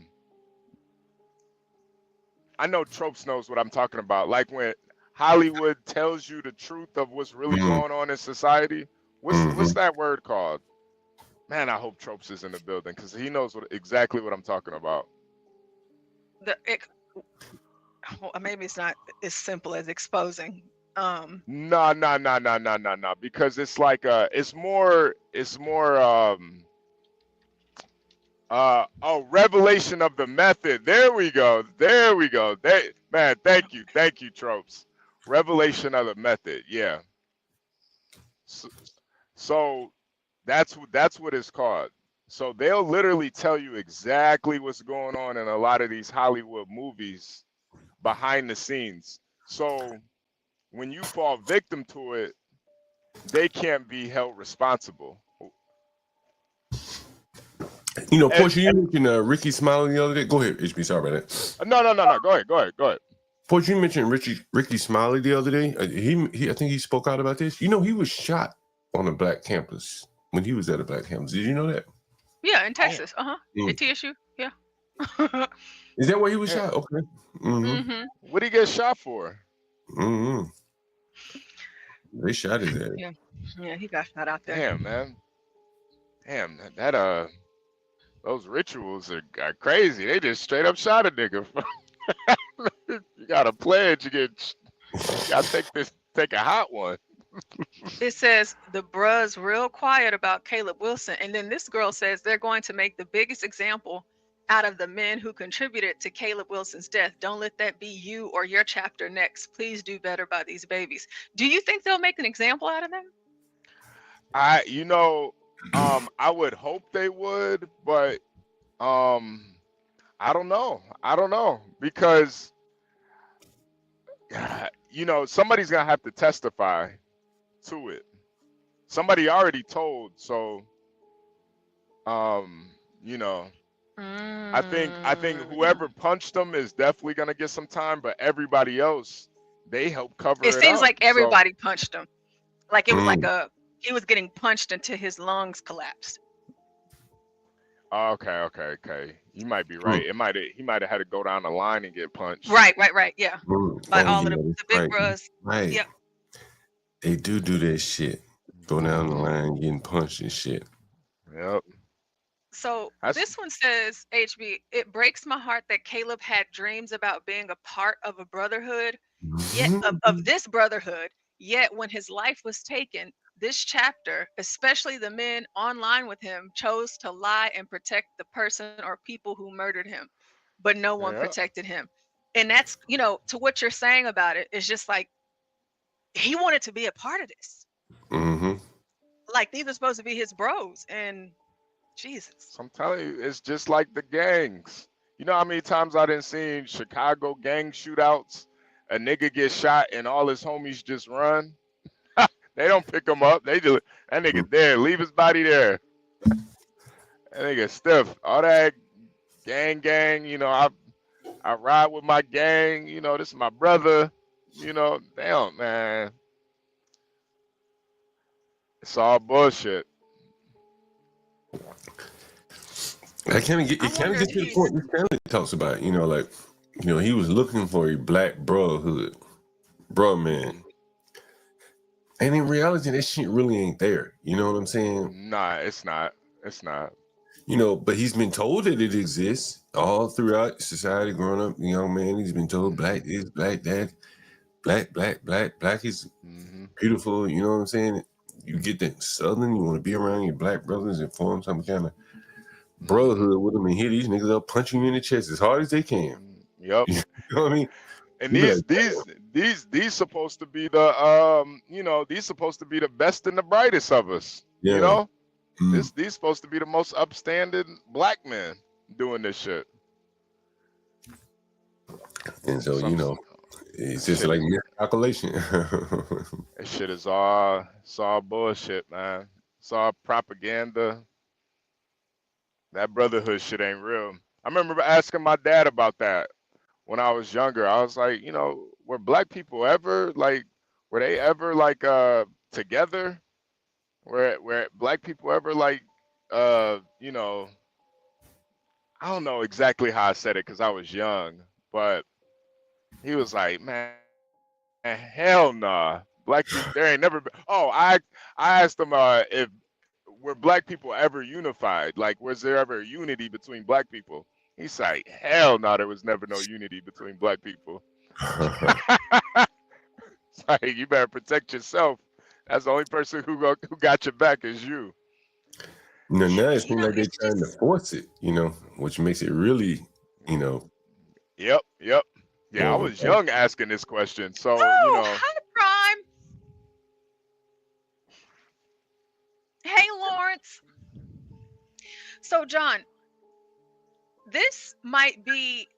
know Tropes knows what I'm talking about. Like when Hollywood tells you the truth of what's really going on in society. What's that word called? Man, I hope Tropes is in the building because he knows exactly what I'm talking about. Maybe it's not as simple as exposing. No. Because it's like it's more revelation of the method. There we go. Man, thank you, Tropes. Revelation of the method. Yeah. So that's what it's called. So they'll literally tell you exactly what's going on in a lot of these Hollywood movies behind the scenes. So when you fall victim to it, they can't be held responsible. You know, Portia, you mentioned Ricky Smiley the other day. Go ahead, HB. Sorry about that. No. Go ahead. Portia, you mentioned Ricky Smiley the other day. I think he spoke out about this. You know, he was shot on a black campus when he was at a black campus. Did you know that? Yeah, in Texas. At TSU. Yeah. Is that where he was shot? Okay. What did he get shot for? They shot his ass. Yeah, he got shot out there. Damn, man. Damn, that those rituals are crazy. They just straight up shot a nigga. You got a pledge. You gotta take a hot one. It says the bruh's real quiet about Caleb Wilson, and then this girl says they're going to make the biggest example out of the men who contributed to Caleb Wilson's death. Don't let that be you or your chapter next. Please do better by these babies. Do you think they'll make an example out of them? I would hope they would, but I don't know because somebody's gonna have to testify to it. Somebody already told, so I think whoever punched them is definitely gonna get some time, but everybody else, they help cover it. It seems up, like everybody punched him. Like it was like he was getting punched until his lungs collapsed. Okay. You might be right. He might have had to go down the line and get punched. Right. Yeah. By all of the big bros. Right. Yep. They do that shit. Go down the line getting punched and shit. Yep. So this one says, HB, it breaks my heart that Caleb had dreams about being a part of a brotherhood, yet of this brotherhood, yet when his life was taken, this chapter, especially the men online with him, chose to lie and protect the person or people who murdered him, but no one protected him. And that's, to what you're saying about it, it's just like, he wanted to be a part of this. Like these are supposed to be his bros, and Jesus. I'm telling you, it's just like the gangs. You know how many times I done seen Chicago gang shootouts? A nigga get shot and all his homies just run. They don't pick him up. They just that nigga dead. Leave his body there. That nigga stiff. All that gang. I ride with my gang. This is my brother. Damn, man. It's all bullshit. It kind of gets to the point that Stanley talks about. He was looking for a black brotherhood, man. And in reality, that shit really ain't there. You know what I'm saying? Nah, it's not. It's not. But he's been told that it exists all throughout society. Growing up, young man, he's been told black is black, that black is beautiful. You know what I'm saying? You get that Southern, you want to be around your black brothers and form some kind of brotherhood with them and hit these niggas up, punching you in the chest as hard as they can. Yep. You know what I mean? And these supposed to be the these supposed to be the best and the brightest of us. Yeah. You know, these supposed to be the most upstanding black men doing this shit. And so it's just like miscalculation. That shit is all bullshit, man. It's all propaganda. That brotherhood shit ain't real. I remember asking my dad about that when I was younger. I was like, were black people ever were they ever together? Were black people ever I don't know exactly how I said it because I was young, but he was like, man, hell nah. Black people, there ain't never been. Oh, I asked him if were black people ever unified? Like, was there ever unity between black people? He's like, hell no, there was never no unity between black people. It's like, you better protect yourself. That's the only person who got your back is you. Now it seems like they're trying to force it, which makes it really, Yep. Yeah, I was young asking this question, so Hi, Prime. Hey, Lawrence. So, John, this might be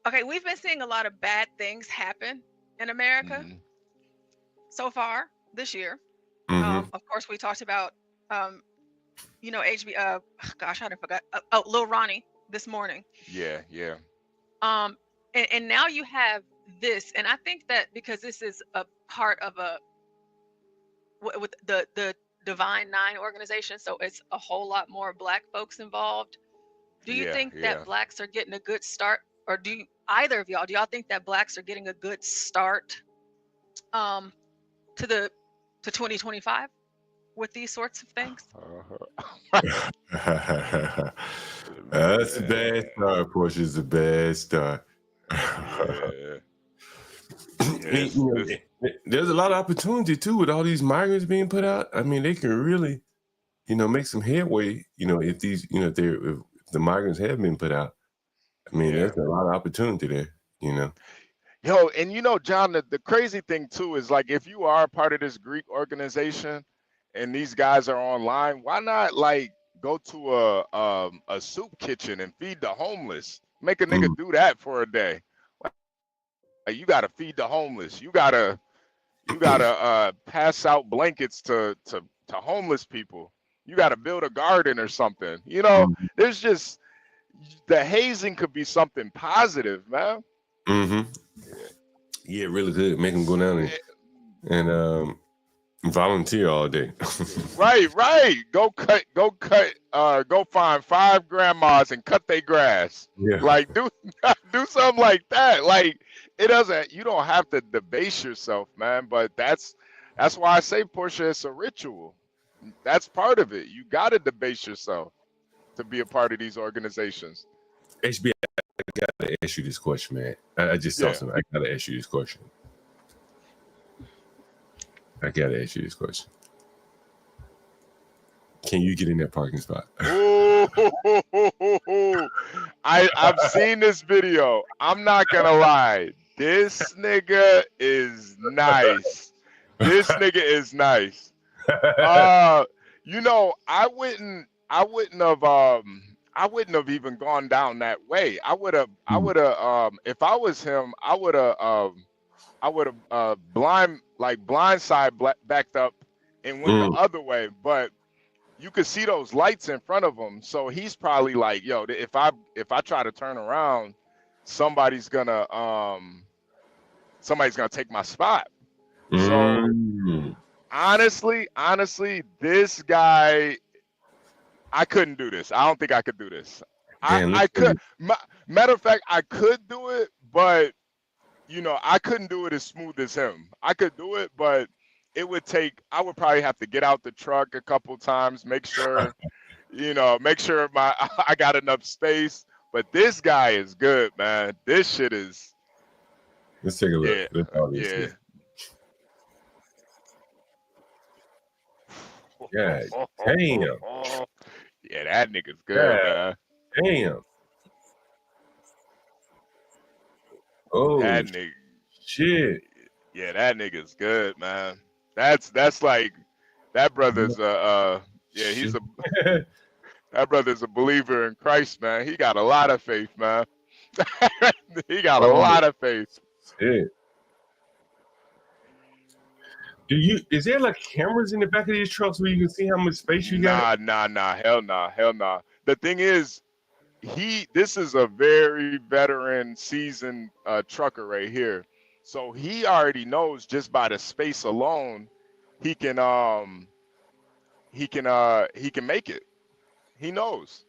okay. We've been seeing a lot of bad things happen in America so far this year. Of course, we talked about, HB. Gosh, I forgot. Lil Ronnie this morning. Yeah. And now you have this, and I think that because this is a part of with the Divine Nine organization, so it's a whole lot more black folks involved. Do you think that blacks are getting a good start, or do either of y'all? Do y'all think that blacks are getting a good start to 2025 with these sorts of things? That's a bad start. Portia's a bad start. There's a lot of opportunity too with all these migrants being put out. I mean, they can really, make some headway. If these, if the migrants have been put out. I mean, there's a lot of opportunity there. Yo, and John, the crazy thing too is like if you are a part of this Greek organization and these guys are online, why not go to a soup kitchen and feed the homeless? Make a nigga do that for a day. You gotta feed the homeless. You gotta pass out blankets to homeless people. You gotta build a garden or something. There's just the hazing could be something positive, man. Yeah, really good. Make them go down and volunteer all day. Right. Go find 5 grandmas and cut their grass. Yeah. Do something like that. You don't have to debase yourself, man. But that's why I say, Portia, it's a ritual. That's part of it. You gotta debase yourself to be a part of these organizations. HB, I gotta ask you this question, man. I just saw something. I gotta ask you this question. Can you get in that parking spot? I've seen this video. I'm not gonna lie. This nigga is nice. I wouldn't have even gone down that way. I would have if I was him, I would have blindside backed up and went the other way, but you could see those lights in front of him. So he's probably like, yo, if I try to turn around, somebody's gonna take my spot. So honestly, this guy, I couldn't do this. I don't think I could do this. I could. Matter of fact, I could do it, but I couldn't do it as smooth as him. I could do it, but I would probably have to get out the truck a couple times, make sure I got enough space. But this guy is good, man. This shit is. Let's take a look. Yeah. Yeah. Damn. Yeah, that nigga's good, man. Damn. Oh That nigga, shit. yeah, that nigga's good, man. That's like that brother's yeah, he's a that brother's a believer in Christ, man. He got a lot of faith, man. He got a Oh lot of faith. shit. Is there like cameras in the back of these trucks where you can see how much space you got? Nah, hell nah. The thing is, this is a very veteran, seasoned trucker right here. So he already knows just by the space alone, he can make it. He knows.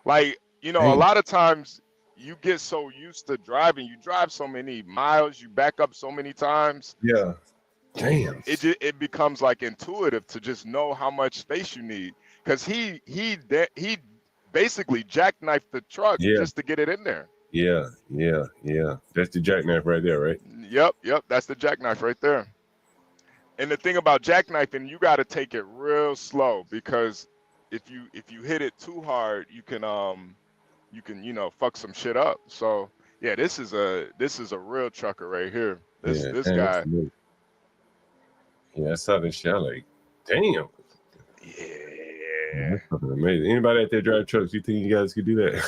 Like, a lot of times you get so used to driving, you drive so many miles, you back up so many times. Yeah. Damn. It becomes like intuitive to just know how much space you need, because he basically jackknifed the truck just to get it in there. Yeah. That's the jackknife right there, right? Yep, that's the jackknife right there. And the thing about jackknifing, you got to take it real slow, because if you hit it too hard, you can fuck some shit up. So yeah, this is a real trucker right here. This guy. Yeah, I saw this shit. I'm like, damn. Yeah. That's fucking amazing. Anybody out there drive trucks? You think you guys could do that?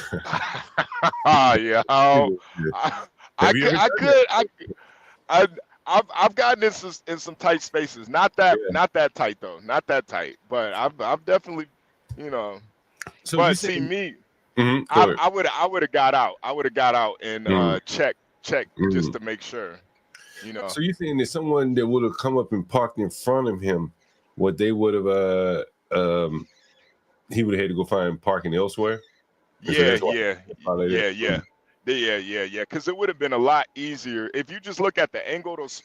I've gotten in some tight spaces. Not that tight though. Not that tight. But I've definitely, So but you see saying- me, Mhm, I would have got out. I would have got out and check just to make sure. So you saying that someone that would have come up and parked in front of him, what they would have he would have had to go find parking elsewhere? Yeah. Because it would have been a lot easier if you just look at the angle. Those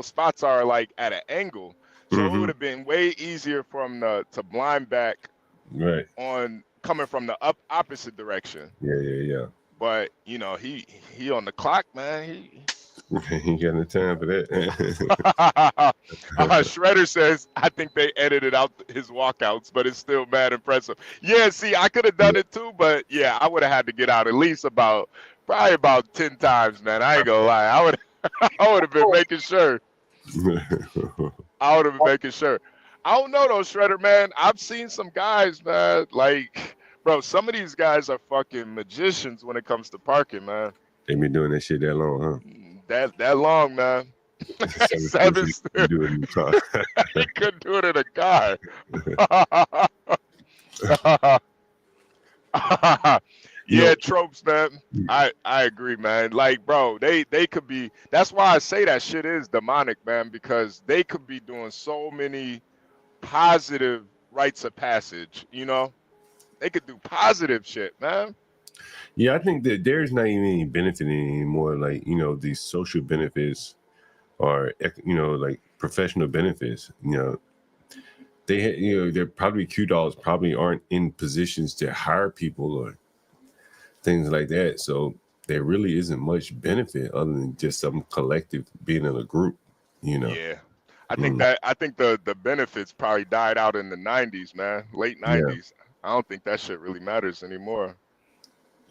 spots are like at an angle, so it would have been way easier for him to blind back right on coming from the opposite direction. Yeah. But he on the clock, man. He got no time for that. Shredder says, I think they edited out his walkouts, but it's still mad impressive. Yeah, see, I could have done it too, but yeah, I would have had to get out at least probably about 10 times, man. I ain't gonna lie. I would have been making sure. I would have been making sure. I don't know though, Shredder, man. I've seen some guys, man. Like, bro, some of these guys are fucking magicians when it comes to parking, man. They been doing that shit that long, huh? That long, man. 7 You do it in the car. He couldn't do it in a car. Yeah, tropes, man. I agree, man. Like, bro, they could be. That's why I say that shit is demonic, man, because they could be doing so many positive rites of passage. They could do positive shit, man. Yeah, I think that there's not even any benefit anymore. Like, these social benefits or, like professional benefits, they're probably Q-Dogs probably aren't in positions to hire people or things like that. So there really isn't much benefit other than just some collective being in a group, Yeah. I think the benefits probably died out in the 90s, man. Late 90s. I don't think that shit really matters anymore.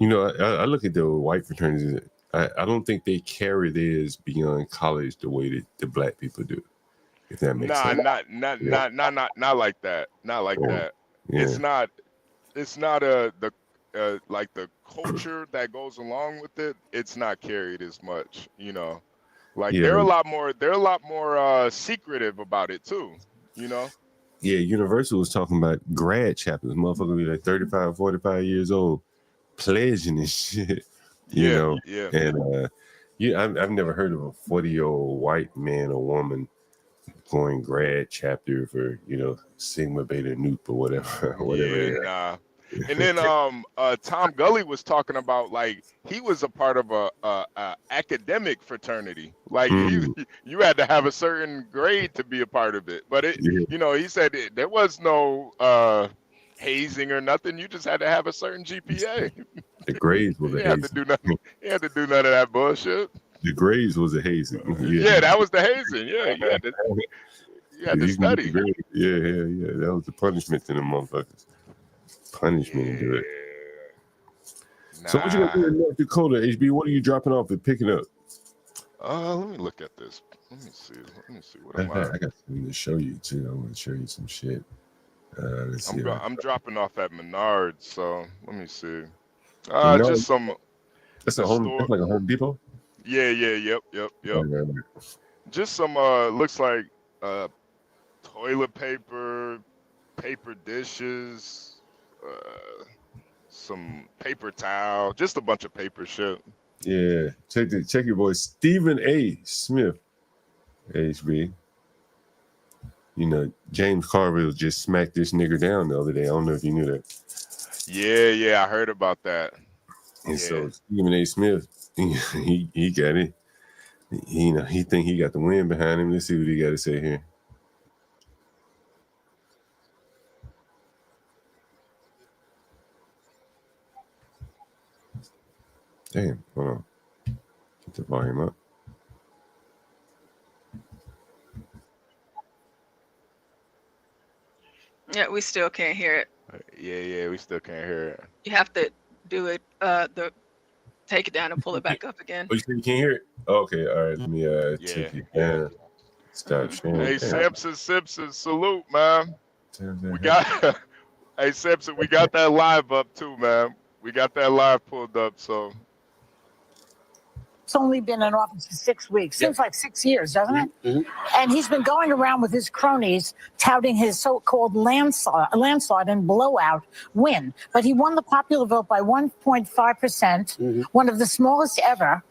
I look at the white fraternities. I don't think they carry theirs beyond college the way that the black people do. If that makes sense. Not like that. Not like that. Yeah. It's not like the culture that goes along with it. It's not carried as much. Like they're a lot more secretive about it too. Yeah, Universal was talking about grad chapters. Motherfucker be like 35, 45 years old. Pledging and shit, Yeah. And I've never heard of a 40-year-old white man or woman going grad chapter for Sigma Beta Nup or whatever. Yeah, nah. And then Tom Gully was talking about, like, he was a part of a academic fraternity. Like you had to have a certain grade to be a part of it. But he said there was no hazing or nothing. You just had to have a certain GPA. The grades was a hazing. You had to do none of that bullshit. The grades was a hazing. Yeah, that was the hazing. Yeah, you had to study. Yeah. That was the punishment to the motherfuckers. Punishment to do it. So what you gonna do in North Dakota, HB? What are you dropping off and picking up? Let me look at this. Let me see. What I am got, I? I got something to show you too. I want to show you some shit. Let's see. I'm dropping off at Menards, so let me see. No, Just some. that's The a home. store. That's like a Home Depot. Yeah. Yep. Right. Just some. Looks like toilet paper, paper dishes, some paper towel, just a bunch of paper shit. Yeah, check your boy Stephen A. Smith, HB. You know, James Carville just smacked this nigger down the other day. I don't know if you knew that. Yeah, I heard about that. And so Stephen A. Smith, he got it. He think he got the wind behind him. Let's see what he got to say here. Damn, hold on. Get the volume up. Yeah, we still can't hear it. Yeah, we still can't hear it. You have to do it. Take it down and pull it back up again. Oh, you said you can't hear it? Okay, all right. Let me take it down. Stop sharing. Hey, Simpson, salute, man. We got. Hey, Simpson, we got that live up too, man. We got that live pulled up, so. It's only been in office for 6 weeks. Seems like 6 years, doesn't it? And he's been going around with his cronies touting his so-called landslide and blowout win. But he won the popular vote by 1.5%, one of the smallest ever.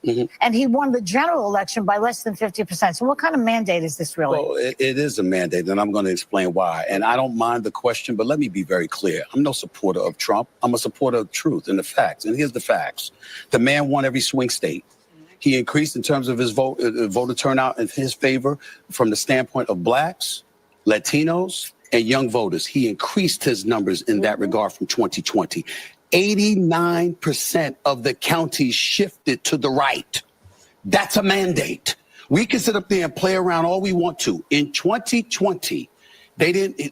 And he won the general election by less than 50%. So what kind of mandate is this really? Well, it is a mandate, and I'm going to explain why. And I don't mind the question, but let me be very clear. I'm no supporter of Trump. I'm a supporter of truth and the facts. And here's the facts. The man won every swing state. He increased in terms of his voter turnout in his favor from the standpoint of blacks, Latinos, and young voters. He increased his numbers in that regard from 2020. 89% of the counties shifted to the right. That's a mandate. We can sit up there and play around all we want to. In 2020,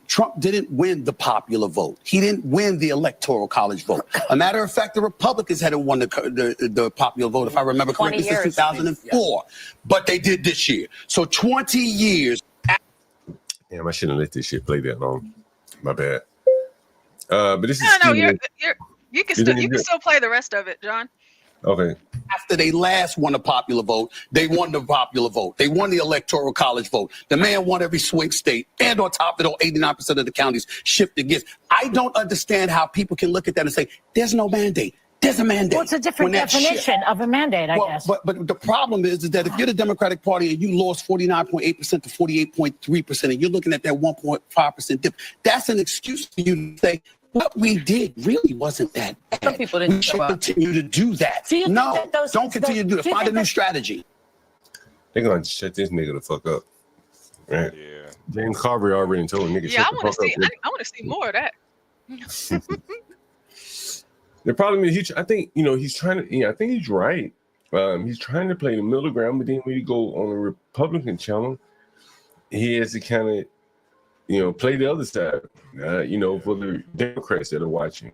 Trump didn't win the popular vote. He didn't win the electoral college vote. A matter of fact, the Republicans hadn't won the popular vote, if I remember correctly, since 2004. But they did this year. So 20 years. Damn, I shouldn't let this shit play that long. My bad. But this is you can still play the rest of it, John. Okay. After they last won the popular vote, they won the popular vote. They won the electoral college vote. The man won every swing state. And on top of it all, 89% of the counties shifted against. I don't understand how people can look at that and say, there's no mandate. There's a mandate. Well, it's a different definition of a mandate, I guess. But the problem is that if you're the Democratic Party and you lost 49.8% to 48.3%, and you're looking at that 1.5% dip, that's an excuse for you to say, what we did really wasn't that bad. Some people didn't show up. Continue to do that. No, don't continue to do that. Find a new strategy. They're going to shut this nigga the fuck up. Right? Yeah. James Carvey already told niggas. Yeah, I want to see more of that. The problem is, I think he's trying to. Yeah, I think he's right. He's trying to play the middle ground, but then when you go on a Republican channel, he has to kind of, play the other side. For the Democrats that are watching,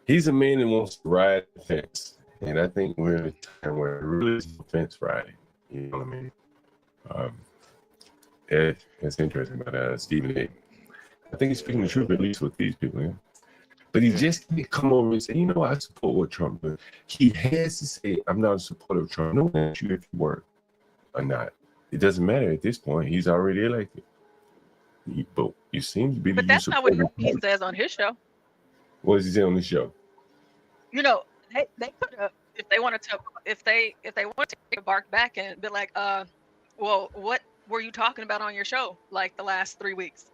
he's a man that wants to ride the fence, and I think we're in a time where it really is fence riding. You know what I mean? It's interesting about Stephen A. I think he's speaking the truth, at least with these people. Yeah? But he just can't come over and say, I support what Trump does. He has to say, I'm not a supporter of Trump. No one asks you if you were or not. It doesn't matter at this point. He's already elected. But you seem to be. But that's not what he says on his show. What does he say on the show? They could have, if they wanted to, if they wanted to bark back and be like, well, what were you talking about on your show like the last 3 weeks?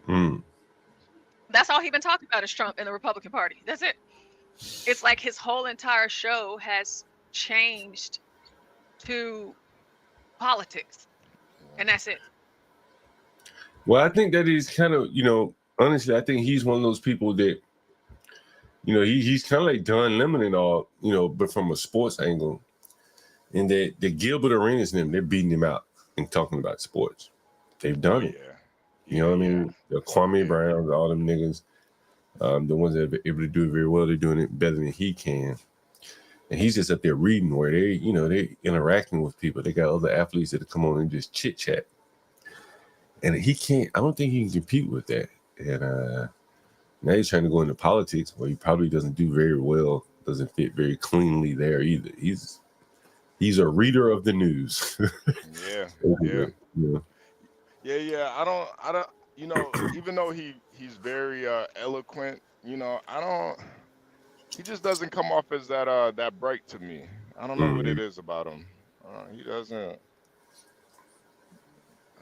That's all he's been talking about is Trump and the Republican Party. That's it. It's like his whole entire show has changed to politics, and that's it. Well, I think that he's kind of, honestly, I think he's one of those people that, he's kind of like Don Lemon and all, but from a sports angle. And that the Gilbert Arenas and them, they're beating him out and talking about sports. They've done it. You know what I mean? The Kwame Browns, all them niggas, the ones that are able to do it very well, they're doing it better than he can. And he's just up there reading where they, you know, they interacting with people. They got other athletes that come on and just chit chat. And he can't, I don't think he can compete with that. And now he's trying to go into politics where he probably doesn't do very well, doesn't fit very cleanly there either. He's a reader of the news. Yeah. Yeah. Yeah. I don't, you know, even though he's very eloquent, you know, he just doesn't come off as that bright to me. I don't know what it is about him. He doesn't,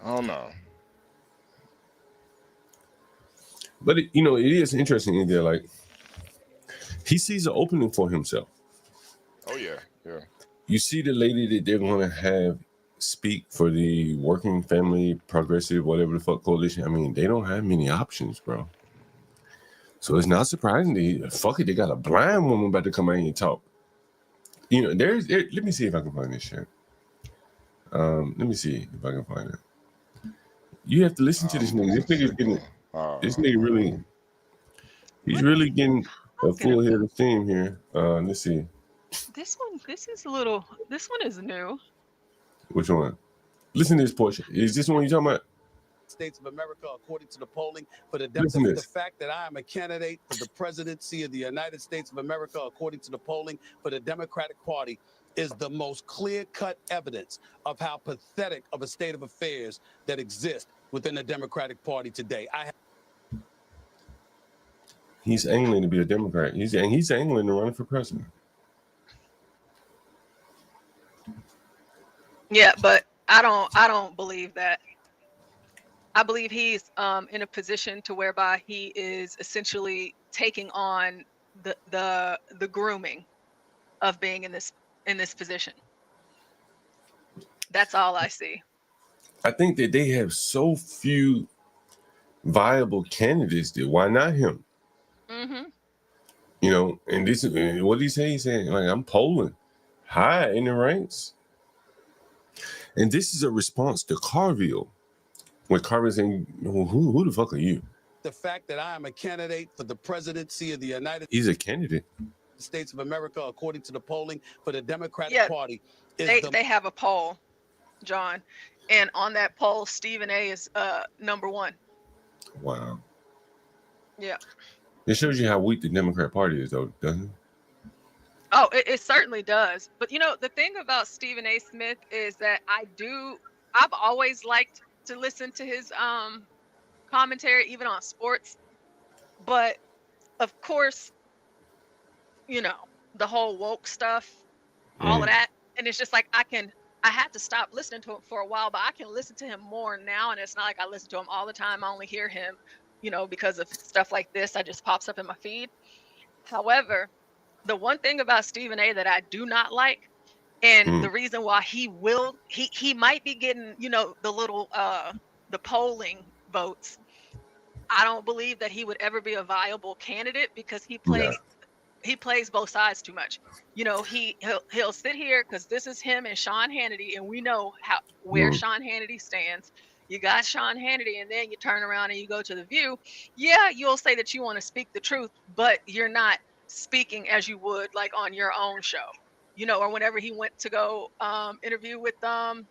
I don't know. But it, you know, it is interesting in there. Like, he sees an opening for himself. Oh yeah. You see the lady that they're going to have speak for the Working Family Progressive, whatever the fuck coalition. I mean, they don't have many options, bro. So it's not surprising they got a blind woman about to come out and talk. You know, let me see if I can find this shit. Let me see if I can find it. You have to listen to this nigga. This nigga's getting this nigga really, he's really getting a full head of steam here. Let's see. This one is new. Which one? Listen to this portion. Is this the one you talking about? States of America, according to the polling, for the fact that I am a candidate for the presidency of the United States of America, according to the polling for the Democratic Party, is the most clear-cut evidence of how pathetic of a state of affairs that exists within the Democratic Party today. He's angling to be a Democrat. He's angling to run for president. Yeah, but I don't believe that. I believe he's in a position to whereby he is essentially taking on the grooming of being in this position. That's all I see. I think that they have so few viable candidates that why not him? Mm-hmm. You know, and this is what did he say? He said, like, I'm polling high in the ranks. And this is a response to Carville. When Carville's saying, who the fuck are you? The fact that I am a candidate for the presidency of the United He's a candidate. States of America, according to the polling for the Democratic Party. They have a poll, John. And on that poll, Stephen A is number one. Wow. Yeah. It shows you how weak the Democrat Party is, though, doesn't it? Oh, it certainly does. But you know, the thing about Stephen A. Smith is that I've always liked to listen to his commentary, even on sports. But of course, you know, the whole woke stuff, all of that. And it's just like I had to stop listening to him for a while, but I can listen to him more now. And it's not like I listen to him all the time. I only hear him, you know, because of stuff like this that just pops up in my feed. However, the one thing about Stephen A. that I do not like, and the reason why he might be getting, you know, the little the polling votes. I don't believe that he would ever be a viable candidate because he plays both sides too much. You know, he'll sit here because this is him and Sean Hannity, and we know where Sean Hannity stands. You got Sean Hannity, and then you turn around and you go to The View. Yeah, you'll say that you want to speak the truth, but you're not speaking as you would like on your own show. You know, or whenever he went to go interview with Patrick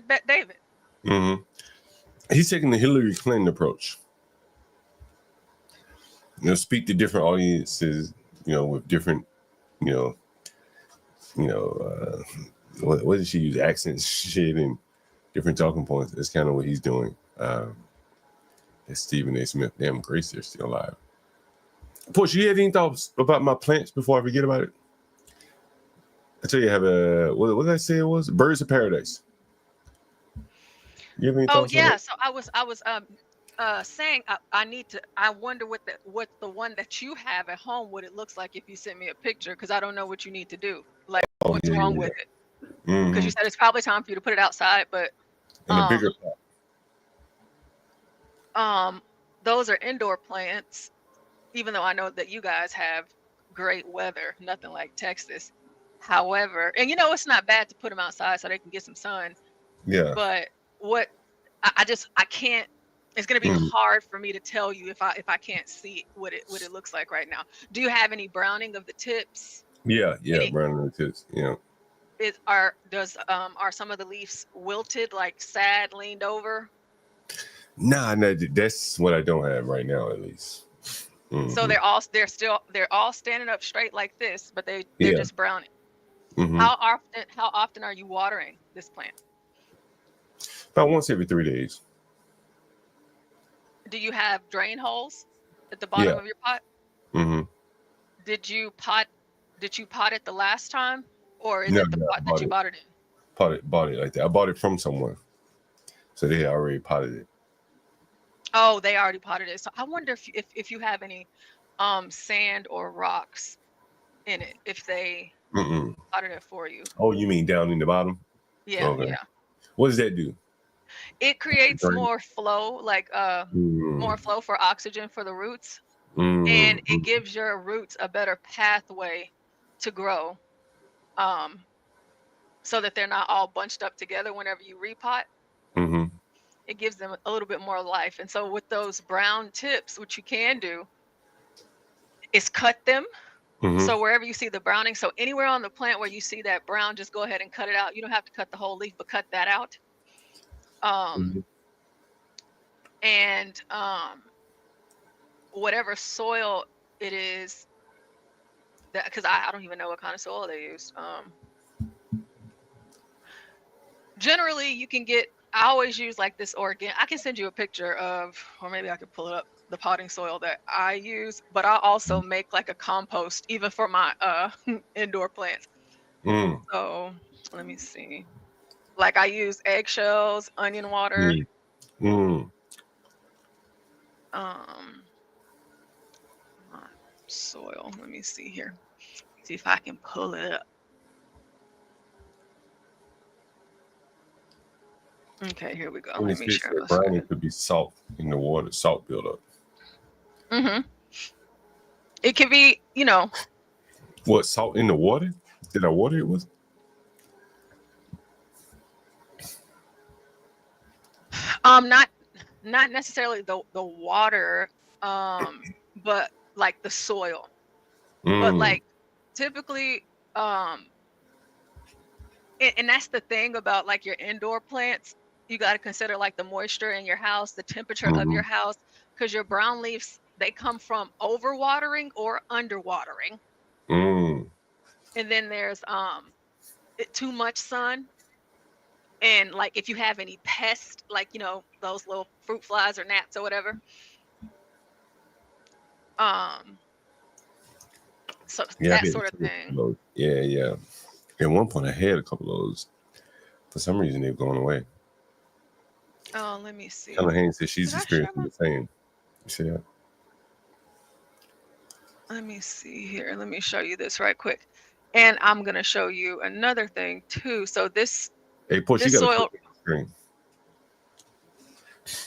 Bet-David. Mm-hmm. He's taking the Hillary Clinton approach. You know, speak to different audiences, you know, with different, what did she use? Accents, shit, and different talking points. That's kind of what he's doing. That's Stephen A. Smith. Damn, Grace, they're still alive. Porsche, you have any thoughts about my plants before I forget about it? I tell you, I have what did I say it was? Birds of Paradise. You have any thoughts on that? So I was saying I wonder what the one that you have at home, what it looks like if you send me a picture, because I don't know what you need to do, like what's wrong with it. Because you said it's probably time for you to put it outside, but in a bigger pot. Those are indoor plants, even though I know that you guys have great weather, nothing like Texas. However, and you know, it's not bad to put them outside so they can get some sun. Yeah. But what I can't It's going to be hard for me to tell you if I can't see what it looks like right now. Do you have any browning of the tips? Yeah, Any, brown the tips. Yeah. are some of the leaves wilted, like sad, leaned over? Nah, no, that's what I don't have right now, at least. So they're all standing up straight like this, but they're just browning. How often are you watering this plant? About once every 3 days. Do you have drain holes at the bottom of your pot? Did you pot it the last time, or is it the pot that you bought it in? Bought it like that. I bought it from someone, so they already potted it. Oh, they already potted it. So I wonder if you have any sand or rocks in it, if they potted it for you. Oh, you mean down in the bottom? Yeah, okay. yeah. What does that do? It creates more flow, like more flow for oxygen for the roots, and it gives your roots a better pathway to grow, so that they're not all bunched up together whenever you repot. It gives them a little bit more life. And so with those brown tips, what you can do is cut them. So wherever you see the browning, so anywhere on the plant where you see that brown, just go ahead and cut it out. You don't have to cut the whole leaf, but cut that out. And whatever soil it is, that, because I don't even know what kind of soil they use. Generally, you can get, I always use like this organic. I can send you a picture of, or maybe I could pull it up, the potting soil that I use, but I also make like a compost even for my indoor plants. So let me see. Like I use eggshells, onion water. Soil. Let me see here. See if I can pull it up. Okay, here we go. Let me share my browning could be salt in the water, salt buildup. It could be, What, salt in the water? Did I water it with? Not necessarily the water, but like the soil. But like typically, and that's the thing about like your indoor plants. You got to consider like the moisture in your house, the temperature of your house, because your brown leaves, they come from overwatering or underwatering. And then there's too much sun. And like if you have any pests, like those little fruit flies or gnats or whatever. So that sort of thing. Yeah. At one point I had a couple of those. For some reason they've gone away. Oh, let me see. Callahan says she's experiencing the same. You see that? Let me see here. Let me show you this right quick. And I'm going to show you another thing too. So this, this soil,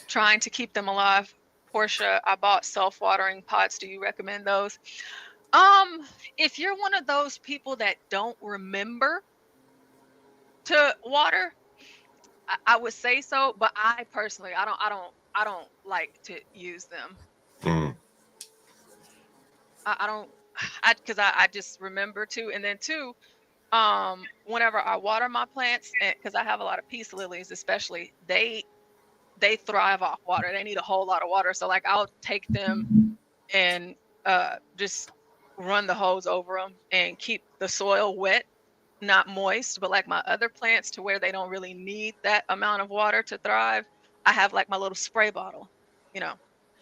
trying to keep them alive. Portia, I bought self-watering pots. Do you recommend those? If you're one of those people that don't remember to water, I would say so, but I personally, I don't like to use them. Because I just remember to, and then two, whenever I water my plants, because I have a lot of peace lilies, especially, they thrive off water. They need a whole lot of water. So like I'll take them and just run the hose over them and keep the soil wet, not moist. But like my other plants, to where they don't really need that amount of water to thrive, I have like my little spray bottle,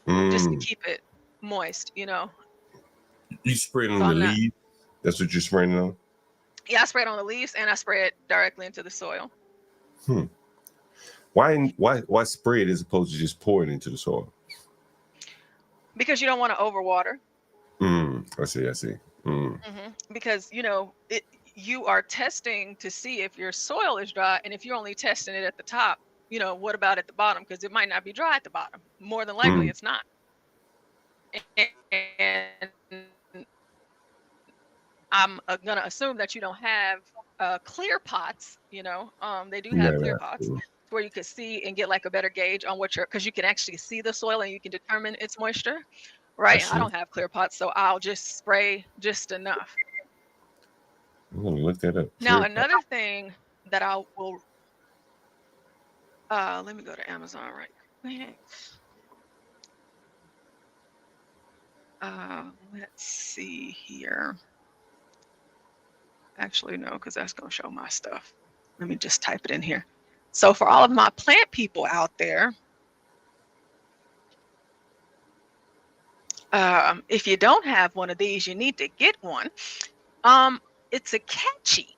just to keep it moist, You spray it on the leaves? That's what you're spraying it on? Yeah, I spray it on the leaves and I spray it directly into the soil. Why spray it as opposed to just pour it into the soil? Because you don't want to overwater. I see. Because you are testing to see if your soil is dry, and if you're only testing it at the top, what about at the bottom? Because it might not be dry at the bottom. More than likely, it's not. And I'm gonna assume that you don't have clear pots. They do have clear pots. where you could see and get like a better gauge on what because you can actually see the soil and you can determine its moisture, right? And I don't have clear pots, so I'll just spray just enough. I'm gonna look that up. Now, another thing that I will, let me go to Amazon right quick. Let's see here. Actually, no, because that's going to show my stuff. Let me just type it in here. So for all of my plant people out there, if you don't have one of these, you need to get one. It's a catchy.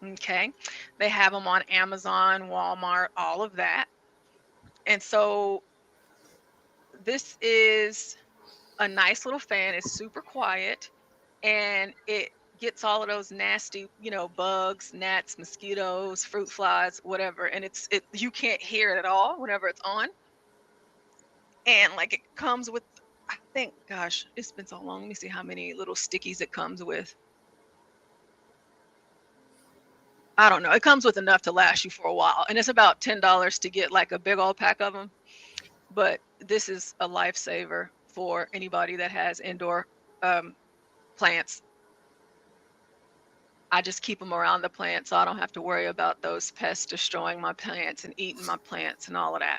Okay, they have them on Amazon, Walmart, all of that. And so this is a nice little fan. It's super quiet, and it gets all of those nasty, bugs, gnats, mosquitoes, fruit flies, whatever. And you can't hear it at all whenever it's on. And like it comes with, I think, gosh, it's been so long. Let me see how many little stickies it comes with. I don't know. It comes with enough to last you for a while. And it's about $10 to get like a big old pack of them. But this is a lifesaver for anybody that has indoor plants. I just keep them around the plant so I don't have to worry about those pests destroying my plants and eating my plants and all of that.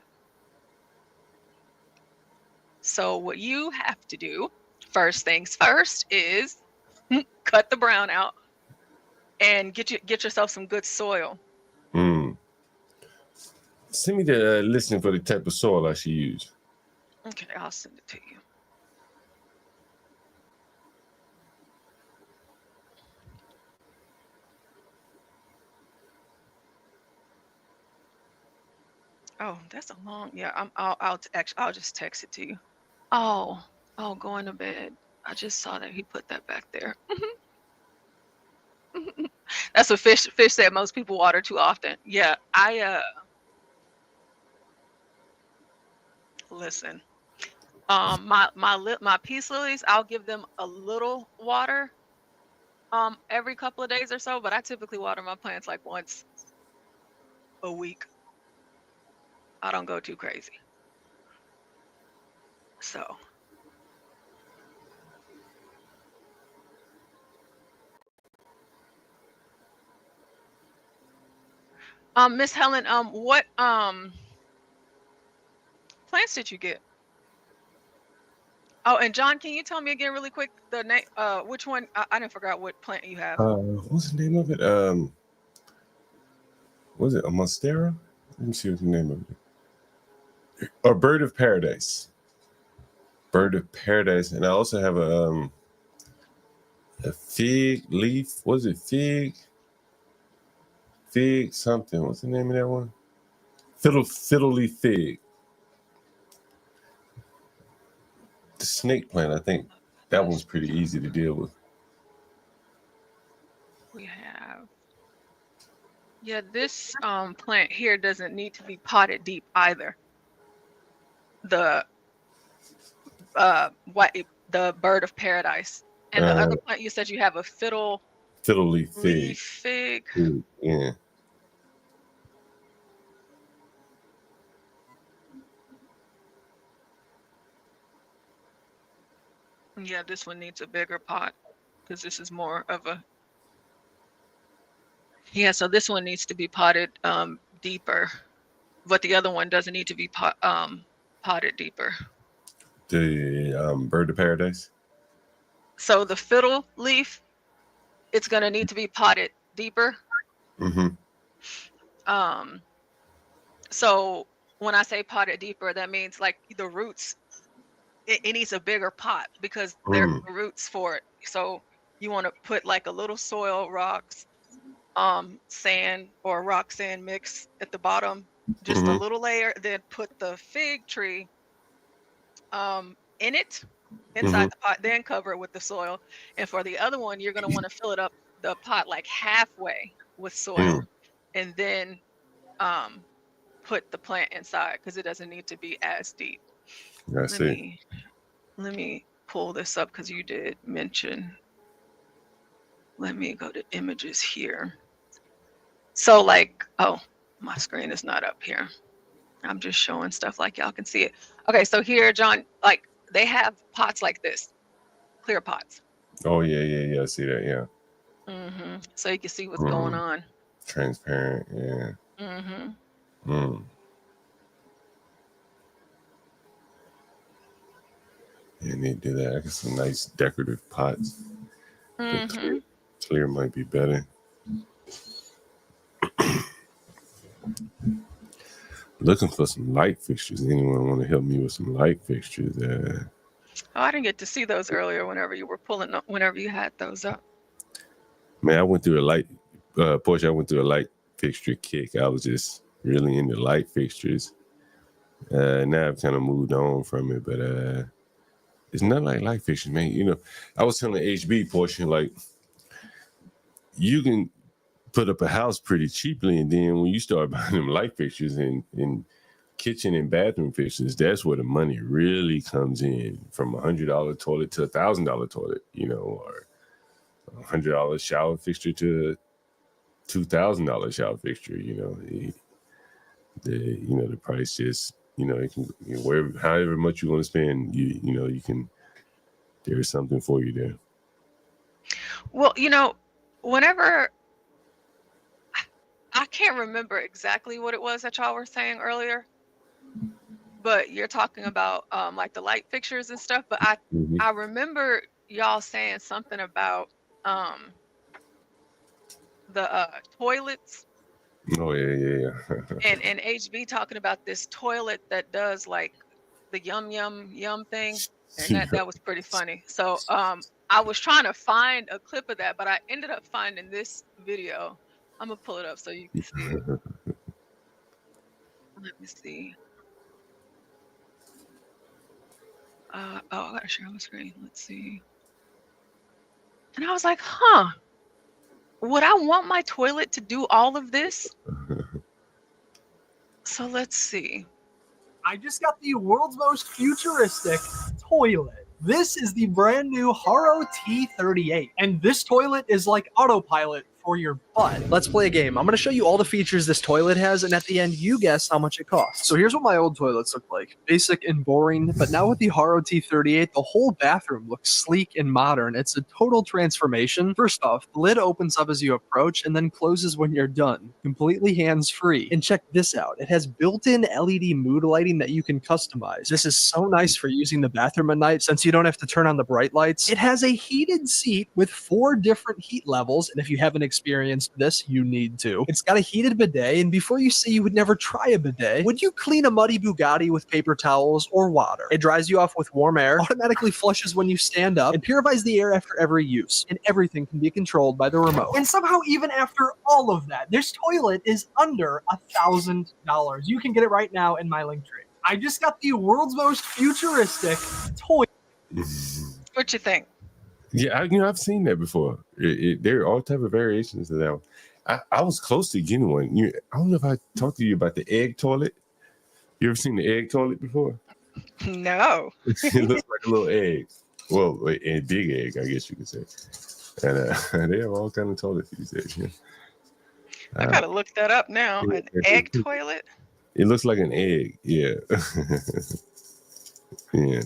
So what you have to do, first things first, is cut the brown out and get yourself some good soil. Send me the listing for the type of soil I should use. Okay, I'll send it to you. Oh, that's a long. Yeah, I'll just text it to you. Oh, going to bed. I just saw that he put that back there. That's what fish said. Most people water too often. Yeah, listen. My peace lilies, I'll give them a little water every couple of days or so, but I typically water my plants like once a week. I don't go too crazy. So Miss Helen, what plants did you get? Oh, and John, can you tell me again really quick the name? Which one? I didn't figure out what plant you have. What's the name of it? Was it a monstera? Let me see what the name of it. Or bird of paradise. Bird of paradise, and I also have a fig leaf. Was it fig? Fig something. What's the name of that one? Fiddle leaf fig. The snake plant, I think that one's pretty easy to deal with. We have, yeah, this plant here doesn't need to be potted deep either. The the bird of paradise, and the other plant you said you have a fiddle leaf fig. Yeah. Yeah, this one needs a bigger pot because this is more of a. Yeah, so this one needs to be potted deeper, but the other one doesn't need to be potted deeper. The bird of paradise. So the fiddle leaf, it's going to need to be potted deeper. So when I say potted deeper, that means like the roots. It needs a bigger pot because there are roots for it. So you want to put like a little soil, rocks, sand or rock sand mix at the bottom, just a little layer, then put the fig tree in it inside the pot, then cover it with the soil. And for the other one, you're going to want to fill it up the pot like halfway with soil and then put the plant inside because it doesn't need to be as deep. Let me pull this up because you did mention. Let me go to images here. So like, oh, my screen is not up here. I'm just showing stuff like y'all can see it. Okay, so here, John, like they have pots like this, clear pots. Oh yeah. I see that. Yeah. So you can see what's going on. Transparent. Yeah. And they do that. I got some nice decorative pots. But clear might be better. Looking for some light fixtures. Anyone want to help me with some light fixtures? Oh, I didn't get to see those earlier. Whenever you were pulling up, whenever you had those up. Man, I went through a light. Portia, I went through a light fixture kick. I was just really into light fixtures. Now I've kind of moved on from it, but it's not like light fixtures, man. You know, I was telling HB Portia, like, you can put up a house pretty cheaply, and then when you start buying them light fixtures and kitchen and bathroom fixtures, that's where the money really comes in. From $100 toilet to $1,000 toilet, you know, or $100 shower fixture to $2,000 shower fixture. You know, the price just, you know, it can, you know, wherever, however much you want to spend, you know, you can. There is something for you there. Well, you know, whenever. I can't remember exactly what it was that y'all were saying earlier, but you're talking about like the light fixtures and stuff. But I remember y'all saying something about the toilets. Oh yeah. and HB talking about this toilet that does like the yum thing, and that was pretty funny. So I was trying to find a clip of that, but I ended up finding this video. I'm gonna pull it up so you can see it. Let me see. I gotta share my screen. Let's see. And I was like, huh, would I want my toilet to do all of this? So let's see. I just got the world's most futuristic toilet. This is the brand new Haro T38, and this toilet is like autopilot for your butt. Let's play a game. I'm going to show you all the features this toilet has, and at the end, you guess how much it costs. So here's what my old toilets look like. Basic and boring, but now with the Haro T38, the whole bathroom looks sleek and modern. It's a total transformation. First off, the lid opens up as you approach and then closes when you're done. Completely hands-free. And check this out. It has built-in LED mood lighting that you can customize. This is so nice for using the bathroom at night since you don't have to turn on the bright lights. It has a heated seat with 4 different heat levels, and if you haven't experienced this, you need to. It's got a heated bidet, and before you say you would never try a bidet, would you clean a muddy Bugatti with paper towels or water? It dries you off with warm air, automatically flushes when you stand up, and purifies the air after every use. And everything can be controlled by the remote. And somehow, even after all of that, this toilet is under $1,000. You can get it right now in my link tree. I just got the world's most futuristic toilet. What you think? Yeah, I've seen that before. There are all type of variations of that one. I was close to getting one. I don't know if I talked to you about the egg toilet. You ever seen the egg toilet before? No. It looks like a little egg. Well, a big egg, I guess you could say. And they have all kind of toilets these days. Yeah. I gotta look that up now. An egg toilet? It looks like an egg. Yeah. Yeah.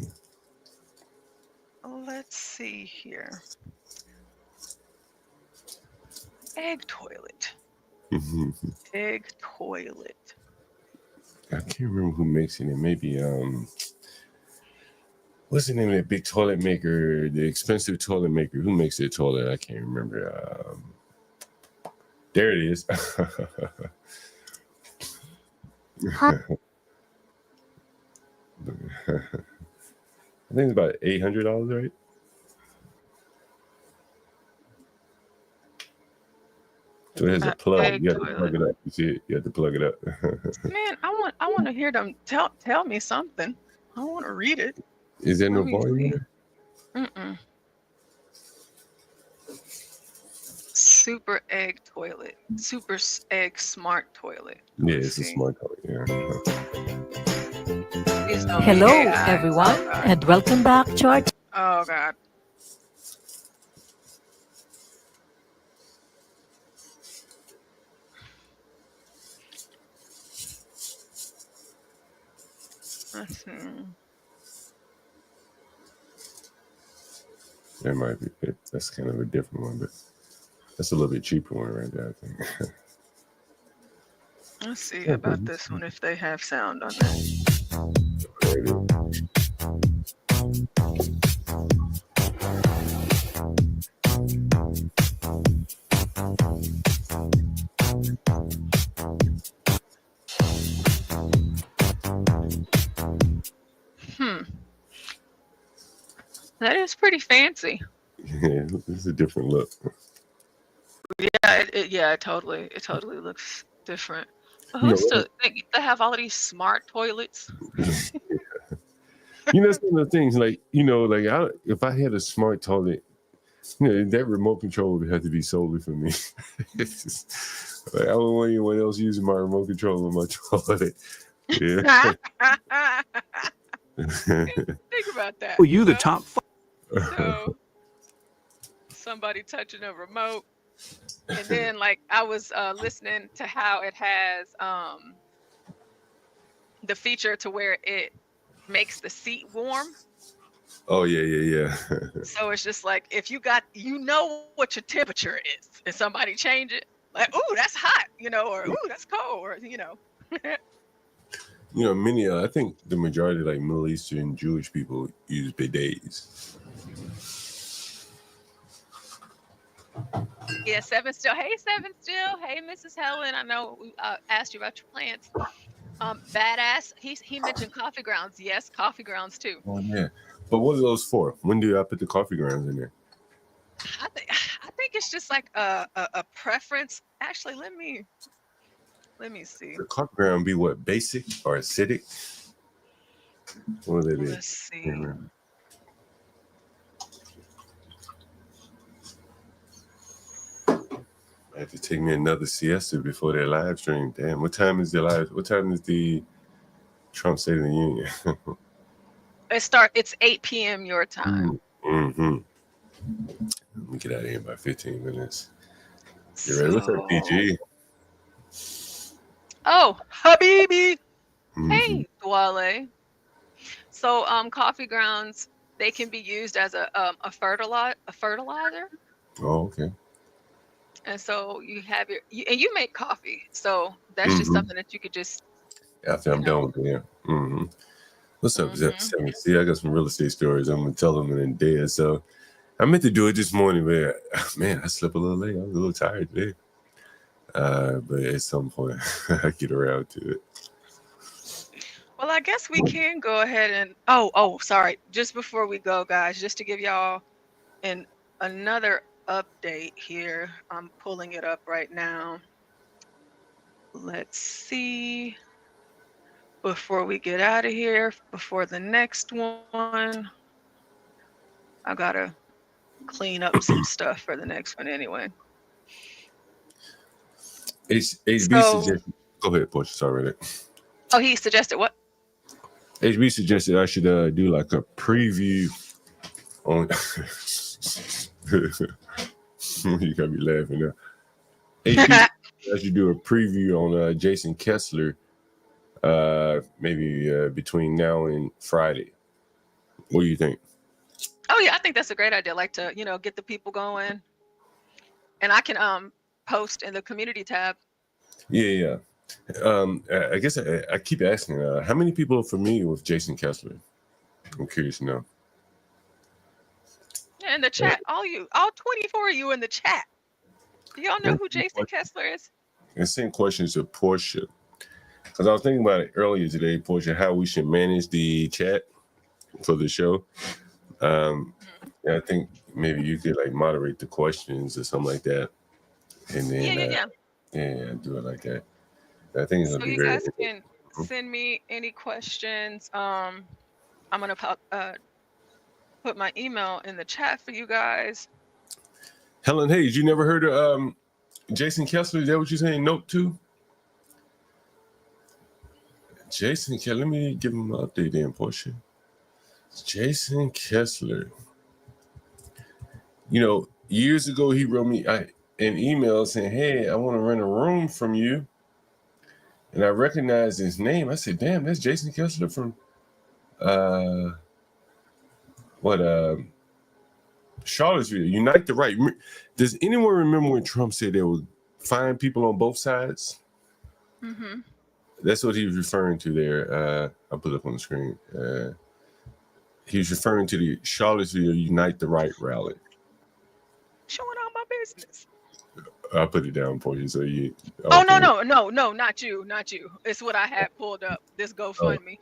Let's see here. Egg toilet. Egg toilet. I can't remember who makes it. Maybe what's the name of that big toilet maker? The expensive toilet maker. Who makes the toilet? I can't remember. There it is. I think it's about $800, right? So it has a plug. You have to plug it up. You see it? You have to plug it up. Man, I want to hear them tell me something. I want to read it. Is there no volume there? Super egg toilet. Super egg smart toilet. Yeah, it's a smart toilet. Yeah. Hello, everyone, and welcome back to our. Oh God. Let's see. That might be it. That's kind of a different one, but that's a little bit cheaper one right there, I think. Let's see about this one if they have sound on there. That is pretty fancy. Yeah, it's a different look. Yeah, it totally looks different. But You know, who's to think they have all of these smart toilets? you know, some of the things like, you know, like if I had a smart toilet, you know, that remote control would have to be solely for me. It's just, like, I don't want anyone else using my remote control on my toilet. Yeah. Think about that. Well, you the top. So somebody touching a remote, and then like I was listening to how it has the feature to where it makes the seat warm. Oh yeah. So it's just like if you know what your temperature is, and somebody change it, like, ooh, that's hot, you know, or ooh, that's cold, or you know. You know, many I think the majority like Middle Eastern Jewish people use bidets. Yeah, Seven still. Hey, Seven still. Hey, Mrs. Helen. I know we asked you about your plants. Badass. He mentioned coffee grounds. Yes, coffee grounds too. Oh yeah. But what are those for? When do I put the coffee grounds in there? I think it's just like a preference. Actually, let me see. The coffee ground be what, basic or acidic? What would they be? Let's see. I have to take me another siesta before their live stream. Damn, what time is the Trump State of the Union? It's 8 p.m. your time. Mm-hmm. Let me get out of here in about 15 minutes. You ready? What's up, PG? Oh, Habibi. Hey, Dwale. So coffee grounds, they can be used as a fertilizer. Oh, okay. And so you have you make coffee. So that's just something that you could just. After I'm done with it, yeah. What's up, Zep? See, I got some real estate stories. I'm gonna tell them in a day. So I meant to do it this morning, but man, I slept a little late. I was a little tired today. But at some point, I get around to it. Well, I guess we can go ahead and. Oh, sorry. Just before we go, guys, just to give y'all another update here. I'm pulling it up right now. Let's see. Before we get out of here, before the next one, I gotta clean up some stuff for the next one anyway. HB suggested. Go ahead, Portia. Sorry. Oh, he suggested what? HB suggested I should do like a preview on. You got me laughing now. HB I should do a preview on Jason Kessler, maybe between now and Friday. What do you think? Oh yeah, I think that's a great idea. Like to get the people going, and I can post in the community tab. Yeah. I guess I keep asking, how many people are familiar with Jason Kessler? I'm curious to know. Yeah, in the chat, all 24 of you in the chat. Do y'all know who Jason Kessler is? And same questions to Portia, because I was thinking about it earlier today, Portia, how we should manage the chat for the show. I think maybe you could like moderate the questions or something like that, and then do it like that. I think it's So gonna be you very. guys can send me any questions. I'm gonna put my email in the chat for you guys. Helen Hayes, you never heard of Jason Kessler? Is that what you're saying? Note 2? Jason Kessler, let me give him an update then, Portia. Jason Kessler. You know, years ago, he wrote me an email saying, hey, I want to rent a room from you. And I recognized his name. I said, damn, that's Jason Kessler from Charlottesville, unite the right. Does anyone remember when Trump said they would find people on both sides? Mm-hmm. That's what he was referring to there. I'll put it up on the screen. He was referring to the Charlottesville Unite the Right rally. Showing all my business. I'll put it down for you so you. Oh, no, not you. It's what I had pulled up. This GoFundMe.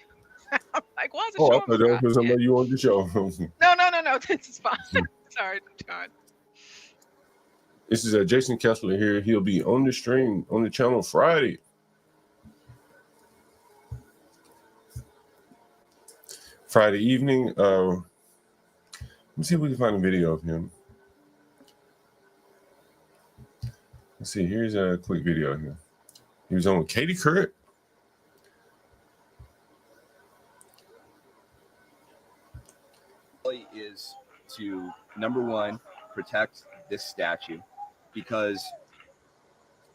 I'm like, why is it I showing thought my that was somebody you on the show. No. This is fine. Sorry, John. This is Jason Kessler here. He'll be on the stream on the channel Friday. Friday evening. Let me see if we can find a video of him. Let's see. Here's a quick video here. He was on with Katie Couric. Is to, number one, protect this statue, because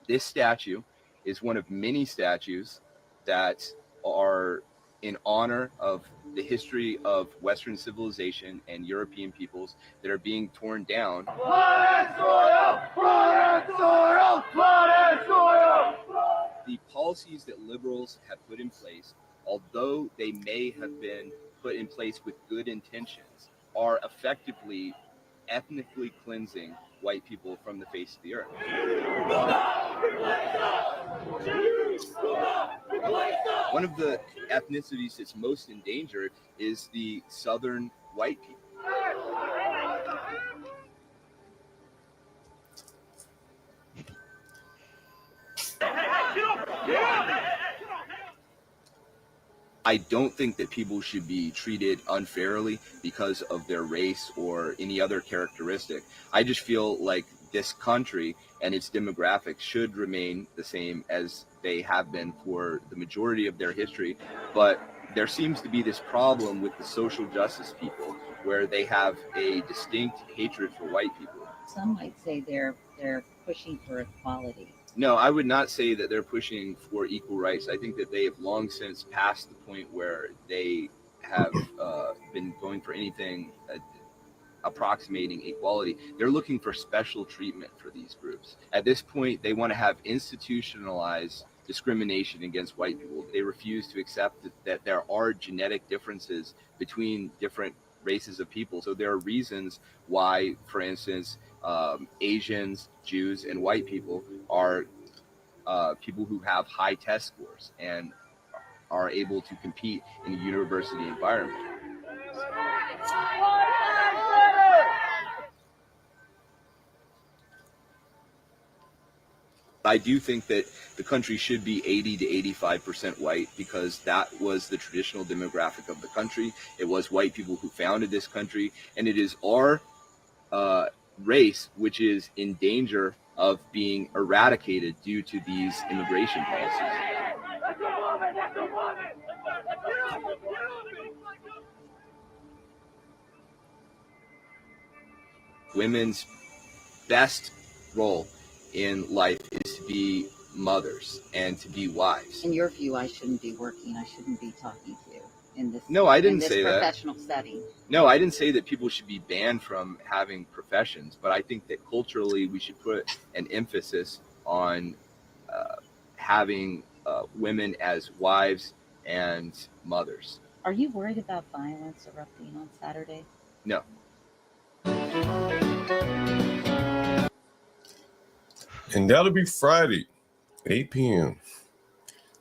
this statue is one of many statues that are in honor of the history of Western civilization and European peoples that are being torn down. Blood and soil! Blood and soil! Blood and soil! The policies that liberals have put in place, although they may have been put in place with good intentions, are effectively ethnically cleansing white people from the face of the earth. One of the ethnicities that's most in danger is the southern white people. I don't think that people should be treated unfairly because of their race or any other characteristic. I just feel like this country and its demographics should remain the same as they have been for the majority of their history. But there seems to be this problem with the social justice people where they have a distinct hatred for white people. Some might say they're pushing for equality. No, I would not say that they're pushing for equal rights. I think that they have long since passed the point where they have been going for anything approximating equality. They're looking for special treatment for these groups. At this point, they want to have institutionalized discrimination against white people. They refuse to accept that there are genetic differences between different races of people. So there are reasons why, for instance, Asians, Jews, and white people are people who have high test scores and are able to compete in a university environment. I do think that the country should be 80 to 85% white because that was the traditional demographic of the country. It was white people who founded this country, and it is our race which is in danger of being eradicated due to these immigration policies. Women's best role in life is to be mothers and to be wives. In your view, I shouldn't be working. I shouldn't be talking to you in this. No, I didn't in this say that. Professional setting. No, I didn't say that people should be banned from having professions, but I think that culturally we should put an emphasis on having women as wives and mothers. Are you worried about violence erupting on Saturday? No. And that'll be Friday, 8 p.m.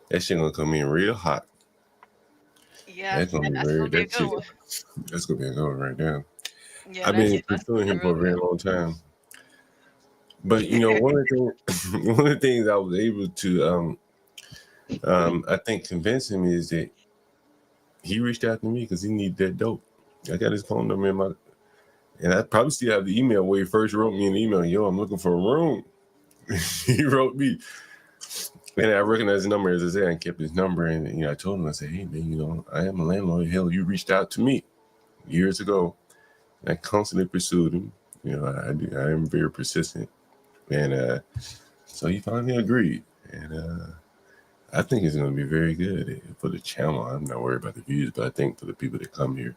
That shit gonna come in real hot. Yeah, that's gonna be gonna be a good one. That's gonna be a good one right there. Yeah, I've been pursuing him for a very long time. But you know, one of the things I was able to I think convince him is that he reached out to me because he needed that dope. I got his phone number in my, and I probably still have the email where he first wrote me an email. Yo, I'm looking for a room. He wrote me, and I recognized the number, as I said, and kept his number. And I told him, I said, hey man, I am a landlord. Hell, you reached out to me years ago. And I constantly pursued him. I am very persistent, and so he finally agreed. And I think it's going to be very good for the channel. I'm not worried about the views, but I think for the people that come here,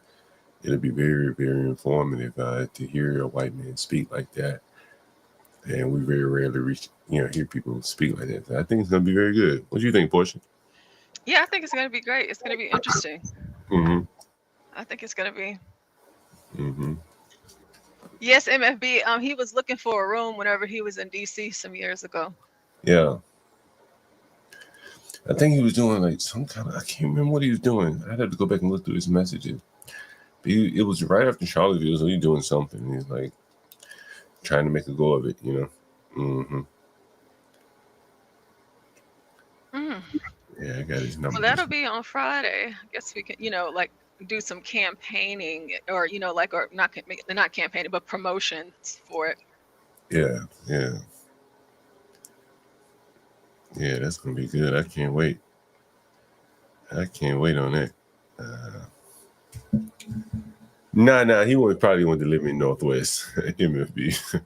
it'll be very, very informative to hear a white man speak like that. And we very rarely hear people speak like that. So I think it's going to be very good. What do you think, Portia? Yeah, I think it's going to be great. It's going to be interesting. Mm-hmm. I think it's going to be. Mm-hmm. Yes, MFB. He was looking for a room whenever he was in DC some years ago. Yeah. I think he was doing like some kind of, I can't remember what he was doing. I'd have to go back and look through his messages. But it was right after Charlottesville, so he's doing something. He's like trying to make a go of it, Mm-hmm. Mm. Yeah, I got his number. Well, that'll be on Friday. I guess we can, like do some campaigning or, or not campaigning, but promotions for it. Yeah. Yeah, that's going to be good. I can't wait. I can't wait on that. Nah, he probably want to live in Northwest, MFB.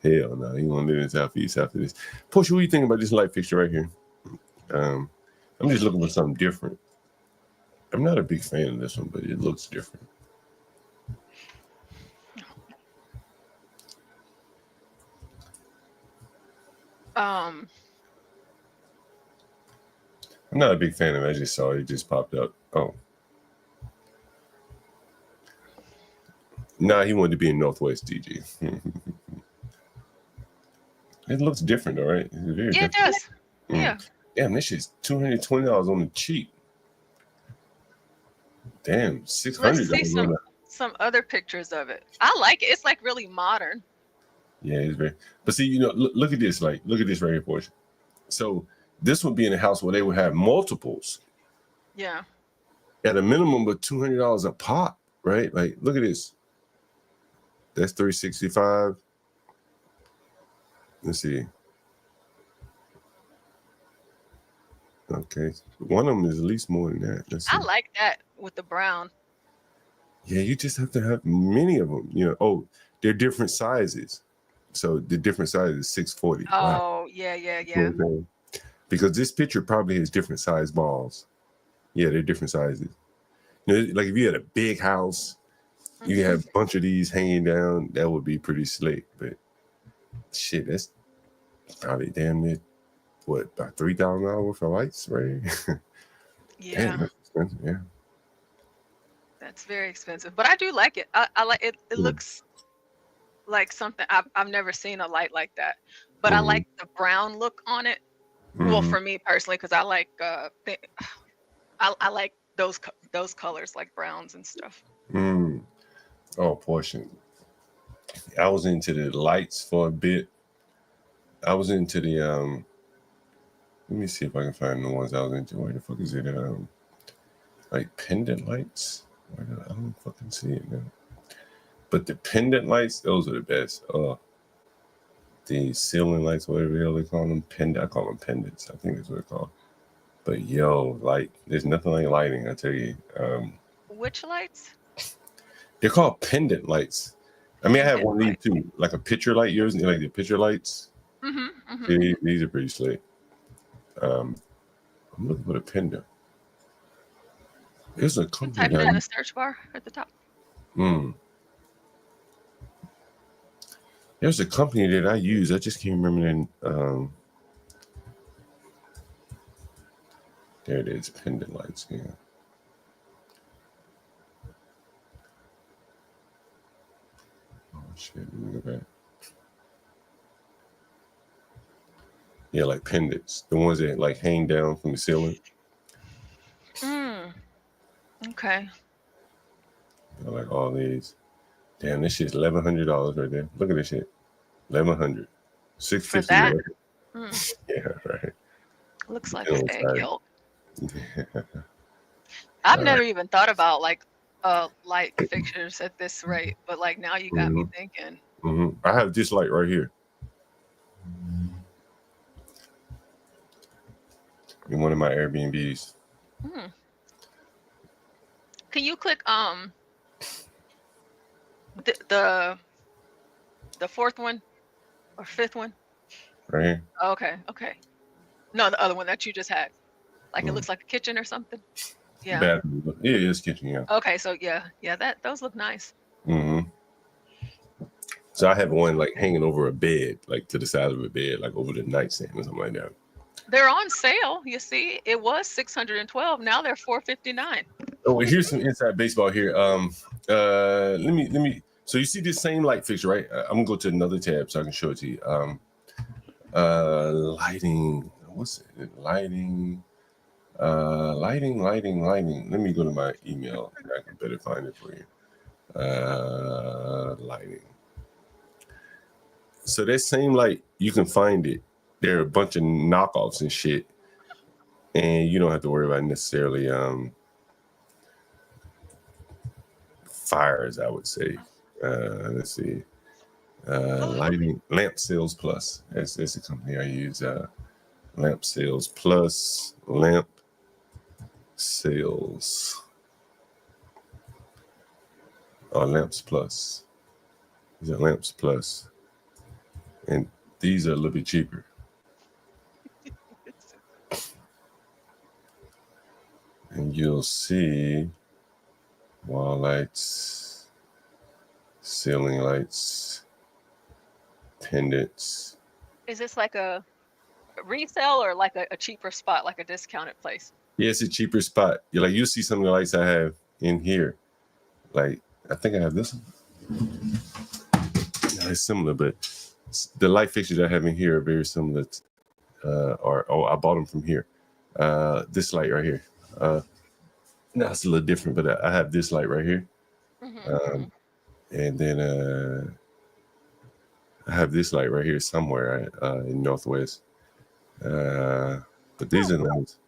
Hell no, he want to live in Southeast after this. Portia, what do you think about this light fixture right here? I'm just looking for something different. I'm not a big fan of this one, but it looks different. I'm not a big fan of it. I just saw it just popped up. Oh. Nah, he wanted to be in Northwest, DG. It looks different, all right? Yeah, it does. Yeah. Damn, this shit's $220 on the cheap. Damn, $600. Let's see some other pictures of it. I like it. It's like really modern. Yeah, it's very. But see, look at this. Like, look at this right here, Portia. So this would be in a house where they would have multiples. Yeah. At a minimum of $200 a pop, right? Like, look at this. That's $365. Let's see. Okay, one of them is at least more than that. Let's see. I like that with the brown. Yeah, you just have to have many of them. Oh, they're different sizes. So the different size is 640. Oh, wow. Yeah. Because this picture probably has different size balls. Yeah, they're different sizes. Like if you had a big house, you have a bunch of these hanging down, that would be pretty slick. But shit, that's probably damn near, about $3,000 worth of lights, right? Yeah. Damn, that's expensive. Yeah. That's very expensive. But I do like it. I like it. It looks like something I've never seen a light like that. But I like the brown look on it. Well, for me personally, because I like I like those colors, like browns and stuff. Oh, portion. I was into the lights for a bit. I was into the let me see if I can find the ones I was into. Where the fuck is it? Like pendant lights. I don't fucking see it now. But the pendant lights, those are the best. The ceiling lights, whatever the hell they call them, I call them pendants. I think that's what they're called. But there's nothing like lighting, I tell you. Which lights? They're called pendant lights. I mean, I have one of these too, like a picture light. Yours, like the picture lights. These are pretty slick. I'm looking for the pendant. There's a company. Type it in the search bar at the top. There's a company that I use. I just can't remember there it is, pendant lights. Yeah. Oh shit! Let me go back. Yeah, like pendants, the ones that like hang down from the ceiling. Okay. I like all these. Damn, this shit's $1,100 right there. Look at this shit. $1,100. $650. Right? Yeah, right. Looks like an egg yolk. I've never even thought about like light fixtures at this rate, but like now you got me thinking. I have this light right here. In one of my Airbnbs. Can you click the fourth one or fifth one? Right here. Okay. No, the other one that you just had. Like it looks like a kitchen or something. Yeah. Bathroom. Yeah, it's kitchen. Yeah. Okay, so yeah, those look nice. Mm-hmm. So I have one like hanging over a bed, like to the side of a bed, like over the nightstand or something like that. They're on sale. You see, it was $612. Now they're $459. Oh, well, here's some inside baseball here. Let me. So you see this same light fixture, right? I'm gonna go to another tab so I can show it to you. Lighting. What's it? Lighting. Lighting. Let me go to my email. I can better find it for you. Lighting. So that same light, you can find it. There are a bunch of knockoffs and shit, and you don't have to worry about necessarily fires, I would say. Let's see. Lighting, Lamp Sales Plus. That's the company I use. Lamp Sales Plus. Lamp Sales. Oh, Lamps Plus. These are Lamps Plus. And these are a little bit cheaper. And you'll see wall lights, ceiling lights, pendants. Is this like a resale or like a cheaper spot, like a discounted place? Yeah, it's a cheaper spot. You'll see some of the lights I have in here. Like, I think I have this one. No, it's similar, but the light fixtures I have in here are very similar. I bought them from here. This light right here. No, it's a little different, but I have this light right here. And then I have this light right here somewhere in Northwest. But these are the ones.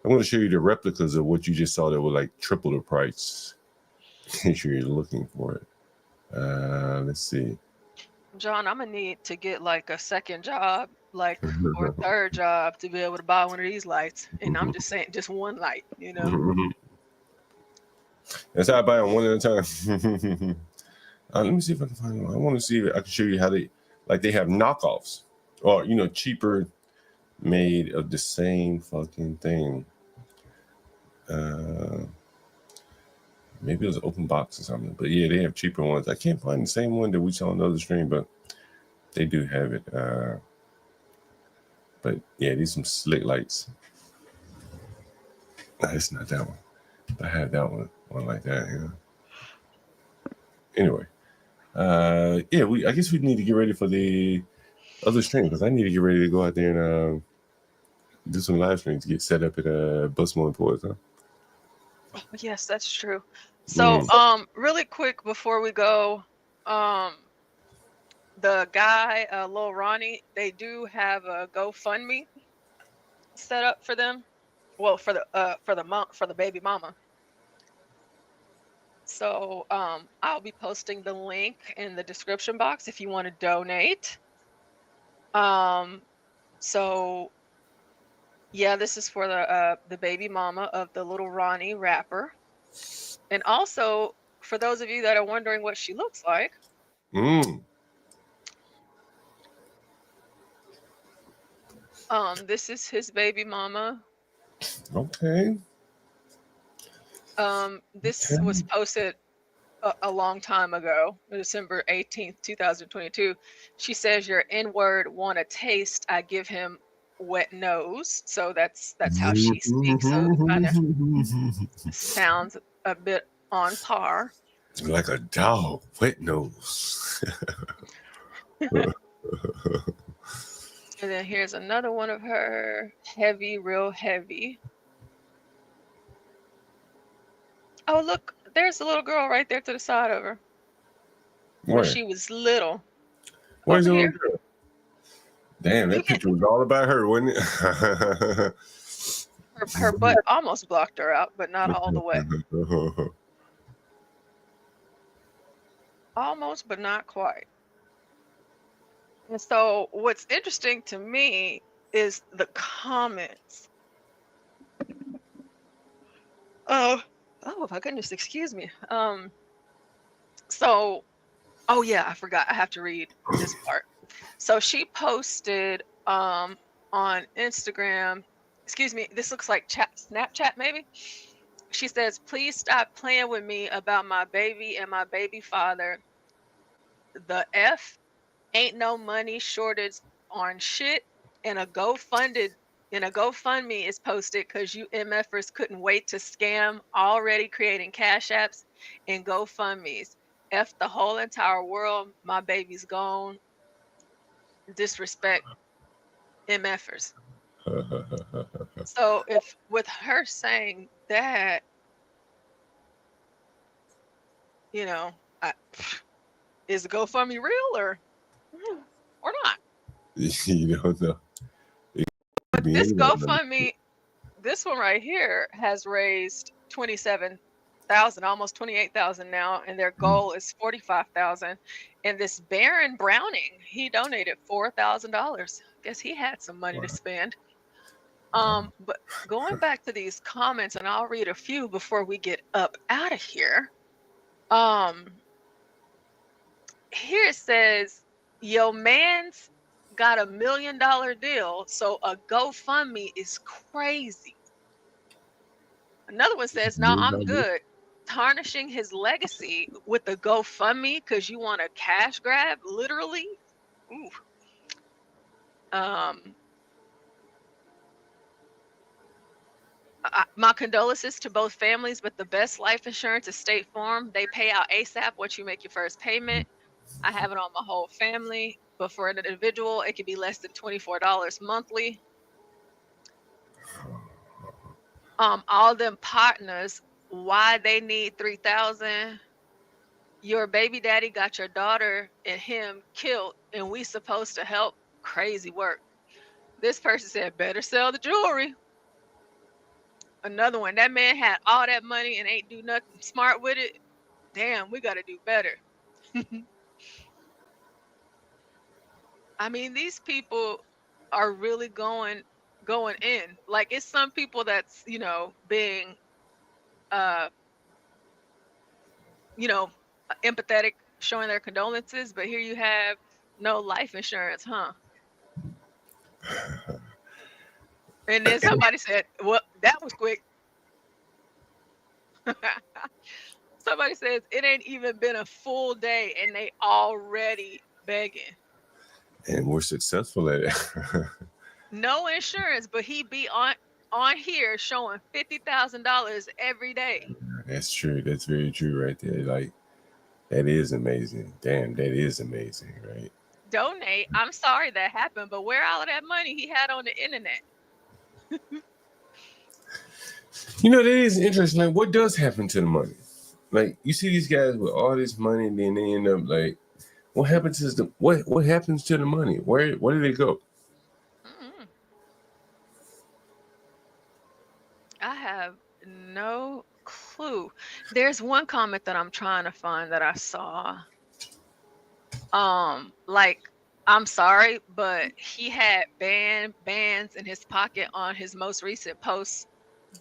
I'm going to show you the replicas of what you just saw that were like triple the price. In case you're looking for it. Let's see. John, I'm gonna need to get like a second job, like or a third job to be able to buy one of these lights. And I'm just saying, just one light, you know. That's how I buy them one at a time. Let me see if I can find one. I want to see if I can show you how they have knockoffs or cheaper made of the same fucking thing. Maybe it was an open box or something, but yeah, they have cheaper ones. I can't find the same one that we saw on the other stream, but they do have it. But yeah, these are some slick lights. No, it's not that one. I had that one like that. Yeah. Anyway, I guess we need to get ready for the other stream because I need to get ready to go out there and do some live streams, get set up at Busmo and Toys, huh? Yes, that's true. So, really quick before we go, the guy, Lil Ronnie, they do have a GoFundMe set up for them. Well, for the baby mama. So, I'll be posting the link in the description box if you want to donate. So yeah, this is for the baby mama of the little Ronnie rapper. And also, for those of you that are wondering what she looks like, this is his baby mama. Okay. This was posted a long time ago, December 18th, 2022. She says, "Your N-word want a taste, I give him wet nose." So that's how she speaks. So it kind of sounds a bit on par. Like a dog, wet nose. And then here's another one of her, heavy, real heavy. Oh, look, there's a little girl right there to the side of her. When she was little. Where's the little girl? Damn, that picture was all about her, wasn't it? Her butt almost blocked her out, but not all the way. Almost, but not quite. And so what's interesting to me is the comments. Oh my goodness, excuse me. So, oh yeah, I forgot. I have to read this part. So she posted on Instagram. Excuse me, this looks like Snapchat maybe. She says, please stop playing with me about my baby and my baby father. The F ain't no money shortage on shit, and a GoFundMe is posted because you MFers couldn't wait to scam, already creating cash apps and GoFundMes. F the whole entire world, my baby's gone. Disrespect MFers. So if with her saying that, you know, is the GoFundMe real or not? You don't know. But this GoFundMe, this one right here has raised 27,000, almost 28,000 now, and their goal is 45,000. And this Baron Browning, he donated $4,000. Guess he had some money to spend. But going back to these comments, and I'll read a few before we get up out of here. Here it says, yo man's got $1 million deal, so a GoFundMe is crazy. Another one says, no, I'm good. Tarnishing his legacy with the GoFundMe because you want a cash grab, literally. Ooh. My condolences to both families, but the best life insurance is State Farm. They pay out ASAP once you make your first payment. I have it on my whole family, but for an individual, it could be less than $24 monthly. All them partners, why they need 3,000? Your baby daddy got your daughter and him killed, and we supposed to help? Crazy work. This person said, better sell the jewelry. Another one, that man had all that money and ain't do nothing smart with it. Damn, we got to do better. I mean, these people are really going in. Like, it's some people that's, you know, being, you know, empathetic, showing their condolences, but here you have no life insurance, huh? And then somebody said, well, that was quick. Somebody says it ain't even been a full day and they already begging. And we're successful at it. No insurance, but he be on here showing $50,000 every day. That's true. That's very true right there. Like, that is amazing. Damn, that is amazing, right? Donate. I'm sorry that happened, but where all of that money he had on the internet? You know, that is interesting. Like, what does happen to the money? Like, you see these guys with all this money, and then they end up like, what happens to the what happens to the money? Where do they go? I have no clue. There's one comment that I'm trying to find that I saw. Like, I'm sorry, but he had bands in his pocket on his most recent post.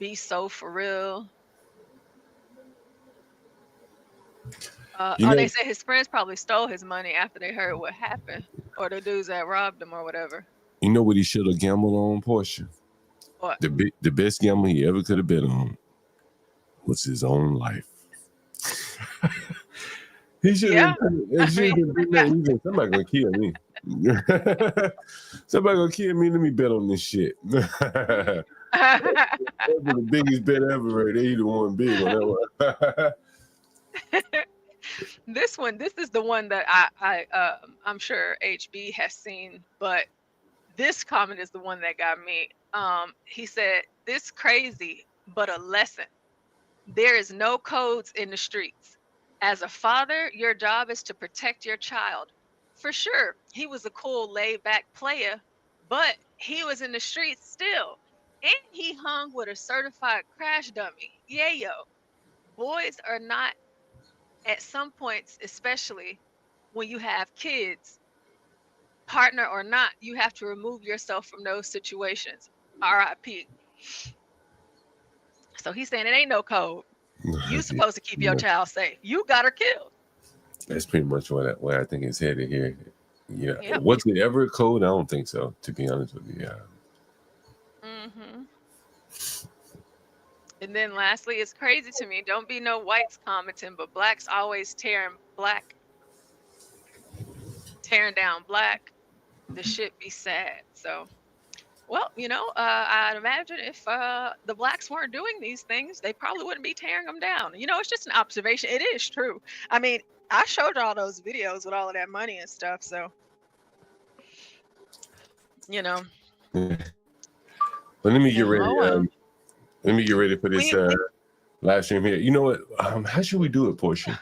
Be so for real. They said his friends probably stole his money after they heard what happened, or the dudes that robbed him or whatever. You know what he should have gambled on, Portia? What? The best gamble he ever could have bet on was his own life. He should have been that. He said, somebody gonna kill me. Somebody gonna kill me. Let me bet on this shit. That was the biggest bet ever, right there. He the one big on that one. This is the one that I'm sure HB has seen, but this comment is the one that got me. He said, this crazy, but a lesson. There is no codes in the streets. As a father, your job is to protect your child. For sure, he was a cool, laid-back player, but he was in the streets still. And he hung with a certified crash dummy. Yeah, yo. Boys are not, at some points, especially when you have kids, partner or not, you have to remove yourself from those situations. RIP. So he's saying it ain't no code. You supposed to keep your child safe. You got her killed. That's pretty much what I think is headed here. Yeah. Yep. Was it ever a code? I don't think so, to be honest with you. Yeah. And then lastly, it's crazy to me. Don't be no whites commenting, but blacks always tearing down black. The shit be sad. So, well, I'd imagine if the blacks weren't doing these things, they probably wouldn't be tearing them down. It's just an observation. It is true. I mean, I showed you all those videos with all of that money and stuff. So, Yeah. But let me get ready. Let me get ready for this live stream here. You know what? How should we do it, Portia?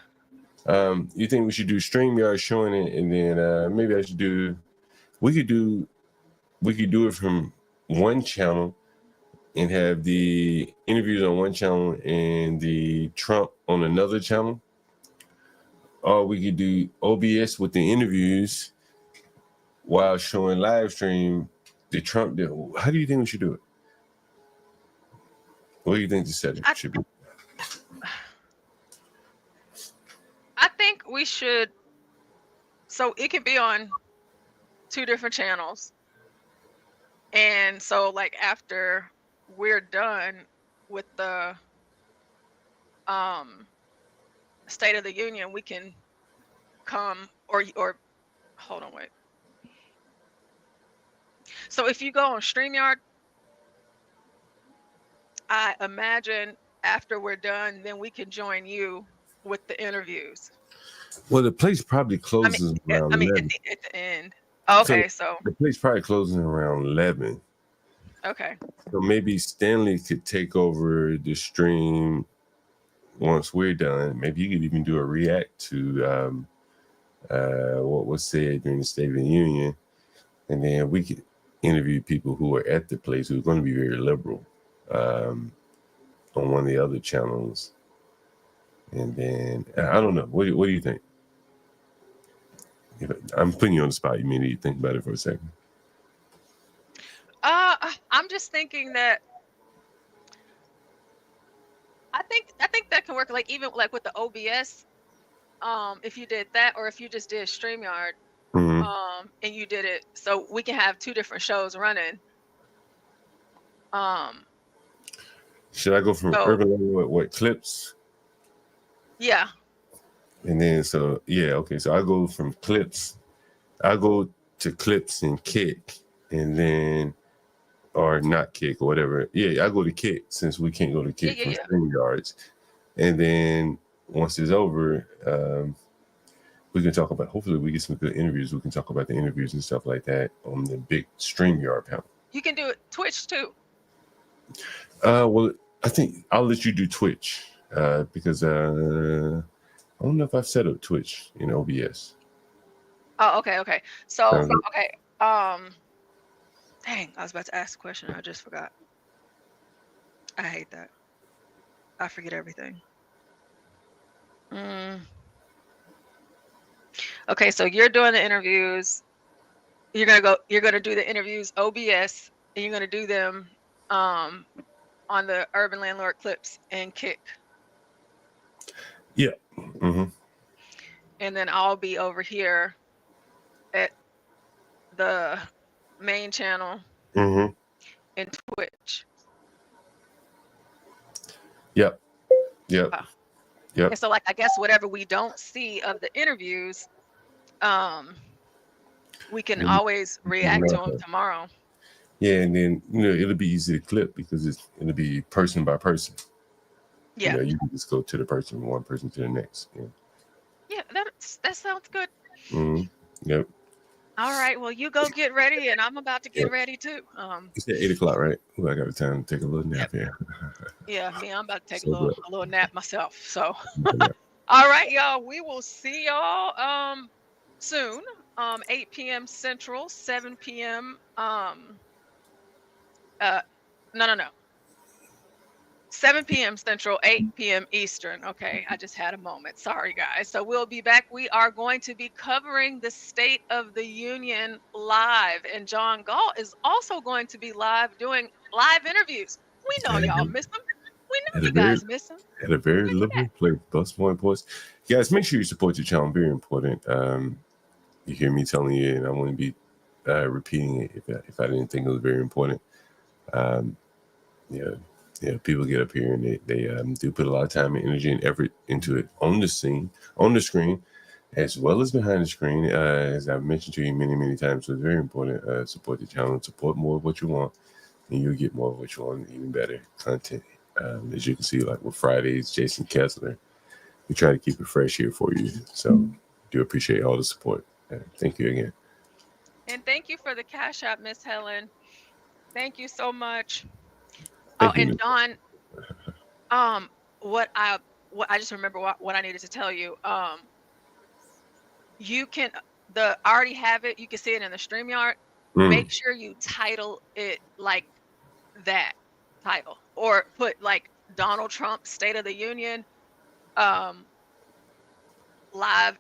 You think we should do StreamYard showing it, and then maybe I should do. We could do it from one channel and have the interviews on one channel and the Trump on another channel. Or we could do OBS with the interviews while showing live stream the Trump deal. How do you think we should do it? What do you think the setting should be? I think we should. So it could be on 2 different channels. And so, like, after we're done with the State of the Union, we can come or hold on, wait. So if you go on StreamYard, I imagine after we're done, then we can join you with the interviews. Well, the place probably closes around 11. At the end. Okay, so the place probably closes around 11. Okay. So maybe Stanley could take over the stream once we're done. Maybe you could even do a react to what was said during the State of the Union, and then we could interview people who are at the place who are going to be very liberal on one of the other channels. And then I don't know. What do you think? I'm putting you on the spot. You need to think about it for a second. I'm just thinking that I think that can work. Like even like with the OBS, if you did that, or if you just did StreamYard, and you did it, so we can have 2 different shows running. Should I go from UrbanLandord what clips? Yeah. And then so I go from clips. I go to clips and kick, and then or not kick or whatever. Yeah, I go to kick since we can't go to kick from StreamYards. And then once it's over, we can talk about. Hopefully, we get some good interviews. We can talk about the interviews and stuff like that on the big StreamYard panel. You can do it Twitch too. Well, I think I'll let you do Twitch because I don't know if I've set up Twitch in OBS. Oh, okay. So, okay. Dang, I was about to ask a question. I just forgot. I hate that. I forget everything. Okay, so you're doing the interviews. You're gonna do the interviews OBS, and you're gonna do them on the UrbanLandord clips and kick. Yeah. And then I'll be over here at the main channel in Twitch. Yep. And so, like, I guess whatever we don't see of the interviews, we can always react to them tomorrow. Yeah, and then it'll be easy to clip because it'll be person by person. Yeah. You can just go to the person, one person to the next. Yeah, that sounds good. Yep. All right. Well, you go get ready, and I'm about to get ready too. It's at 8:00, right? Ooh, I got the time to take a little nap here. Yeah, I'm about to take a little nap myself. So, all right, y'all. We will see y'all soon. 8 p.m. Central, 7 p.m. No. 7 p.m. Central, 8 p.m. Eastern. Okay, I just had a moment. Sorry, guys. So we'll be back. We are going to be covering the State of the Union live, and John Galt is also going to be live doing live interviews. We know y'all miss them. We know you guys miss them. At a very liberal place, plus more important. Guys, make sure you support your channel. Very important. You hear me telling you, and I want to be repeating it if I didn't think it was very important. Yeah. Yeah, people get up here and they do put a lot of time and energy and effort into it on the scene, on the screen, as well as behind the screen. As I've mentioned to you many, many times, so it's very important. Support the channel, support more of what you want, and you'll get more of what you want, even better content. As you can see, like with Fridays, Jason Kessler, we try to keep it fresh here for you. So do appreciate all the support. Thank you again. And thank you for the Cash App, Miss Helen. Thank you so much. Thank you, And Ms. Don, what I just remember what I needed to tell you. You can I already have it. You can see it in the StreamYard. Make sure you title it like that title, or put like Donald Trump State of the Union, live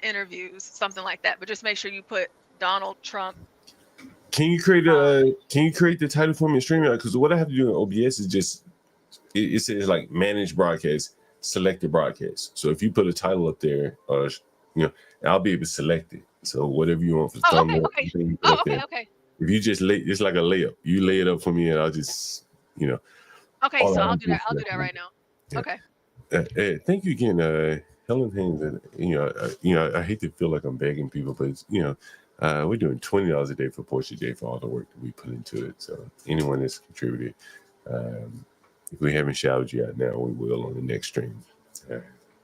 interviews, something like that. But just make sure you put Donald Trump. Can you create the title for me in StreamYard? Because what I have to do in OBS is just it says like manage broadcast, select the broadcast. So if you put a title up there, I'll be able to select it. So whatever you want for the thumbnail. Okay. If you just it's like a layup. You lay it up for me, and I'll just Okay, so I'll do that. I'll do that right now. Yeah. Okay. Thank you again, Helen Haynes. And I hate to feel like I'm begging people, but it's, we're doing $20 a day for Portia J for all the work that we put into it. So anyone that's contributed, if we haven't shouted you out now, we will on the next stream.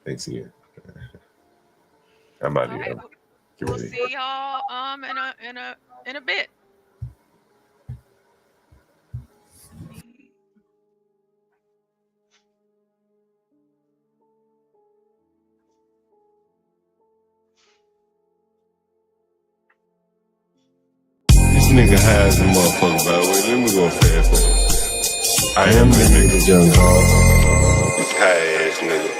Thanks again. I'm out of here. Right, we'll see y'all in a bit. This nigga high as a motherfucker, by the way. Let me go fast. I am the nigga, young dog. This high ass nigga.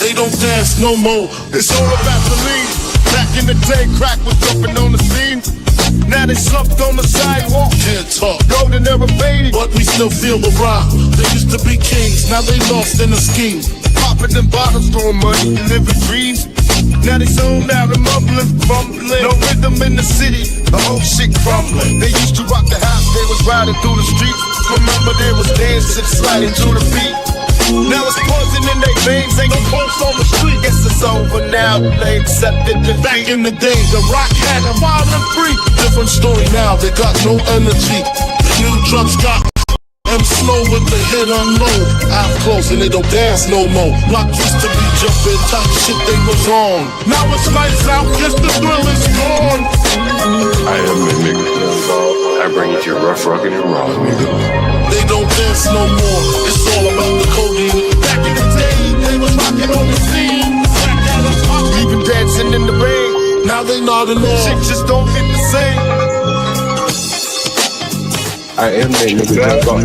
They don't dance no more. It's all about the lean. Back in the day, crack was jumping on the scene. Now they slumped on the sidewalk. Can't talk. Golden era faded, but we still feel the rock. They used to be kings, now they lost in the scheme. Popping them bottles, throwing money, and living dreams. Now they zoned out and mumbling, fumbling. No rhythm in the city, the whole shit crumbling. They used to rock the house, they was riding through the streets. Remember there was dancing, sliding to the beat. Now it's poison in their veins, ain't no pulse on the street. Guess it's over now, they accepted the back in the day, the rock had them wild and free. Different story now, they got no energy. The new drugs got them slow with the hit unload. Out close and they don't dance no more. Block used to be jumping, top shit they was on. Now it's lights out, guess the thrill is gone. I am the nigga, young dog. I bring it to you rough, rockin' and raw, nigga. They don't dance no more, it's all about the codeine. Back in the day, they was rocking on the scene. Even dancing in the rain. Now they nodding off. Shit just don't hit the same. I am the nigga, young dog.